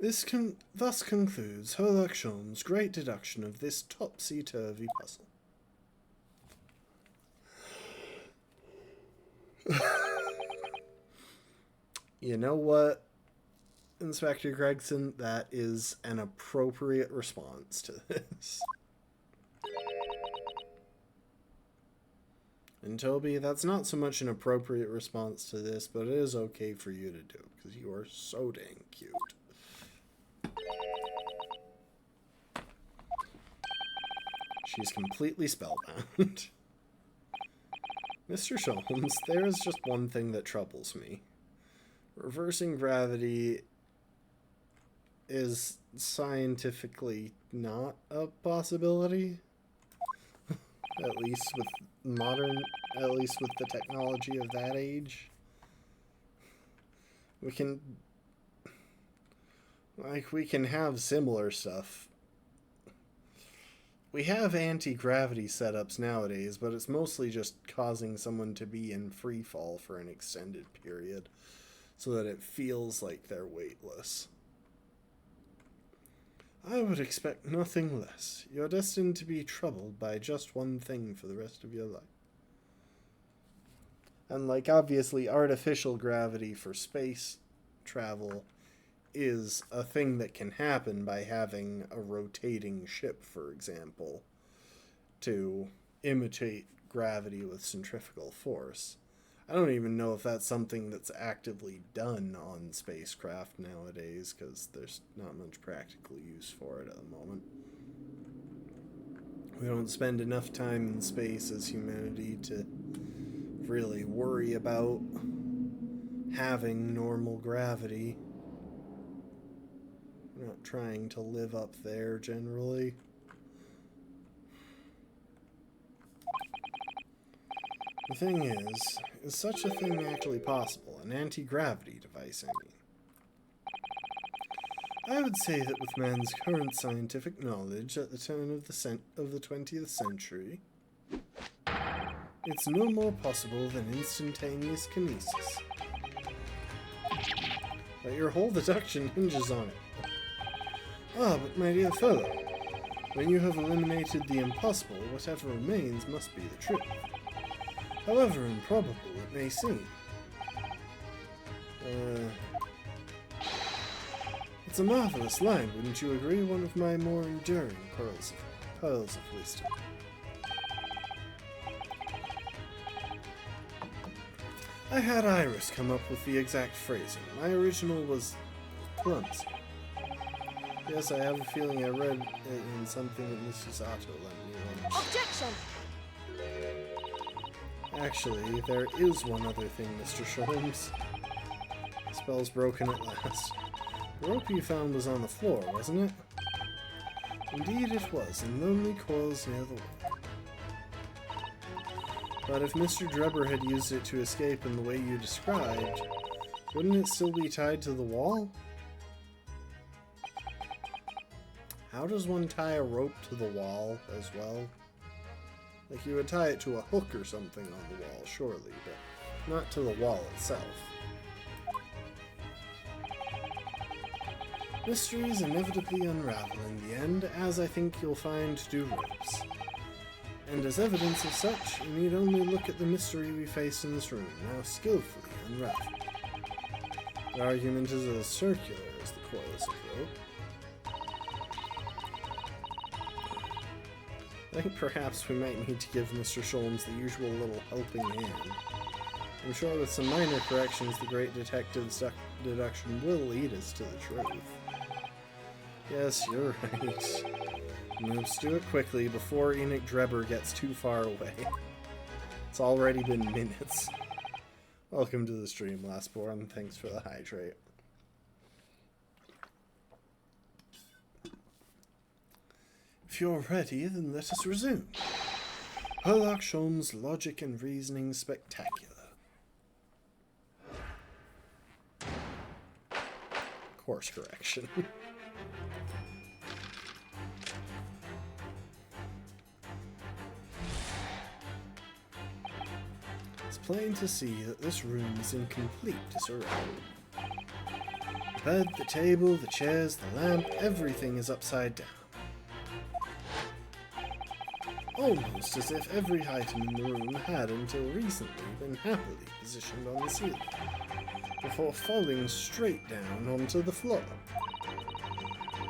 This thus concludes Herlock Sholmes' great deduction of this topsy-turvy puzzle. You know what, Inspector Gregson? That is an appropriate response to this. And Toby, that's not so much an appropriate response to this, but it is okay for you to do, because you are so dang cute. She's completely spellbound. Mr. Sholmes, there is just one thing that troubles me. Reversing gravity is scientifically not a possibility. At least with the technology of that age. We can have similar stuff. We have anti-gravity setups nowadays, but it's mostly just causing someone to be in free fall for an extended period so that it feels like they're weightless. I would expect nothing less. You're destined to be troubled by just one thing for the rest of your life. And, obviously, artificial gravity for space travel is a thing that can happen by having a rotating ship, for example, to imitate gravity with centrifugal force. I don't even know if that's something that's actively done on spacecraft nowadays, because there's not much practical use for it at the moment. We don't spend enough time in space as humanity to really worry about having normal gravity. We're not trying to live up there generally. The thing is such a thing actually possible? An anti-gravity device, I mean. I would say that with man's current scientific knowledge at the turn of the 20th century, it's no more possible than instantaneous kinesis. But your whole deduction hinges on it. Ah, but my dear fellow, when you have eliminated the impossible, whatever remains must be the truth. However improbable it may seem. It's a marvelous line, wouldn't you agree? One of my more enduring pearls of wisdom. I had Iris come up with the exact phrasing. My original was clumsy. Yes, I have a feeling I read it in something that Mrs. Otto lent me once. Objection! Actually, there is one other thing, Mr. Sholmes. Spell's broken at last. The rope you found was on the floor, wasn't it? Indeed it was, in lonely coils near the wall. But if Mr. Drebber had used it to escape in the way you described, wouldn't it still be tied to the wall? How does one tie a rope to the wall as well? Like, you would tie it to a hook or something on the wall, surely, but not to the wall itself. Mysteries inevitably unravel in the end, as I think you'll find do ropes. And as evidence of such, you need only look at the mystery we face in this room, now skillfully unraveled. The argument is as circular as the coils of rope. I think perhaps we might need to give Mr. Sholmes the usual little helping hand. I'm sure with some minor corrections, the great detective's deduction will lead us to the truth. Yes, you're right. Let's do it quickly before Enoch Drebber gets too far away. It's already been minutes. Welcome to the stream, Lastborn. Thanks for the hydrate. If you're ready, then let us resume. Herlock Sholmes' logic and reasoning spectacular. Course correction. This plain to see that this room is in complete disarray. The bed, the table, the chairs, the lamp, everything is upside down. Almost as if every item in the room had until recently been happily positioned on the ceiling, before falling straight down onto the floor.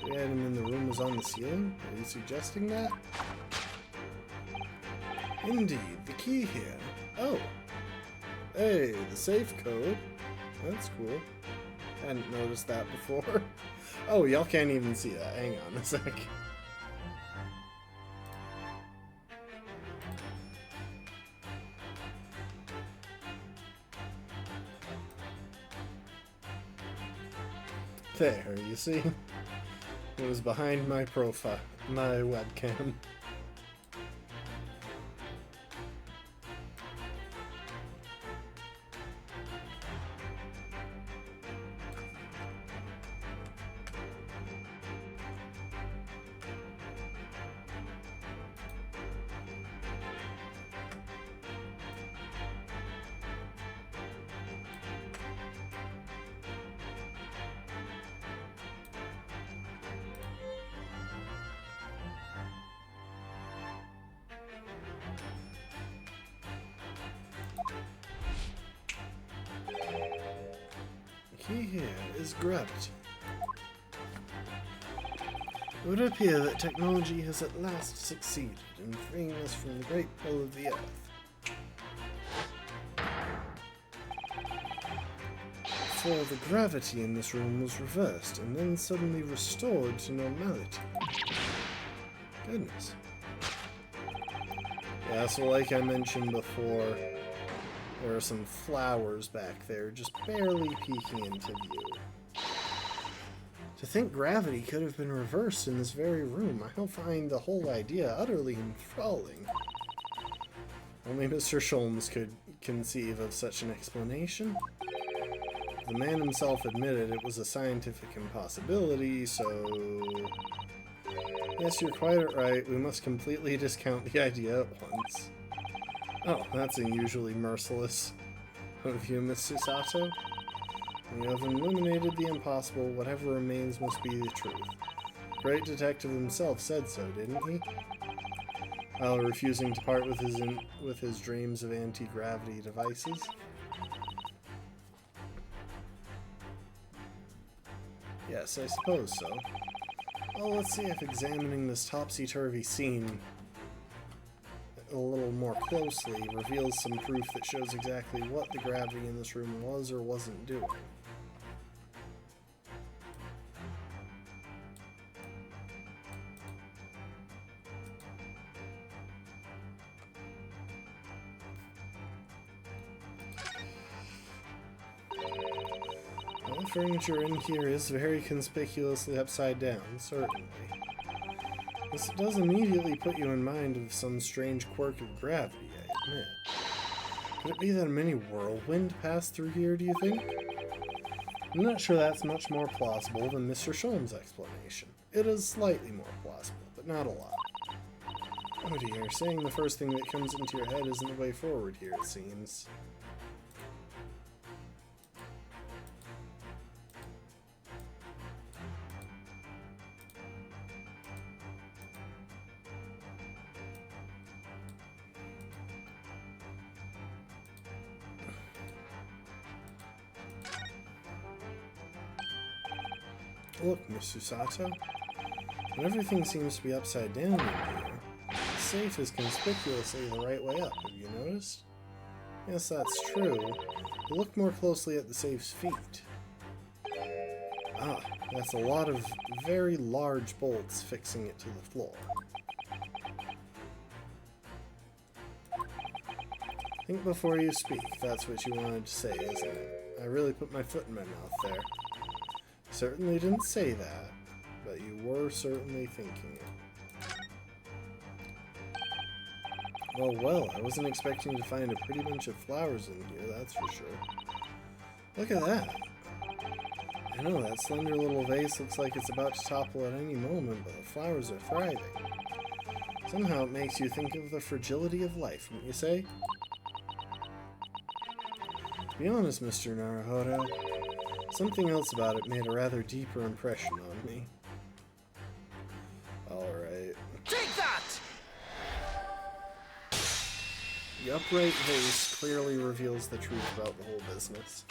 The item in the room was on the ceiling? Are you suggesting that? Indeed, the key here. Oh. Hey, the safe code. That's cool. Hadn't noticed that before. Oh, y'all can't even see that. Hang on a sec. There, you see? It was behind my profile, my webcam. The key here is gravity. It would appear that technology has at last succeeded in freeing us from the great pull of the Earth. For the gravity in this room was reversed and then suddenly restored to normality. Goodness. Yeah, so like I mentioned before, there are some flowers back there just barely peeking into view. To think gravity could have been reversed in this very room, I find the whole idea utterly enthralling. Only Mr. Sholmes could conceive of such an explanation. The man himself admitted it was a scientific impossibility, so... Yes, you're quite right, we must completely discount the idea at once. Oh, that's unusually merciless of you, Miss Susato. You have eliminated the impossible, whatever remains must be the truth. The great detective himself said so, didn't he? While refusing to part with his dreams of anti-gravity devices. Yes, I suppose so. Well, let's see if examining this topsy-turvy scene a little more closely reveals some proof that shows exactly what the gravity in this room was or wasn't doing. Well, the furniture in here is very conspicuously upside down, certainly. This does immediately put you in mind of some strange quirk of gravity, I admit. Could it be that a mini whirlwind passed through here, do you think? I'm not sure that's much more plausible than Mr. Sholmes' explanation. It is slightly more plausible, but not a lot. Oh dear, saying the first thing that comes into your head isn't the way forward here, it seems. Look, Miss Susato, when everything seems to be upside down in here, the safe is conspicuously the right way up, have you noticed? Yes, that's true, but look more closely at the safe's feet. Ah, that's a lot of very large bolts fixing it to the floor. Think before you speak, that's what you wanted to say, isn't it? I really put my foot in my mouth there. Certainly didn't say that, but you were certainly thinking it. Well, I wasn't expecting to find a pretty bunch of flowers in here, that's for sure. Look at that. I know, that slender little vase looks like it's about to topple at any moment, but the flowers are thriving. Somehow it makes you think of the fragility of life, wouldn't you say? To be honest, Mr. Naruhodo, something else about it made a rather deeper impression on me. Alright. Take that! The upright vase clearly reveals the truth about the whole business.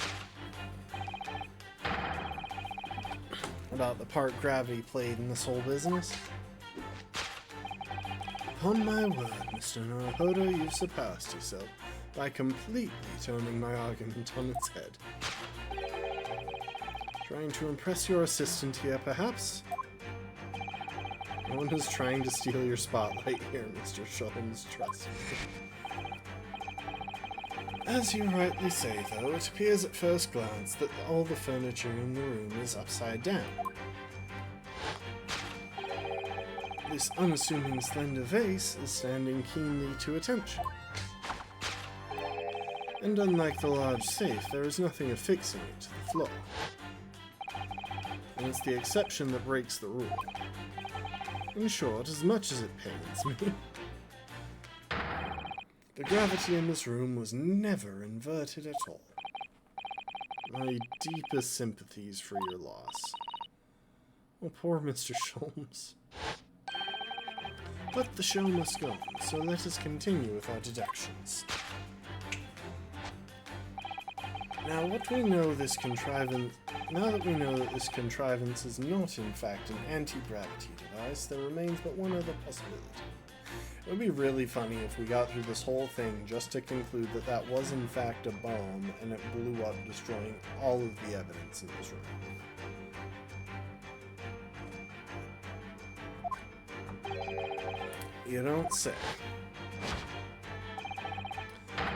About the part gravity played in this whole business. Upon my word, Mr. Naruhodo, you've surpassed yourself by completely turning my argument on its head. Trying to impress your assistant here, perhaps? No one is trying to steal your spotlight here, Mr. Sholmes, trust me. As you rightly say, though, it appears at first glance that all the furniture in the room is upside down. This unassuming slender vase is standing keenly to attention. And unlike the large safe, there is nothing affixing it to the floor. And it's the exception that breaks the rule. In short, as much as it pains me, the gravity in this room was never inverted at all. My deepest sympathies for your loss. Oh, poor Mr. Sholmes. But the show must go on, so let us continue with our deductions. Now that we know that this contrivance is not in fact an anti-gravity device, there remains but one other possibility. It would be really funny if we got through this whole thing just to conclude that that was in fact a bomb and it blew up, destroying all of the evidence in this room. You don't say.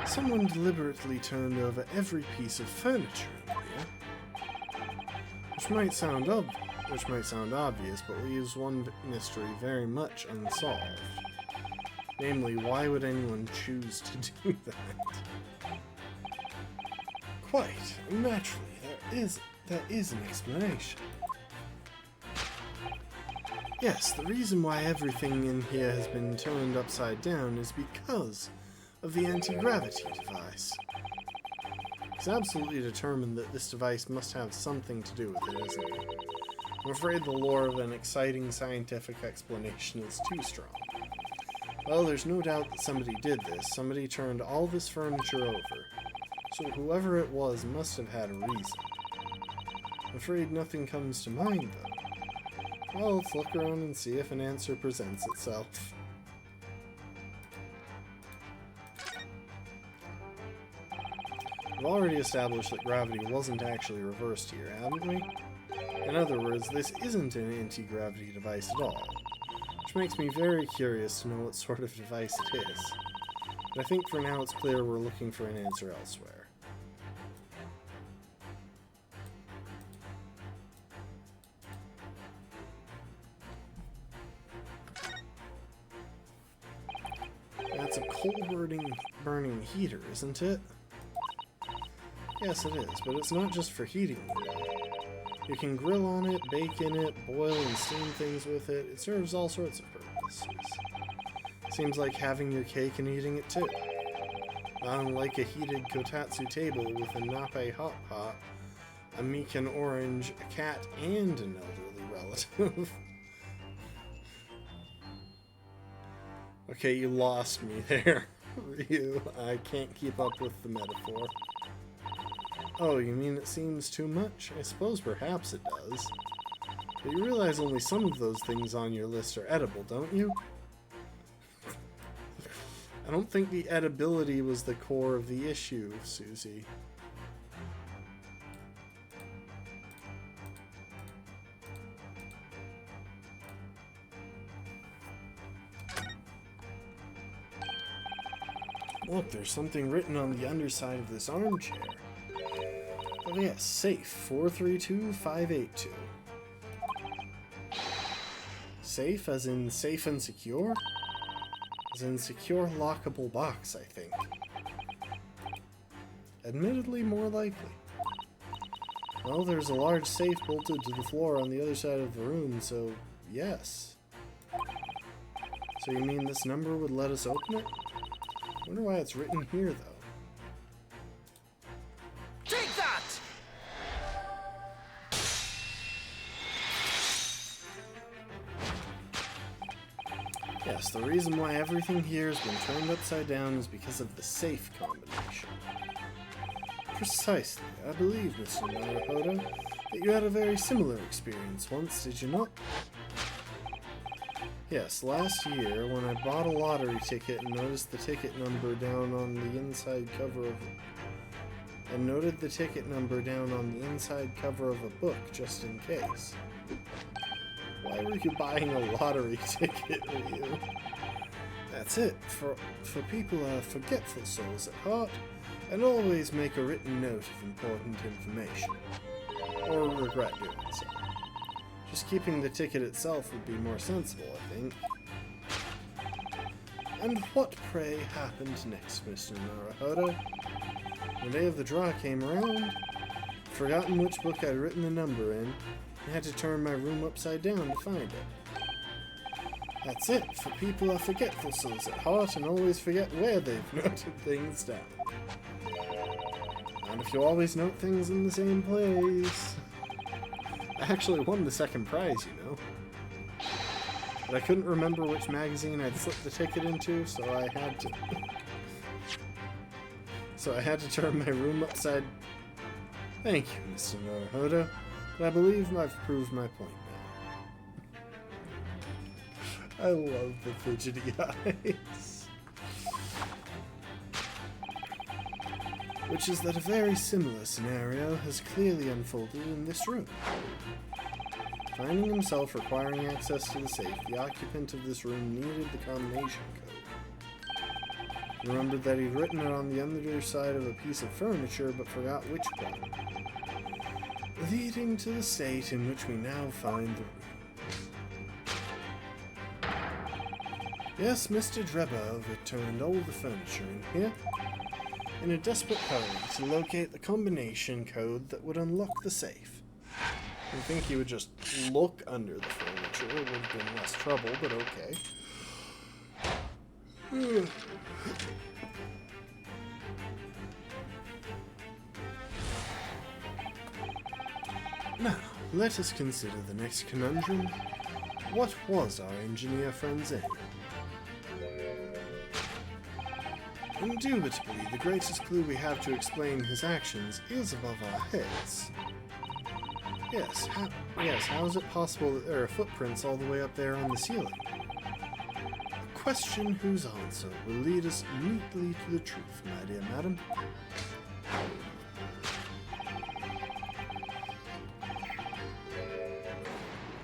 Someone deliberately turned over every piece of furniture in here. Which might sound obvious, but leaves one mystery very much unsolved. Namely, why would anyone choose to do that? Quite naturally, there is an explanation. Yes, the reason why everything in here has been turned upside down is because of the anti-gravity device. It's absolutely determined that this device must have something to do with it, isn't it? I'm afraid the lure of an exciting scientific explanation is too strong. Well, there's no doubt that somebody did this. Somebody turned all this furniture over. So whoever it was must have had a reason. I'm afraid nothing comes to mind, though. Well, let's look around and see if an answer presents itself. We've already established that gravity wasn't actually reversed here, haven't we? In other words, this isn't an anti-gravity device at all. Which makes me very curious to know what sort of device it is. But I think for now it's clear we're looking for an answer elsewhere. That's a coal-burning heater, isn't it? Yes, it is, but it's not just for heating. You can grill on it, bake in it, boil and steam things with it. It serves all sorts of purposes. Seems like having your cake and eating it too. Not unlike a heated kotatsu table with a nappe hot pot, a mikan orange, a cat, and an elderly relative. Okay, you lost me there, Ryu. I can't keep up with the metaphor. Oh, you mean it seems too much? I suppose perhaps it does. But you realize only some of those things on your list are edible, don't you? I don't think the edibility was the core of the issue, Susie. Look, there's something written on the underside of this armchair. Oh yes, safe 432582. Safe as in safe and secure? As in secure lockable box, I think. Admittedly more likely. Well, there's a large safe bolted to the floor on the other side of the room, so yes. So you mean this number would let us open it? I wonder why it's written here, though. Yes, the reason why everything here has been turned upside down is because of the safe combination. Precisely. I believe, Mr. Naruhodo, that you had a very similar experience once, did you not? Yes, last year, when I bought a lottery ticket and noticed the ticket number down on the inside cover of a book, just in case. Why were you buying a lottery ticket, Ryu? That's it. For people who are forgetful souls at heart, and always make a written note of important information. Or regret doing so. Just keeping the ticket itself would be more sensible, I think. And what, pray, happened next, Mr. Naruhodo? The day of the draw came around, forgotten which book I'd written the number in, and had to turn my room upside down to find it. That's it, for people who are forgetful souls at heart and always forget where they've noted things down. And if you always note things in the same place... I actually won the second prize, you know. But I couldn't remember which magazine I'd slipped the ticket into, so I had to... turn my room upside... Thank you, Mr. Naruhodo, but I believe I've proved my point now. I love the fidgety eyes. Which is that a very similar scenario has clearly unfolded in this room. Finding himself requiring access to the safe, the occupant of this room needed the combination code. Remembered that he'd written it on the underside of a piece of furniture, but forgot which one. Leading to the state in which we now find the room. Yes, Mr. Drebov returned all the furniture in here, in a desperate hurry to locate the combination code that would unlock the safe. I think he would just look under the furniture. It would have been less trouble, but okay. Now, let us consider the next conundrum. What was our engineer friend's aim? Indubitably, the greatest clue we have to explain his actions is above our heads. Yes, how is it possible that there are footprints all the way up there on the ceiling? A question whose answer will lead us neatly to the truth, my dear madam.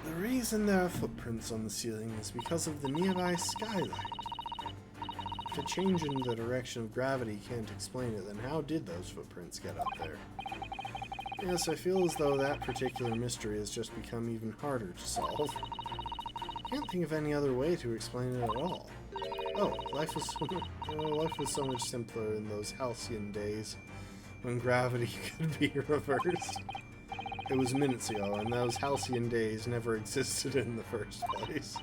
The reason there are footprints on the ceiling is because of the nearby skylight. If a change in the direction of gravity can't explain it, then how did those footprints get up there? Yes, I feel as though that particular mystery has just become even harder to solve. Can't think of any other way to explain it at all. Oh, life was so much simpler in those halcyon days, when gravity could be reversed. It was minutes ago, and those halcyon days never existed in the first place.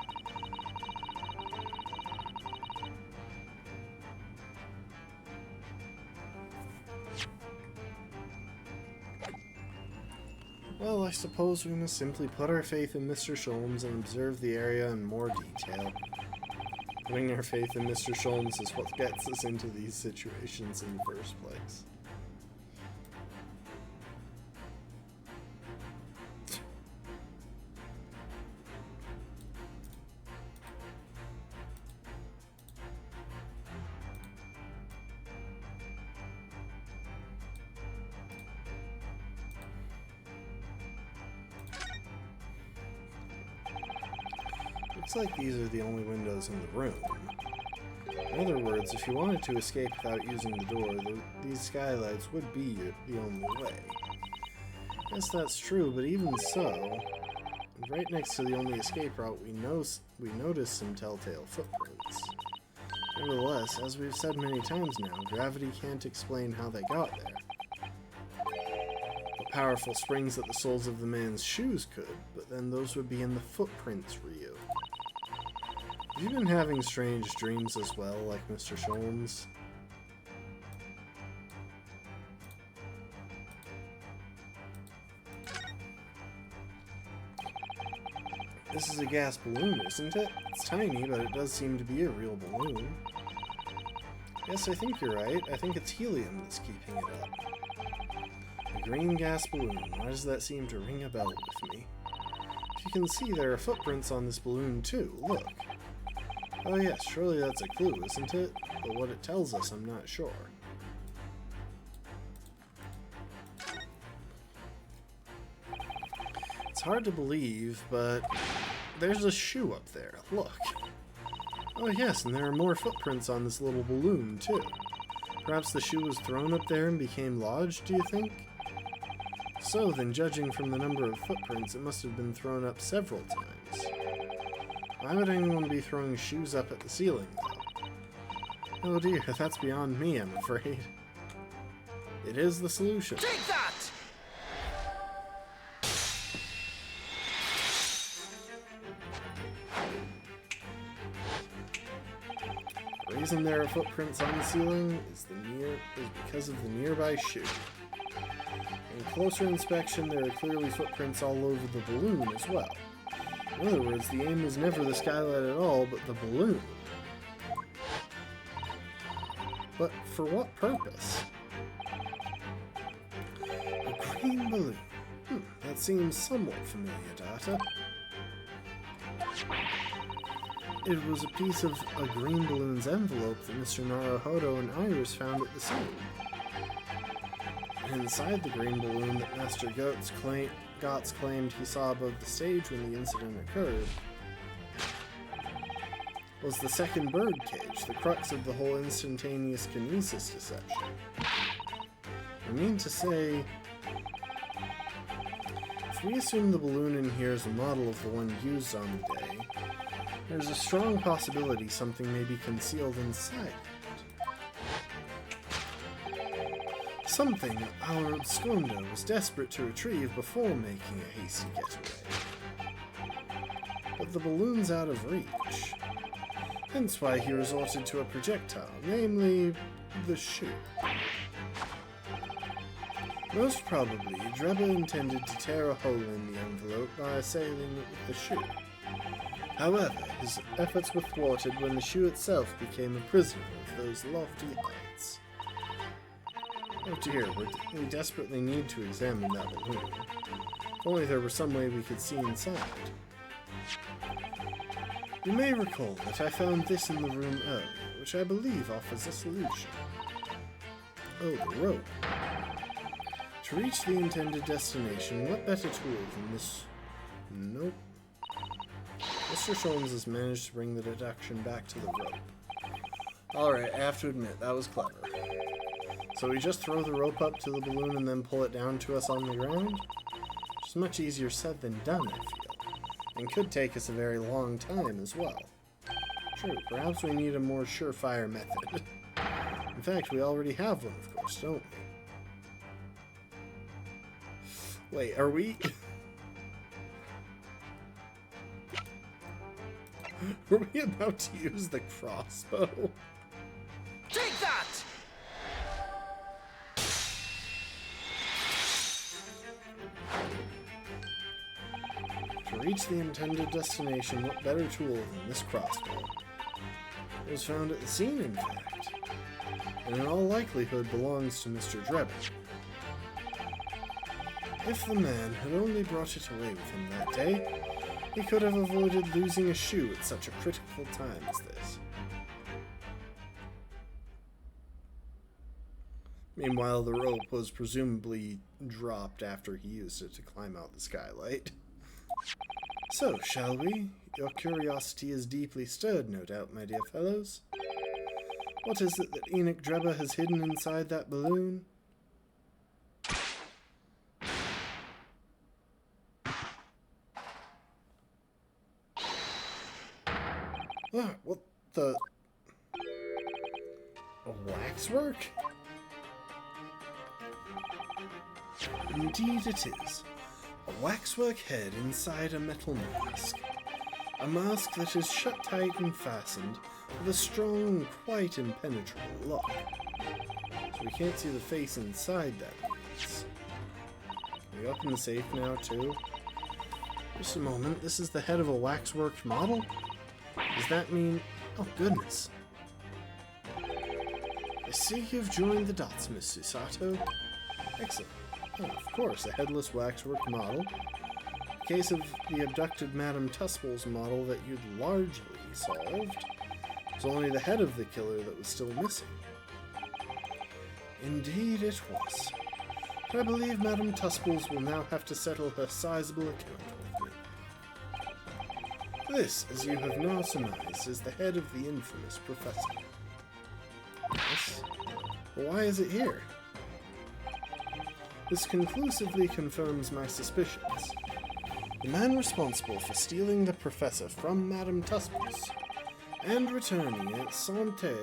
Well, I suppose we must simply put our faith in Mr. Sholmes and observe the area in more detail. Putting our faith in Mr. Sholmes is what gets us into these situations in the first place. Looks like these are the only windows in the room. In other words, if you wanted to escape without using the door, these skylights would be the only way. Yes, that's true, but even so, right next to the only escape route, we notice some telltale footprints. Nevertheless, as we've said many times now, gravity can't explain how they got there. The powerful springs at the soles of the man's shoes could, but then those would be in the footprints, Ryu. Have you been having strange dreams as well, like Mr. Sholmes? This is a gas balloon, isn't it? It's tiny, but it does seem to be a real balloon. Yes, I think you're right. I think it's helium that's keeping it up. A green gas balloon. Why does that seem to ring a bell with me? If you can see, there are footprints on this balloon too. Look. Oh yes, surely that's a clue, isn't it? But what it tells us, I'm not sure. It's hard to believe, but there's a shoe up there. Look. Oh yes, and there are more footprints on this little balloon, too. Perhaps the shoe was thrown up there and became lodged, do you think? So then, judging from the number of footprints, it must have been thrown up several times. Why would anyone be throwing shoes up at the ceiling, though? Oh dear, that's beyond me, I'm afraid. It is the solution. Take that! The reason there are footprints on the ceiling is because of the nearby shoe. In closer inspection, there are clearly footprints all over the balloon as well. In other words, the aim was never the skylight at all, but the balloon. But for what purpose? A green balloon. That seems somewhat familiar, Data. It was a piece of a green balloon's envelope that Mr. Naruhodo and Iris found at the scene. And inside the green balloon that Master Gotz claimed he saw above the stage when the incident occurred was the second bird cage, the crux of the whole instantaneous kinesis deception. I mean to say, if we assume the balloon in here is a model of the one used on the day, there's a strong possibility something may be concealed inside it. Something our absconder was desperate to retrieve before making a hasty getaway. But the balloon's out of reach. Hence why he resorted to a projectile, namely, the shoe. Most probably, Dreba intended to tear a hole in the envelope by assailing it with the shoe. However, his efforts were thwarted when the shoe itself became a prisoner of those lofty heights. Oh dear, we desperately need to examine that balloon. If only there were some way we could see inside. You may recall that I found this in the room earlier, which I believe offers a solution. Oh, the rope. To reach the intended destination, what better tool than this? Nope. Mr. Sholmes has managed to bring the deduction back to the rope. Alright, I have to admit, that was clever. So we just throw the rope up to the balloon and then pull it down to us on the ground? Which is much easier said than done, I feel. And could take us a very long time as well. True, perhaps we need a more surefire method. In fact, we already have one, of course, don't we? Wait, are we... Were we about to use the crossbow? Take that! To reach the intended destination, what better tool than this crossbow? It was found at the scene, in fact, and in all likelihood belongs to Mr. Dreba. If the man had only brought it away with him that day, he could have avoided losing a shoe at such a critical time as this. Meanwhile, the rope was presumably dropped after he used it to climb out the skylight. So, shall we? Your curiosity is deeply stirred, no doubt, my dear fellows. What is it that Enoch Dreba has hidden inside that balloon? What the... A waxwork? Indeed it is. A waxwork head inside a metal mask. A mask that is shut tight and fastened with a strong, quite impenetrable lock. So we can't see the face inside that means. Can we open the safe now, too? Just a moment, this is the head of a waxworked model? Does that mean... Oh, goodness. I see you've joined the dots, Miss Susato. Excellent. Oh, of course, a headless waxwork model. A case of the abducted Madame Tuspel's model that you'd largely solved. It's only the head of the killer that was still missing. Indeed it was. But I believe Madame Tuspel's will now have to settle her sizable account with me. This, as you have now surmised, is the head of the infamous professor. Yes? Well, why is it here? This conclusively confirms my suspicions. The man responsible for stealing the professor from Madame Tuspel's and returning it santé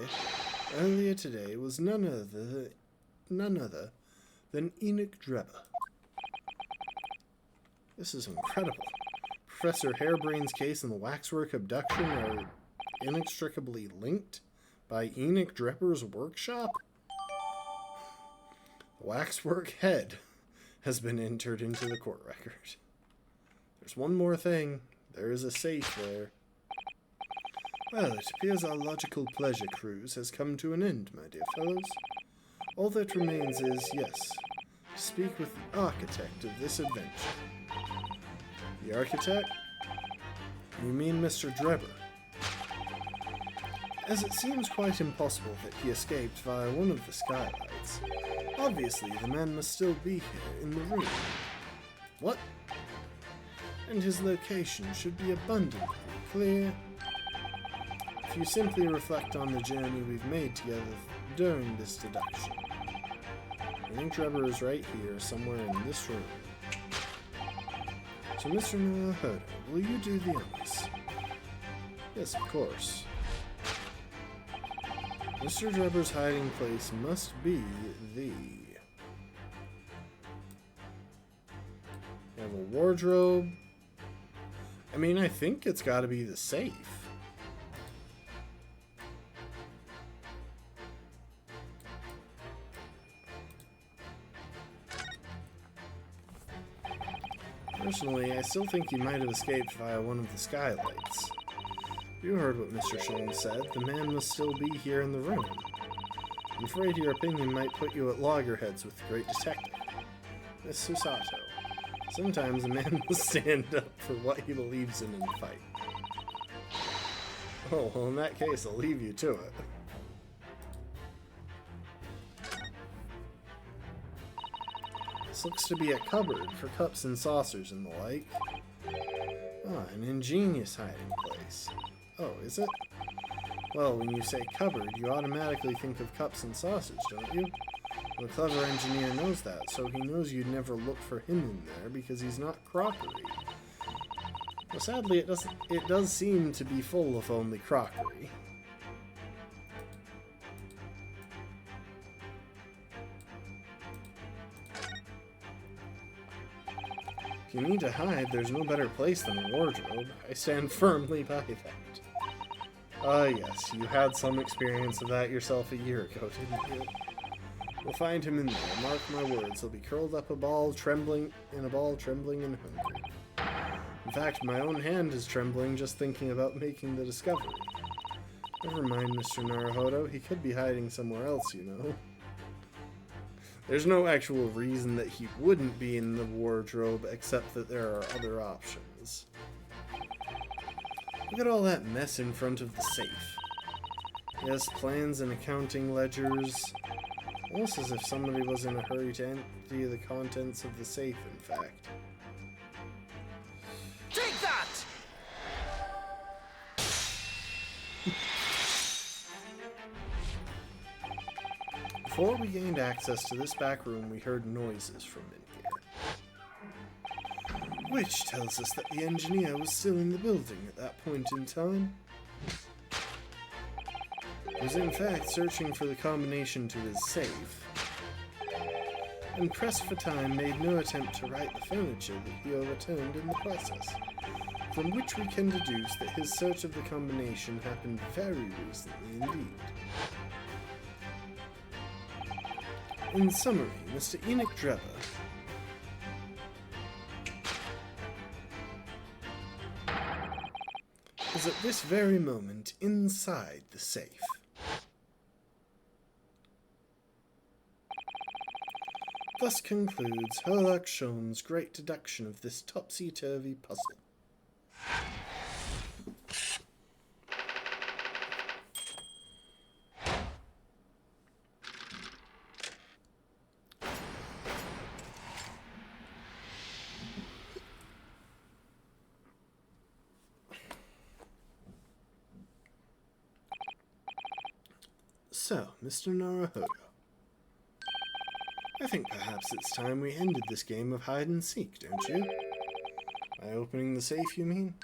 earlier today was none other than Enoch Drebber. This is incredible. Professor Harebrain's case and the waxwork abduction are inextricably linked by Enoch Drebber's workshop? The waxwork head has been entered into the court record. There's one more thing. There is a safe there. Well, it appears our logical pleasure cruise has come to an end, my dear fellows. All that remains is, yes, to speak with the architect of this adventure. The architect? You mean Mr. Drebber? As it seems quite impossible that he escaped via one of the skylights, obviously the man must still be here in the room. What? And his location should be abundantly clear. If you simply reflect on the journey we've made together during this deduction. I think Drebber is right here, somewhere in this room. So, Mr. Naruhodo, will you do the honors? Yes, of course. Mr. Drebber's hiding place must be the... You have a wardrobe. I mean, I think it's got to be the safe. Personally, I still think he might have escaped via one of the skylights. You heard what Mr. Sholmes said. The man must still be here in the room. I'm afraid your opinion might put you at loggerheads with the great detective. Miss Susato. Sometimes a man must stand up for what he believes in a fight. Oh, well, in that case, I'll leave you to it. This looks to be a cupboard for cups and saucers and the like. Ah, an ingenious hiding place. Oh, is it? Well, when you say cupboard, you automatically think of cups and saucers, don't you? The clever engineer knows that, so he knows you'd never look for him in there because he's not crockery. Well, sadly, it does seem to be full of only crockery. If you need to hide, there's no better place than a wardrobe. I stand firmly by that. Ah, yes, you had some experience of that yourself a year ago, didn't you? We'll find him in there. Mark my words, he'll be curled up in a ball, trembling and hungry. In fact, my own hand is trembling just thinking about making the discovery. Never mind, Mr. Naruhodo. He could be hiding somewhere else, you know. There's no actual reason that he wouldn't be in the wardrobe, except that there are other options. Look at all that mess in front of the safe. Yes, plans and accounting ledgers. Almost as if somebody was in a hurry to empty the contents of the safe, in fact. Take that! Before we gained access to this back room, we heard noises from in here. Which tells us that the engineer was still in the building at that point in time. He was in fact searching for the combination to his safe, and pressed for time made no attempt to right the furniture that he overturned in the process, from which we can deduce that his search of the combination happened very recently indeed. In summary, Mr. Enoch Drebber is at this very moment inside the safe. Thus concludes Herlock Sholmes' great deduction of this topsy-turvy puzzle. So, Mr. Naruhodo, I think perhaps it's time we ended this game of hide-and-seek, don't you? By opening the safe, you mean?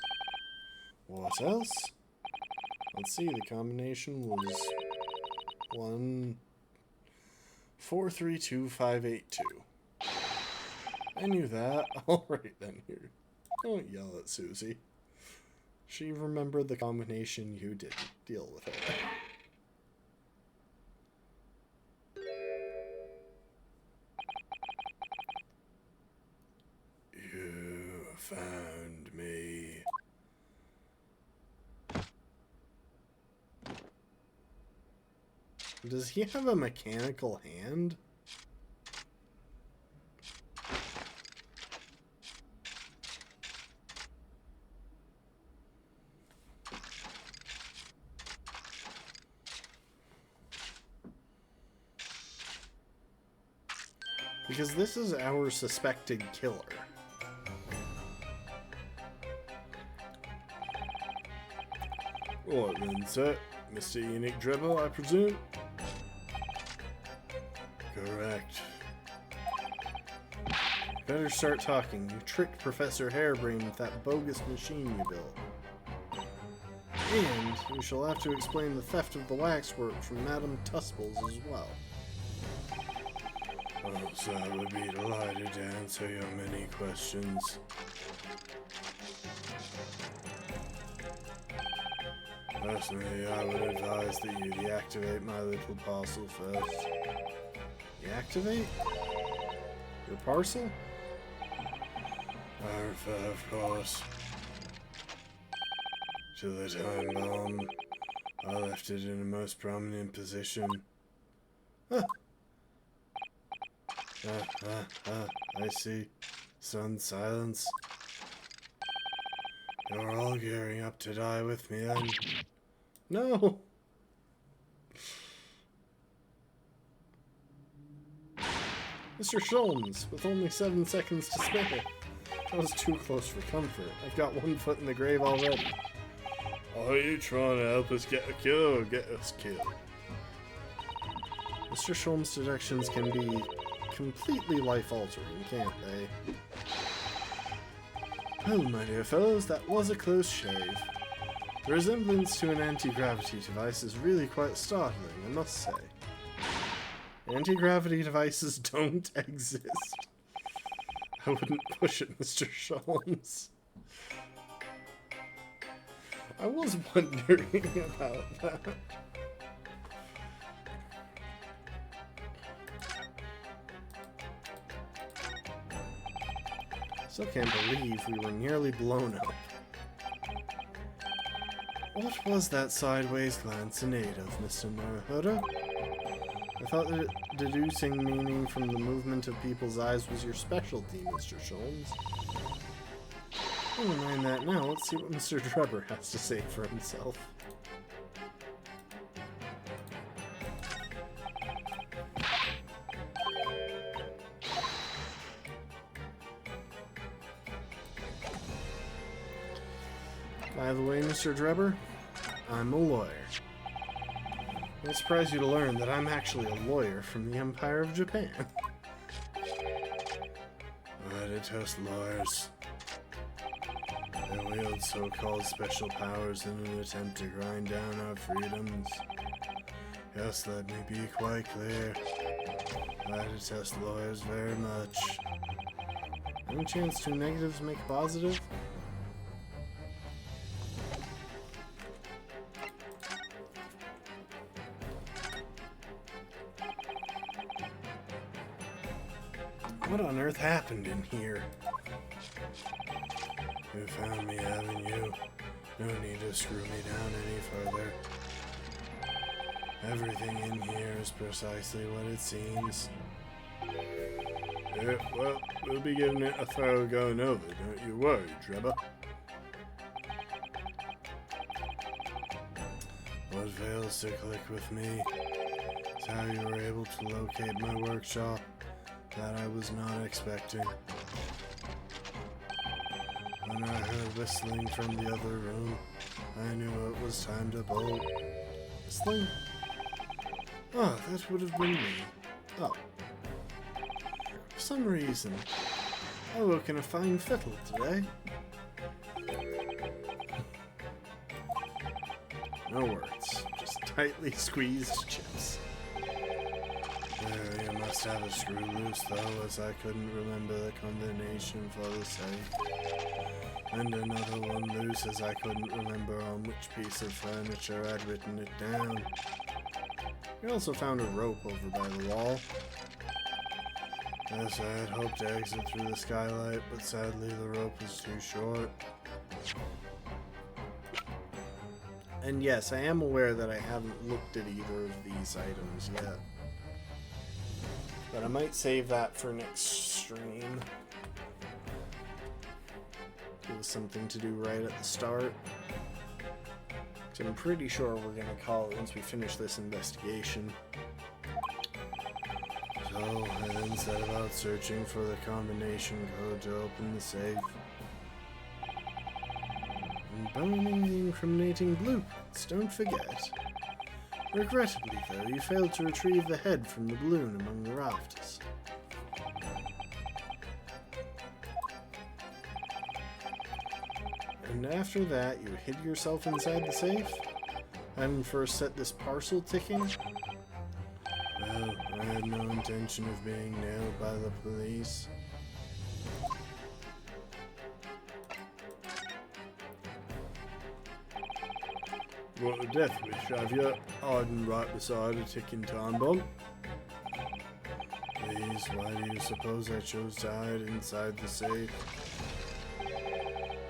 What else? Let's see, the combination was 1432582. I knew that. Alright then, here. Don't yell at Susie. She remembered the combination, you didn't. Deal with her. Found me. Does he have a mechanical hand? Because this is our suspected killer. What then, sir? Mr. Enoch Drebber, I presume? Correct. Better start talking. You tricked Professor Harebrained with that bogus machine you built. And you shall have to explain the theft of the waxwork from Madame Tusble's as well. Oh, sir, I would be delighted to answer your many questions. Personally, I would advise that you deactivate my little parcel first. Deactivate? Your parcel? I refer, of course, to the time bomb. I left it in a most prominent position. Huh. I see. Stunned silence. You're all gearing up to die with me then. No! Mr. Sholmes, with only 7 seconds to spare. That was too close for comfort. I've got one foot in the grave already. Are you trying to help us get a kill or get us killed? Mr. Sholmes' deductions can be completely life-altering, can't they? Well, my dear fellows, that was a close shave. The resemblance to an anti-gravity device is really quite startling, I must say. Anti-gravity devices don't exist. I wouldn't push it, Mr. Sholmes. I was wondering about that. Still can't believe we were nearly blown up. What was that sideways glance in aid of, Mr. Naruhodo? I thought that deducing meaning from the movement of people's eyes was your specialty, Mr. Sholmes. Never mind that now, let's see what Mr. Drebber has to say for himself. By the way, Mr. Drebber, I'm a lawyer. It will surprise you to learn that I'm actually a lawyer from the Empire of Japan. I detest lawyers. They wield so-called special powers in an attempt to grind down our freedoms. Yes, let me be quite clear. I detest lawyers very much. Any chance 2 negatives make a positive? What on earth happened in here? You found me, haven't you? No need to screw me down any further. Everything in here is precisely what it seems. Yeah, well, we'll be giving it a thorough going over, don't you worry, Trevor. What fails to click with me is how you were able to locate my workshop that I was not expecting. When I heard whistling from the other room, I knew it was time to bolt. Whistling? Oh, that would have been me. Oh. For some reason, I woke in a fine fettle today. No words, just tightly squeezed chips. You must have a screw loose though, as I couldn't remember the combination for the safe. And another one loose, as I couldn't remember on which piece of furniture I'd written it down. We also found a rope over by the wall. Yes, I had hoped to exit through the skylight, but sadly the rope was too short. And yes, I am aware that I haven't looked at either of these items yet. But I might save that for next stream. Give us something to do right at the start. So I'm pretty sure we're going to call it once we finish this investigation. So I then set about searching for the combination code to open the safe. And burning the incriminating blueprints, don't forget. Regrettably, though, you failed to retrieve the head from the balloon among the rafters. And after that, you hid yourself inside the safe? And first set this parcel ticking? Well, I had no intention of being nailed by the police. What a death wish, have you? Hiding right beside a ticking time bomb. Please, why do you suppose I chose to hide inside the safe?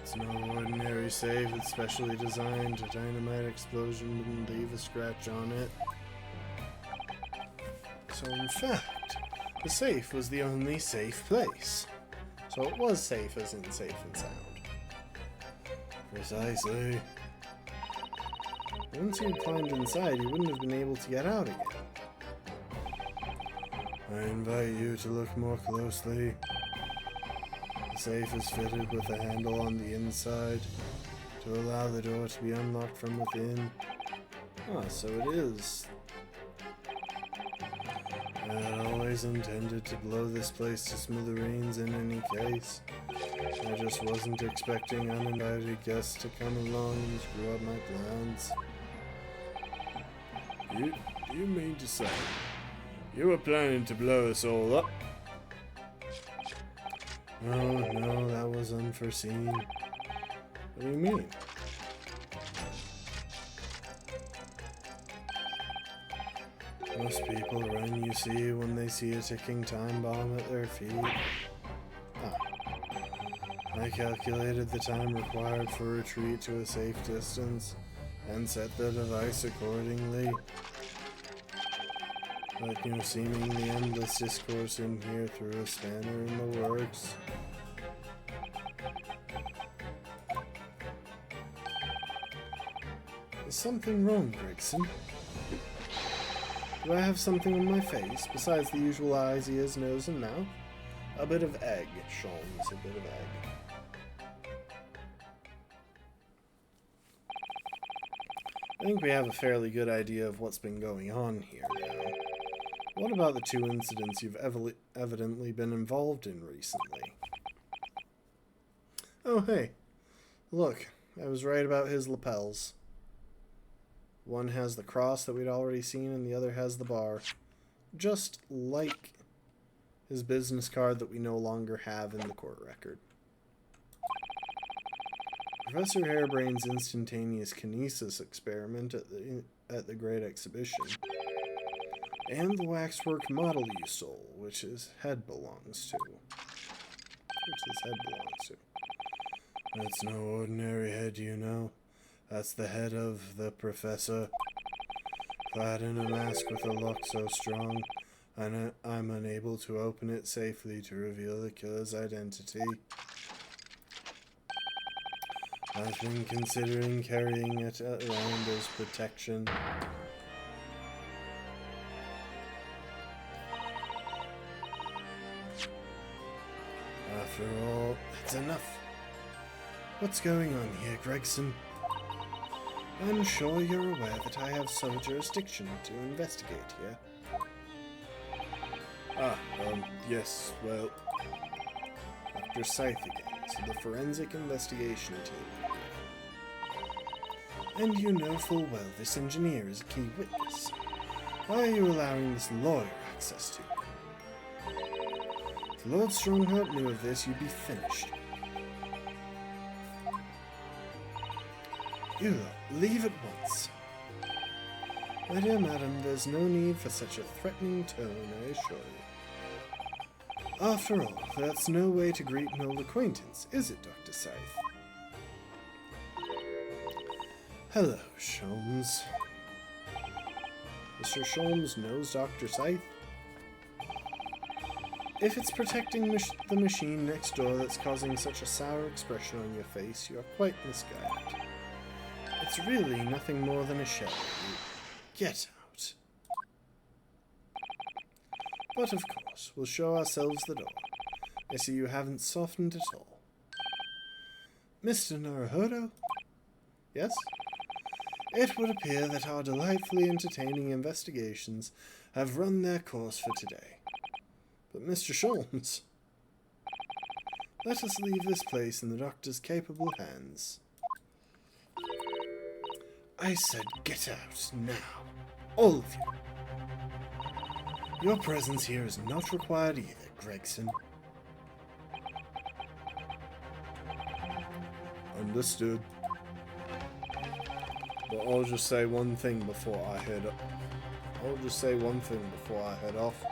It's no ordinary safe, it's specially designed. A dynamite explosion wouldn't leave a scratch on it. So in fact, the safe was the only safe place. So it was safe as in safe and sound. Precisely. Once you climbed inside, you wouldn't have been able to get out again. I invite you to look more closely. The safe is fitted with a handle on the inside to allow the door to be unlocked from within. Ah, so it is. I had always intended to blow this place to smithereens in any case. I just wasn't expecting uninvited guests to come along and screw up my plans. You mean to say you were planning to blow us all up? No, that was unforeseen. What do you mean? Most people run, you see, when they see a ticking time bomb at their feet. I calculated the time required for retreat to a safe distance and set the device accordingly. But your seemingly endless discourse in here threw a spanner in the works. Is something wrong, Gregson? Do I have something on my face besides the usual eyes, ears, nose, and mouth? A bit of egg, Sholmes, a bit of egg. I think we have a fairly good idea of what's been going on here now. What about the two incidents you've evidently been involved in recently? Oh, hey. Look, I was right about his lapels. One has the cross that we'd already seen, and the other has the bar. Just like his business card that we no longer have in the court record. Professor Harebrain's instantaneous kinesis experiment at the Great Exhibition. And the waxwork model you stole, which his head belongs to. That's no ordinary head, you know. That's the head of the professor. Clad in a mask with a lock so strong, I'm unable to open it safely to reveal the killer's identity. I've been considering carrying it around as protection. After all, it's enough. What's going on here, Gregson? I'm sure you're aware that I have sole jurisdiction to investigate here. Yes, well... Dr. Scythe again, to the Forensic Investigation Team. And you know full well this engineer is a key witness. Why are you allowing this lawyer access to you? If Lord Strongheart knew of this, you'd be finished. You lot, leave at once. My dear madam, there's no need for such a threatening tone, I assure you. After all, that's no way to greet an old acquaintance, is it, Dr. Scythe? Hello, Sholmes. Mr. Sholmes knows Dr. Scythe? If it's protecting the machine next door that's causing such a sour expression on your face, you are quite misguided. It's really nothing more than a shell. Get out. But of course, we'll show ourselves the door. I see you haven't softened at all. Mr. Naruhodo? Yes? It would appear that our delightfully entertaining investigations have run their course for today. But Mr. Sholmes, let us leave this place in the doctor's capable hands. I said get out, now. All of you. Your presence here is not required either, Gregson. Understood. But I'll just say one thing before I head off.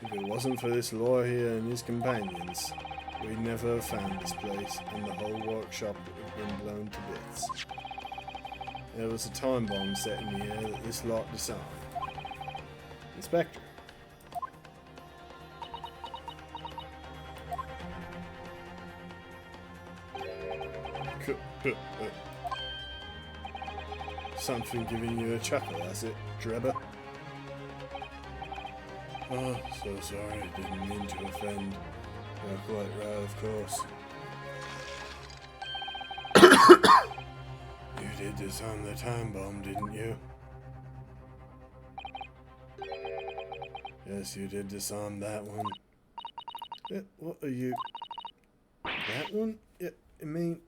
If it wasn't for this lawyer here and his companions, we'd never have found this place, and the whole workshop would have been blown to bits. There was a time bomb set in the air that this lot disarmed. Inspector. Something giving you a chuckle, has it, Drebber? Oh, so sorry, didn't mean to offend. You're quite right, of course. You did disarm the time bomb, didn't you? Yes, you did disarm that one. What are you... That one? Yeah, I mean...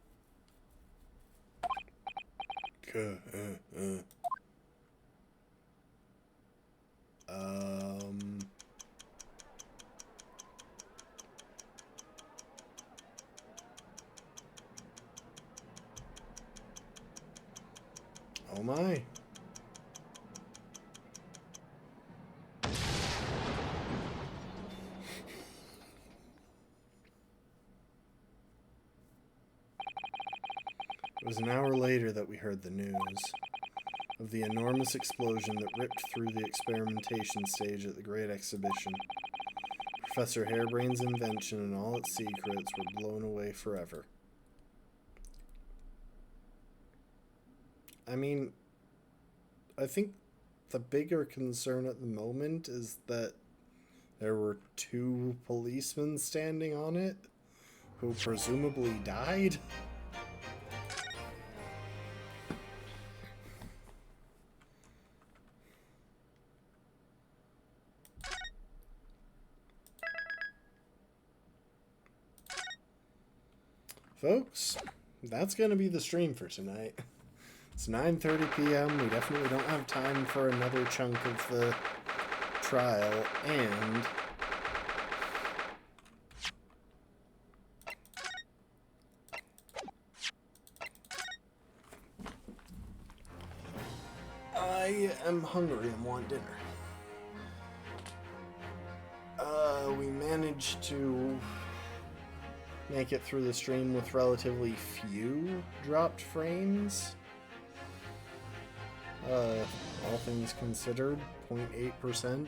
Oh my. It was an hour later that we heard the news of the enormous explosion that ripped through the experimentation stage at the Great Exhibition. Professor Harebrain's invention and all its secrets were blown away forever. I mean, I think the bigger concern at the moment is that there were 2 policemen standing on it who presumably died. Folks, that's going to be the stream for tonight. It's 9:30 p.m. We definitely don't have time for another chunk of the trial, and I am hungry and want dinner. We managed to make it through the stream with relatively few dropped frames. all things considered, 0.8%.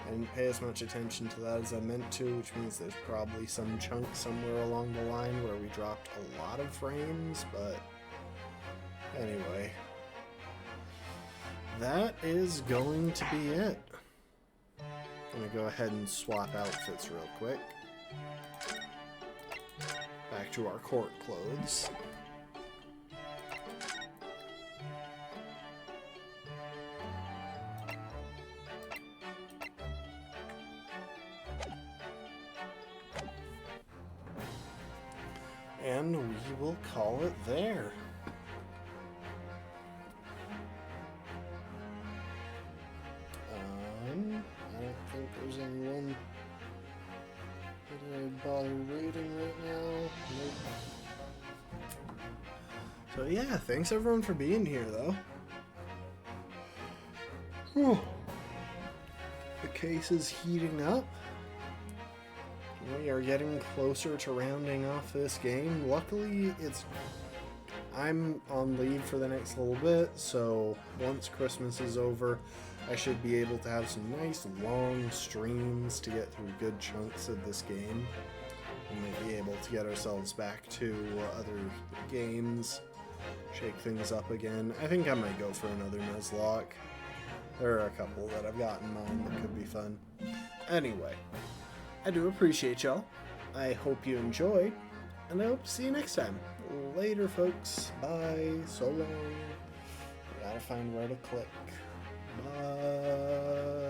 I didn't pay as much attention to that as I meant to, which means there's probably some chunk somewhere along the line where we dropped a lot of frames, but anyway. That is going to be it. I'm going to go ahead and swap outfits real quick. Back to our court clothes. And we will call it there. I don't think there's anyone that I'd bother raiding right now. Nope. So yeah, thanks everyone for being here, though. Whew. The case is heating up. We are getting closer to rounding off this game. Luckily, I'm on leave for the next little bit, so once Christmas is over, I should be able to have some nice long streams to get through good chunks of this game. We might be able to get ourselves back to other games, shake things up again. I think I might go for another Nuzlocke. There are a couple that I've got in mind that could be fun. Anyway, I do appreciate y'all. I hope you enjoyed, and I hope to see you next time. Later, folks. Bye. So long. Gotta find where to click. Bye.